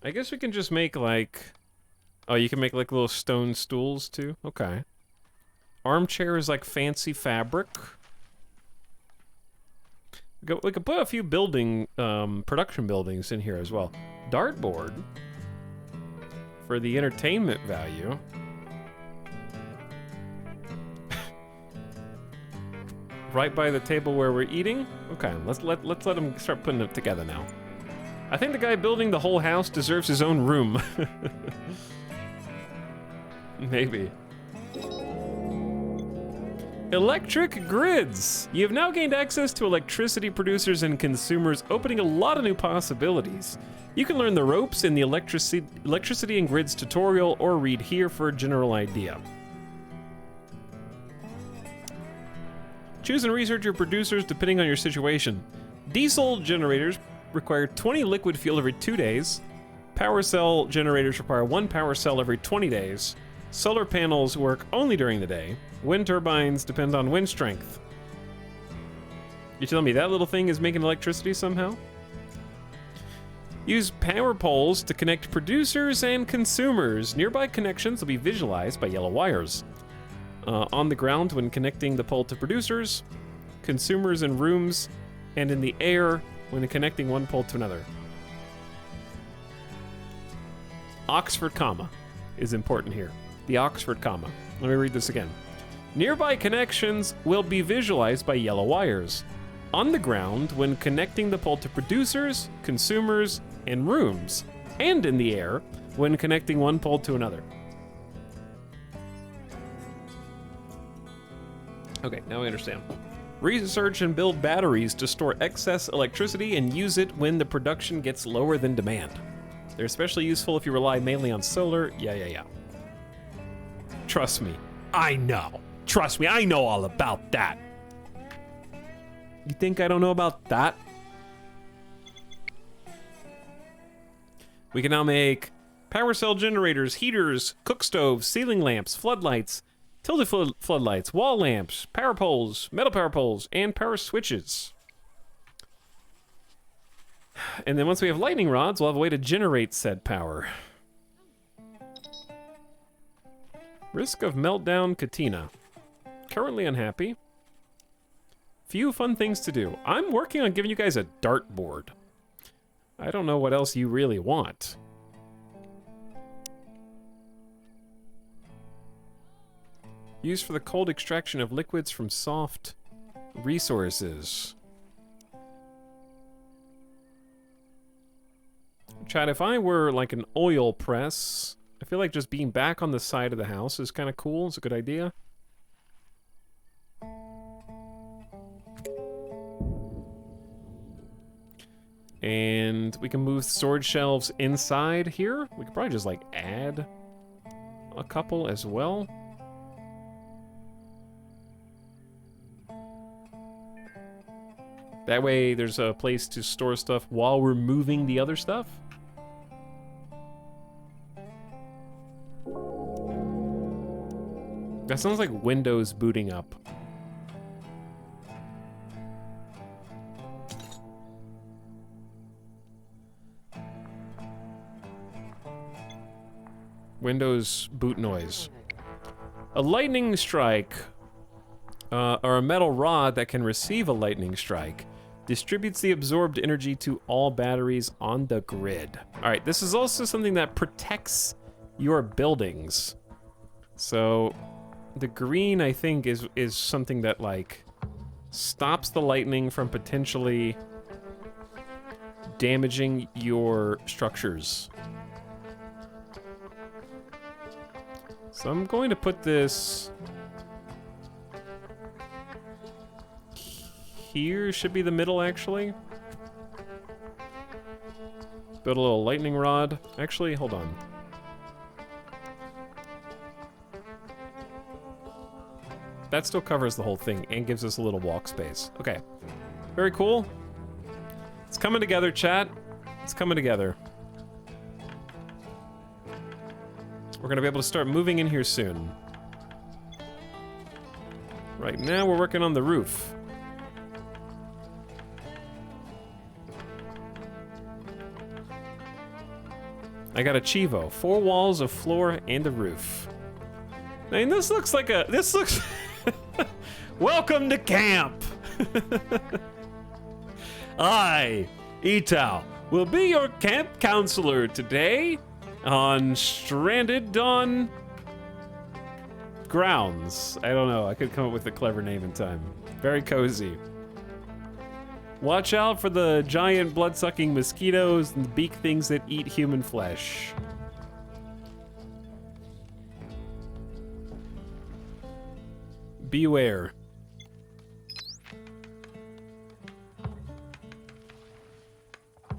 I guess we can just make, like... Oh, you can make, like, little stone stools, too? Okay. Armchair is, like, fancy fabric. We could put a few production buildings in here as well. Dartboard. For the entertainment value. Right by the table where we're eating? Okay, let's let them start putting it together now. I think the guy building the whole house deserves his own room. Maybe. Electric grids! You have now gained access to electricity producers and consumers, opening a lot of new possibilities. You can learn the ropes in the electricity and grids tutorial, or read here for a general idea. Choose and research your producers depending on your situation. Diesel generators require 20 liquid fuel every 2 days. Power cell generators require 1 power cell every 20 days. Solar panels work only during the day. Wind turbines depend on wind strength. You telling me that little thing is making electricity somehow? Use power poles to connect producers and consumers. Nearby connections will be visualized by yellow wires. On the ground when connecting the pole to producers, consumers in rooms, and in the air when connecting one pole to another. Oxford comma is important here. The Oxford comma. Let me read this again. Nearby connections will be visualized by yellow wires. On the ground when connecting the pole to producers, consumers, and rooms, and in the air when connecting one pole to another. Okay, now we understand. Research and build batteries to store excess electricity and use it when the production gets lower than demand. They're especially useful if you rely mainly on solar. Yeah. Trust me, I know. Trust me, I know all about that. You think I don't know about that? We can now make power cell generators, heaters, cook stoves, ceiling lamps, floodlights, tilde floodlights, wall lamps, power poles, metal power poles, and power switches. And then once we have lightning rods, we'll have a way to generate said power. Risk of meltdown, Katina. Currently unhappy. Few fun things to do. I'm working on giving you guys a dartboard. I don't know what else you really want. Used for the cold extraction of liquids from soft resources. Chad, if I were like an oil press, I feel like just being back on the side of the house is kind of cool. It's a good idea. And we can move storage shelves inside here. We could probably just like add a couple as well. That way there's a place to store stuff while we're moving the other stuff. That sounds like Windows booting up. Windows boot noise. A lightning strike, or a metal rod that can receive a lightning strike, distributes the absorbed energy to all batteries on the grid. All right, this is also something that protects your buildings. So the green, I think, is something that like stops the lightning from potentially damaging your structures. So I'm going to put this here. Should be the middle, actually. Build a little lightning rod. Actually, hold on. That still covers the whole thing and gives us a little walk space. Okay, very cool. It's coming together, chat. It's coming together. We're gonna be able to start moving in here soon. Right now, we're working on the roof. I got a Chivo. 4 walls, a floor, and a roof. I mean, this looks like a... This looks... Welcome to camp! I, Etau, will be your camp counselor today on Stranded on Grounds. I don't know. I could come up with a clever name in time. Very cozy. Watch out for the giant blood-sucking mosquitoes and the beak things that eat human flesh. Beware.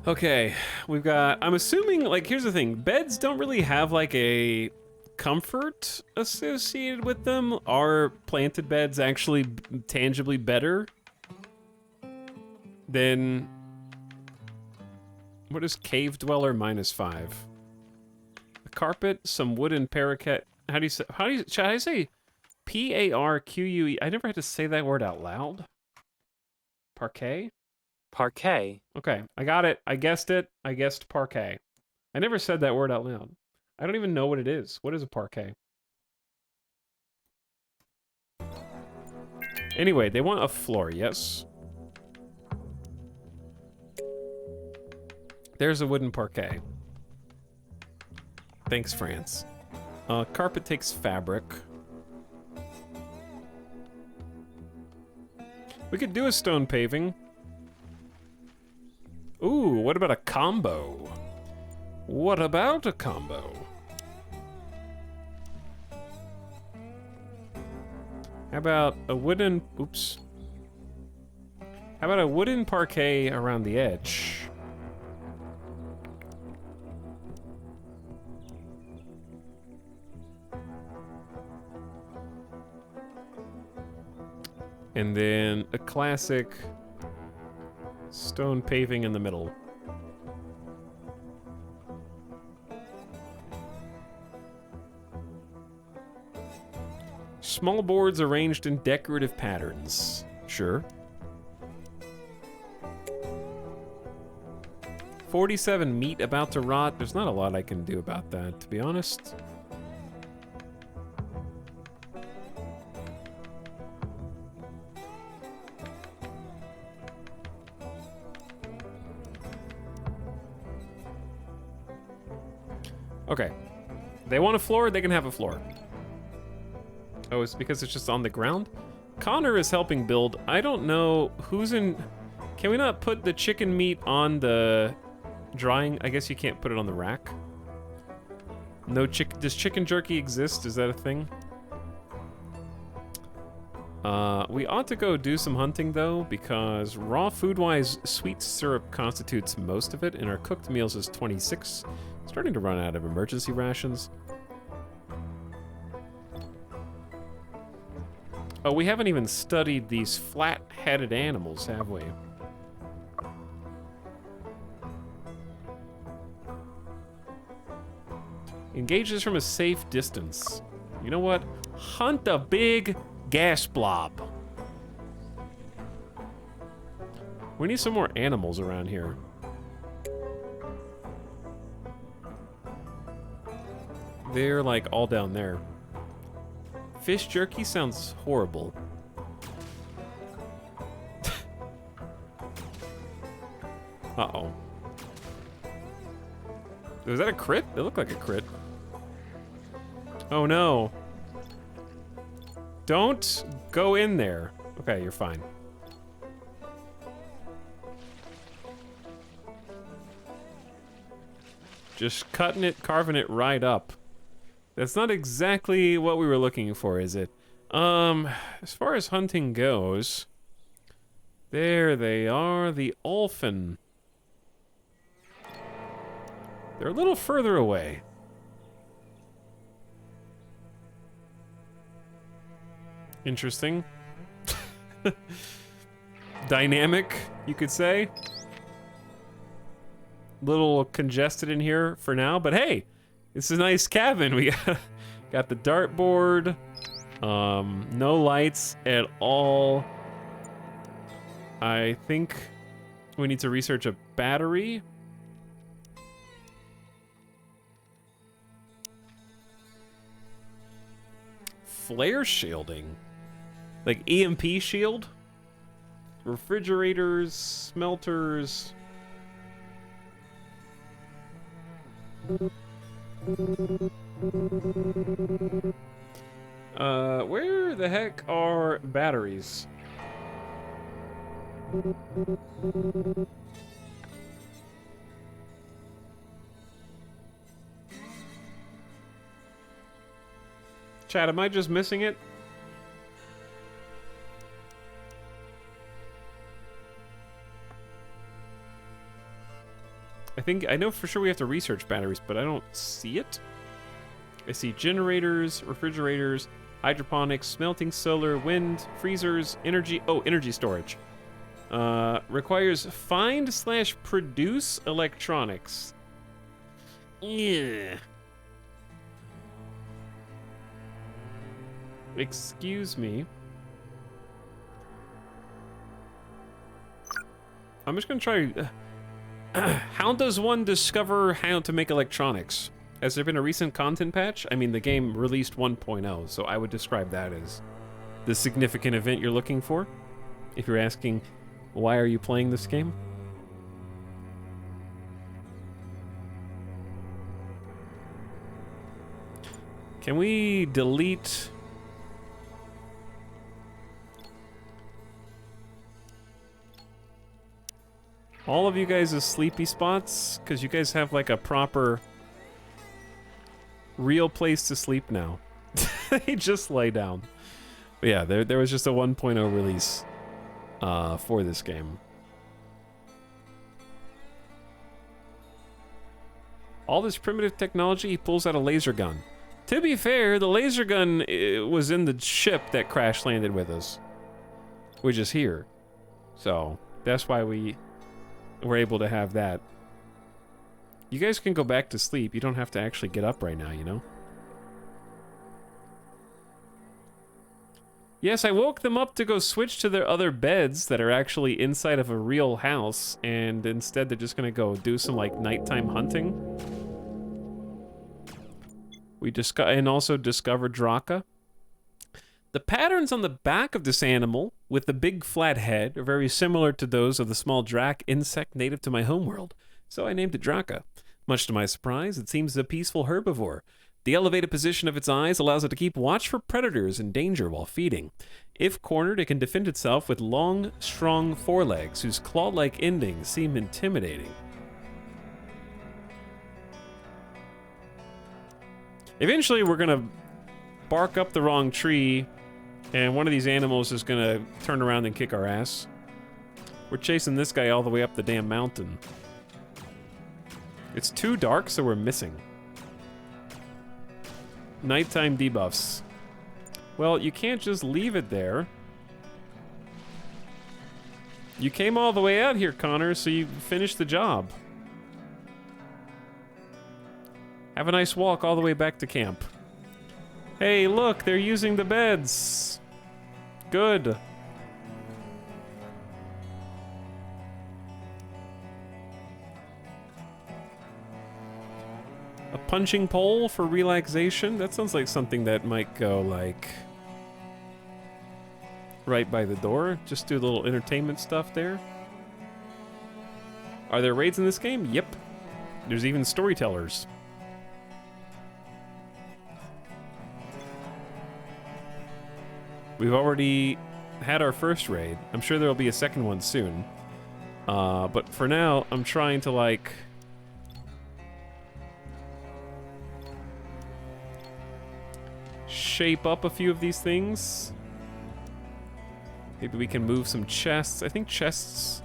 Okay, we've got, I'm assuming, like, here's the thing. Beds don't really have, like, a comfort associated with them. Are planted beds actually tangibly better than... What is Cave Dweller -5? A carpet, some wooden paraquet. How do you say P-A-R-Q-U-E? I never had to say that word out loud. Parquet? Parquet. Okay, I got it. I guessed it. I guessed parquet. I never said that word out loud. I don't even know what it is. What is a parquet? Anyway, they want a floor, yes? There's a wooden parquet. Thanks, France. Carpet takes fabric. We could do a stone paving. Ooh, what about a combo? What about a combo? How about a wooden... Oops. How about a wooden parquet around the edge? And then a classic stone paving in the middle. Small boards arranged in decorative patterns. Sure. 47 meat about to rot. There's not a lot I can do about that, to be honest. Okay. They want a floor, they can have a floor. Oh, it's because it's just on the ground? Connor is helping build. I don't know who's in... Can we not put the chicken meat on the drying? I guess you can't put it on the rack. No Does chicken jerky exist? Is that a thing? We ought to go do some hunting though, because raw food-wise, sweet syrup constitutes most of it, and our cooked meals is 26. Starting to run out of emergency rations. Oh, we haven't even studied these flat-headed animals, have we? Engage this from a safe distance. You know what? Hunt a big gas blob. We need some more animals around here. They're like all down there. Fish jerky sounds horrible. Uh-oh. Was that a crit? It looked like a crit. Oh no. Don't go in there. Okay, you're fine. Just cutting it, carving it right up. That's not exactly what we were looking for, is it? As far as hunting goes, there they are, the Olfin. They're a little further away. Interesting. Dynamic, you could say. Little congested in here for now, but hey, it's a nice cabin. We got the dartboard. No lights at all. I think we need to research a battery. Flare shielding? Like EMP shield? Refrigerators, smelters. Where the heck are batteries? Chat, am I just missing it? I know for sure we have to research batteries, but I don't see it. I see generators, refrigerators, hydroponics, smelting solar, wind, freezers, energy. Oh, energy storage. Requires find/produce electronics. Yeah. Excuse me. I'm just gonna try. How does one discover how to make electronics? Has there been a recent content patch? I mean, the game released 1.0, so I would describe that as the significant event you're looking for. If you're asking, why are you playing this game? Can we delete... all of you guys' sleepy spots? Because you guys have like a proper... real place to sleep now. They just lay down. But yeah, there was just a 1.0 release for this game. All this primitive technology, he pulls out a laser gun. To be fair, the laser gun was in the ship that crash landed with us. Which is here. So, that's why we were able to have that. You guys can go back to sleep. You don't have to actually get up right now, you know? Yes, I woke them up to go switch to their other beds that are actually inside of a real house, and instead they're just gonna go do some, like, nighttime hunting. We and also discovered Draka. The patterns on the back of this animal, with the big flat head, are very similar to those of the small drak insect native to my homeworld, so I named it Draka. Much to my surprise, it seems a peaceful herbivore. The elevated position of its eyes allows it to keep watch for predators in danger while feeding. If cornered, it can defend itself with long, strong forelegs whose claw-like endings seem intimidating. Eventually, we're gonna bark up the wrong tree, and one of these animals is gonna turn around and kick our ass. We're chasing this guy all the way up the damn mountain. It's too dark, so we're missing. Nighttime debuffs. Well, you can't just leave it there. You came all the way out here, Connor, so you finished the job. Have a nice walk all the way back to camp. Hey, look, they're using the beds. Good. A punching pole for relaxation? That sounds like something that might go, like, right by the door. Just do a little entertainment stuff there. Are there raids in this game? Yep. There's even storytellers. We've already had our first raid. I'm sure there'll be a second one soon. But for now, I'm trying to, like, shape up a few of these things. Maybe we can move some chests. I think chests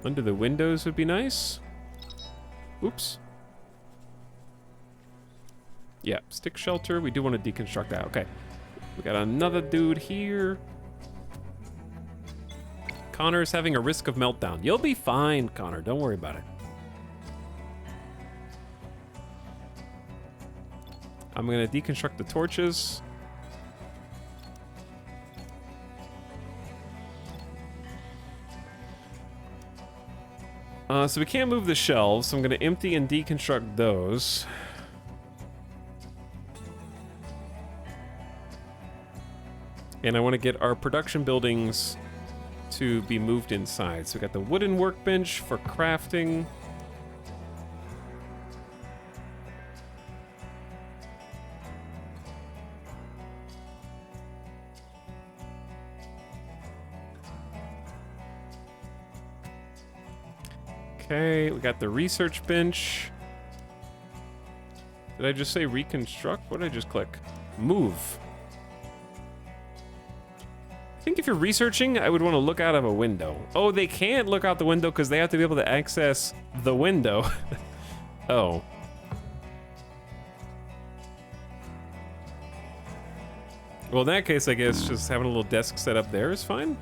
under the windows would be nice. Oops. Yeah, stick shelter. We do want to deconstruct that. Okay. We got another dude here. Connor's having a risk of meltdown. You'll be fine, Connor. Don't worry about it. I'm going to deconstruct the torches. So we can't move the shelves, so I'm going to empty and deconstruct those. And I want to get our production buildings to be moved inside. So we got the wooden workbench for crafting. Okay, we got the research bench. Did I just say reconstruct? What did I just click? Move. I think if you're researching, I would want to look out of a window. Oh, they can't look out the window because they have to be able to access the window. Oh. Well, in that case, I guess just having a little desk set up there is fine.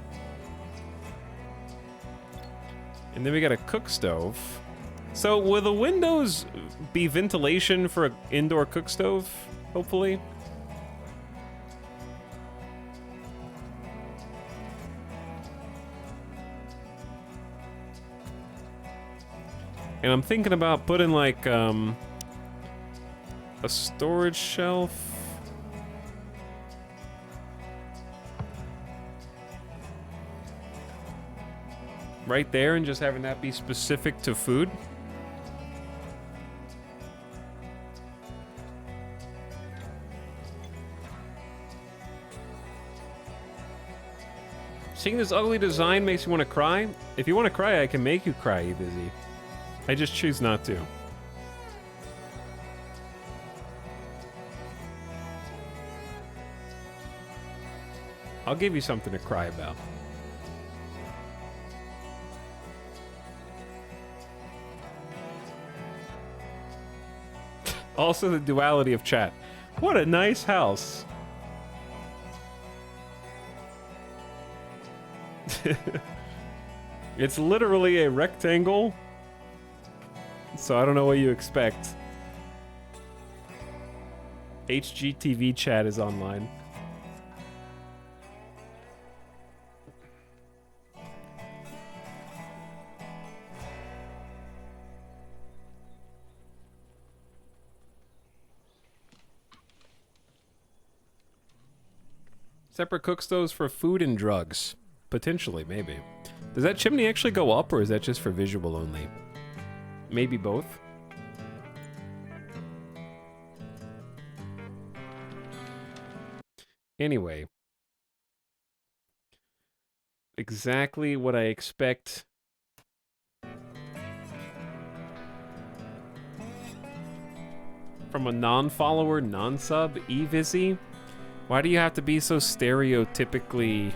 And then we got a cook stove. So will the windows be ventilation for an indoor cook stove, hopefully? And I'm thinking about putting like a storage shelf. Right there and just having that be specific to food. Seeing this ugly design makes you want to cry. If you want to cry, I can make you cry, you busy. I just choose not to. I'll give you something to cry about. Also the duality of chat. What a nice house. It's literally a rectangle. So I don't know what you expect. HGTV chat is online. Separate cook stoves for food and drugs. Potentially, maybe. Does that chimney actually go up, or is that just for visual only? Maybe both. Anyway. Exactly what I expect. From a non-follower, non-sub, Evizzy? Why do you have to be so stereotypically...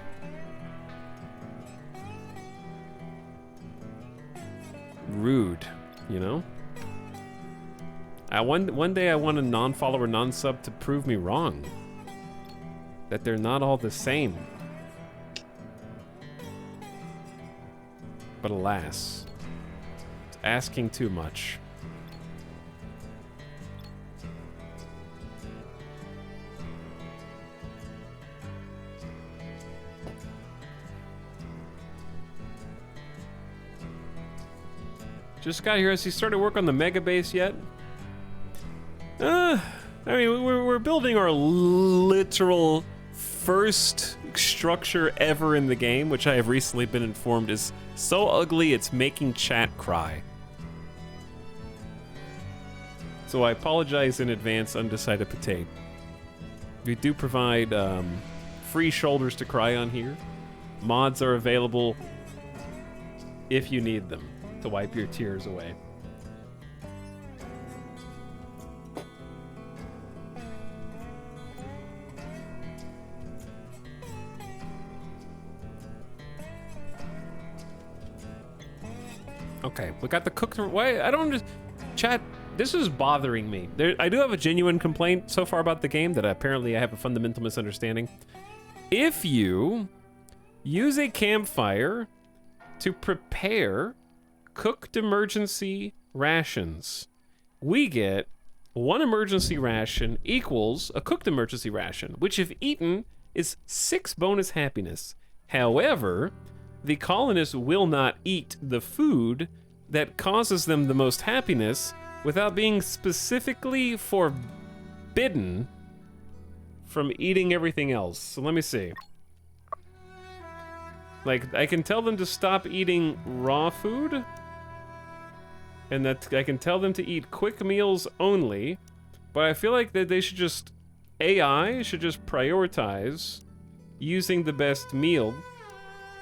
rude, you know? One day I want a non-follower, non-sub to prove me wrong. That they're not all the same. But alas, it's asking too much. Just got here. Has he started work on the mega base yet? I mean, we're building our literal first structure ever in the game, which I have recently been informed is so ugly it's making chat cry. So I apologize in advance, Undecided Potato. We do provide free shoulders to cry on here. Mods are available if you need them to wipe your tears away. Okay, we got the cooked. Why? I don't just chat. This is bothering me. I do have a genuine complaint so far about the game that apparently I have a fundamental misunderstanding. If you use a campfire to prepare cooked emergency rations, we get one emergency ration equals a cooked emergency ration, which if eaten is 6 bonus happiness. However, the colonists will not eat the food that causes them the most happiness without being specifically forbidden from eating everything else. So let me see. Like, I can tell them to stop eating raw food, and that I can tell them to eat quick meals only, but I feel like that they should just, AI should just prioritize using the best meal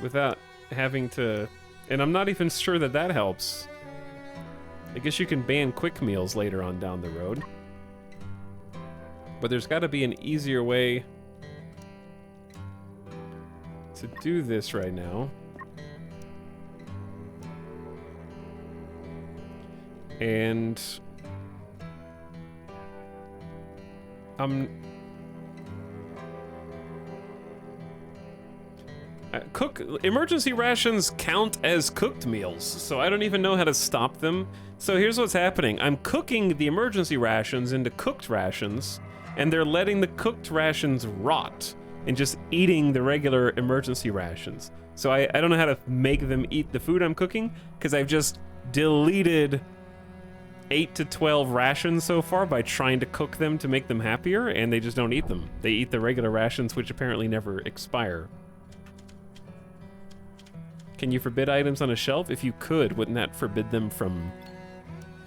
without having to, and I'm not even sure that that helps. I guess you can ban quick meals later on down the road. But there's got to be an easier way to do this right now. And emergency rations count as cooked meals, so I don't even know how to stop them. So here's what's happening. I'm cooking the emergency rations into cooked rations, and they're letting the cooked rations rot and just eating the regular emergency rations. So I don't know how to make them eat the food I'm cooking, because I've just deleted 8 to 12 rations so far by trying to cook them to make them happier, and they just don't eat them. They eat the regular rations, which apparently never expire. Can you forbid items on a shelf? If you could, wouldn't that forbid them from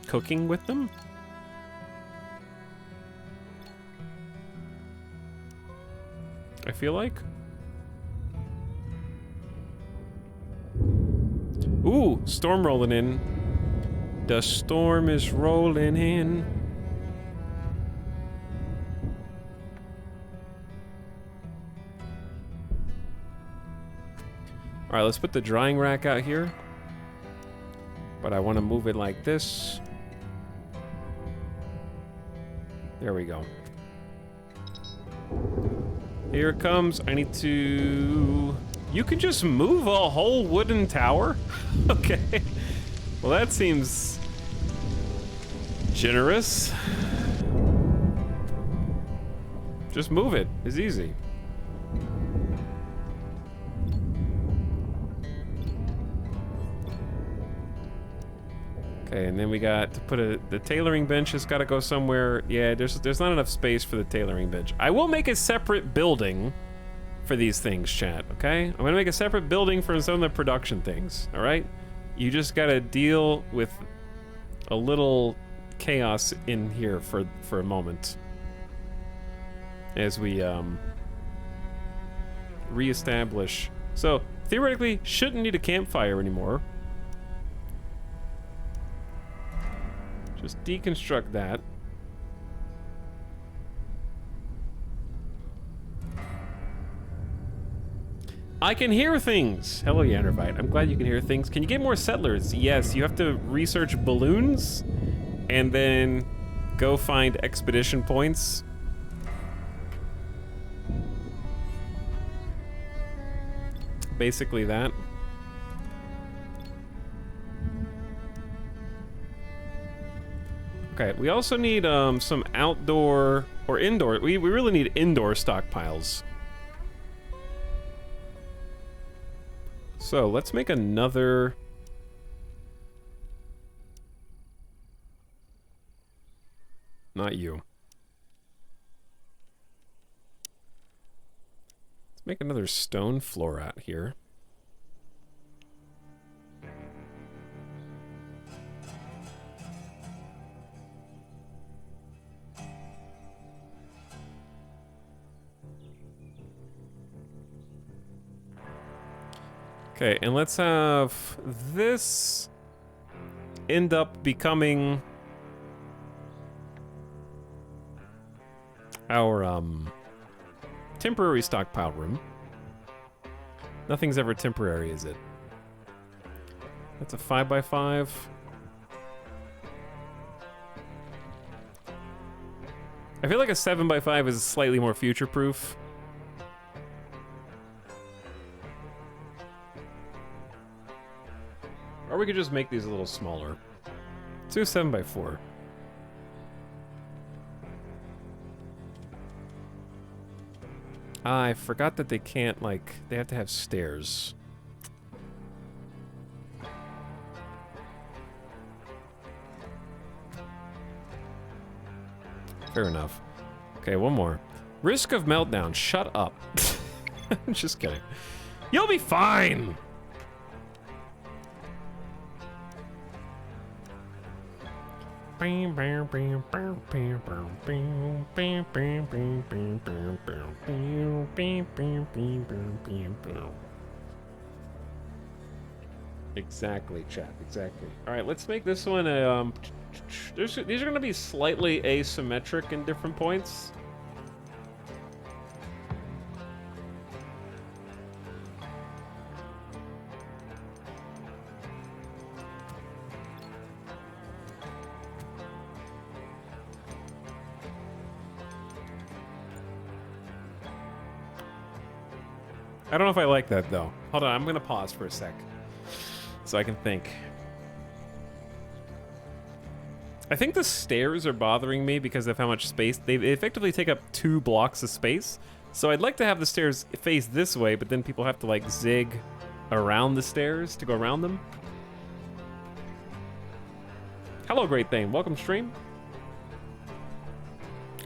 cooking with them? I feel like. Ooh, storm rolling in. The storm is rolling in. All right, let's put the drying rack out here. But I want to move it like this. There we go. Here it comes. I need to... You can just move a whole wooden tower? Okay. Well, that seems generous. Just move it. It's easy. Okay, and then we got to put the tailoring bench has got to go somewhere. Yeah, there's not enough space for the tailoring bench. I will make a separate building for these things, chat, okay? I'm gonna make a separate building for some of the production things, all right? You just gotta deal with a little chaos in here for a moment as we reestablish. So, theoretically, shouldn't need a campfire anymore. Just deconstruct that. I can hear things! Hello, Yannervite. I'm glad you can hear things. Can you get more settlers? Yes, you have to research balloons and then go find expedition points. Basically that. Okay, we also need some outdoor or indoor. We really need indoor stockpiles. So let's make another. Not you. Let's make another stone floor out here. Okay, and let's have this end up becoming our temporary stockpile room. Nothing's ever temporary, is it? That's a 5x5. I feel like a 7x5 is slightly more future-proof. Or we could just make these a little smaller. Let's do 7x4. I forgot that they can't, like, they have to have stairs. Fair enough. Okay, one more. Risk of meltdown. Shut up. Just kidding. You'll be fine! Exactly, chat. Exactly. All right, let's make this one a. These are going to be slightly asymmetric in different points. I don't know if I like that, though. Hold on, I'm going to pause for a sec so I can think. I think the stairs are bothering me because of how much space. They effectively take up 2 blocks of space. So I'd like to have the stairs face this way, but then people have to, like, zig around the stairs to go around them. Hello, Great Thane. Welcome, stream.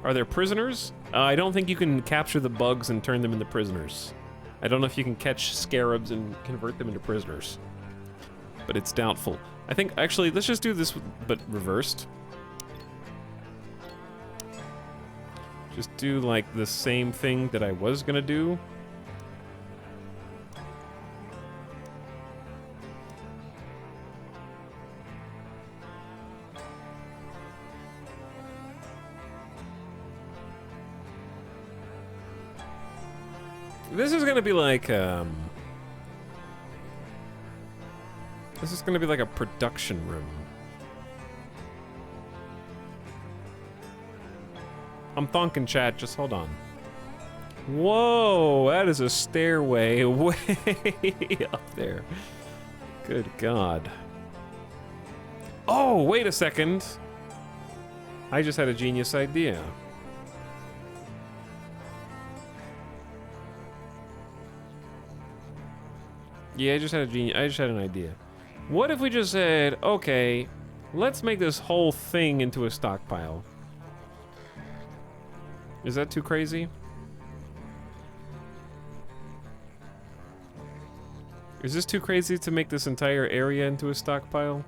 Are there prisoners? I don't think you can capture the bugs and turn them into prisoners. I don't know if you can catch scarabs and convert them into prisoners. But it's doubtful. I think, actually, let's just do this, but reversed. Just do, like, the same thing that I was gonna do. This is gonna be like, this is gonna be like a production room. I'm thonking, chat, just hold on. Whoa, that is a stairway way up there. Good God. Oh, wait a second. I just had a genius idea. Yeah, I just had an idea. What if we just said, okay, let's make this whole thing into a stockpile? Is that too crazy? Is this too crazy to make this entire area into a stockpile?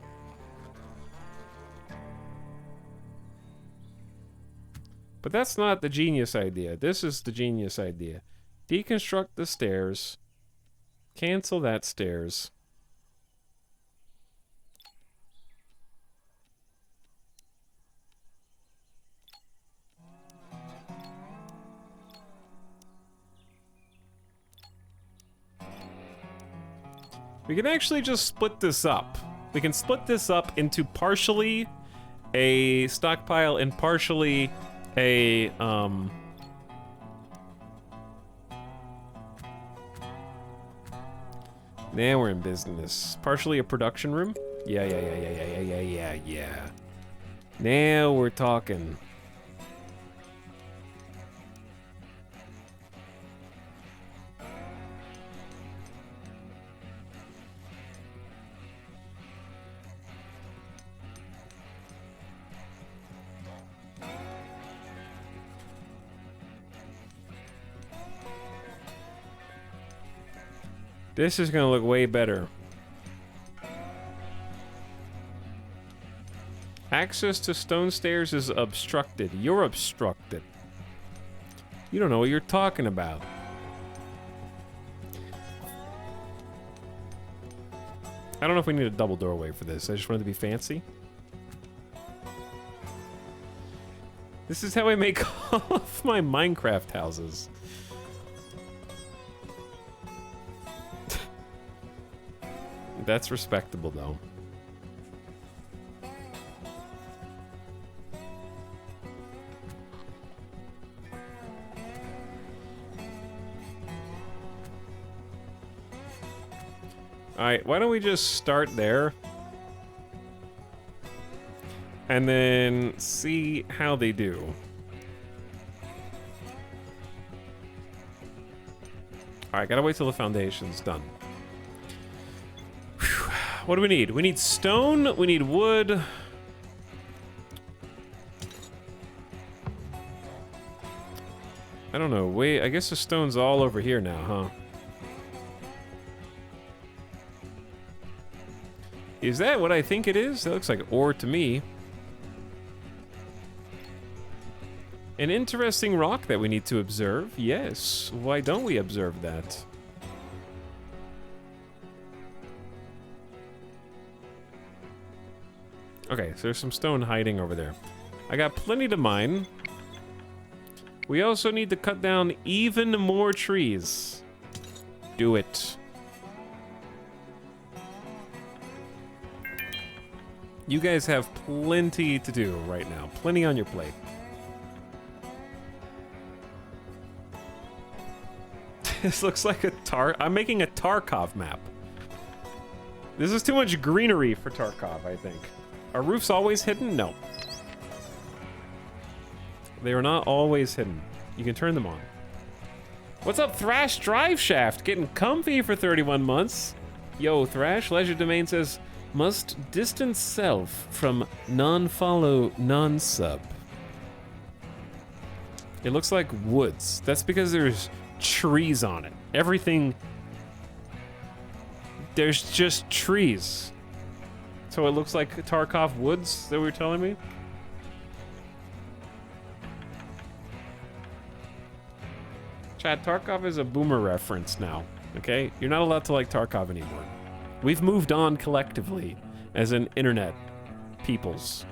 But that's not the genius idea. This is the genius idea. Deconstruct the stairs. Cancel that stairs. We can actually just split this up. We can split this up into partially a stockpile and partially a, now we're in business. Partially a production room? Yeah. Now we're talking. This is gonna look way better. Access to stone stairs is obstructed. You're obstructed. You don't know what you're talking about. I don't know if we need a double doorway for this. I just wanted to be fancy. This is how I make all of my Minecraft houses. That's respectable, though. Alright, why don't we just start there? And then see how they do. Alright, gotta wait till the foundation's done. What do we need? We need stone, we need wood. I don't know, wait, I guess the stone's all over here now, huh? Is that what I think it is? That looks like ore to me. An interesting rock that we need to observe. Yes, why don't we observe that? Okay, so there's some stone hiding over there. I got plenty to mine. We also need to cut down even more trees. Do it. You guys have plenty to do right now. Plenty on your plate. This looks like a I'm making a Tarkov map. This is too much greenery for Tarkov, I think. Are roofs always hidden? No. They are not always hidden. You can turn them on. What's up, Thrash Drive Shaft? Getting comfy for 31 months. Yo, Thrash, Leisure Domain says, must distance self from non-follow, non-sub. It looks like woods. That's because there's trees on it. Everything... There's just trees. So it looks like Tarkov Woods that we were telling me? Chad, Tarkov is a boomer reference now, okay? You're not allowed to like Tarkov anymore. We've moved on collectively as an internet peoples.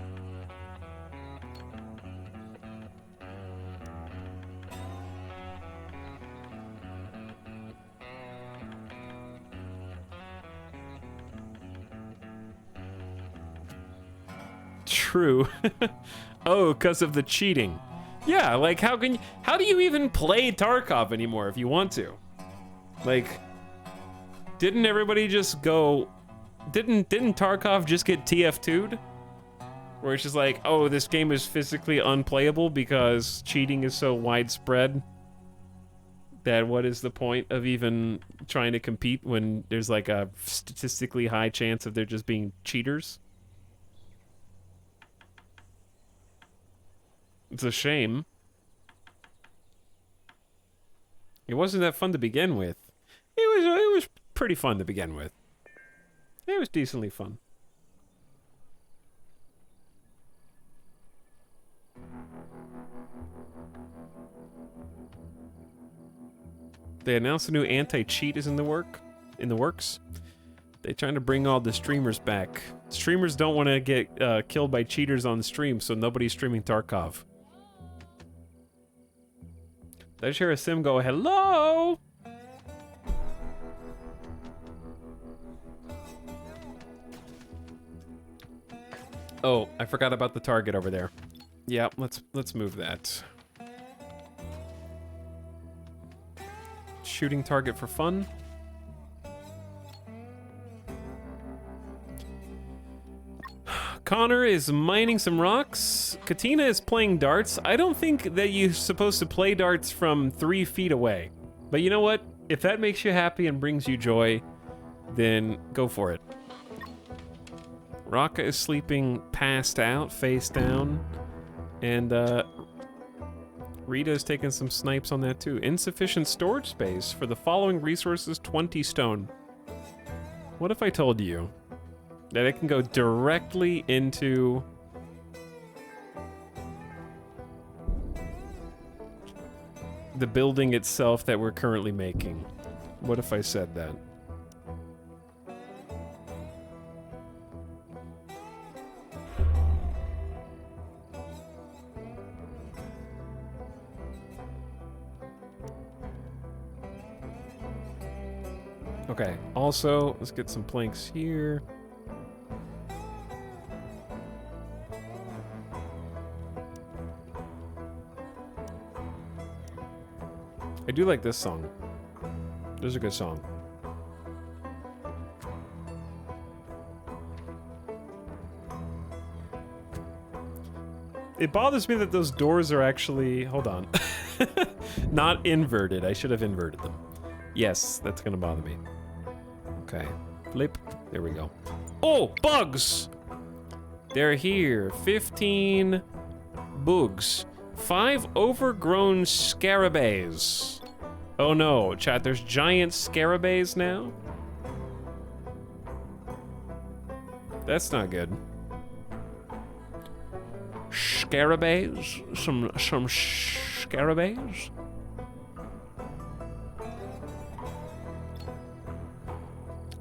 True. Oh, because of the cheating. Yeah, like how do you even play Tarkov anymore if you want to? Like, didn't everybody just go, didn't Tarkov just get TF2'd? Where it's just like, oh, this game is physically unplayable because cheating is so widespread that what is the point of even trying to compete when there's like a statistically high chance of there just being cheaters? It's a shame. It wasn't that fun to begin with. It was pretty fun to begin with. It was decently fun. They announced a new anti-cheat is in the works. They're trying to bring all the streamers back. Streamers don't want to get killed by cheaters on the stream, so nobody's streaming Tarkov. Did I just hear a sim go, hello? Oh, I forgot about the target over there. Yeah, let's move that. Shooting target for fun. Connor is mining some rocks. Katina is playing darts. I don't think that you're supposed to play darts from 3 feet away. But you know what? If that makes you happy and brings you joy, then go for it. Raka is sleeping passed out, face down. And Rita is taking some snipes on that too. Insufficient storage space for the following resources, 20 stone. What if I told you that it can go directly into the building itself that we're currently making? What if I said that? Okay, also, let's get some planks here. I do like this song. This is a good song. It bothers me that those doors are actually... Hold on. Not inverted. I should have inverted them. Yes, that's gonna bother me. Okay. Flip. There we go. Oh, bugs! They're here. 15 bugs. 5 overgrown scarabaeus. Oh no, chat, there's giant scarabaeus now? That's not good. Scarabaeus? Some scarabaeus?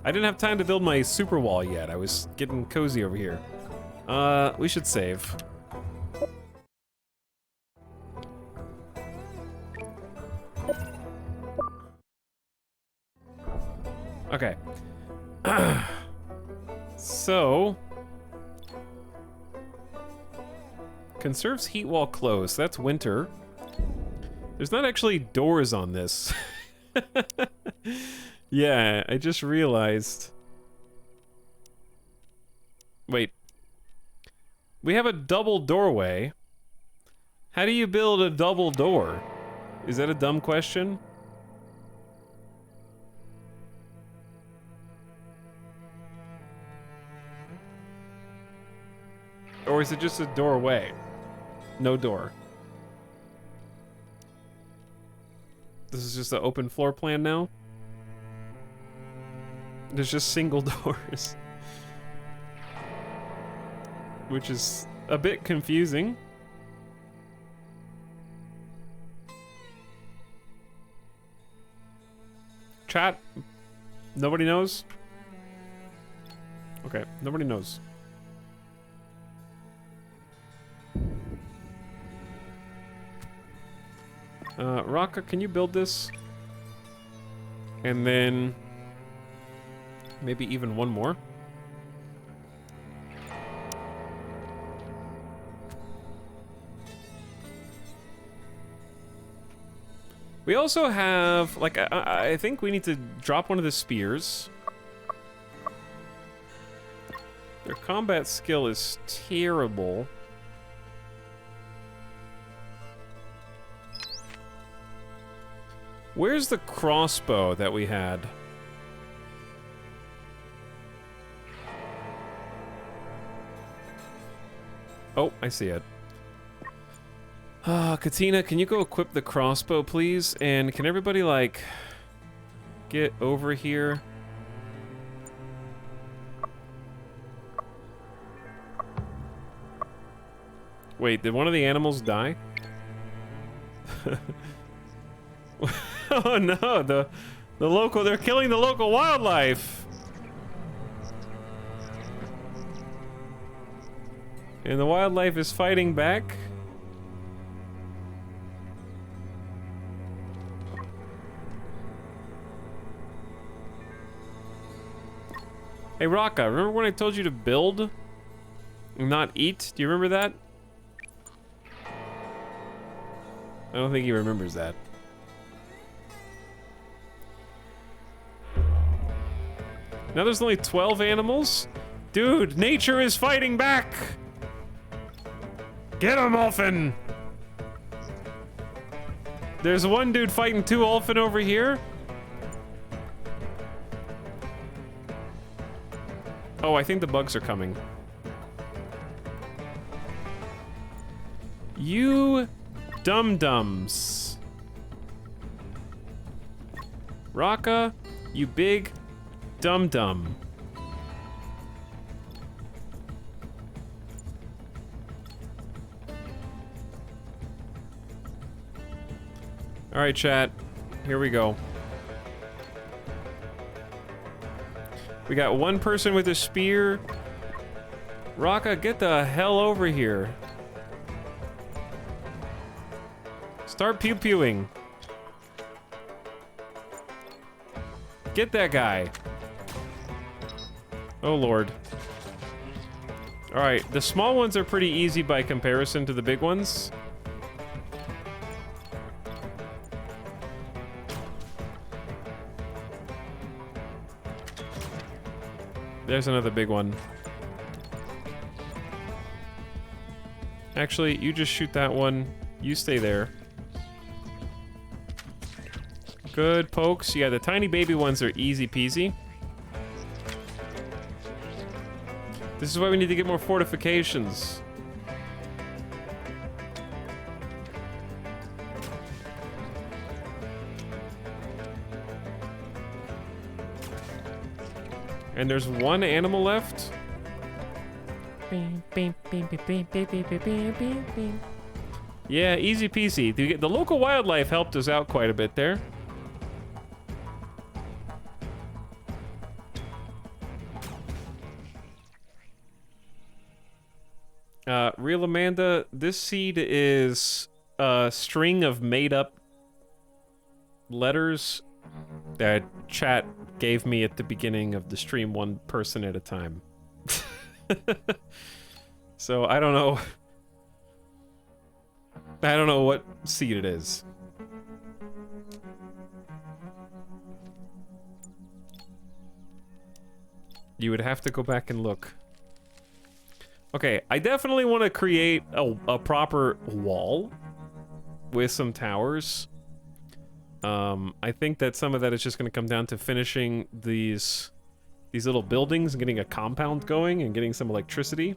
I didn't have time to build my super wall yet. I was getting cozy over here. We should save. Okay. So... Conserves heat while closed. That's winter. There's not actually doors on this. Yeah, I just realized. Wait. We have a double doorway. How do you build a double door? Is that a dumb question? Or is it just a doorway? No door. This is just an open floor plan now? There's just single doors. Which is a bit confusing. Chat? Nobody knows? Okay, nobody knows. Raka, can you build this? And then... maybe even one more? We also have, like, I think we need to drop one of the spears. Their combat skill is terrible. Where's the crossbow that we had? Oh, I see it. Katina, can you go equip the crossbow, please? And can everybody, like, get over here? Wait, did one of the animals die? Oh no, the local, they're killing the local wildlife. And the wildlife is fighting back. Hey Raka, remember when I told you to build and not eat? Do you remember that? I don't think he remembers that. Now there's only 12 animals? Dude, nature is fighting back! Get him, Ulfin! There's one dude fighting 2 Ulfin over here. Oh, I think the bugs are coming. You dum-dums. Raka, you big dum-dum. All right, chat. Here we go. We got one person with a spear. Raka, get the hell over here. Start pew-pewing. Get that guy. Oh, Lord. All right, the small ones are pretty easy by comparison to the big ones. There's another big one. Actually, you just shoot that one. You stay there. Good pokes. Yeah, the tiny baby ones are easy peasy. This is why we need to get more fortifications. And there's one animal left. Yeah, easy peasy. The local wildlife helped us out quite a bit there. Real Amanda, this seed is a string of made-up letters that chat gave me at the beginning of the stream, one person at a time. So I don't know. I don't know what seed it is. You would have to go back and look. Okay, I definitely want to create a proper wall with some towers. I think that some of that is just going to come down to finishing these little buildings and getting a compound going and getting some electricity.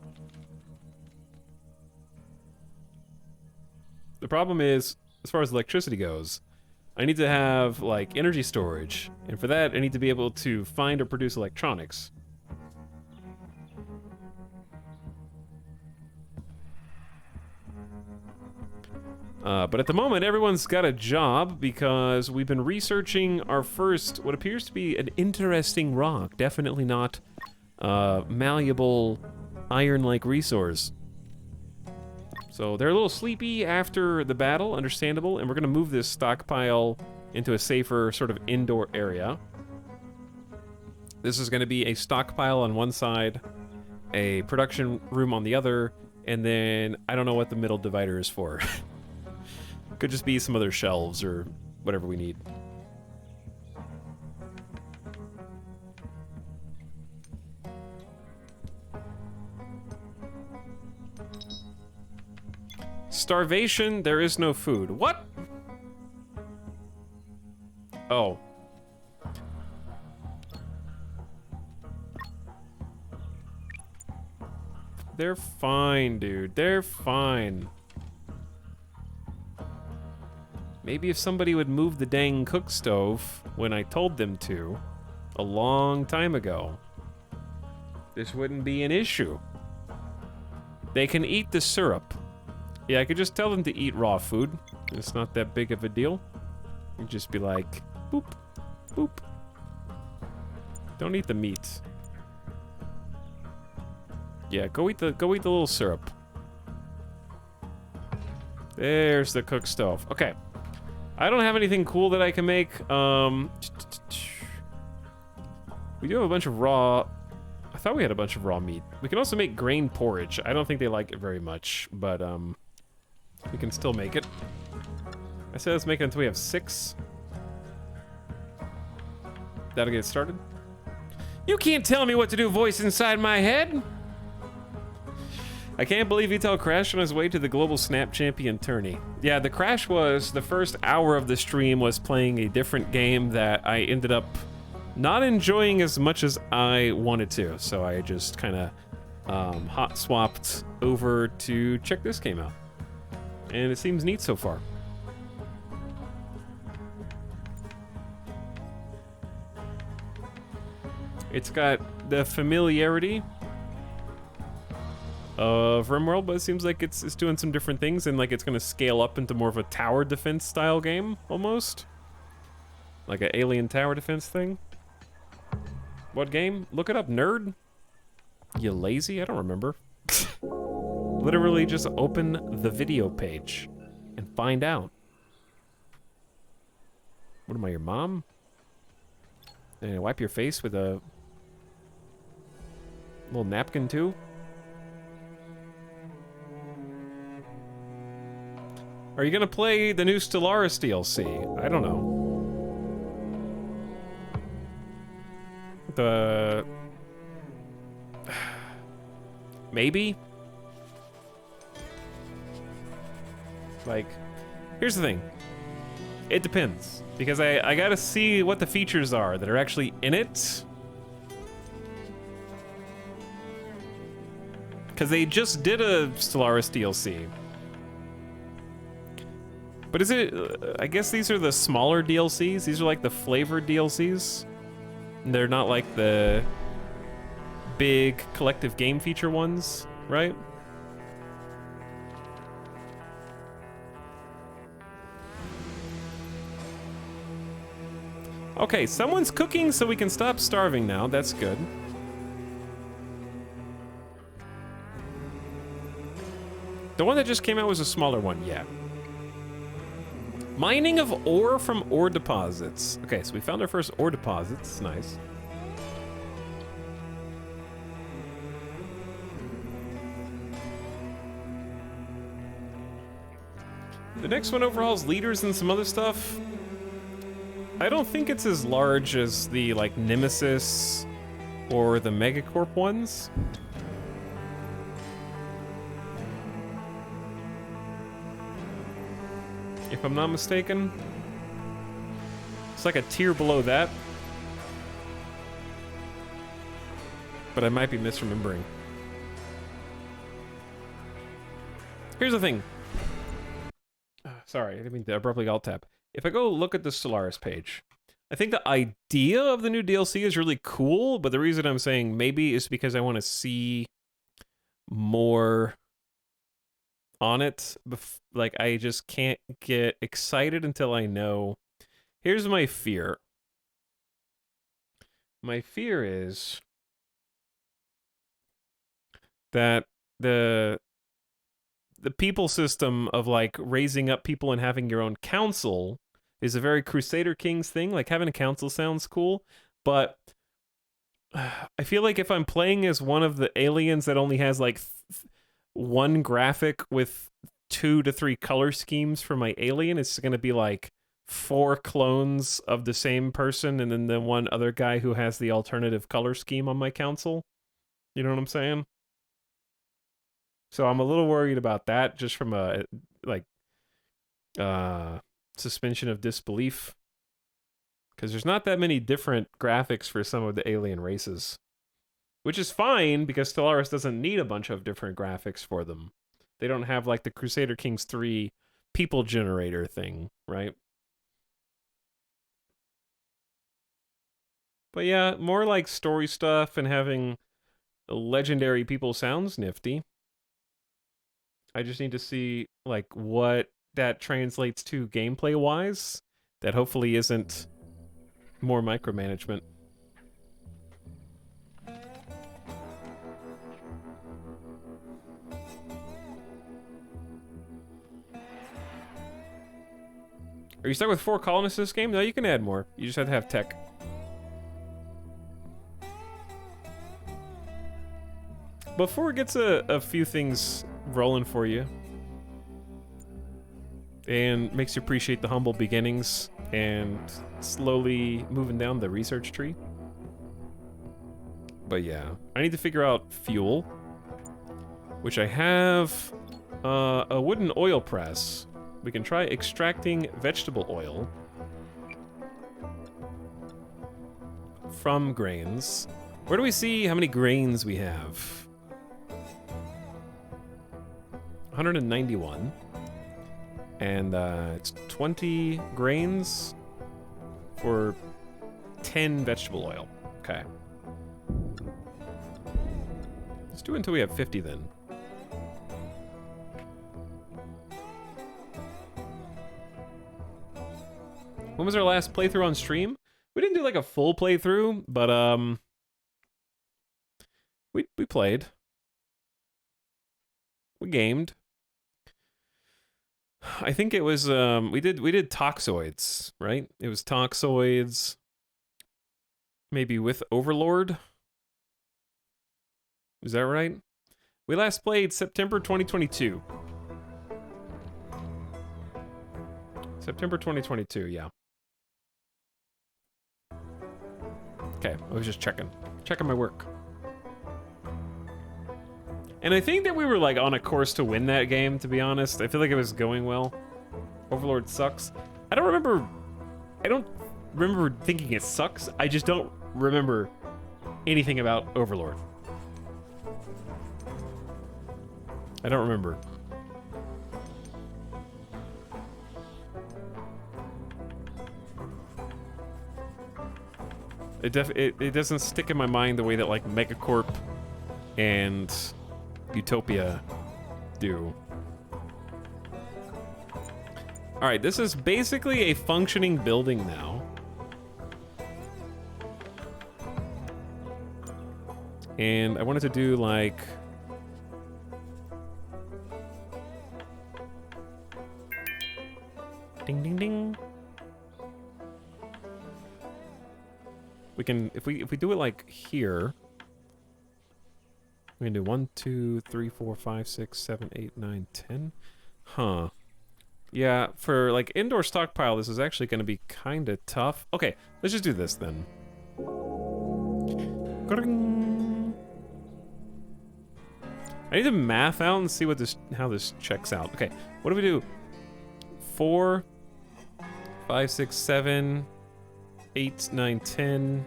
The problem is, as far as electricity goes, I need to have, like, energy storage. And for that, I need to be able to find or produce electronics. But at the moment, everyone's got a job because we've been researching our first, what appears to be an interesting rock. Definitely not malleable, iron-like resource. So they're a little sleepy after the battle, understandable, and we're gonna move this stockpile into a safer sort of indoor area. This is gonna be a stockpile on one side, a production room on the other, and then I don't know what the middle divider is for. Could just be some other shelves or whatever we need. Starvation, there is no food. What? Oh. They're fine, dude. They're fine. Maybe if somebody would move the dang cook stove when I told them to a long time ago, this wouldn't be an issue. They can eat the syrup. Yeah, I could just tell them to eat raw food. It's not that big of a deal. You just be like, boop, boop. Don't eat the meat. Yeah, go eat the little syrup. There's the cook stove. Okay. I don't have anything cool that I can make. We do have a bunch of raw... I thought we had a bunch of raw meat. We can also make grain porridge. I don't think they like it very much, but we can still make it. I said let's make it until we have 6. That'll get started. You can't tell me what to do, voice inside my head. I can't believe Vital crashed on his way to the Global Snap Champion tourney. Yeah, the crash was the first hour of the stream was playing a different game that I ended up not enjoying as much as I wanted to. So I just kind of hot swapped over to check this game out. And it seems neat so far. It's got the familiarity of RimWorld, but it seems like it's doing some different things, and like it's gonna scale up into more of a tower defense style game, almost. Like an alien tower defense thing. What game? Look it up, nerd. You lazy? I don't remember. Literally just open the video page and find out. What am I, your mom? And wipe your face with a little napkin too? Are you gonna play the new Stellaris DLC? I don't know. Maybe? Like, here's the thing. It depends. Because I gotta see what the features are that are actually in it. Because they just did a Stellaris DLC. But is it, I guess these are the smaller DLCs. These are like the flavored DLCs. They're not like the big collective game feature ones, right? Okay, someone's cooking so we can stop starving now. That's good. The one that just came out was a smaller one, yeah. Mining of ore from ore deposits. Okay, so we found our first ore deposits. Nice. The next one overhauls leaders and some other stuff. I don't think it's as large as the, like, Nemesis or the Megacorp ones. If I'm not mistaken. It's like a tier below that. But I might be misremembering. Here's the thing. Sorry, I didn't mean to abruptly alt tab. If I go look at the Stellaris page, I think the idea of the new DLC is really cool, but the reason I'm saying maybe is because I want to see more on it. Like, I just can't get excited until I know. Here's my fear. My fear is that the people system of, like, raising up people and having your own council is a very Crusader Kings thing. Like, having a council sounds cool, but I feel like if I'm playing as one of the aliens that only has, like, one graphic with 2 to 3 color schemes for my alien, it's going to be, like, 4 clones of the same person and then the one other guy who has the alternative color scheme on my council. You know what I'm saying? So I'm a little worried about that, just from a, like, suspension of disbelief. Because there's not that many different graphics for some of the alien races. Which is fine, because Stellaris doesn't need a bunch of different graphics for them. They don't have, like, the Crusader Kings 3 people generator thing, right? But yeah, more like story stuff and having legendary people sounds nifty. I just need to see, like, what that translates to gameplay-wise. that hopefully isn't more micromanagement. Are you stuck with 4 colonists this game? No, you can add more. You just have to have tech. Before it gets a few things rolling for you, and makes you appreciate the humble beginnings and slowly moving down the research tree. But yeah, I need to figure out fuel, which I have a wooden oil press. We can try extracting vegetable oil from grains. Where do we see how many grains we have? 191. And it's 20 grains for 10 vegetable oil. Okay. Let's do it until we have 50 then. When was our last playthrough on stream? We didn't do like a full playthrough, but we played. We gamed. I think it was we did Toxoids, right? It was Toxoids maybe with Overlord. Is that right? We last played September 2022. September 2022, yeah. Okay, I was just checking my work. And I think that we were like on a course to win that game, to be honest. I feel like it was going well. Overlord sucks. I don't remember thinking it sucks. I just don't remember anything about Overlord. I don't remember. It doesn't stick in my mind the way that like Megacorp and Utopia do. All right, this is basically a functioning building now. And I wanted to do like ding ding ding. We can if we do it like here. We can do 1, 2, 3, 4, 5, 6, 7, 8, 9, 10. Huh. Yeah, for like indoor stockpile, this is actually going to be kind of tough. Okay, let's just do this then. I need to math out and see what how this checks out. Okay, what do we do? 4, 5, 6, 7, 8, 9, 10.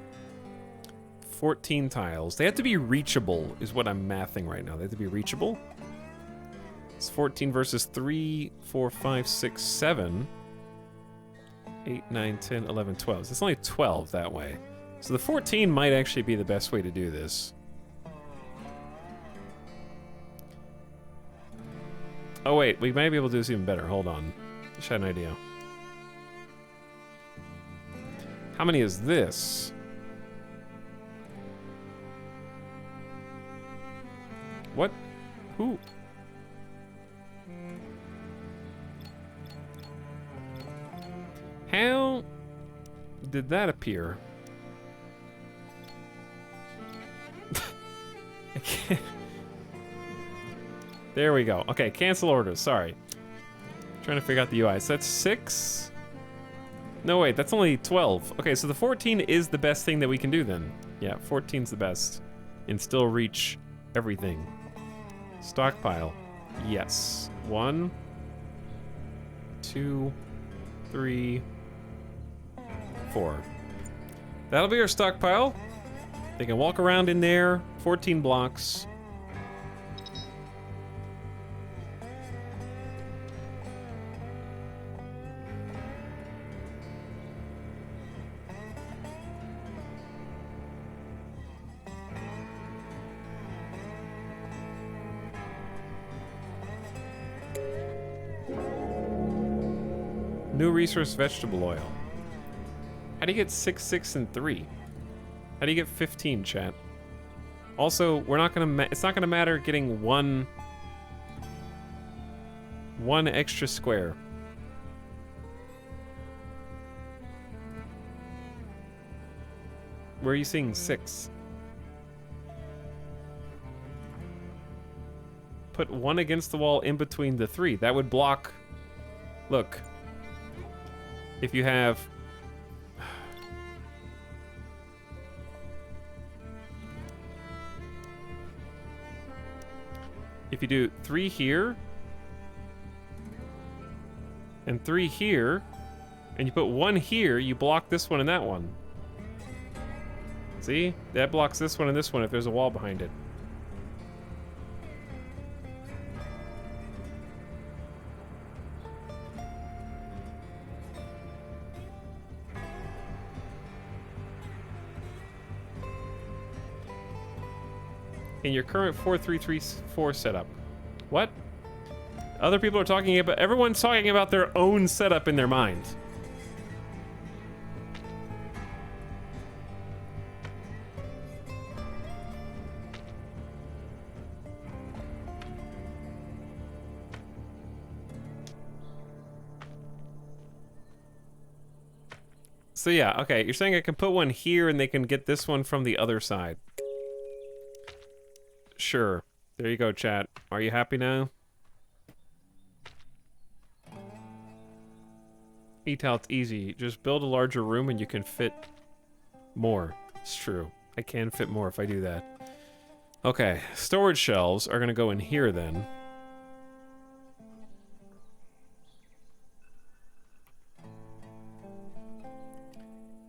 14 tiles. They have to be reachable, is what I'm mathing right now. They have to be reachable. It's 14 versus 3, 4, 5, 6, 7, 8, 9, 10, 11, 12. It's only 12 that way. So the 14 might actually be the best way to do this. Oh wait, we might be able to do this even better. Hold on. Just had an idea. How many is this? What? Who? How did that appear? I can't. There we go. Okay, cancel orders. Sorry. Trying to figure out the UI. So that's 6. No, wait, that's only 12. Okay, so the 14 is the best thing that we can do then. Yeah, 14's the best. And still reach everything. Stockpile. Yes. 1, 2, 3, 4. That'll be our stockpile. They can walk around in there. 14 blocks. New resource vegetable oil. How do you get 6, 6, and 3? How do you get 15, chat? Also, we're not gonna. It's not gonna matter getting one extra square. Where are you seeing 6? Put 1 against the wall in between the 3. That would block. Look. If you have. If you do 3 here. And 3 here. And you put 1 here, you block this one and that one. See? That blocks this one and this one if there's a wall behind it. In your current 4-3-3-4 setup. What? Other people are talking about... Everyone's talking about their own setup in their mind. So yeah, okay, you're saying I can put one here and they can get this one from the other side. Sure. There you go, chat. Are you happy now? Etal, it's easy. Just build a larger room and you can fit more. It's true. I can fit more if I do that. Okay, storage shelves are gonna go in here then.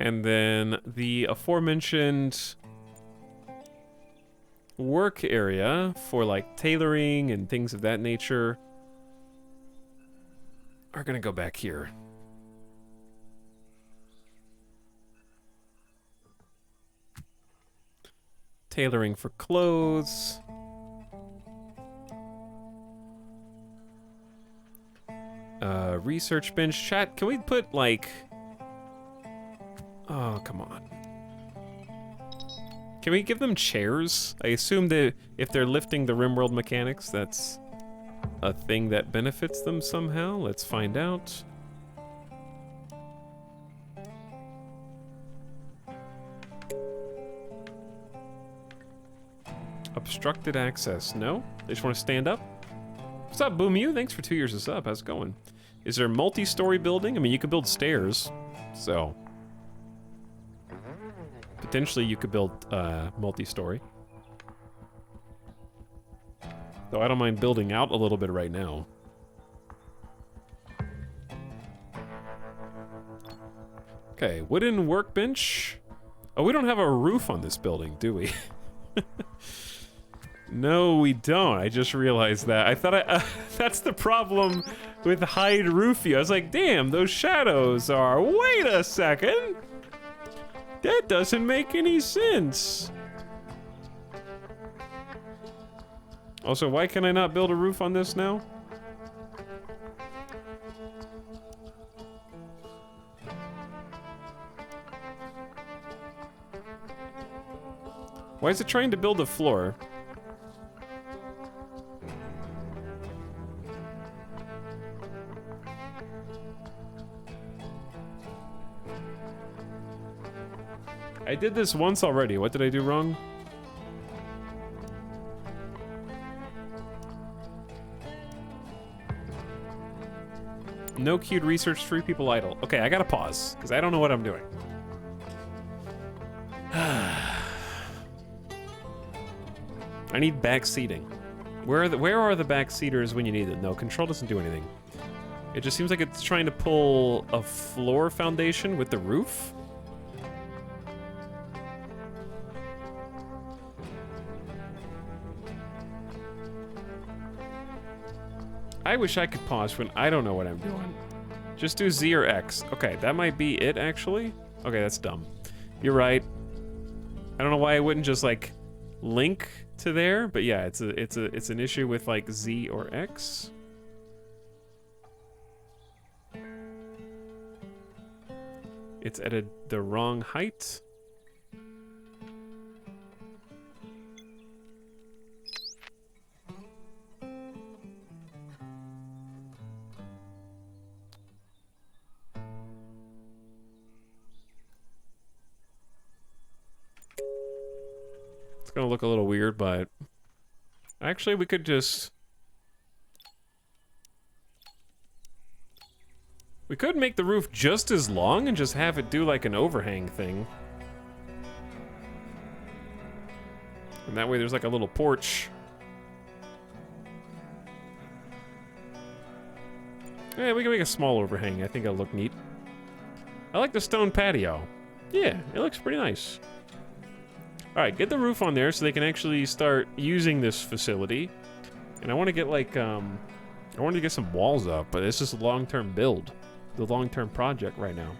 And then the aforementioned work area for like tailoring and things of that nature are gonna go back here. Tailoring for clothes. Research bench. Chat, can we put like... Oh, come on. Can we give them chairs? I assume that if they're lifting the RimWorld mechanics, that's a thing that benefits them somehow. Let's find out. Obstructed access. No? They just want to stand up? What's up, Boom You? Thanks for 2 years of sub. How's it going? Is there multi-story building? I mean, you could build stairs. So... potentially you could build multi-story. Though I don't mind building out a little bit right now. Okay, wooden workbench. Oh, we don't have a roof on this building, do we? No, we don't. I just realized that. I thought that's the problem with hide roofy. I was like, damn, those shadows are... Wait a second! That doesn't make any sense. Also, why can I not build a roof on this now? Why is it trying to build a floor? I did this once already. What did I do wrong? No queued research, 3 people idle. Okay, I gotta pause, because I don't know what I'm doing. I need back seating. Where are the back seaters when you need them? No, control doesn't do anything. It just seems like it's trying to pull a floor foundation with the roof. I wish I could pause when I don't know what I'm doing. Just do Z or X. Okay, that might be it, actually. Okay, that's dumb. You're right. I don't know why I wouldn't just, like, link to there, but yeah, it's an issue with, like, Z or X. It's at the wrong height. It's gonna look a little weird, but actually we could just... We could make the roof just as long and just have it do like an overhang thing. And that way there's like a little porch. Yeah, we can make a small overhang. I think it'll look neat. I like the stone patio. Yeah, it looks pretty nice. Alright, get the roof on there so they can actually start using this facility. And I want to get like, I want to get some walls up, but it's just a long-term build. The long-term project right now.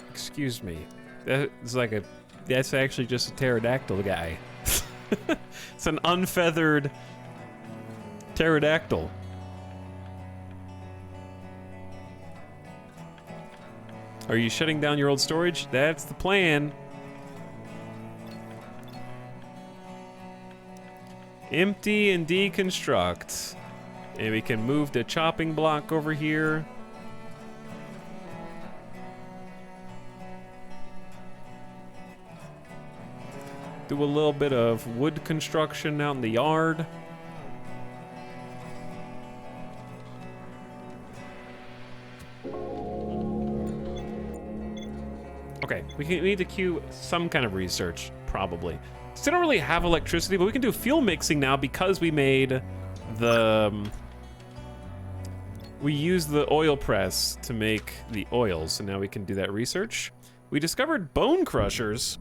Excuse me. That's like a... That's actually just a pterodactyl guy. It's an unfeathered pterodactyl. Are you shutting down your old storage? That's the plan. Empty and deconstruct. And we can move the chopping block over here. Do a little bit of wood construction out in the yard. Okay, we need to queue some kind of research, probably. Still don't really have electricity, but we can do fuel mixing now because we made the... we used the oil press to make the oil, so now we can do that research. We discovered bone crushers.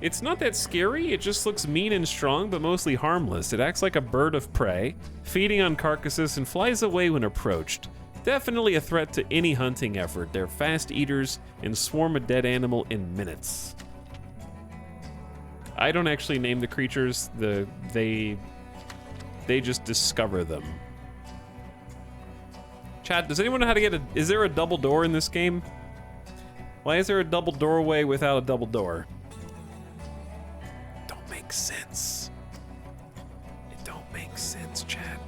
It's not that scary, it just looks mean and strong, but mostly harmless. It acts like a bird of prey, feeding on carcasses and flies away when approached. Definitely a threat to any hunting effort. They're fast eaters and swarm a dead animal in minutes. I don't actually name the creatures, they just discover them. Chat, does anyone know how to get is there a double door in this game? Why is there a double doorway without a double door? Don't make sense. It don't make sense, chat.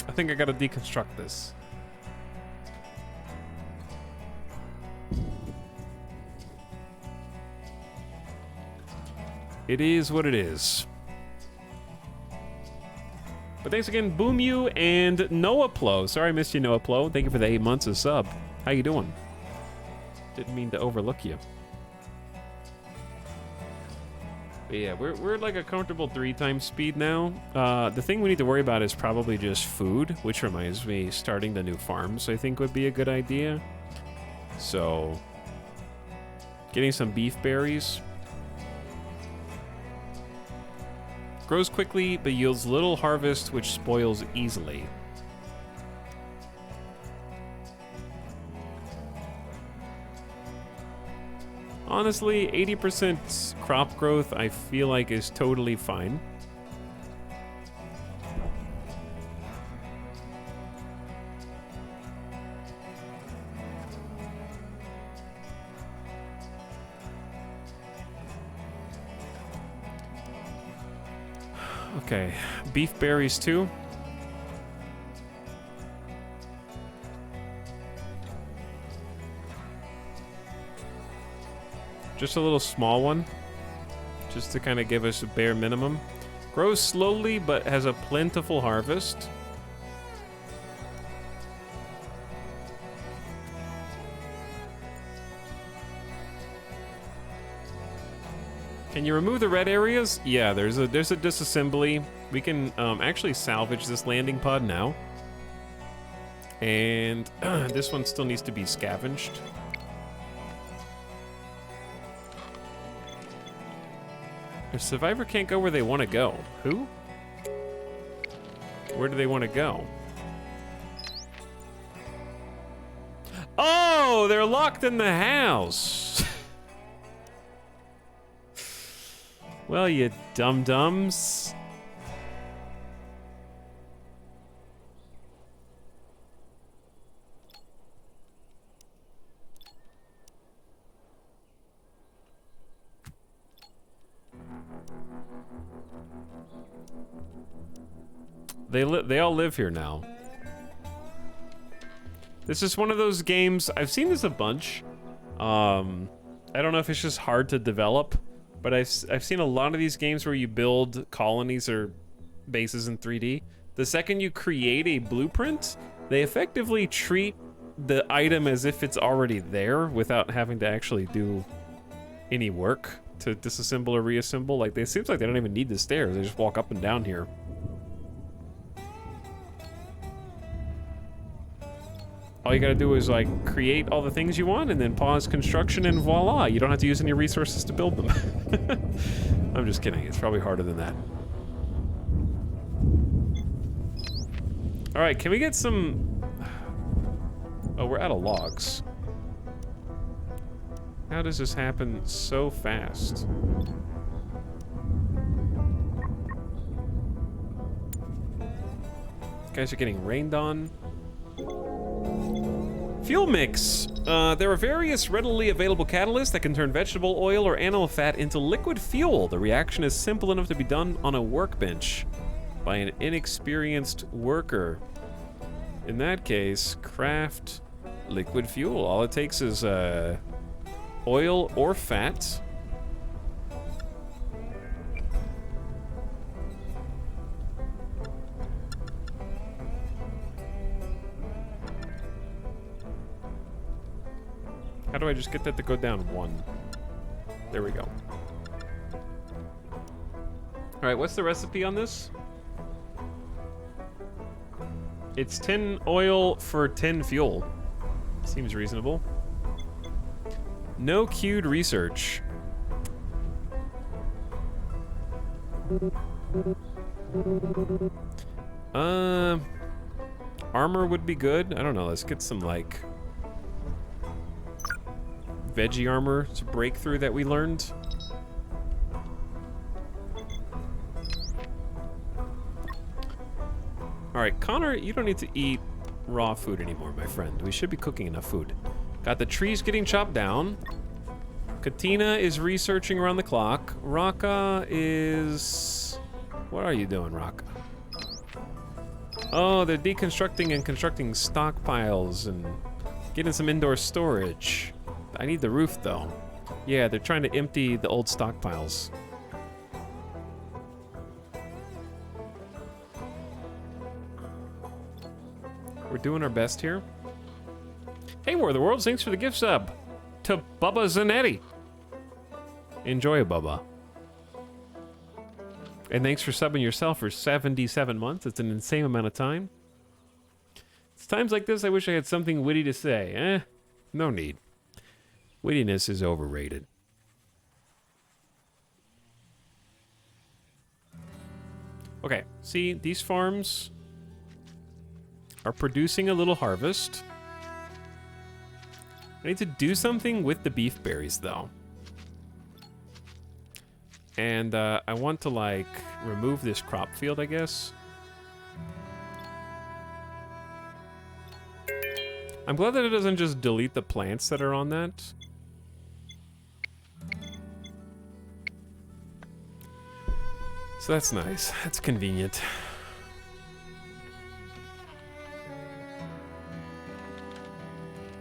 I think I gotta deconstruct this. It is what it is. But thanks again, Boom You and Noah Plo. Sorry I missed you, Noah Plo. Thank you for the 8 months of sub. How you doing? Didn't mean to overlook you. But yeah, we're like a comfortable 3 times speed now. The thing we need to worry about is probably just food, which reminds me, starting the new farms I think would be a good idea. So, getting some beef berries. Grows quickly, but yields little harvest, which spoils easily. Honestly, 80% crop growth I feel like is totally fine. Okay, beef berries too. Just a little small one, just to kind of give us a bare minimum. Grows slowly, but has a plentiful harvest. Can you remove the red areas? Yeah, there's a disassembly. We can actually salvage this landing pod now. And this one still needs to be scavenged. The survivor can't go where they want to go. Who? Where do they want to go? Oh, they're locked in the house. Well, you dum-dums. They all live here now. This is one of those games, I've seen this a bunch. I don't know if it's just hard to develop, but I've seen a lot of these games where you build colonies or bases in 3D. The second you create a blueprint, they effectively treat the item as if it's already there without having to actually do any work to disassemble or reassemble. Like, it seems like they don't even need the stairs. They just walk up and down here. All you gotta do is, like, create all the things you want and then pause construction and voila, you don't have to use any resources to build them. I'm just kidding, it's probably harder than that. All right, can we get some... Oh, we're out of logs. How does this happen so fast? Guys are getting rained on. Fuel mix. There are various readily available catalysts that can turn vegetable oil or animal fat into liquid fuel. The reaction is simple enough to be done on a workbench by an inexperienced worker. In that case, craft liquid fuel. All it takes is oil or fat. How do I just get that to go down 1? There we go. All right, what's the recipe on this? It's 10 oil for 10 fuel. Seems reasonable. No queued research. Armor would be good. I don't know, let's get some, like, veggie armor to break through that we learned. All right, Connor, you don't need to eat raw food anymore, my friend. We should be cooking enough food. Got the trees getting chopped down. Katina is researching around the clock. Raka is... What are you doing, Raka? Oh, they're deconstructing and constructing stockpiles and getting some indoor storage. I need the roof, though. Yeah, they're trying to empty the old stockpiles. We're doing our best here. Hey, War of the Worlds, thanks for the gift sub to Bubba Zanetti. Enjoy, Bubba. And thanks for subbing yourself for 77 months. It's an insane amount of time. It's times like this I wish I had something witty to say. No need. Wittiness is overrated. Okay, see, these farms are producing a little harvest. I need to do something with the beef berries, though. And I want to, like, remove this crop field, I guess. I'm glad that it doesn't just delete the plants that are on that. So that's nice. That's convenient.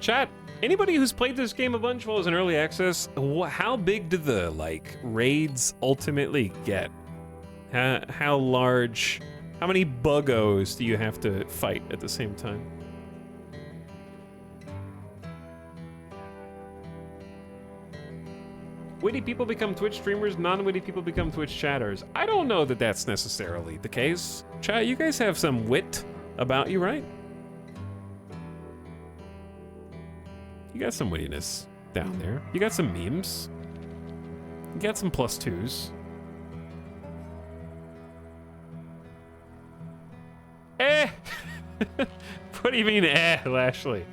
Chat, anybody who's played this game a bunch while it was in early access, how big do the, like, raids ultimately get? How large, how many buggos do you have to fight at the same time? Witty people become Twitch streamers, non-witty people become Twitch chatters. I don't know that that's necessarily the case. Chat, you guys have some wit about you, right? You got some wittiness down there. You got some memes. You got some +2s. What do you mean, Lashley?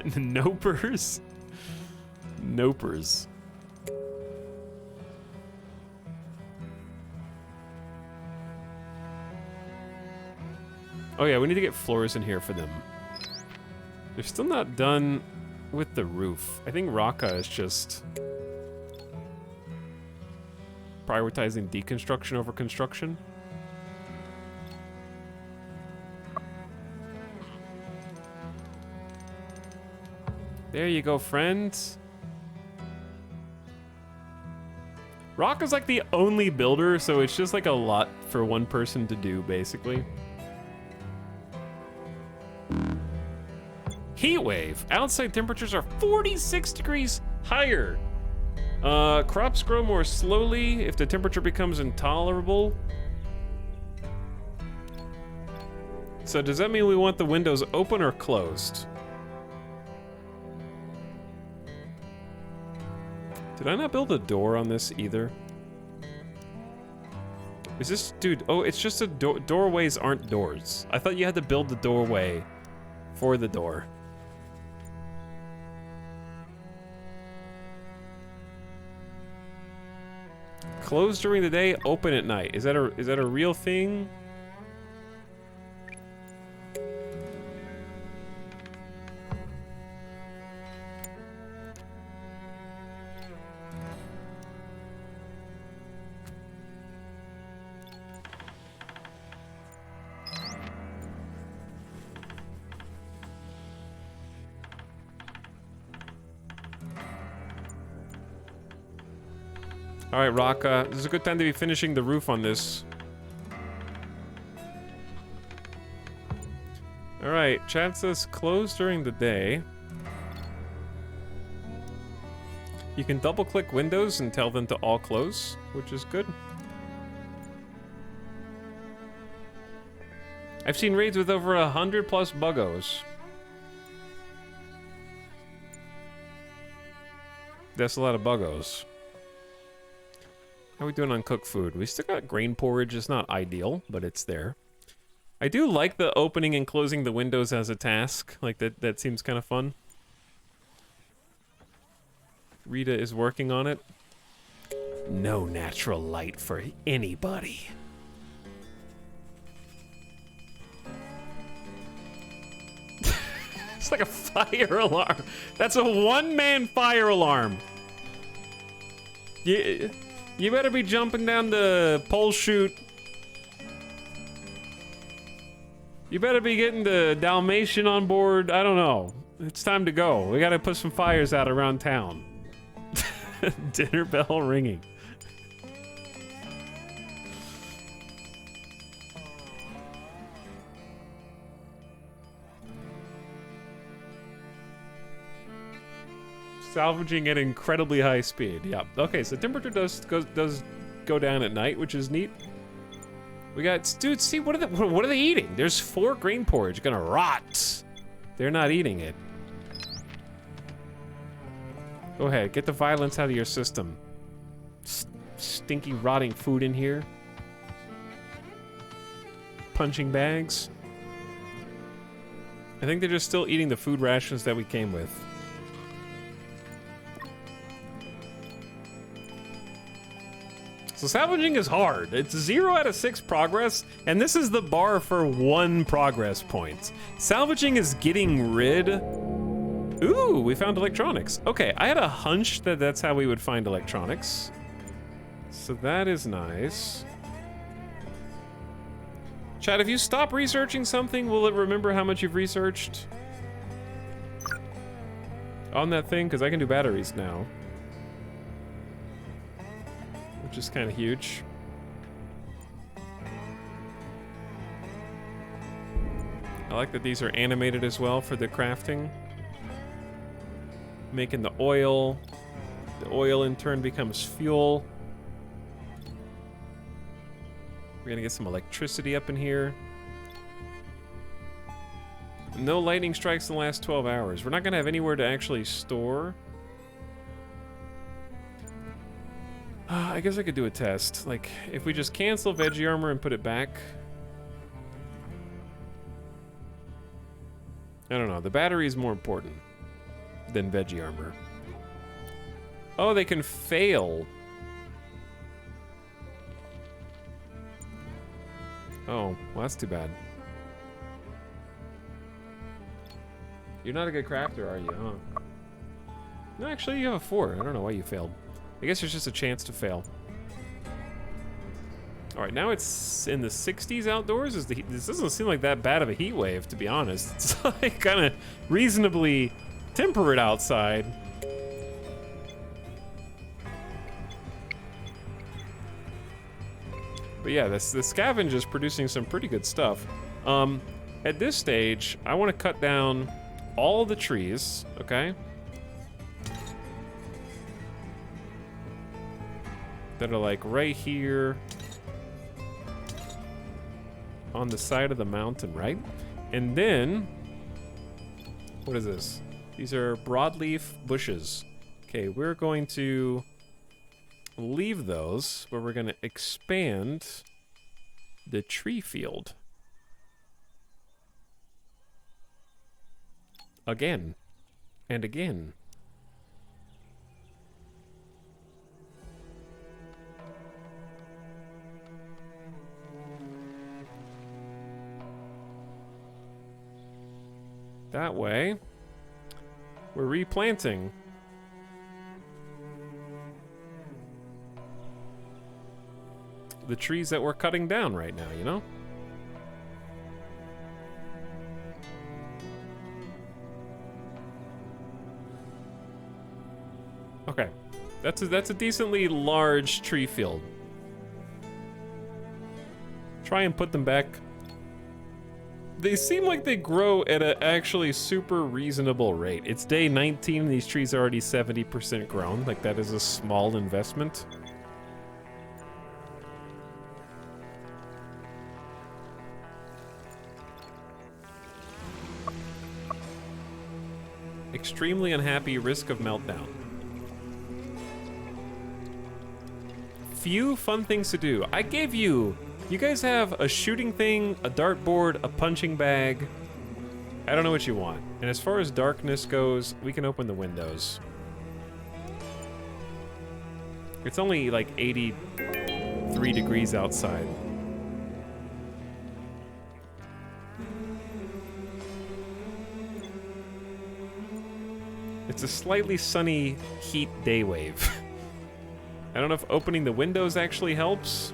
Nopers? Nopers. Oh yeah, we need to get floors in here for them. They're still not done with the roof. I think Raka is just prioritizing deconstruction over construction. There you go, friends. Raka's like the only builder, so it's just like a lot for one person to do, basically. Heat wave. Outside temperatures are 46 degrees higher. Crops grow more slowly if the temperature becomes intolerable. So does that mean we want the windows open or closed? Did I not build a door on this either? Is this, dude? Oh, it's just a door. Doorways aren't doors. I thought you had to build the doorway for the door. Closed during the day, open at night. Is that a real thing? All right, Raka, this is a good time to be finishing the roof on this. All right, chat says closed during the day. You can double-click windows and tell them to all close, which is good. I've seen raids with over 100+ buggos. That's a lot of buggos. How are we doing on cooked food? We still got grain porridge. It's not ideal, but it's there. I do like the opening and closing the windows as a task. Like, that seems kind of fun. Rita is working on it. No natural light for anybody. It's like a fire alarm. That's a one-man fire alarm. Yeah. You better be jumping down the pole chute. You better be getting the Dalmatian on board. I don't know. It's time to go. We gotta put some fires out around town. Dinner bell ringing. Salvaging at incredibly high speed. Yeah. Okay, so temperature does go down at night, which is neat. We got, dude. See, what are they eating? There's 4 grain porridge gonna rot. They're not eating it. Go ahead, get the violence out of your system. Stinky, rotting food in here. Punching bags. I think they're just still eating the food rations that we came with. So salvaging is hard. It's 0 out of 6 progress, and this is the bar for 1 progress point. Salvaging is getting rid... Ooh, we found electronics. Okay, I had a hunch that that's how we would find electronics. So that is nice. Chat, if you stop researching something, will it remember how much you've researched? On that thing, because I can do batteries now. Which is kind of huge. I like that these are animated as well for the crafting. Making the oil. The oil in turn becomes fuel. We're gonna get some electricity up in here. No lightning strikes in the last 12 hours. We're not gonna have anywhere to actually store. I guess I could do a test. Like, if we just cancel veggie armor and put it back. I don't know. The battery is more important than veggie armor. Oh, they can fail. Oh, well, that's too bad. You're not a good crafter, are you? Huh? No, actually, you have a 4. I don't know why you failed. I guess there's just a chance to fail. All right, now it's in the 60s outdoors. This doesn't seem like that bad of a heat wave, to be honest. It's like kind of reasonably temperate outside. But yeah, the scavenge is producing some pretty good stuff. At this stage, I want to cut down all the trees, okay? That are like right here on the side of the mountain, right? And then, what is this? These are broadleaf bushes. Okay, we're going to leave those, but we're gonna expand the tree field. Again, and again. That way, we're replanting. The trees that we're cutting down right now, you know? Okay. That's a decently large tree field. Try and put them back. They seem like they grow at an actually super reasonable rate. It's day 19 and these trees are already 70% grown. Like, that is a small investment. Extremely unhappy, risk of meltdown. Few fun things to do. I gave you... You guys have a shooting thing, a dartboard, a punching bag. I don't know what you want. And as far as darkness goes, we can open the windows. It's only like 83 degrees outside. It's a slightly sunny heat day wave. I don't know if opening the windows actually helps.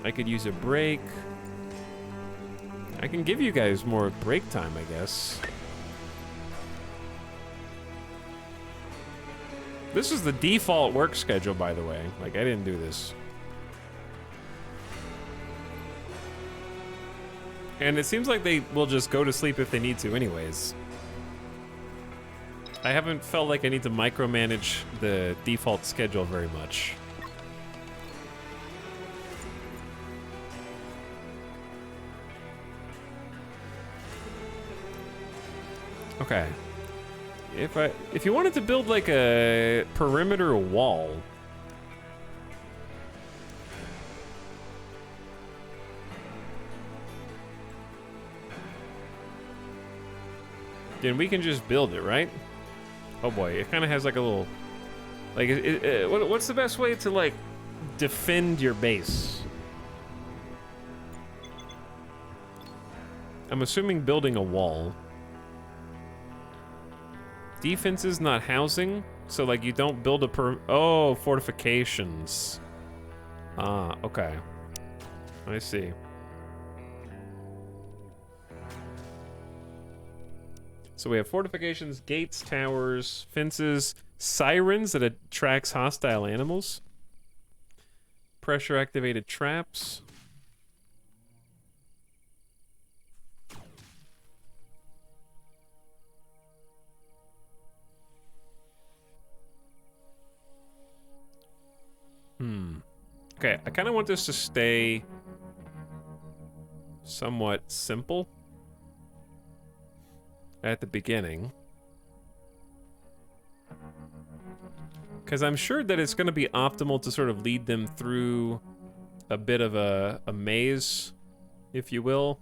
I could use a break. I can give you guys more break time, I guess. This is the default work schedule, by the way. Like, I didn't do this. And it seems like they will just go to sleep if they need to anyways. I haven't felt like I need to micromanage the default schedule very much. Okay. If you wanted to build like a perimeter wall, then we can just build it, right? Oh boy, it kind of has like a little, like, what's the best way to like defend your base? I'm assuming building a wall. Defense is not housing, so like you don't build oh, fortifications. Ah, okay. I see. So we have fortifications, gates, towers, fences, sirens that attracts hostile animals, pressure activated traps. Okay, I kind of want this to stay somewhat simple at the beginning, because I'm sure that it's going to be optimal to sort of lead them through a bit of a maze, if you will.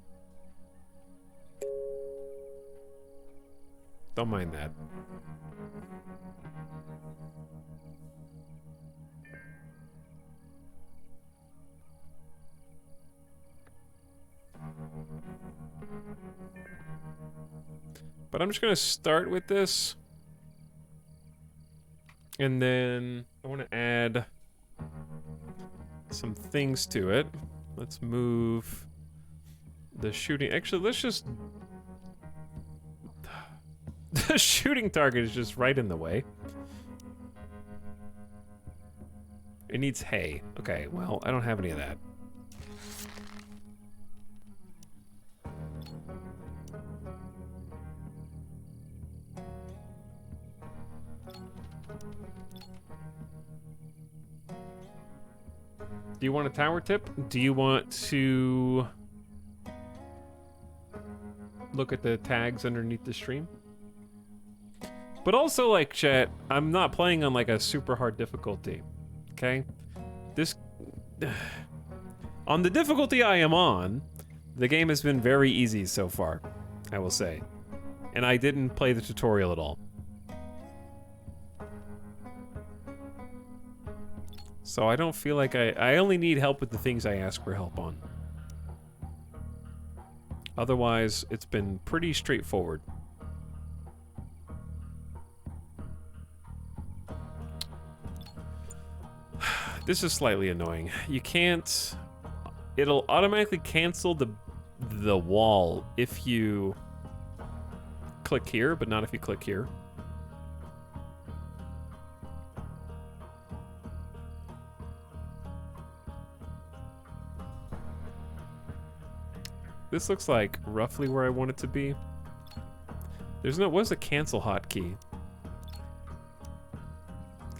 Don't mind that. But I'm just gonna start with this. And then I want to add some things to it. Let's move the shooting. Actually, let's just... The shooting target is just right in the way. It needs hay. Okay, well, I don't have any of that. Do you want a tower tip? Do you want to look at the tags underneath the stream? But also, like, chat, I'm not playing on, like, a super hard difficulty. Okay? This... On the difficulty I am on, the game has been very easy so far, I will say. And I didn't play the tutorial at all. So I don't feel like I only need help with the things I ask for help on. Otherwise, it's been pretty straightforward. This is slightly annoying. You can't... It'll automatically cancel the wall if you click here, but not if you click here. This looks like roughly where I want it to be. There's no... What's the cancel hotkey?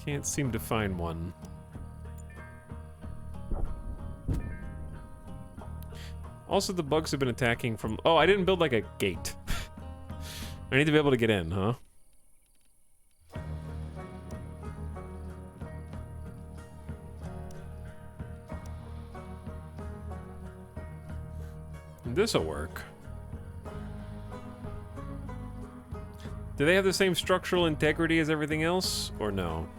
Can't seem to find one. Also, the bugs have been attacking from... Oh, I didn't build, like, a gate. I need to be able to get in, huh? This'll work. Do they have the same structural integrity as everything else, or no?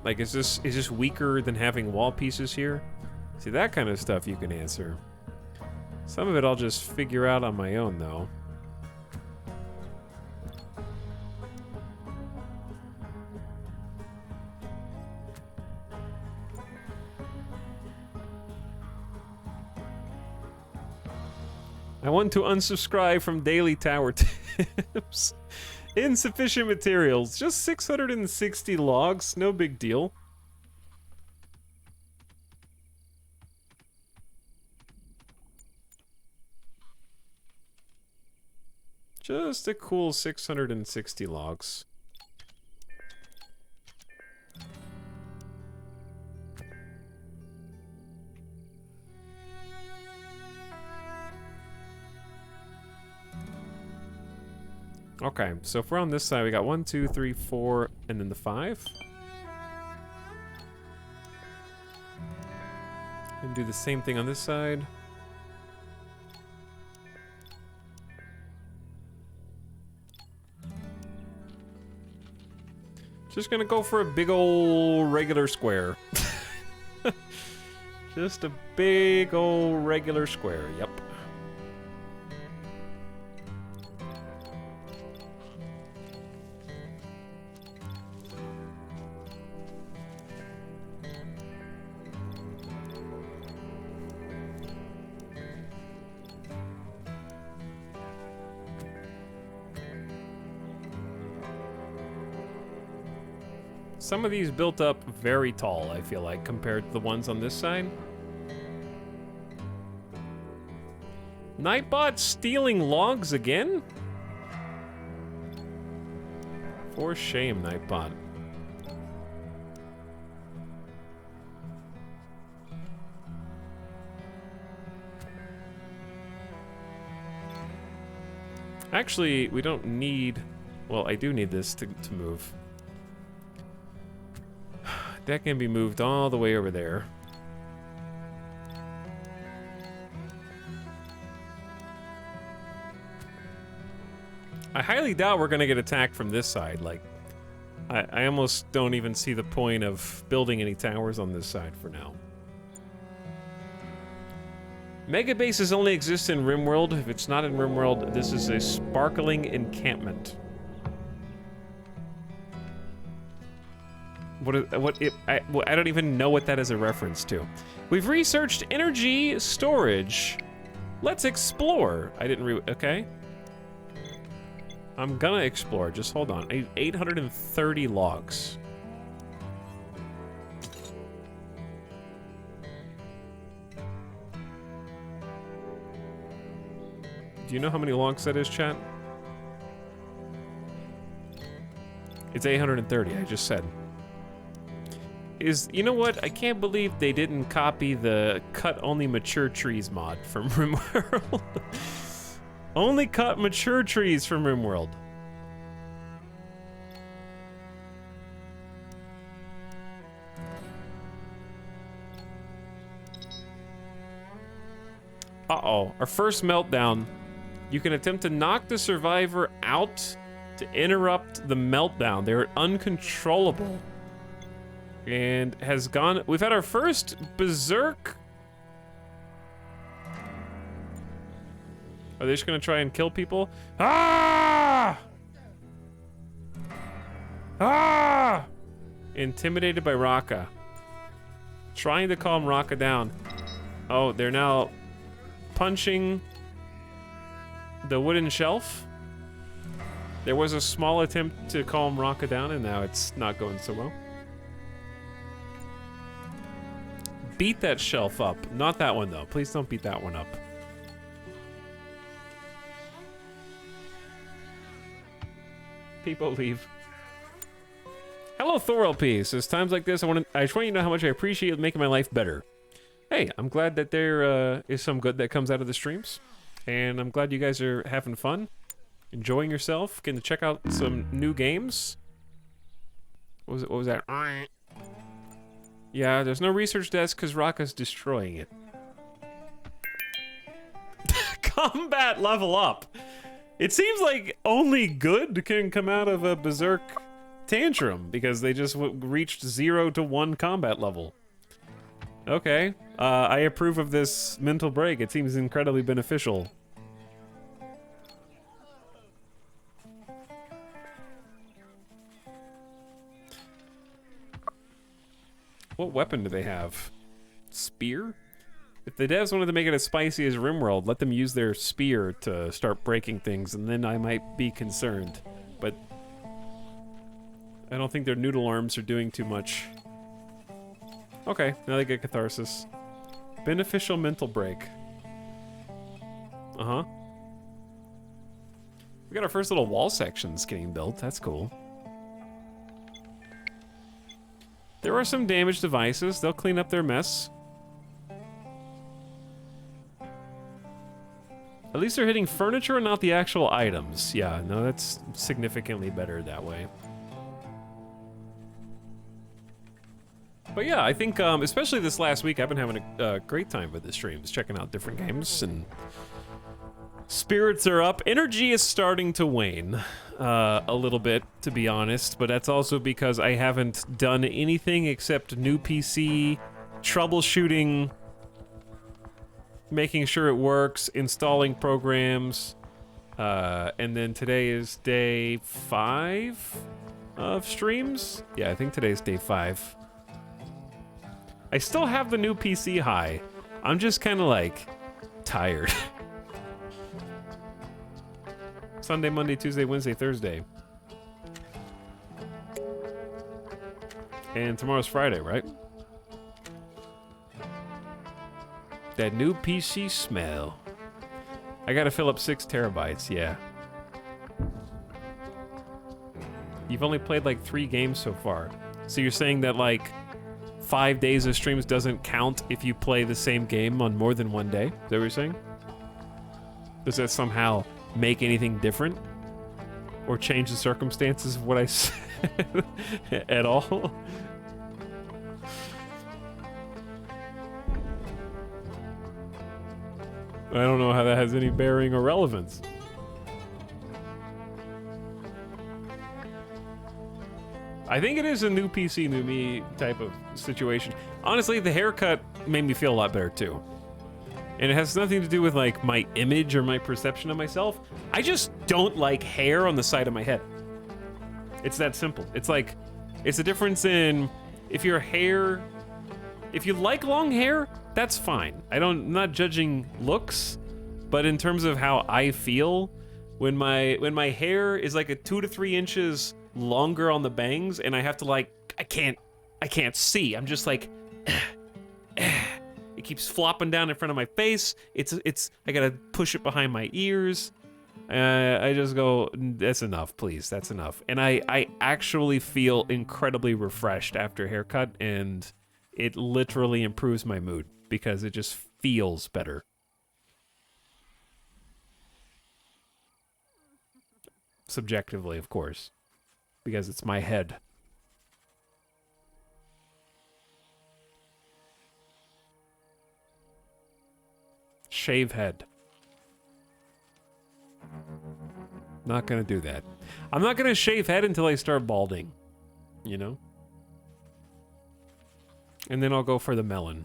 Like, is this weaker than having wall pieces here? See, that kind of stuff you can answer. Some of it I'll just figure out on my own, though. I want to unsubscribe from daily tower tips. Insufficient materials. Just 660 logs. No big deal. Just a cool 660 logs. Okay, so if we're on this side, we got 1, 2, 3, 4, and then the 5. And do the same thing on this side. Just gonna go for a big old regular square. Just a big old regular square, yep. Some of these built up very tall, I feel like, compared to the ones on this side. Nightbot stealing logs again? For shame, Nightbot. Actually, we don't need... Well, I do need this to move. That can be moved all the way over there. I highly doubt we're gonna get attacked from this side. Like, I almost don't even see the point of building any towers on this side for now. Mega bases only exist in RimWorld. If it's not in RimWorld, this is a sparkling encampment. I don't even know what that is a reference to. We've researched energy storage. Let's explore. Okay. I'm gonna explore, just hold on. 830 logs. Do you know how many logs that is, chat? It's 830, I just said. You know what? I can't believe they didn't copy the cut only mature trees mod from RimWorld. Only cut mature trees from RimWorld. Uh-oh, our first meltdown. You can attempt to knock the survivor out to interrupt the meltdown. They're uncontrollable. And has gone... We've had our first berserk. Are they just gonna try and kill people? Ah! Ah! Intimidated by Raka. Trying to calm Raka down. Oh, they're now punching the wooden shelf. There was a small attempt to calm Raka down, and now it's not going so well. Beat that shelf up. Not that one, though. Please don't beat that one up. People leave. Hello, Thorl says, times like this, I just want you to know how much I appreciate making my life better. Hey, I'm glad that there is some good that comes out of the streams. And I'm glad you guys are having fun. Enjoying yourself. Getting to check out some new games. What was that? Yeah, there's no research desk because Raka's destroying it. Combat level up. It seems like only good can come out of a berserk tantrum because they just reached 0 to 1 combat level. Okay, I approve of this mental break. It seems incredibly beneficial. What weapon do they have? Spear? If the devs wanted to make it as spicy as RimWorld, let them use their spear to start breaking things, and then I might be concerned. But I don't think their noodle arms are doing too much. Okay, now they get catharsis. Beneficial mental break. Uh-huh. We got our first little wall sections getting built. That's cool. There are some damaged devices. They'll clean up their mess. At least they're hitting furniture and not the actual items. Yeah, no, that's significantly better that way. But yeah, I think, especially this last week, I've been having a great time with the streams, checking out different games, and spirits are up. Energy is starting to wane a little bit, to be honest, but that's also because I haven't done anything except new PC, troubleshooting, making sure it works, installing programs, and then today is day 5 of streams? Yeah, I think today's day 5. I still have the new PC high. I'm just kind of like tired. Sunday, Monday, Tuesday, Wednesday, Thursday. And tomorrow's Friday, right? That new PC smell. I gotta fill up 6 terabytes, yeah. You've only played like 3 games so far. So you're saying that like 5 days of streams doesn't count if you play the same game on more than 1 day? Is that what you're saying? Does that somehow make anything different? Or change the circumstances of what I said at all? I don't know how that has any bearing or relevance. I think it is a new PC, new me type of situation. Honestly, the haircut made me feel a lot better too. And it has nothing to do with like my image or my perception of myself. I just don't like hair on the side of my head. It's that simple. It's like, it's a difference in if your hair, if you like long hair, that's fine. I'm not judging looks, but in terms of how I feel, when my hair is like a 2 to 3 inches longer on the bangs, and I have to like, I can't see. I'm just like, it keeps flopping down in front of my face. I gotta push it behind my ears. I just go, that's enough, please, that's enough. And I actually feel incredibly refreshed after a haircut, and it literally improves my mood because it just feels better. Subjectively, of course, because it's my head. Shave head. Not gonna do that. I'm not gonna shave head until I start balding, you know? And then I'll go for the melon.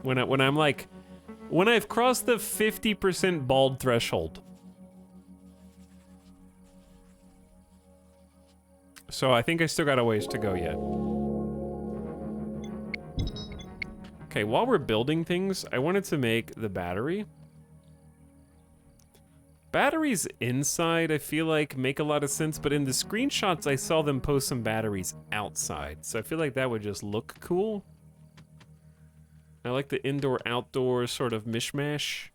When I've crossed the 50% bald threshold. So I think I still got a ways to go yet. Okay, while we're building things, I wanted to make the battery. Batteries inside, I feel like, make a lot of sense, but in the screenshots, I saw them post some batteries outside. So I feel like that would just look cool. I like the indoor-outdoor sort of mishmash.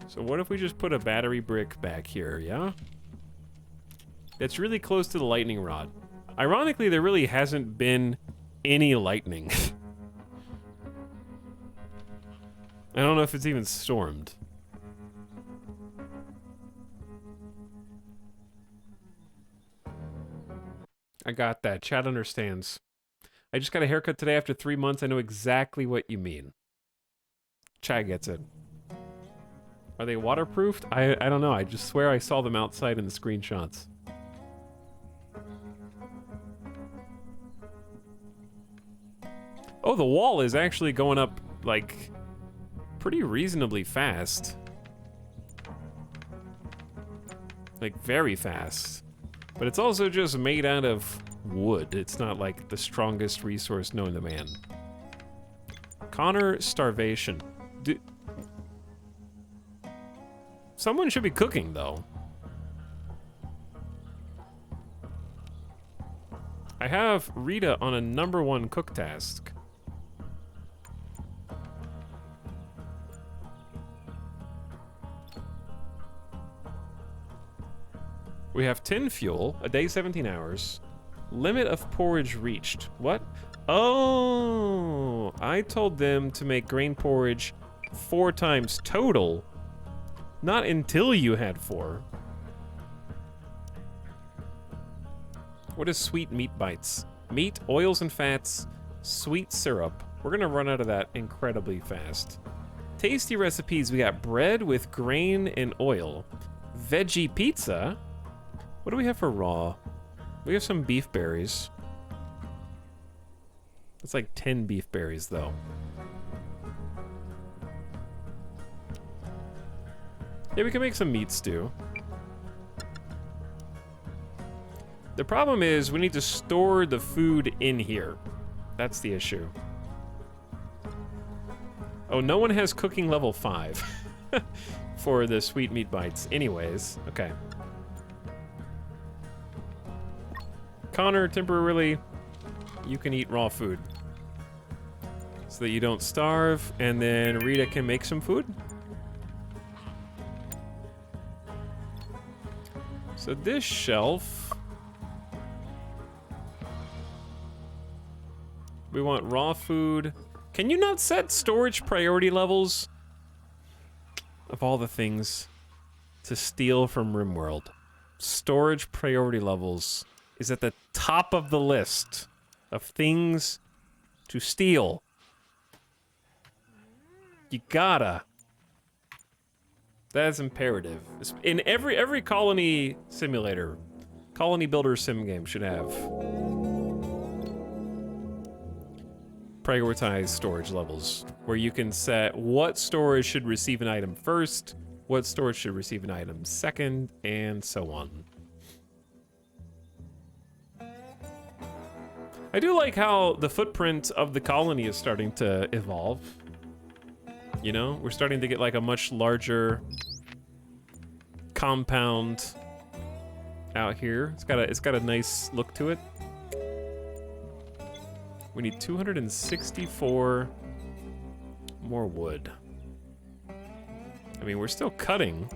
So what if we just put a battery brick back here, yeah? It's really close to the lightning rod. Ironically, there really hasn't been any lightning. I don't know if it's even stormed. I got that. Chat understands. I just got a haircut today after 3 months. I know exactly what you mean. Chat gets it. Are they waterproofed? I don't know. I just swear I saw them outside in the screenshots. Oh, the wall is actually going up, like, pretty reasonably fast. Like, very fast. But it's also just made out of wood. It's not, like, the strongest resource known to man. Connor, starvation. Someone should be cooking, though. I have Rita on a #1 cook task. We have 10 fuel, a day 17 hours, limit of porridge reached. What? Oh, I told them to make grain porridge 4 times total, not until you had 4. What is sweet meat bites? Meat, oils and fats, sweet syrup. We're gonna run out of that incredibly fast. Tasty recipes, we got bread with grain and oil. Veggie pizza. What do we have for raw? We have some beef berries. It's like 10 beef berries, though. Yeah, we can make some meat stew. The problem is we need to store the food in here. That's the issue. Oh, no one has cooking level 5 for the sweet meat bites. Anyways, okay. Connor, temporarily, you can eat raw food. So that you don't starve, and then Rita can make some food. So this shelf... we want raw food. Can you not set storage priority levels? Of all the things to steal from RimWorld, storage priority levels is at the top of the list of things to steal. You gotta. That is imperative. In every colony simulator, colony builder sim game should have prioritized storage levels where you can set what storage should receive an item first, what storage should receive an item second, and so on. I do like how the footprint of the colony is starting to evolve. You know, we're starting to get like a much larger compound out here. It's got a nice look to it. We need 264 more wood. I mean, we're still cutting.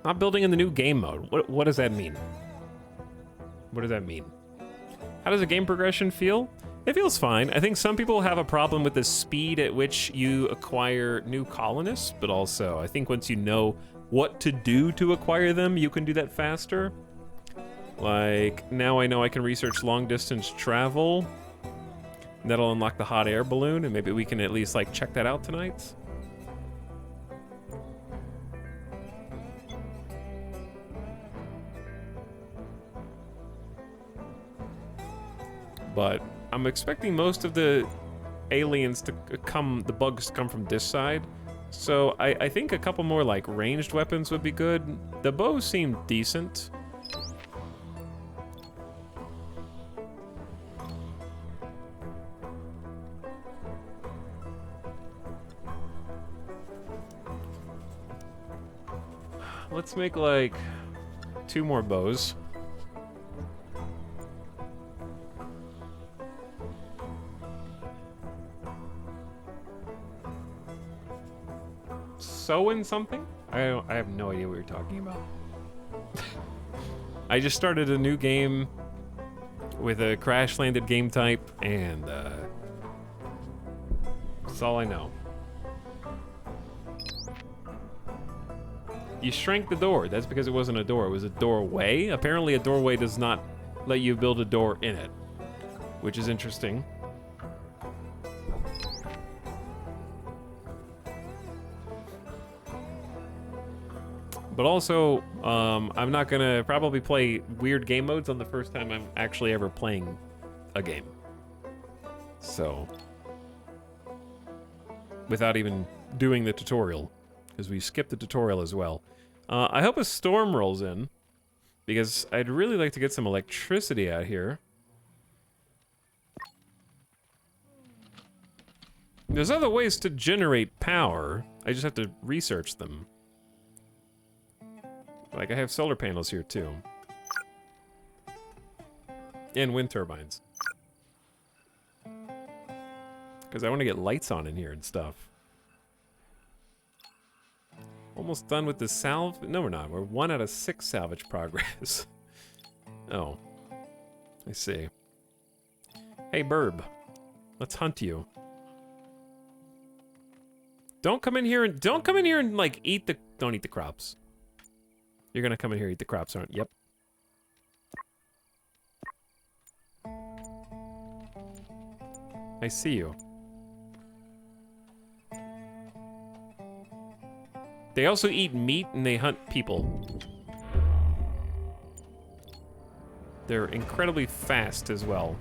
Not building in the new game mode. What does that mean? What does that mean? How does the game progression feel? It feels fine. I think some people have a problem with the speed at which you acquire new colonists, but also I think once you know what to do to acquire them, you can do that faster. Like, now I know I can research long distance travel. And that'll unlock the hot air balloon, and maybe we can at least like check that out tonight. But I'm expecting most of the aliens to come, the bugs to come from this side. So I think a couple more like ranged weapons would be good. The bows seem decent. Let's make like 2 more bows. Sewing something? I have no idea what you're talking about. I just started a new game with a crash landed game type, and that's all I know. You shrank the door. That's because it wasn't a door. It was a doorway. Apparently a doorway does not let you build a door in it, which is interesting. But also, I'm not gonna probably play weird game modes on the first time I'm actually ever playing a game. So, without even doing the tutorial, because we skipped the tutorial as well. I hope a storm rolls in, because I'd really like to get some electricity out here. There's other ways to generate power. I just have to research them. Like, I have solar panels here, too. And wind turbines. Because I want to get lights on in here and stuff. Almost done with the salve? No, we're not. We're 1 out of 6 salvage progress. Oh. I see. Hey, Burb. Let's hunt you. Don't come in here and, like, eat the... Don't eat the crops. You're gonna come in here and eat the crops, aren't you? Yep. I see you. They also eat meat and they hunt people. They're incredibly fast as well.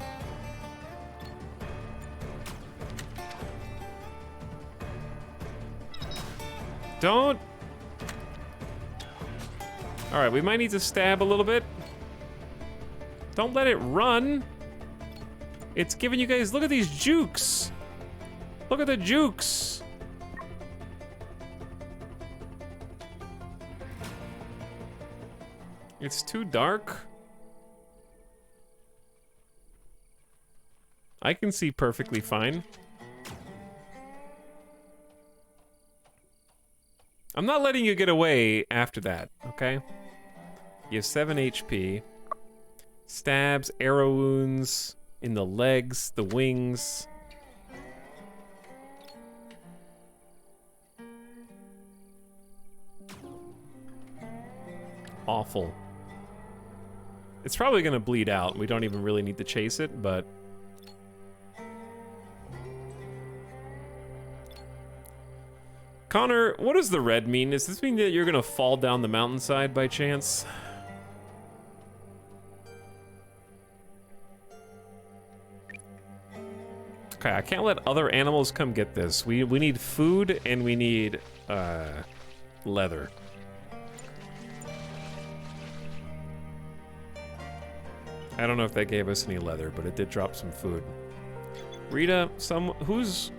Don't... Alright, we might need to stab a little bit. Don't let it run. It's giving you guys... Look at these jukes. Look at the jukes. It's too dark. I can see perfectly fine. I'm not letting you get away after that, okay? You have 7 HP. Stabs, arrow wounds in the legs, the wings. Awful. It's probably gonna bleed out. We don't even really need to chase it, but... Connor, what does the red mean? Does this mean that you're gonna fall down the mountainside by chance? Okay, I can't let other animals come get this. We need food and we need leather. I don't know if that gave us any leather, but it did drop some food. Rita, who's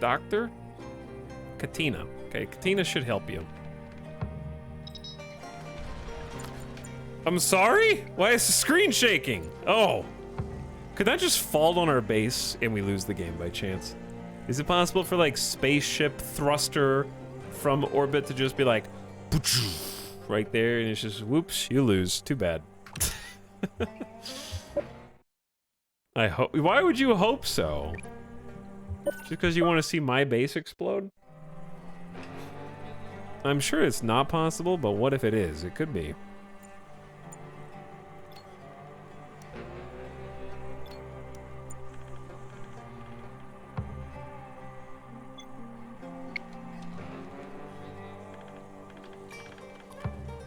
Doctor? Katina. Okay, Katina should help you. I'm sorry? Why is the screen shaking? Oh. Could that just fall on our base and we lose the game by chance? Is it possible for like spaceship thruster from orbit to just be like right there and it's just whoops, you lose. Too bad. I hope. Why would you hope so? Just because you want to see my base explode? I'm sure it's not possible, but what if it is? It could be.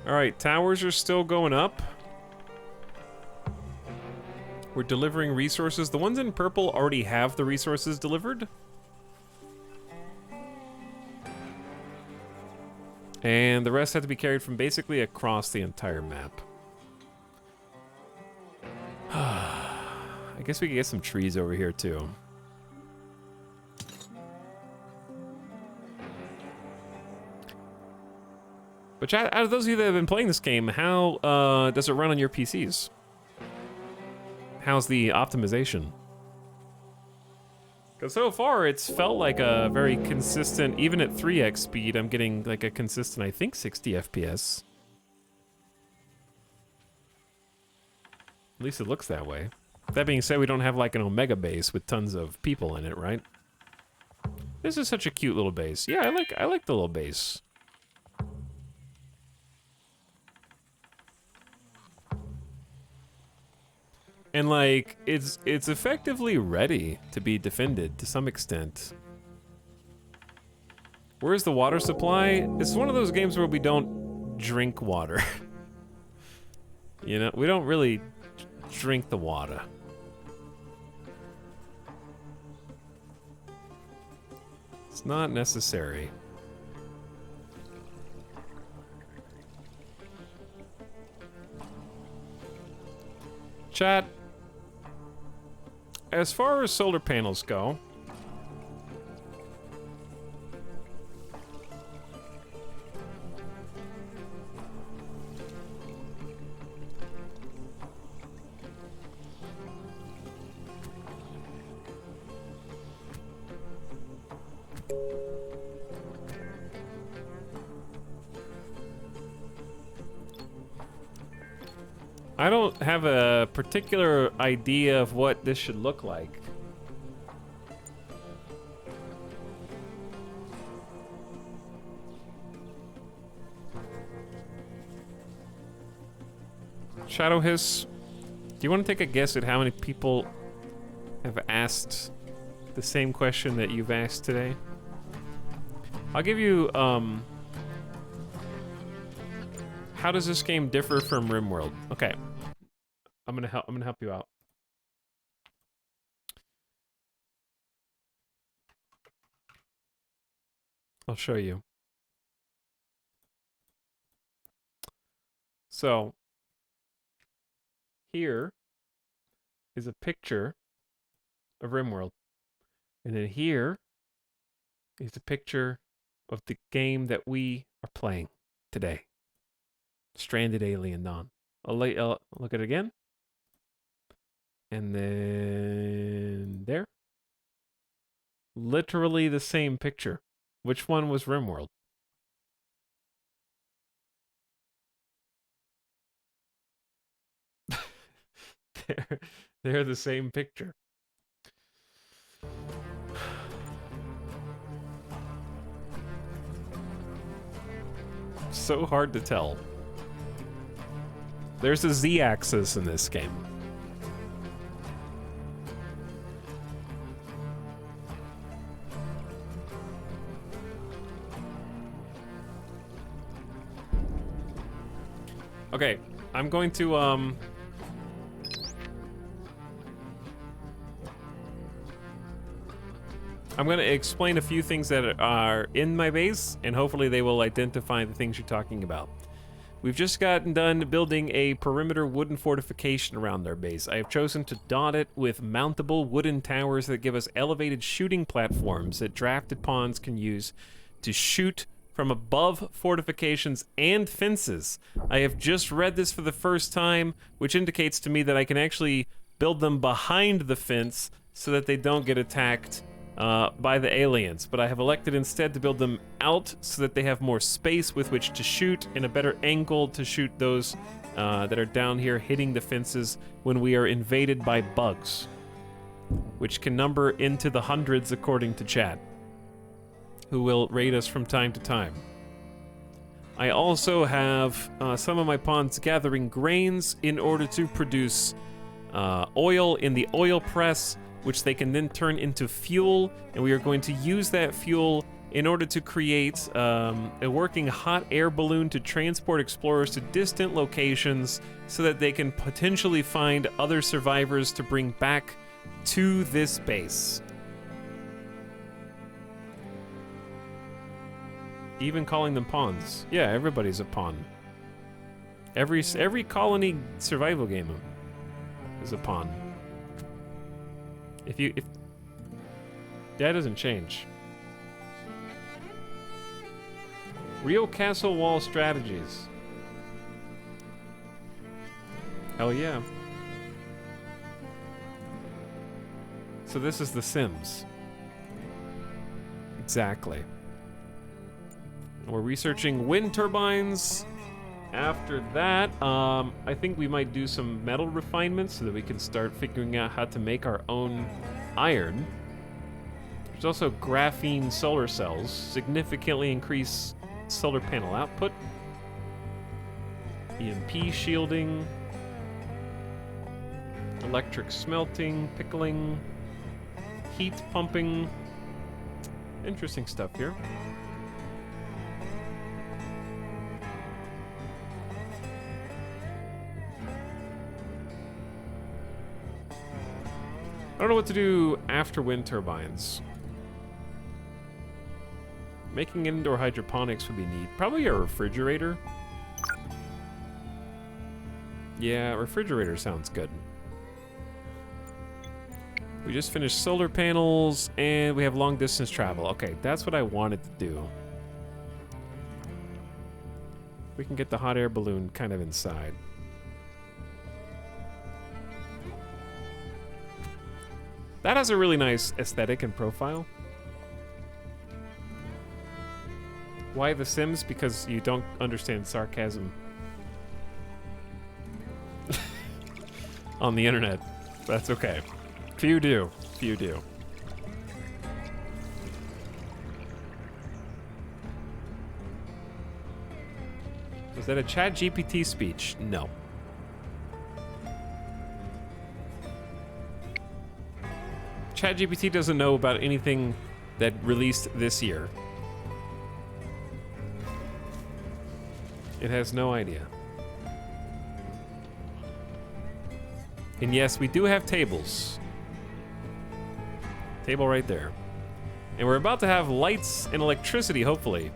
Alright, towers are still going up. We're delivering resources. The ones in purple already have the resources delivered. And the rest have to be carried from basically across the entire map. I guess we could get some trees over here too. But chat, out of those of you that have been playing this game, how does it run on your PCs? How's the optimization? Because so far, it's felt like a very consistent, even at 3x speed, I'm getting like a consistent, I think, 60 FPS. At least it looks that way. That being said, we don't have like an Omega base with tons of people in it, right? This is such a cute little base. Yeah, I like the little base. And like, it's effectively ready to be defended to some extent. Where's the water supply? It's one of those games where we don't drink water. You know, we don't really drink the water. It's not necessary. Chat. As far as solar panels go, I don't have a particular idea of what this should look like. Shadow Hiss, do you want to take a guess at how many people have asked the same question that you've asked today? I'll give you, how does this game differ from RimWorld? Okay, I'm gonna help you out. I'll show you. So, here is a picture of RimWorld. And then here is a picture of the game that we are playing today. Stranded Alien Dawn. I'll look at it again. And then there. Literally the same picture. Which one was RimWorld? They're the same picture. So hard to tell. There's a Z-axis in this game. Okay, I'm going to, I'm going to explain a few things that are in my base, and hopefully they will identify the things you're talking about. We've just gotten done building a perimeter wooden fortification around our base. I have chosen to dot it with mountable wooden towers that give us elevated shooting platforms that drafted pawns can use to shoot from above fortifications and fences. I have just read this for the first time, which indicates to me that I can actually build them behind the fence so that they don't get attacked by the aliens. But I have elected instead to build them out so that they have more space with which to shoot and a better angle to shoot those that are down here hitting the fences when we are invaded by bugs, which can number into the hundreds according to chat, who will raid us from time to time. I also have some of my pawns gathering grains in order to produce oil in the oil press, which they can then turn into fuel, and we are going to use that fuel in order to create a working hot air balloon to transport explorers to distant locations so that they can potentially find other survivors to bring back to this base. Even calling them pawns. Yeah, everybody's a pawn. Every colony survival game is a pawn. If that doesn't change. Real castle wall strategies. Hell yeah. So this is The Sims. Exactly. We're researching wind turbines. After that, I think we might do some metal refinements so that we can start figuring out how to make our own iron. There's also graphene solar cells, significantly increase solar panel output. EMP shielding. Electric smelting, pickling, heat pumping. Interesting stuff here. I don't know what to do after wind turbines. Making indoor hydroponics would be neat. Probably a refrigerator. Yeah, refrigerator sounds good. We just finished solar panels, and we have long distance travel. Okay, that's what I wanted to do. We can get the hot air balloon kind of inside. That has a really nice aesthetic and profile. Why The Sims? Because you don't understand sarcasm on the internet. That's okay. Few do. Few do. Was that a ChatGPT speech? No. ChatGPT doesn't know about anything that released this year. It has no idea. And yes, we do have tables. Table right there. And we're about to have lights and electricity, hopefully.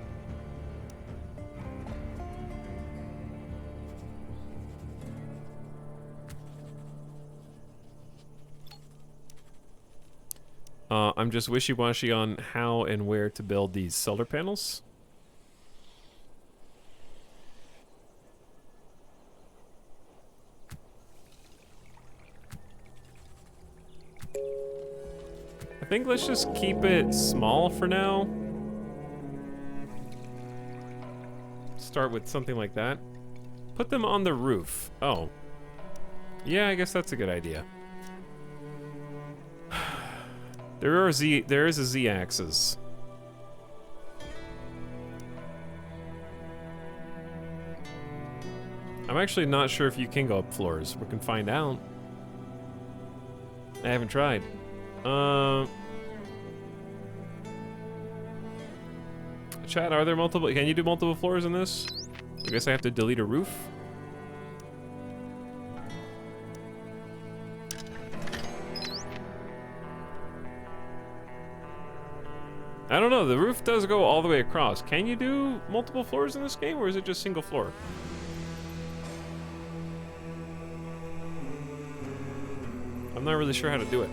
I'm just wishy-washy on how and where to build these solar panels. I think let's just keep it small for now. Start with something like that. Put them on the roof. Oh. Yeah, I guess that's a good idea. There is a Z-axis. I'm actually not sure if you can go up floors. We can find out. I haven't tried. Chat, are there multiple? Can you do multiple floors in this? I guess I have to delete a roof. I don't know, the roof does go all the way across. Can you do multiple floors in this game, or is it just single floor? I'm not really sure how to do it.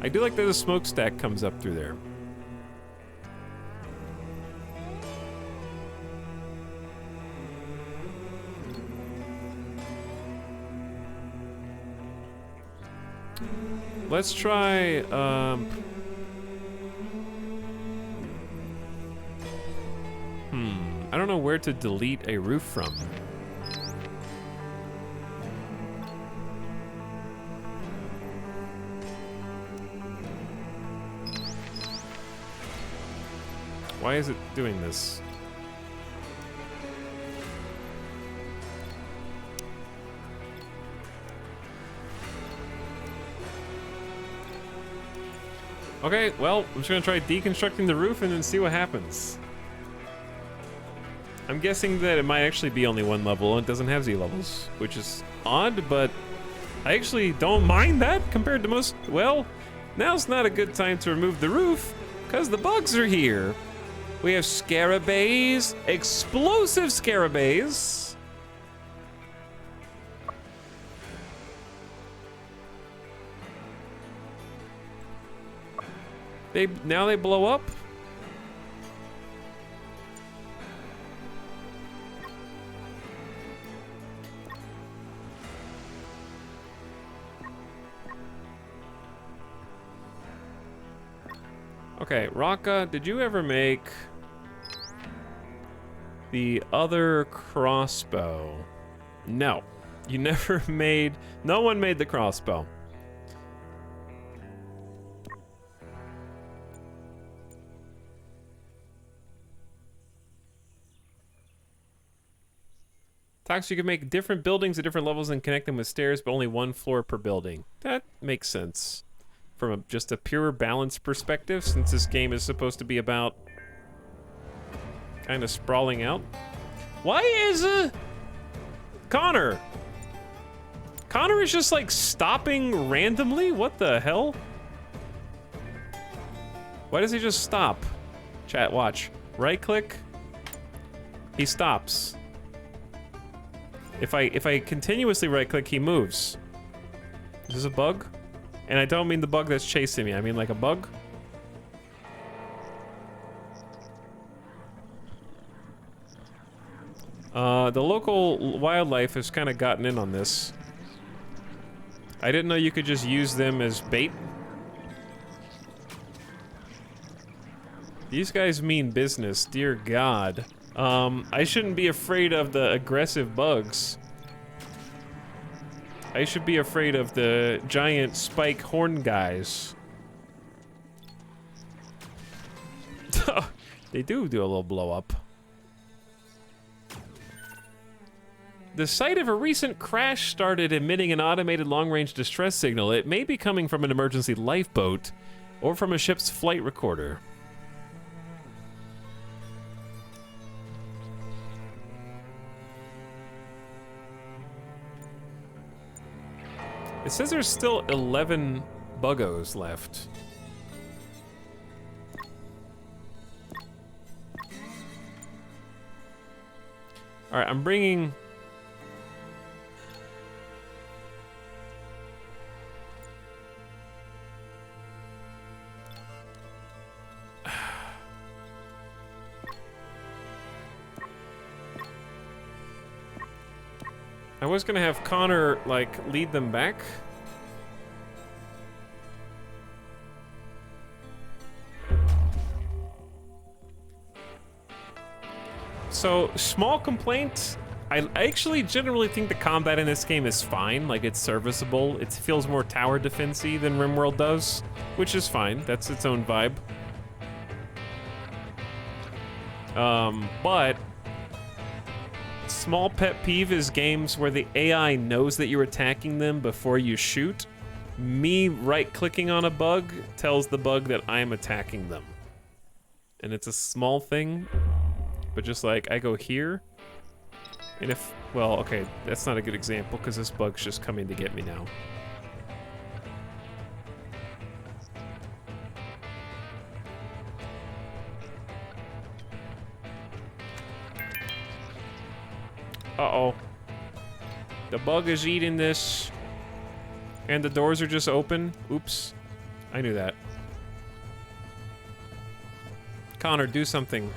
I do like that the smokestack comes up through there. Let's try, I don't know where to delete a roof from. Why is it doing this? Okay, well, I'm just gonna try deconstructing the roof and then see what happens. I'm guessing that it might actually be only one level and it doesn't have Z levels, which is odd, but I actually don't mind that compared to most. Well, now's not a good time to remove the roof because the bugs are here. We have scarabays, explosive scarabays. Now they blow up. Okay, Raka, did you ever make the other crossbow? No, you never made, no one made the crossbow. Talks you can make different buildings at different levels and connect them with stairs, but only one floor per building. That makes sense. From just a pure balance perspective, since this game is supposed to be about kind of sprawling out. Why is Connor? Connor is just like stopping randomly? What the hell? Why does he just stop? Chat, watch. Right click. He stops. If I continuously right click, he moves. Is this a bug? And I don't mean the bug that's chasing me, I mean like a bug. The local wildlife has kind of gotten in on this. I didn't know you could just use them as bait. These guys mean business, dear God. I shouldn't be afraid of the aggressive bugs. I should be afraid of the giant spike horn guys. They do a little blow up. The site of a recent crash started emitting an automated long-range distress signal. It may be coming from an emergency lifeboat or from a ship's flight recorder. It says there's still 11 buggos left. All right, I'm bringing... I was gonna have Connor, like, lead them back. So, small complaint, I actually generally think the combat in this game is fine. Like, it's serviceable. It feels more tower defense-y than RimWorld does, which is fine. That's its own vibe. But small pet peeve is games where the AI knows that you're attacking them before you shoot. Me right-clicking on a bug tells the bug that I'm attacking them. And it's a small thing, but just like, I go here, and if, well, okay, that's not a good example because this bug's just coming to get me now. Uh-oh. The bug is eating this. And the doors are just open. Oops. I knew that. Connor, do something.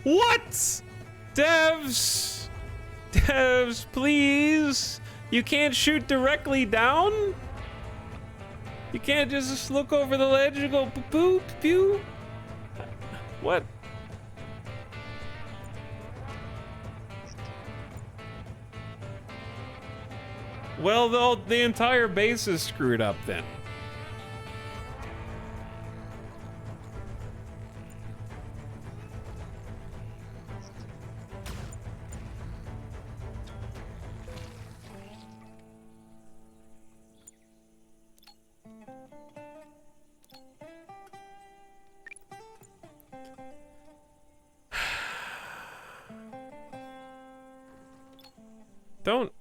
What? Devs! Devs, please! You can't shoot directly down? You can't just look over the ledge and go poo-poo, pew? What? Well, the entire base is screwed up then. Don't.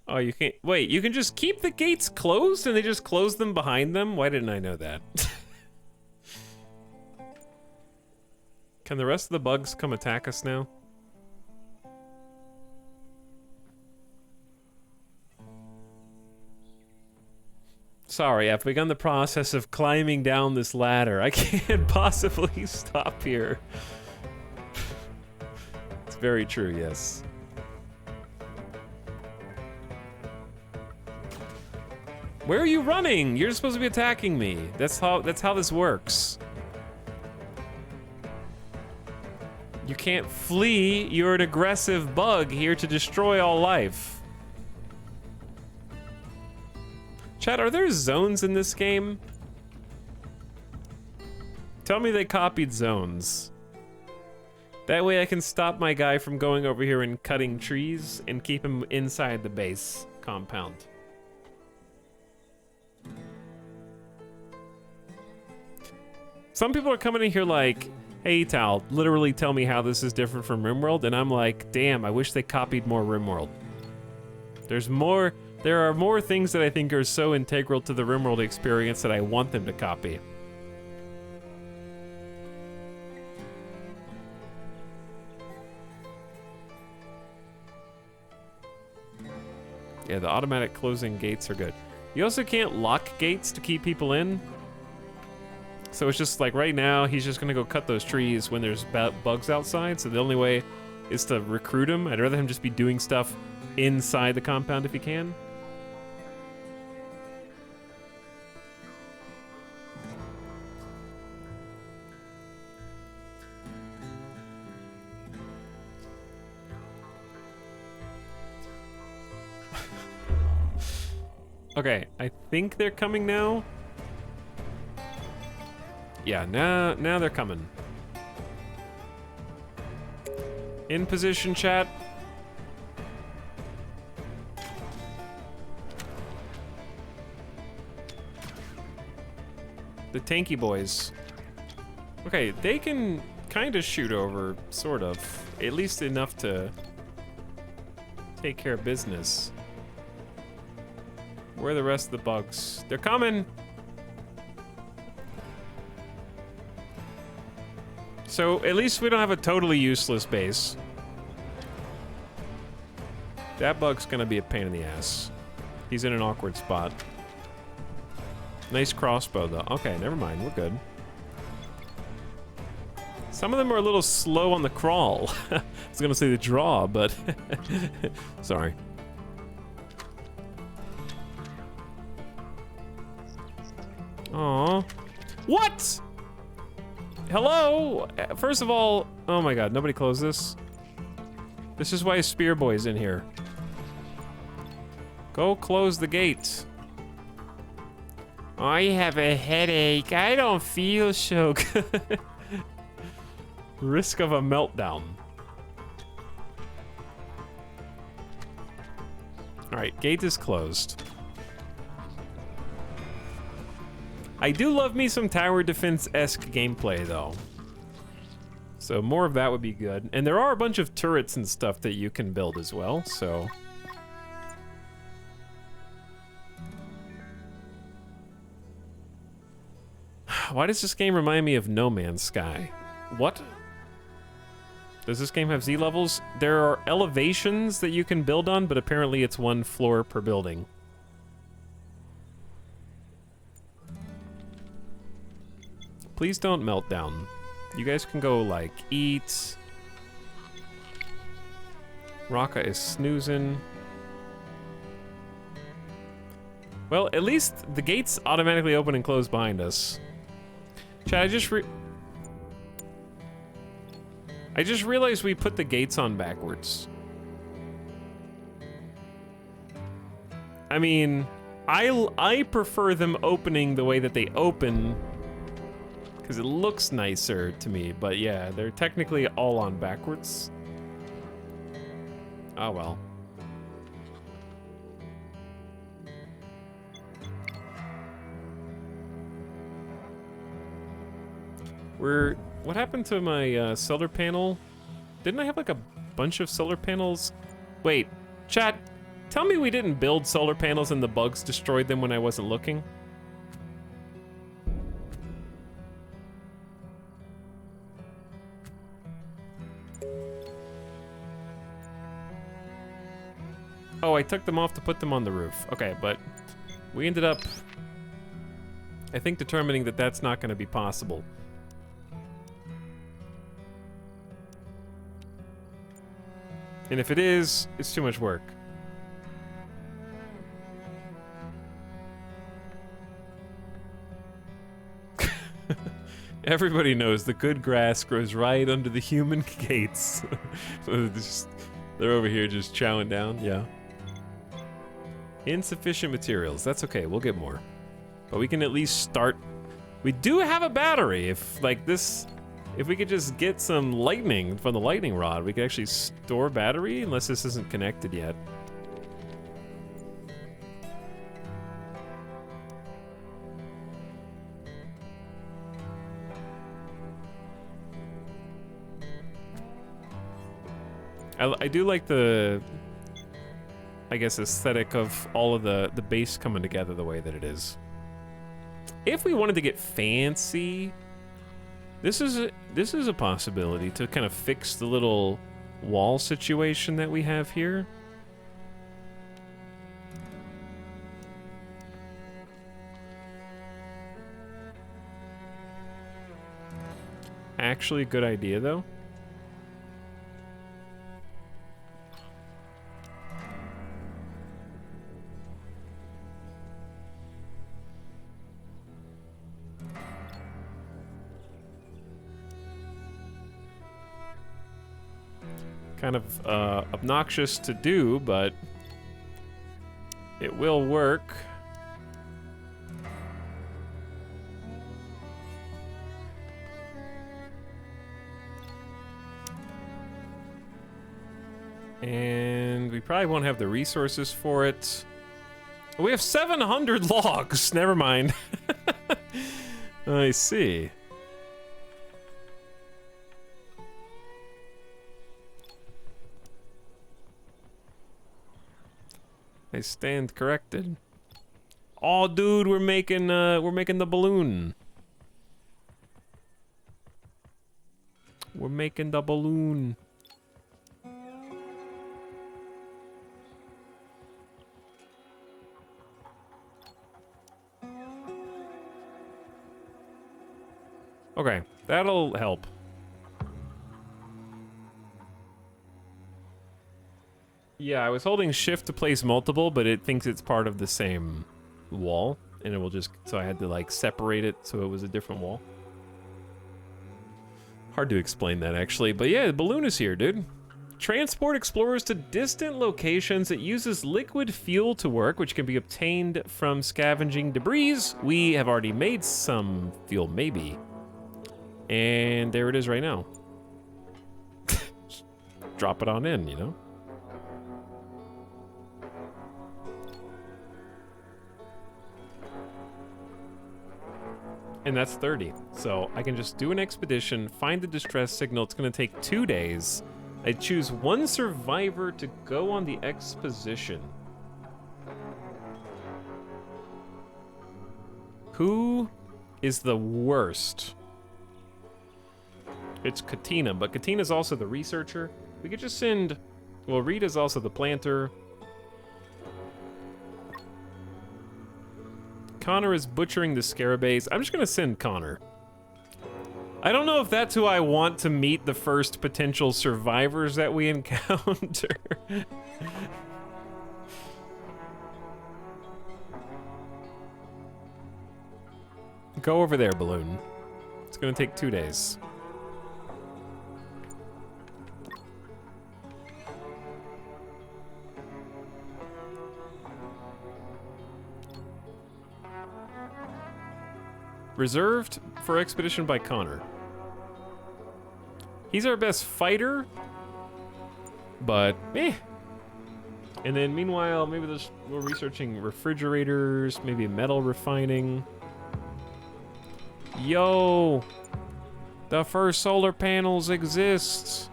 Oh, you can't. Wait, you can just keep the gates closed and they just close them behind them? Why didn't I know that? Can the rest of the bugs come attack us now? Sorry, I've begun the process of climbing down this ladder. I can't possibly stop here. It's very true, yes. Where are you running? You're supposed to be attacking me. That's how this works. You can't flee. You're an aggressive bug here to destroy all life. Chat, are there zones in this game? Tell me they copied zones. That way I can stop my guy from going over here and cutting trees and keep him inside the base compound. Some people are coming in here like, hey Tal, literally tell me how this is different from RimWorld, and I'm like, damn, I wish they copied more RimWorld. There are more things that I think are so integral to the RimWorld experience that I want them to copy. Yeah, the automatic closing gates are good. You also can't lock gates to keep people in. So it's just like right now, he's just gonna go cut those trees when there's bugs outside. So the only way is to recruit him. I'd rather him just be doing stuff inside the compound if he can. Okay, I think they're coming now. Yeah, now they're coming. In position, chat. The tanky boys. Okay, they can kind of shoot over, sort of. At least enough to take care of business. Where are the rest of the bugs? They're coming! So, at least we don't have a totally useless base. That bug's gonna be a pain in the ass. He's in an awkward spot. Nice crossbow, though. Okay, never mind. We're good. Some of them are a little slow on the crawl. I was gonna say the draw, but... Sorry. Aww. What?! Hello? First of all, oh my god, nobody closed this. This is why Spear Boy's in here. Go close the gate. I have a headache. I don't feel so good. Risk of a meltdown. Alright, gate is closed. I do love me some tower defense-esque gameplay, though. So more of that would be good. And there are a bunch of turrets and stuff that you can build as well, so... Why does this game remind me of No Man's Sky? What? Does this game have Z levels? There are elevations that you can build on, but apparently it's one floor per building. Please don't melt down. You guys can go, like, eat. Raka is snoozing. Well, at least the gates automatically open and close behind us. Chat, I just realized we put the gates on backwards. I mean, I prefer them opening the way that they open because it looks nicer to me, but yeah, they're technically all on backwards. Oh well. What happened to my solar panel? Didn't I have like a bunch of solar panels? Wait, chat, tell me we didn't build solar panels and the bugs destroyed them when I wasn't looking? Oh, I took them off to put them on the roof. Okay, but we ended up, I think, determining that that's not going to be possible. And if it is, it's too much work. Everybody knows the good grass grows right under the human gates. They're over here just chowing down, yeah. Insufficient materials, that's okay, we'll get more. But we can at least start. We do have a battery, if like this, if we could just get some lightning from the lightning rod, we could actually store battery, unless this isn't connected yet. I do like the, I guess, aesthetic of all of the base coming together the way that it is. If we wanted to get fancy, this is a possibility to kind of fix the little wall situation that we have here. Actually a good idea though. Kind of obnoxious to do, but it will work. And we probably won't have the resources for it. We have 700 logs. Never mind. I see. I stand corrected. Oh, dude, we're making the balloon. We're making the balloon. Okay, that'll help. Yeah, I was holding shift to place multiple, but it thinks it's part of the same wall, and it will just, so I had to like separate it so it was a different wall. Hard to explain that actually, but yeah, the balloon is here, dude. Transport explorers to distant locations. It uses liquid fuel to work, which can be obtained from scavenging debris. We have already made some fuel, maybe. And there it is right now. Drop it on in, you know? And that's 30. So I can just do an expedition, find the distress signal. It's gonna take 2 days. I choose one survivor to go on the exposition. Who is the worst? It's Katina, but Katina's also the researcher. We could just send... Well, Rita's also the planter. Connor is butchering the scarabaeus. I'm just gonna send Connor. I don't know if that's who I want to meet the first potential survivors that we encounter. Go over there, Balloon. It's gonna take 2 days. Reserved for expedition by Connor. He's our best fighter, but eh. And then meanwhile, maybe we're researching refrigerators, maybe metal refining. Yo, the first solar panels exist.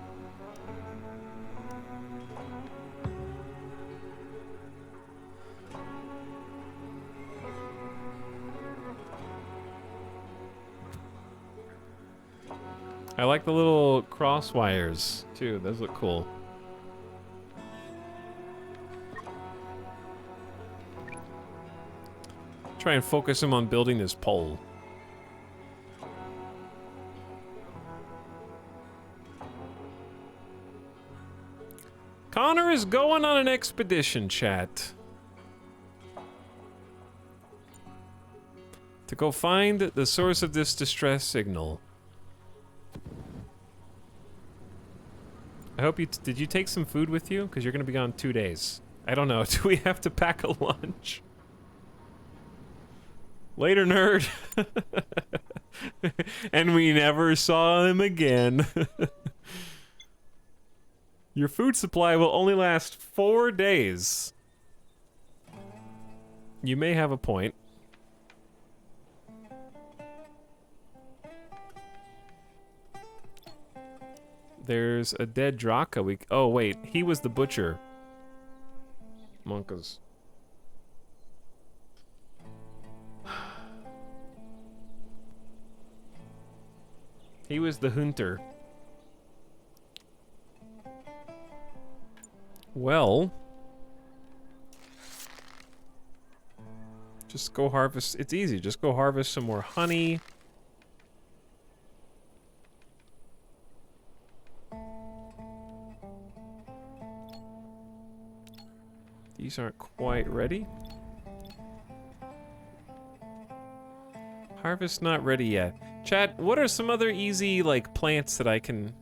I like the little cross wires too. Those look cool. Try and focus him on building this pole. Connor is going on an expedition, chat. To go find the source of this distress signal. I hope you... did you take some food with you? Because you're going to be gone 2 days. I don't know. Do we have to pack a lunch? Later, nerd. And we never saw him again. Your food supply will only last 4 days. You may have a point. There's a dead Draka. Oh wait, he was the butcher. Monkas. He was the hunter. Well, just go harvest. It's easy. Just go harvest some more honey. These aren't quite ready. Harvest not ready yet. Chat, what are some other easy, like, plants that I can...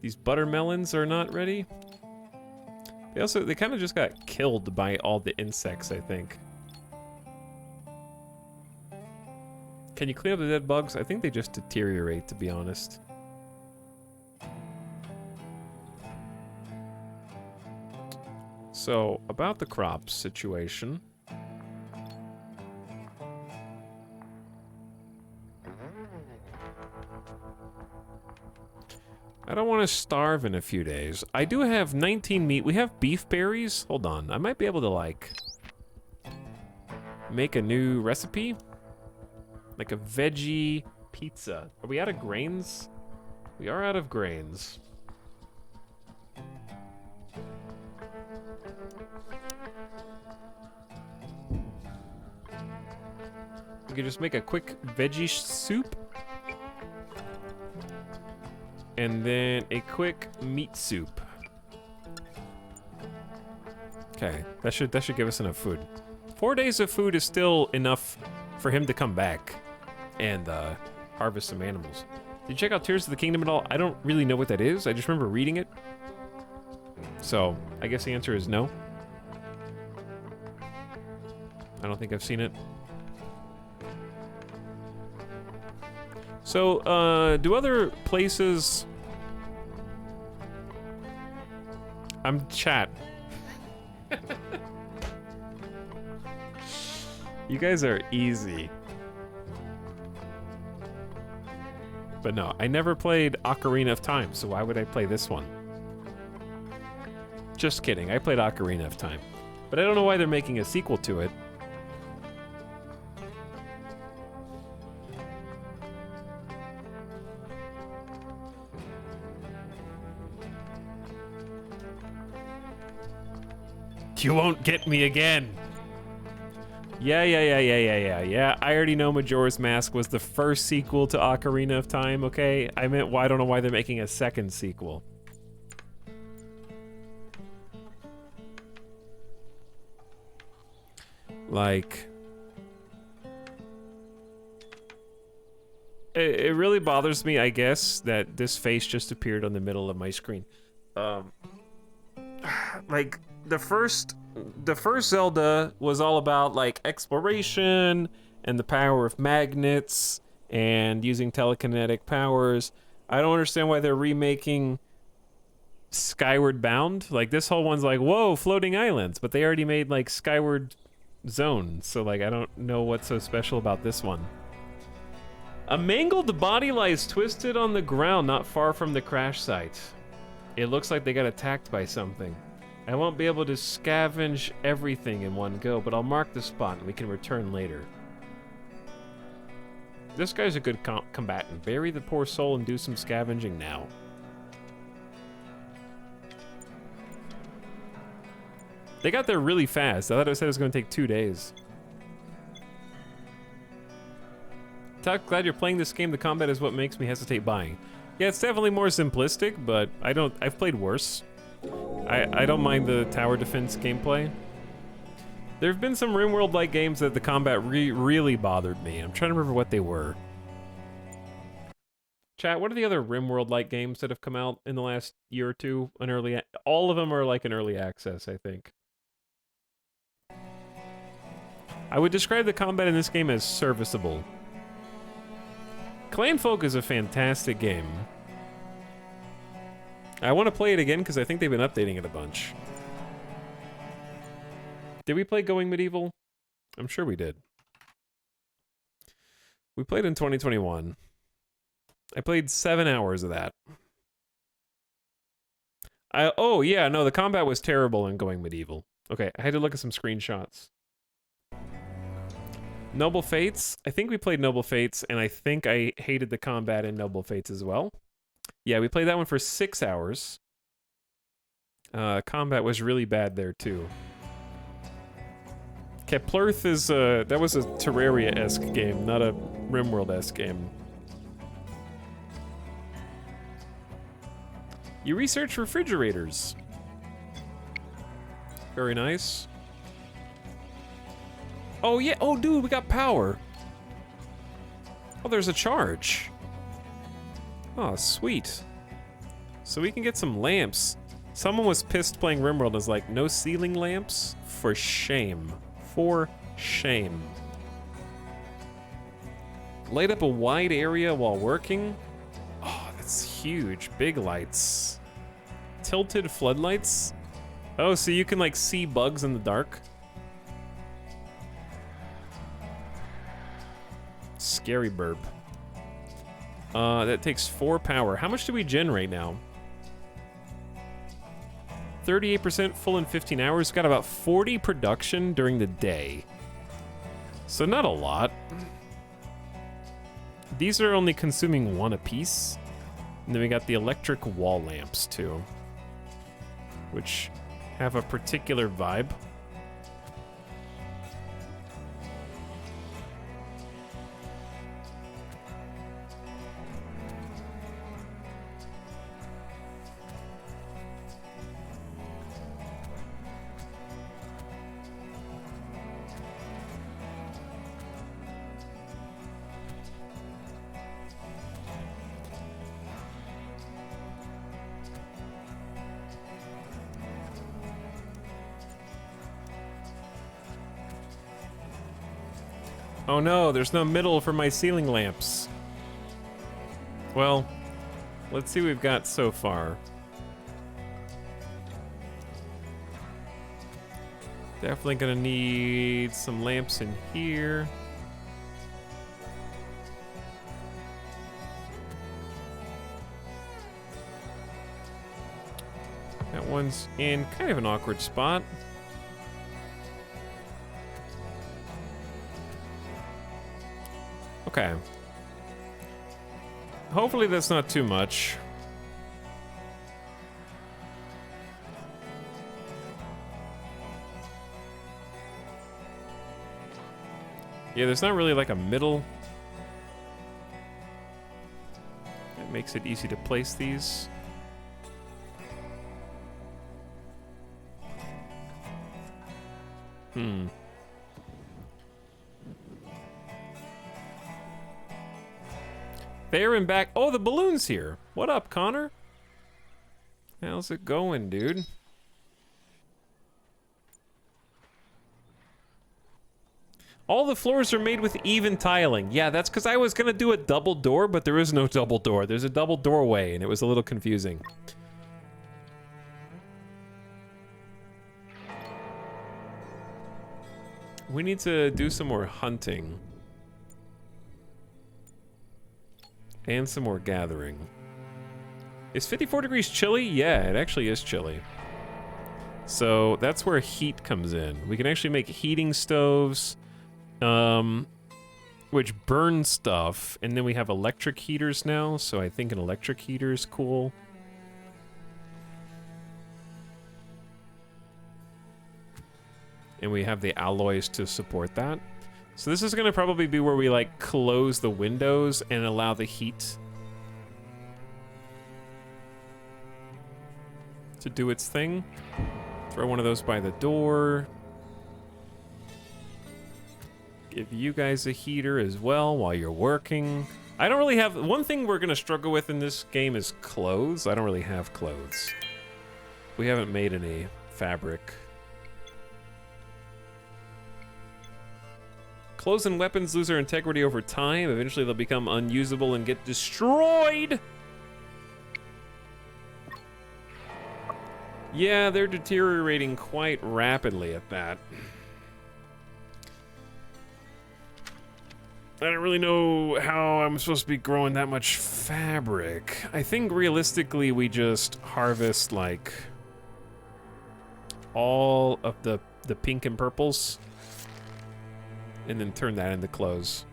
These buttermelons are not ready? They kind of just got killed by all the insects, I think. Can you clean up the dead bugs? I think they just deteriorate, to be honest. So, about the crops situation. I don't want to starve in a few days. I do have 19 meat. We have beef berries. Hold on. I might be able to, like, make a new recipe. Like a veggie pizza. Are we out of grains? We are out of grains. We could just make a quick veggie soup. And then a quick meat soup. Okay, that should give us enough food. 4 days of food is still enough for him to come back and harvest some animals. Did you check out Tears of the Kingdom at all? I don't really know what that is. I just remember reading it. So, I guess the answer is no. I don't think I've seen it. So, do other places... I'm chat. You guys are easy. But no, I never played Ocarina of Time, so why would I play this one? Just kidding, I played Ocarina of Time. But I don't know why they're making a sequel to it. You won't get me again. Yeah. I already know Majora's Mask was the first sequel to Ocarina of Time, okay? I meant, well, I don't know why they're making a second sequel. Like... It really bothers me, I guess, that this face just appeared on the middle of my screen. Like... The first Zelda was all about like exploration and the power of magnets and using telekinetic powers. I don't understand why they're remaking Skyward Bound. Like this whole one's like, whoa, floating islands, but they already made like Skyward Zone. So like I don't know what's so special about this one. A mangled body lies twisted on the ground not far from the crash site. It looks like they got attacked by something. I won't be able to scavenge everything in one go, but I'll mark the spot and we can return later. This guy's a good combatant. Bury the poor soul and do some scavenging now. They got there really fast. I thought it said it was going to take 2 days. Glad you're playing this game. The combat is what makes me hesitate buying. Yeah, it's definitely more simplistic, but I've played worse. I don't mind the tower defense gameplay. There have been some RimWorld-like games that the combat really bothered me. I'm trying to remember what they were. Chat, what are the other RimWorld-like games that have come out in the last year or two? All of them are like an early access, I think. I would describe the combat in this game as serviceable. Clanfolk is a fantastic game. I want to play it again because I think they've been updating it a bunch. Did we play Going Medieval? I'm sure we did. We played in 2021. I played 7 hours of that. Oh, yeah, no, the combat was terrible in Going Medieval. Okay, I had to look at some screenshots. Noble Fates? I think we played Noble Fates, and I think I hated the combat in Noble Fates as well. Yeah, we played that one for 6 hours. Combat was really bad there, too. Keplerth is, that was a Terraria-esque game, not a RimWorld-esque game. You research refrigerators. Very nice. Oh, yeah. Oh, dude, we got power. Oh, there's a charge. Oh, sweet. So we can get some lamps. Someone was pissed playing RimWorld and was like, no ceiling lamps? For shame. For shame. Light up a wide area while working? Oh, that's huge. Big lights. Tilted floodlights? Oh, so you can like see bugs in the dark? Scary burp. That takes 4 power. How much do we generate now? 38% full in 15 hours. Got about 40 production during the day. So not a lot. These are only consuming 1 apiece. And then we got the electric wall lamps too, which have a particular vibe. Oh no, there's no middle for my ceiling lamps. Well, let's see what we've got so far. Definitely gonna need some lamps in here. That one's in kind of an awkward spot. Okay. Hopefully that's not too much. Yeah, there's not really like a middle. It makes it easy to place these. There and back. Oh, the balloon's here. What up, Connor? How's it going, dude? All the floors are made with even tiling. Yeah, that's because I was going to do a double door, but there is no double door. There's a double doorway, and it was a little confusing. We need to do some more hunting. And some more gathering. Is 54 degrees chilly? Yeah, it actually is chilly. So that's where heat comes in. We can actually make heating stoves, which burn stuff, and then we have electric heaters now, so I think an electric heater is cool. And we have the alloys to support that. So this is gonna probably be where we like close the windows and allow the heat to do its thing. Throw one of those by the door. Give you guys a heater as well while you're working. I don't really have, one thing we're gonna struggle with in this game is clothes. I don't really have clothes. We haven't made any fabric. Clothes and weapons lose their integrity over time. Eventually they'll become unusable and get destroyed. Yeah, they're deteriorating quite rapidly at that. I don't really know how I'm supposed to be growing that much fabric. I think realistically we just harvest like all of the pink and purples and then turn that into clothes.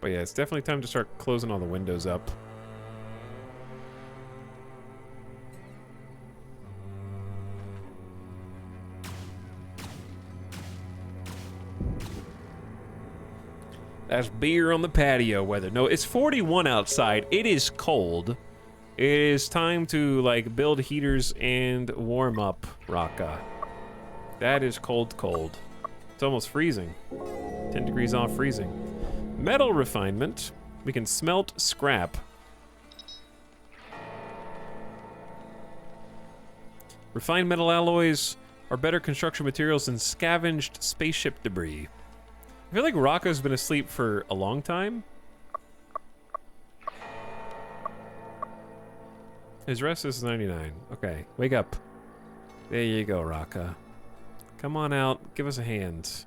But yeah, it's definitely time to start closing all the windows up. That's beer on the patio weather. No, it's 41 outside. It is cold. It is time to like build heaters and warm up, Raka. That is cold, cold. It's almost freezing. 10 degrees off freezing. Metal refinement. We can smelt scrap. Refined metal alloys are better construction materials than scavenged spaceship debris. I feel like Rocco's been asleep for a long time. His rest is 99. Okay, wake up. There you go, Rocca. Come on out, give us a hand.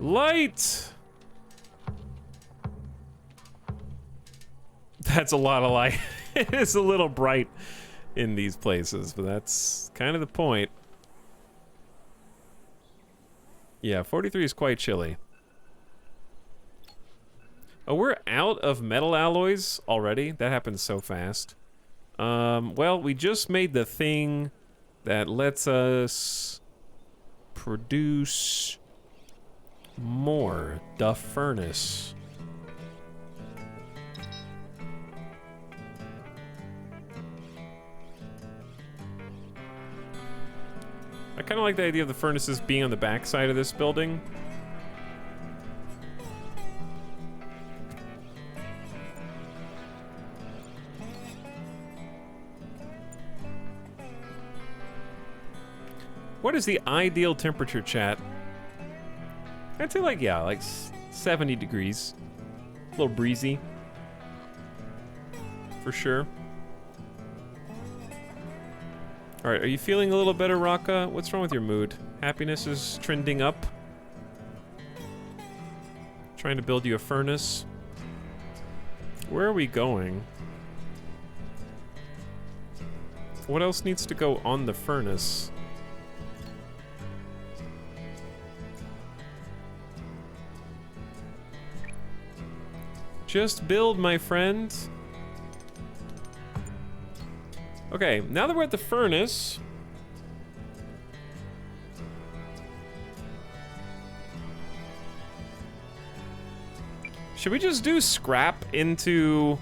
Light! That's a lot of light. It is a little bright in these places, but that's kind of the point. Yeah, 43 is quite chilly. Oh, we're out of metal alloys already? That happens so fast. Well, we just made the thing that lets us produce more. The furnace. I kind of like the idea of the furnaces being on the back side of this building. What is the ideal temperature, chat? I'd say like, yeah, like 70 degrees. A little breezy. For sure. Alright, are you feeling a little better, Raka? What's wrong with your mood? Happiness is trending up. Trying to build you a furnace. Where are we going? What else needs to go on the furnace? Just build, my friend. Okay, now that we're at the furnace... should we just do scrap into...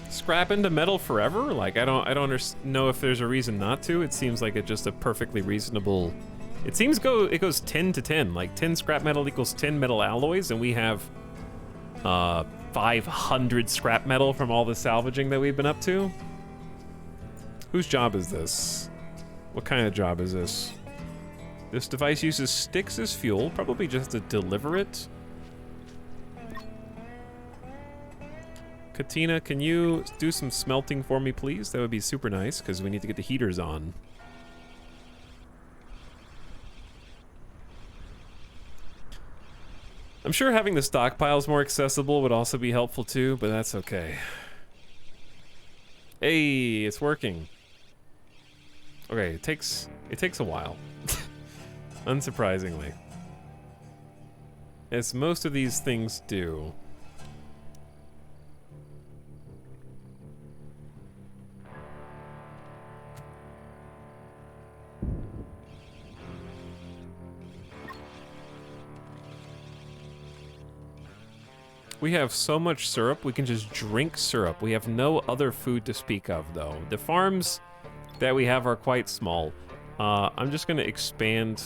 scrap into metal forever? Like, I don't know if there's a reason not to. It seems like it's just a perfectly reasonable... It seems it goes 10 to 10. Like, 10 scrap metal equals 10 metal alloys, and we have 500 scrap metal from all the salvaging that we've been up to. Whose job is this? What kind of job is this? This device uses sticks as fuel, probably just to deliver it. Katina, can you do some smelting for me, please? That would be super nice, because we need to get the heaters on. I'm sure having the stockpiles more accessible would also be helpful too, but that's okay. Hey, it's working. Okay, it takes a while. Unsurprisingly. As most of these things do. We have so much syrup, we can just drink syrup. We have no other food to speak of, though. The farms that we have are quite small. I'm just gonna expand...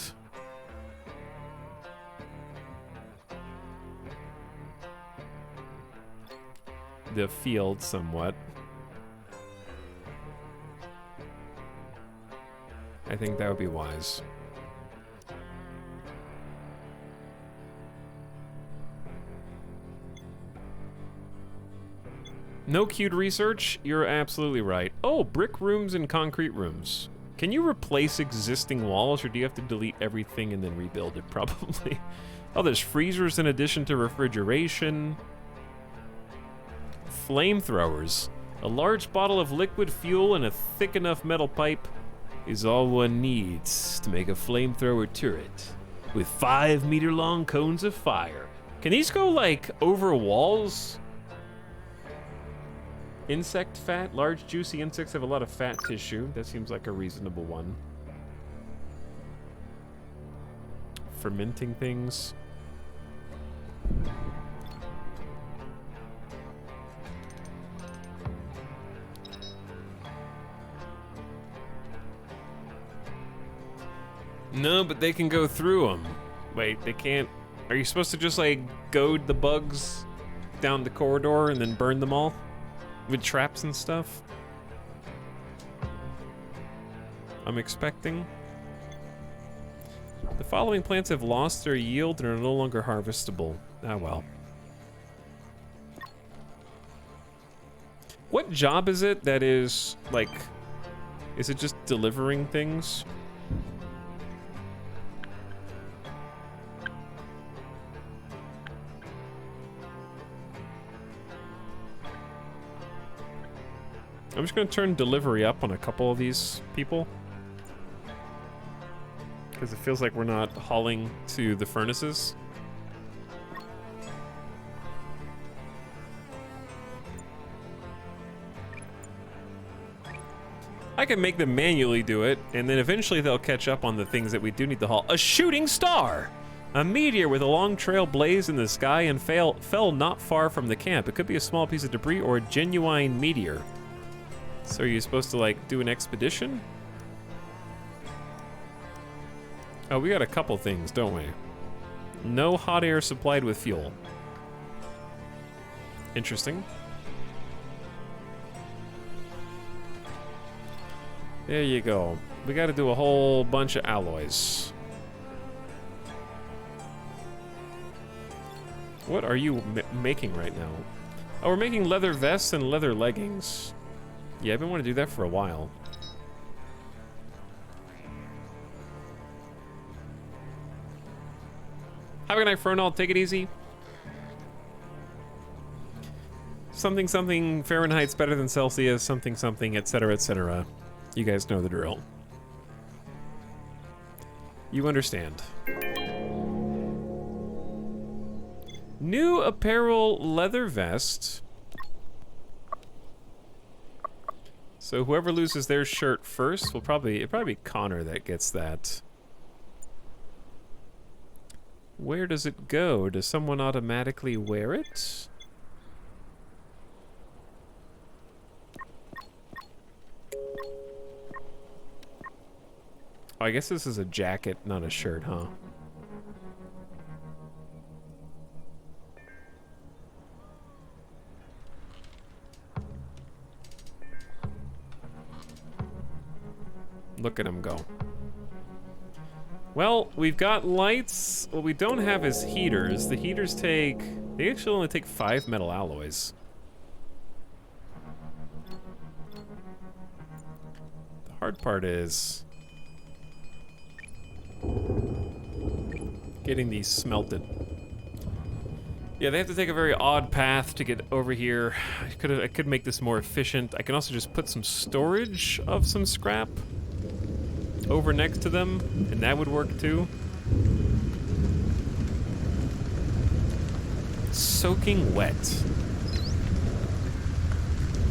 the field somewhat. I think that would be wise. No queued research? You're absolutely right. Oh, brick rooms and concrete rooms. Can you replace existing walls, or do you have to delete everything and then rebuild it? Probably. Oh, there's freezers in addition to refrigeration. Flamethrowers. A large bottle of liquid fuel and a thick enough metal pipe is all one needs to make a flamethrower turret with 5-meter-long cones of fire. Can these go, like, over walls? Insect fat. Large juicy insects have a lot of fat tissue. That seems like a reasonable one. Fermenting things. No, but they can go through them. Wait, they can't... Are you supposed to just, like, goad the bugs down the corridor and then burn them all? With traps and stuff? I'm expecting. The following plants have lost their yield and are no longer harvestable. Ah, well. What job is it that is, like... Is it just delivering things? I'm just gonna turn delivery up on a couple of these people. Because it feels like we're not hauling to the furnaces. I can make them manually do it, and then eventually they'll catch up on the things that we do need to haul. A shooting star! A meteor with a long trail blazed in the sky and fell not far from the camp. It could be a small piece of debris or a genuine meteor. So are you supposed to, like, do an expedition? Oh, we got a couple things, don't we? No hot air supplied with fuel. Interesting. There you go. We got to do a whole bunch of alloys. What are you making right now? Oh, we're making leather vests and leather leggings. Yeah, I've been wanting to do that for a while. Have a good night, Fernald. Take it easy. Something, something, Fahrenheit's better than Celsius, something, something, etc., etc. You guys know the drill. You understand. New apparel leather vest. So whoever loses their shirt first will it'll probably be Connor that gets that. Where does it go? Does someone automatically wear it? Oh, I guess this is a jacket, not a shirt, huh? Look at him go. Well, we've got lights. What we don't have is heaters. The heaters they actually only take 5 metal alloys. The hard part is getting these smelted. Yeah, they have to take a very odd path to get over here. I could make this more efficient. I can also just put some storage of some scrap over next to them, and that would work too. Soaking wet.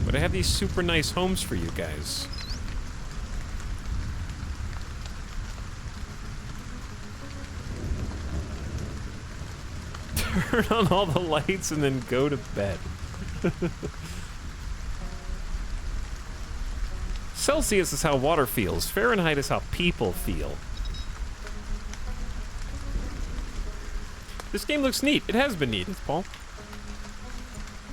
But I have these super nice homes for you guys. Turn on all the lights and then go to bed. Celsius is how water feels. Fahrenheit is how people feel. This game looks neat. It has been neat, Paul.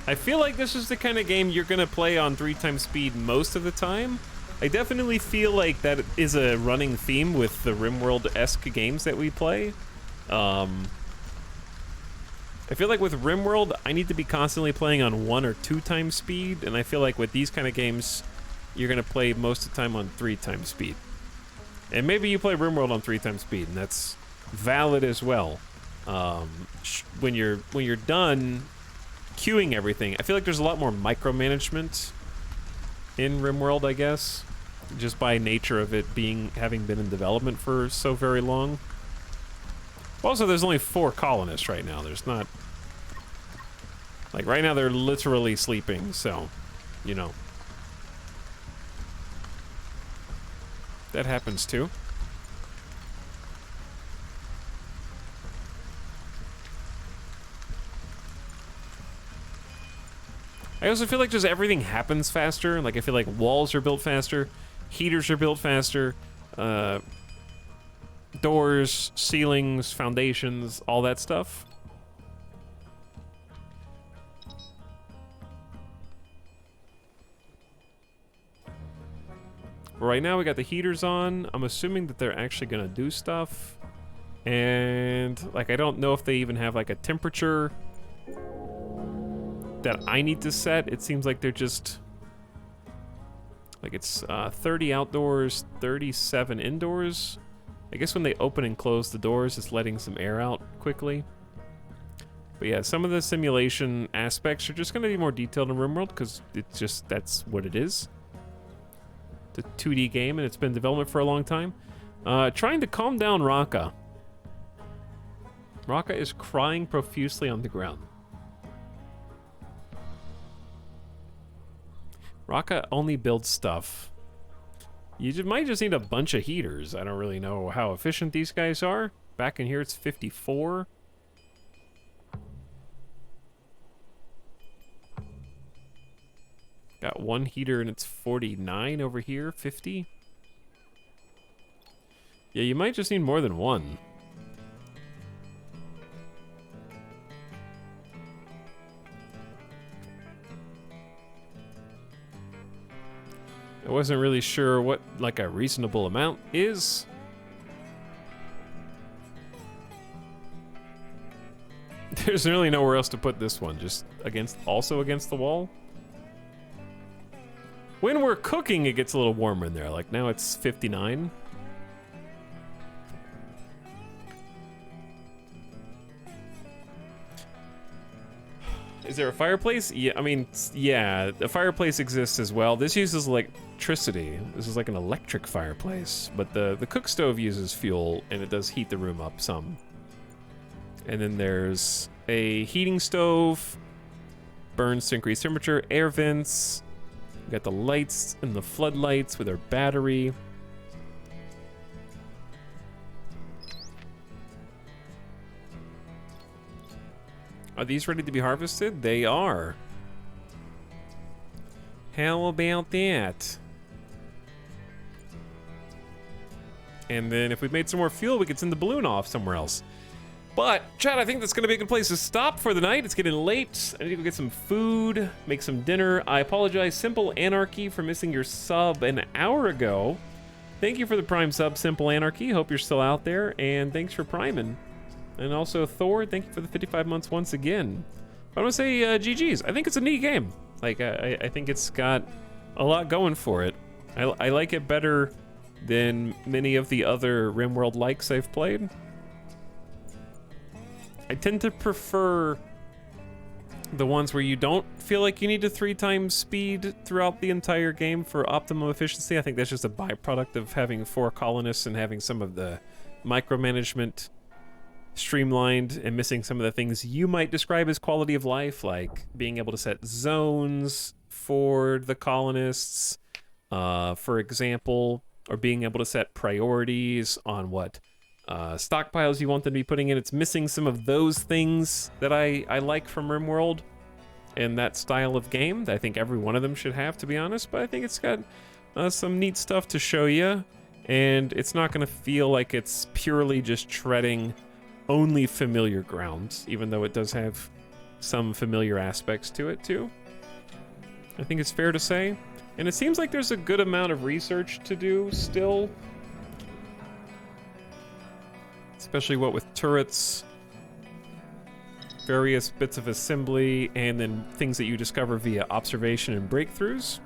I feel like this is the kind of game you're gonna play on 3 times speed most of the time. I definitely feel like that is a running theme with the RimWorld-esque games that we play. I feel like with RimWorld, I need to be constantly playing on 1 or 2 times speed, and I feel like with these kind of games, you're gonna play most of the time on 3 times speed. And maybe you play RimWorld on 3 times speed, and that's valid as well. When you're done queuing everything, I feel like there's a lot more micromanagement in RimWorld, I guess, just by nature of it having been in development for so very long. Also, there's only 4 colonists right now. There's not... Like, right now they're literally sleeping, so, you know. That happens too. I also feel like just everything happens faster. Like, I feel like walls are built faster, heaters are built faster, doors, ceilings, foundations, all that stuff. Right now we got the heaters on. I'm assuming that they're actually gonna do stuff. And, like, I don't know if they even have, like, a temperature that I need to set. It seems like they're just... Like, it's 30 outdoors, 37 indoors. I guess when they open and close the doors, it's letting some air out quickly. But yeah, some of the simulation aspects are just gonna be more detailed in RimWorld, because it's just, that's what it is. It's a 2D game, and it's been in development for a long time. Trying to calm down Raka. Raka is crying profusely on the ground. Raka only builds stuff. You might just need a bunch of heaters. I don't really know how efficient these guys are. Back in here, it's 54. Got 1 heater and it's 49 over here, 50. Yeah, you might just need more than 1. I wasn't really sure what, like, a reasonable amount is. There's really nowhere else to put this one, just also against the wall. When we're cooking, it gets a little warmer in there. Like, now it's 59. Is there a fireplace? Yeah, I mean, yeah, the fireplace exists as well. This uses electricity. This is like an electric fireplace, but the cook stove uses fuel, and it does heat the room up some. And then there's a heating stove, burns to increase temperature, air vents. We got the lights and the floodlights with our battery. Are these ready to be harvested? They are. How about that? And then if we made some more fuel, we could send the balloon off somewhere else. But, Chad, I think that's going to be a good place to stop for the night. It's getting late. I need to go get some food, make some dinner. I apologize, Simple Anarchy, for missing your sub an hour ago. Thank you for the Prime sub, Simple Anarchy. Hope you're still out there, and thanks for priming. And also, Thor, thank you for the 55 months once again. I want to say GG's. I think it's a neat game. Like, I think it's got a lot going for it. I like it better than many of the other RimWorld likes I've played. I tend to prefer the ones where you don't feel like you need to 3 times speed throughout the entire game for optimum efficiency. I think that's just a byproduct of having 4 colonists and having some of the micromanagement streamlined and missing some of the things you might describe as quality of life, like being able to set zones for the colonists, for example, or being able to set priorities on what stockpiles you want them to be putting in. It's missing some of those things that I like from RimWorld and that style of game that I think every one of them should have, to be honest. But I think it's got some neat stuff to show you, and it's not going to feel like it's purely just treading only familiar ground, even though it does have some familiar aspects to it too. I think it's fair to say. And it seems like there's a good amount of research to do still. Especially what with turrets, various bits of assembly, and then things that you discover via observation and breakthroughs.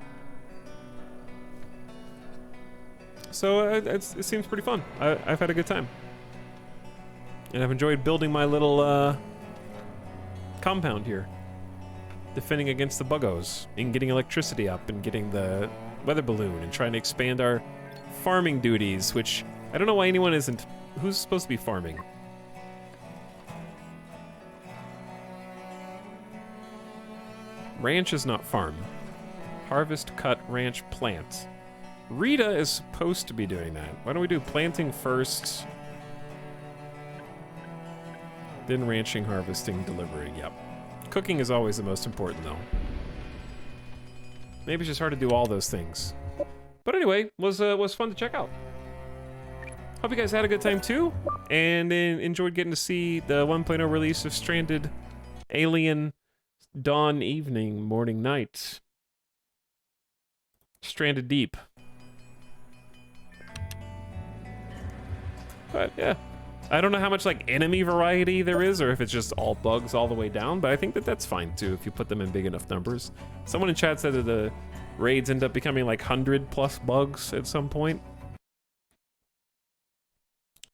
So it seems pretty fun. I've had a good time. And I've enjoyed building my little compound here. Defending against the buggos, and getting electricity up, and getting the weather balloon, and trying to expand our farming duties, which I don't know why anyone isn't. Who's supposed to be farming? Ranch is not farm. Harvest, cut, ranch, plant. Rita is supposed to be doing that. Why don't we do planting first, then ranching, harvesting, delivering. Yep. Cooking is always the most important, though. Maybe it's just hard to do all those things. But anyway, was fun to check out. Hope you guys had a good time too, and enjoyed getting to see the 1.0 release of Stranded Alien Dawn Evening Morning Night. Stranded Deep. But yeah, I don't know how much like enemy variety there is, or if it's just all bugs all the way down, but I think that that's fine too if you put them in big enough numbers. Someone in chat said that the raids end up becoming like 100+ bugs at some point.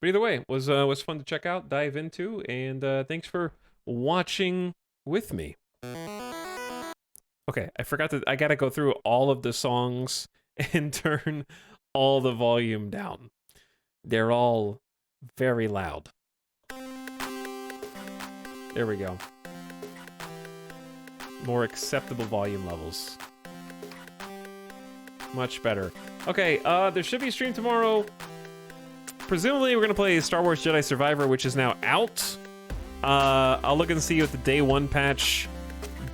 But either way, was fun to check out, dive into, and thanks for watching with me. Okay, I gotta go through all of the songs and turn all the volume down. They're all very loud. There we go. More acceptable volume levels. Much better. Okay, there should be a stream tomorrow. Presumably we're gonna play Star Wars Jedi Survivor, which is now out. I'll look and see if the day 1 patch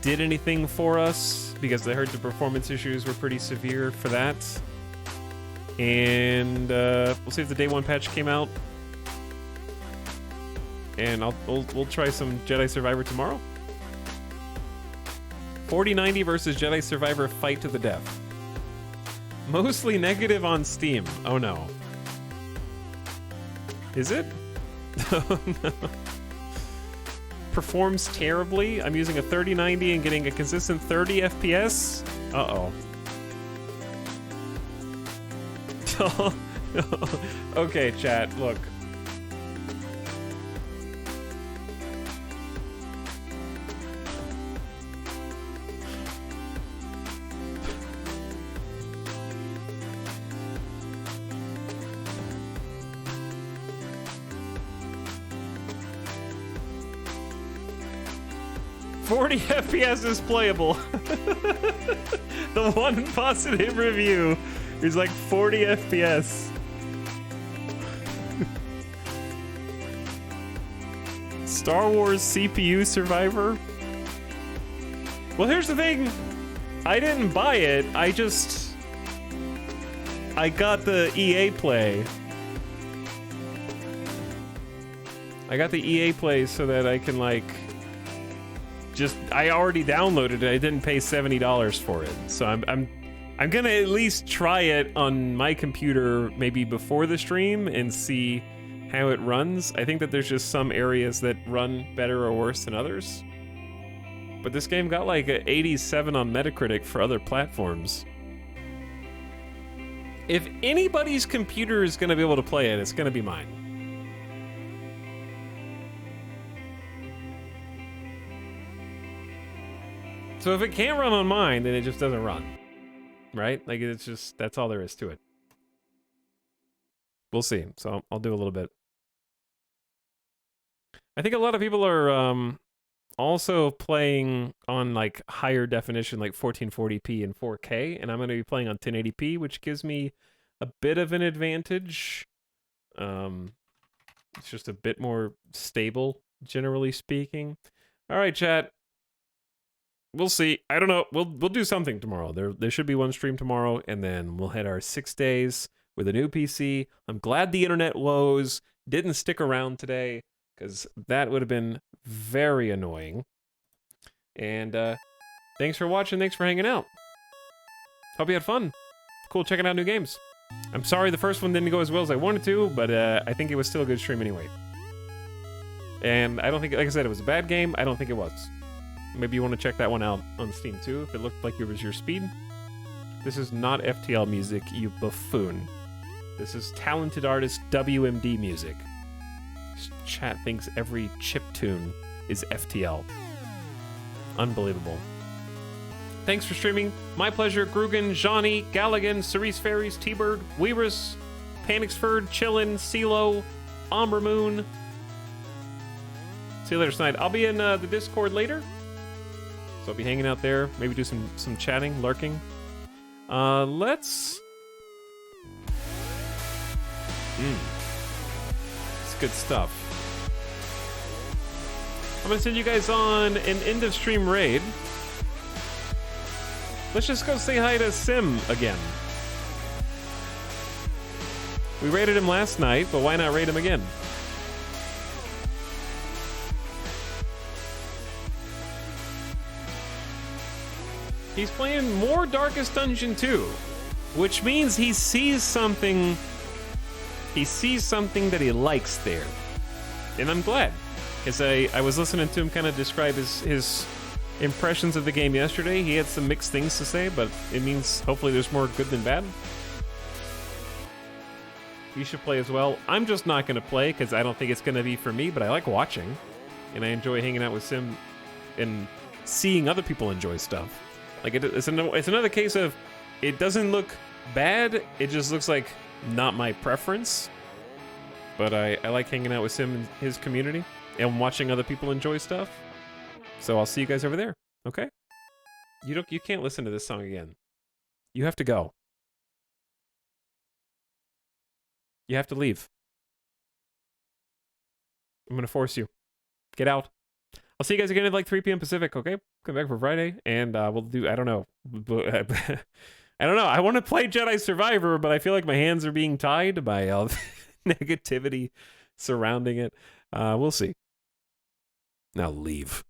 did anything for us, because I heard the performance issues were pretty severe for that. And we'll see if the day 1 patch came out. And we'll try some Jedi Survivor tomorrow. 4090 versus Jedi Survivor Fight to the Death. Mostly negative on Steam. Oh no. Is it? Oh no. Performs terribly. I'm using a 3090 and getting a consistent 30 FPS. Uh-oh. Okay, chat, look. "40 FPS is playable." The one positive review is like 40 FPS. Star Wars CPU Survivor? Well, here's the thing. I didn't buy it. I got the EA Play. I got the EA Play so that I can, like, I already downloaded it. I didn't pay $70 for it. So I'm gonna at least try it on my computer maybe before the stream and see how it runs. I think that there's just some areas that run better or worse than others. But this game got like an 87 on Metacritic for other platforms. If anybody's computer is gonna be able to play it, it's gonna be mine. So if it can't run on mine, then it just doesn't run. Right? Like, it's just, that's all there is to it. We'll see. So I'll do a little bit. I think a lot of people are also playing on, like, higher definition, like 1440p and 4K, and I'm going to be playing on 1080p, which gives me a bit of an advantage. It's just a bit more stable, generally speaking. All right, chat. We'll see. I don't know. We'll do something tomorrow. There should be one stream tomorrow, and then we'll hit our 6 days with a new PC. I'm glad the internet woes didn't stick around today, because that would have been very annoying. And thanks for watching. Thanks for hanging out. Hope you had fun. Cool checking out new games. I'm sorry the first one didn't go as well as I wanted to, but I think it was still a good stream anyway. And I don't think, like I said, it was a bad game. I don't think it was. Maybe you want to check that one out on Steam too, if it looked like it was your speed. This is not FTL music, you buffoon. This is talented artist WMD music. This chat thinks every chiptune is FTL. Unbelievable. Thanks for streaming. My pleasure. Grugan, Johnny, Galligan, Cerise Fairies, T-Bird, Weaverus, Panixford, Chillin, CeeLo, Ombre Moon. See you later tonight. I'll be in the Discord later. So I'll be hanging out there. Maybe do some chatting, lurking. Let's... It's good stuff. I'm gonna send you guys on an end of stream raid. Let's just go say hi to Sim again. We raided him last night, but why not raid him again? He's playing more Darkest Dungeon 2, which means he sees something. He sees something that he likes there, and I'm glad, because I was listening to him kind of describe his impressions of the game yesterday. He had some mixed things to say, but it means hopefully there's more good than bad. You should play as well. I'm just not going to play because I don't think it's going to be for me, but I like watching, and I enjoy hanging out with Sim and seeing other people enjoy stuff. Like, it's another case of, it doesn't look bad, it just looks like not my preference. But I like hanging out with Sim and his community and watching other people enjoy stuff. So I'll see you guys over there, okay? You can't listen to this song again. You have to go. You have to leave. I'm gonna force you. Get out. I'll see you guys again at like 3 p.m. Pacific, okay? Come back for Friday, and we'll do, I don't know. I don't know. I want to play Jedi Survivor, but I feel like my hands are being tied by all the negativity surrounding it. We'll see. Now leave.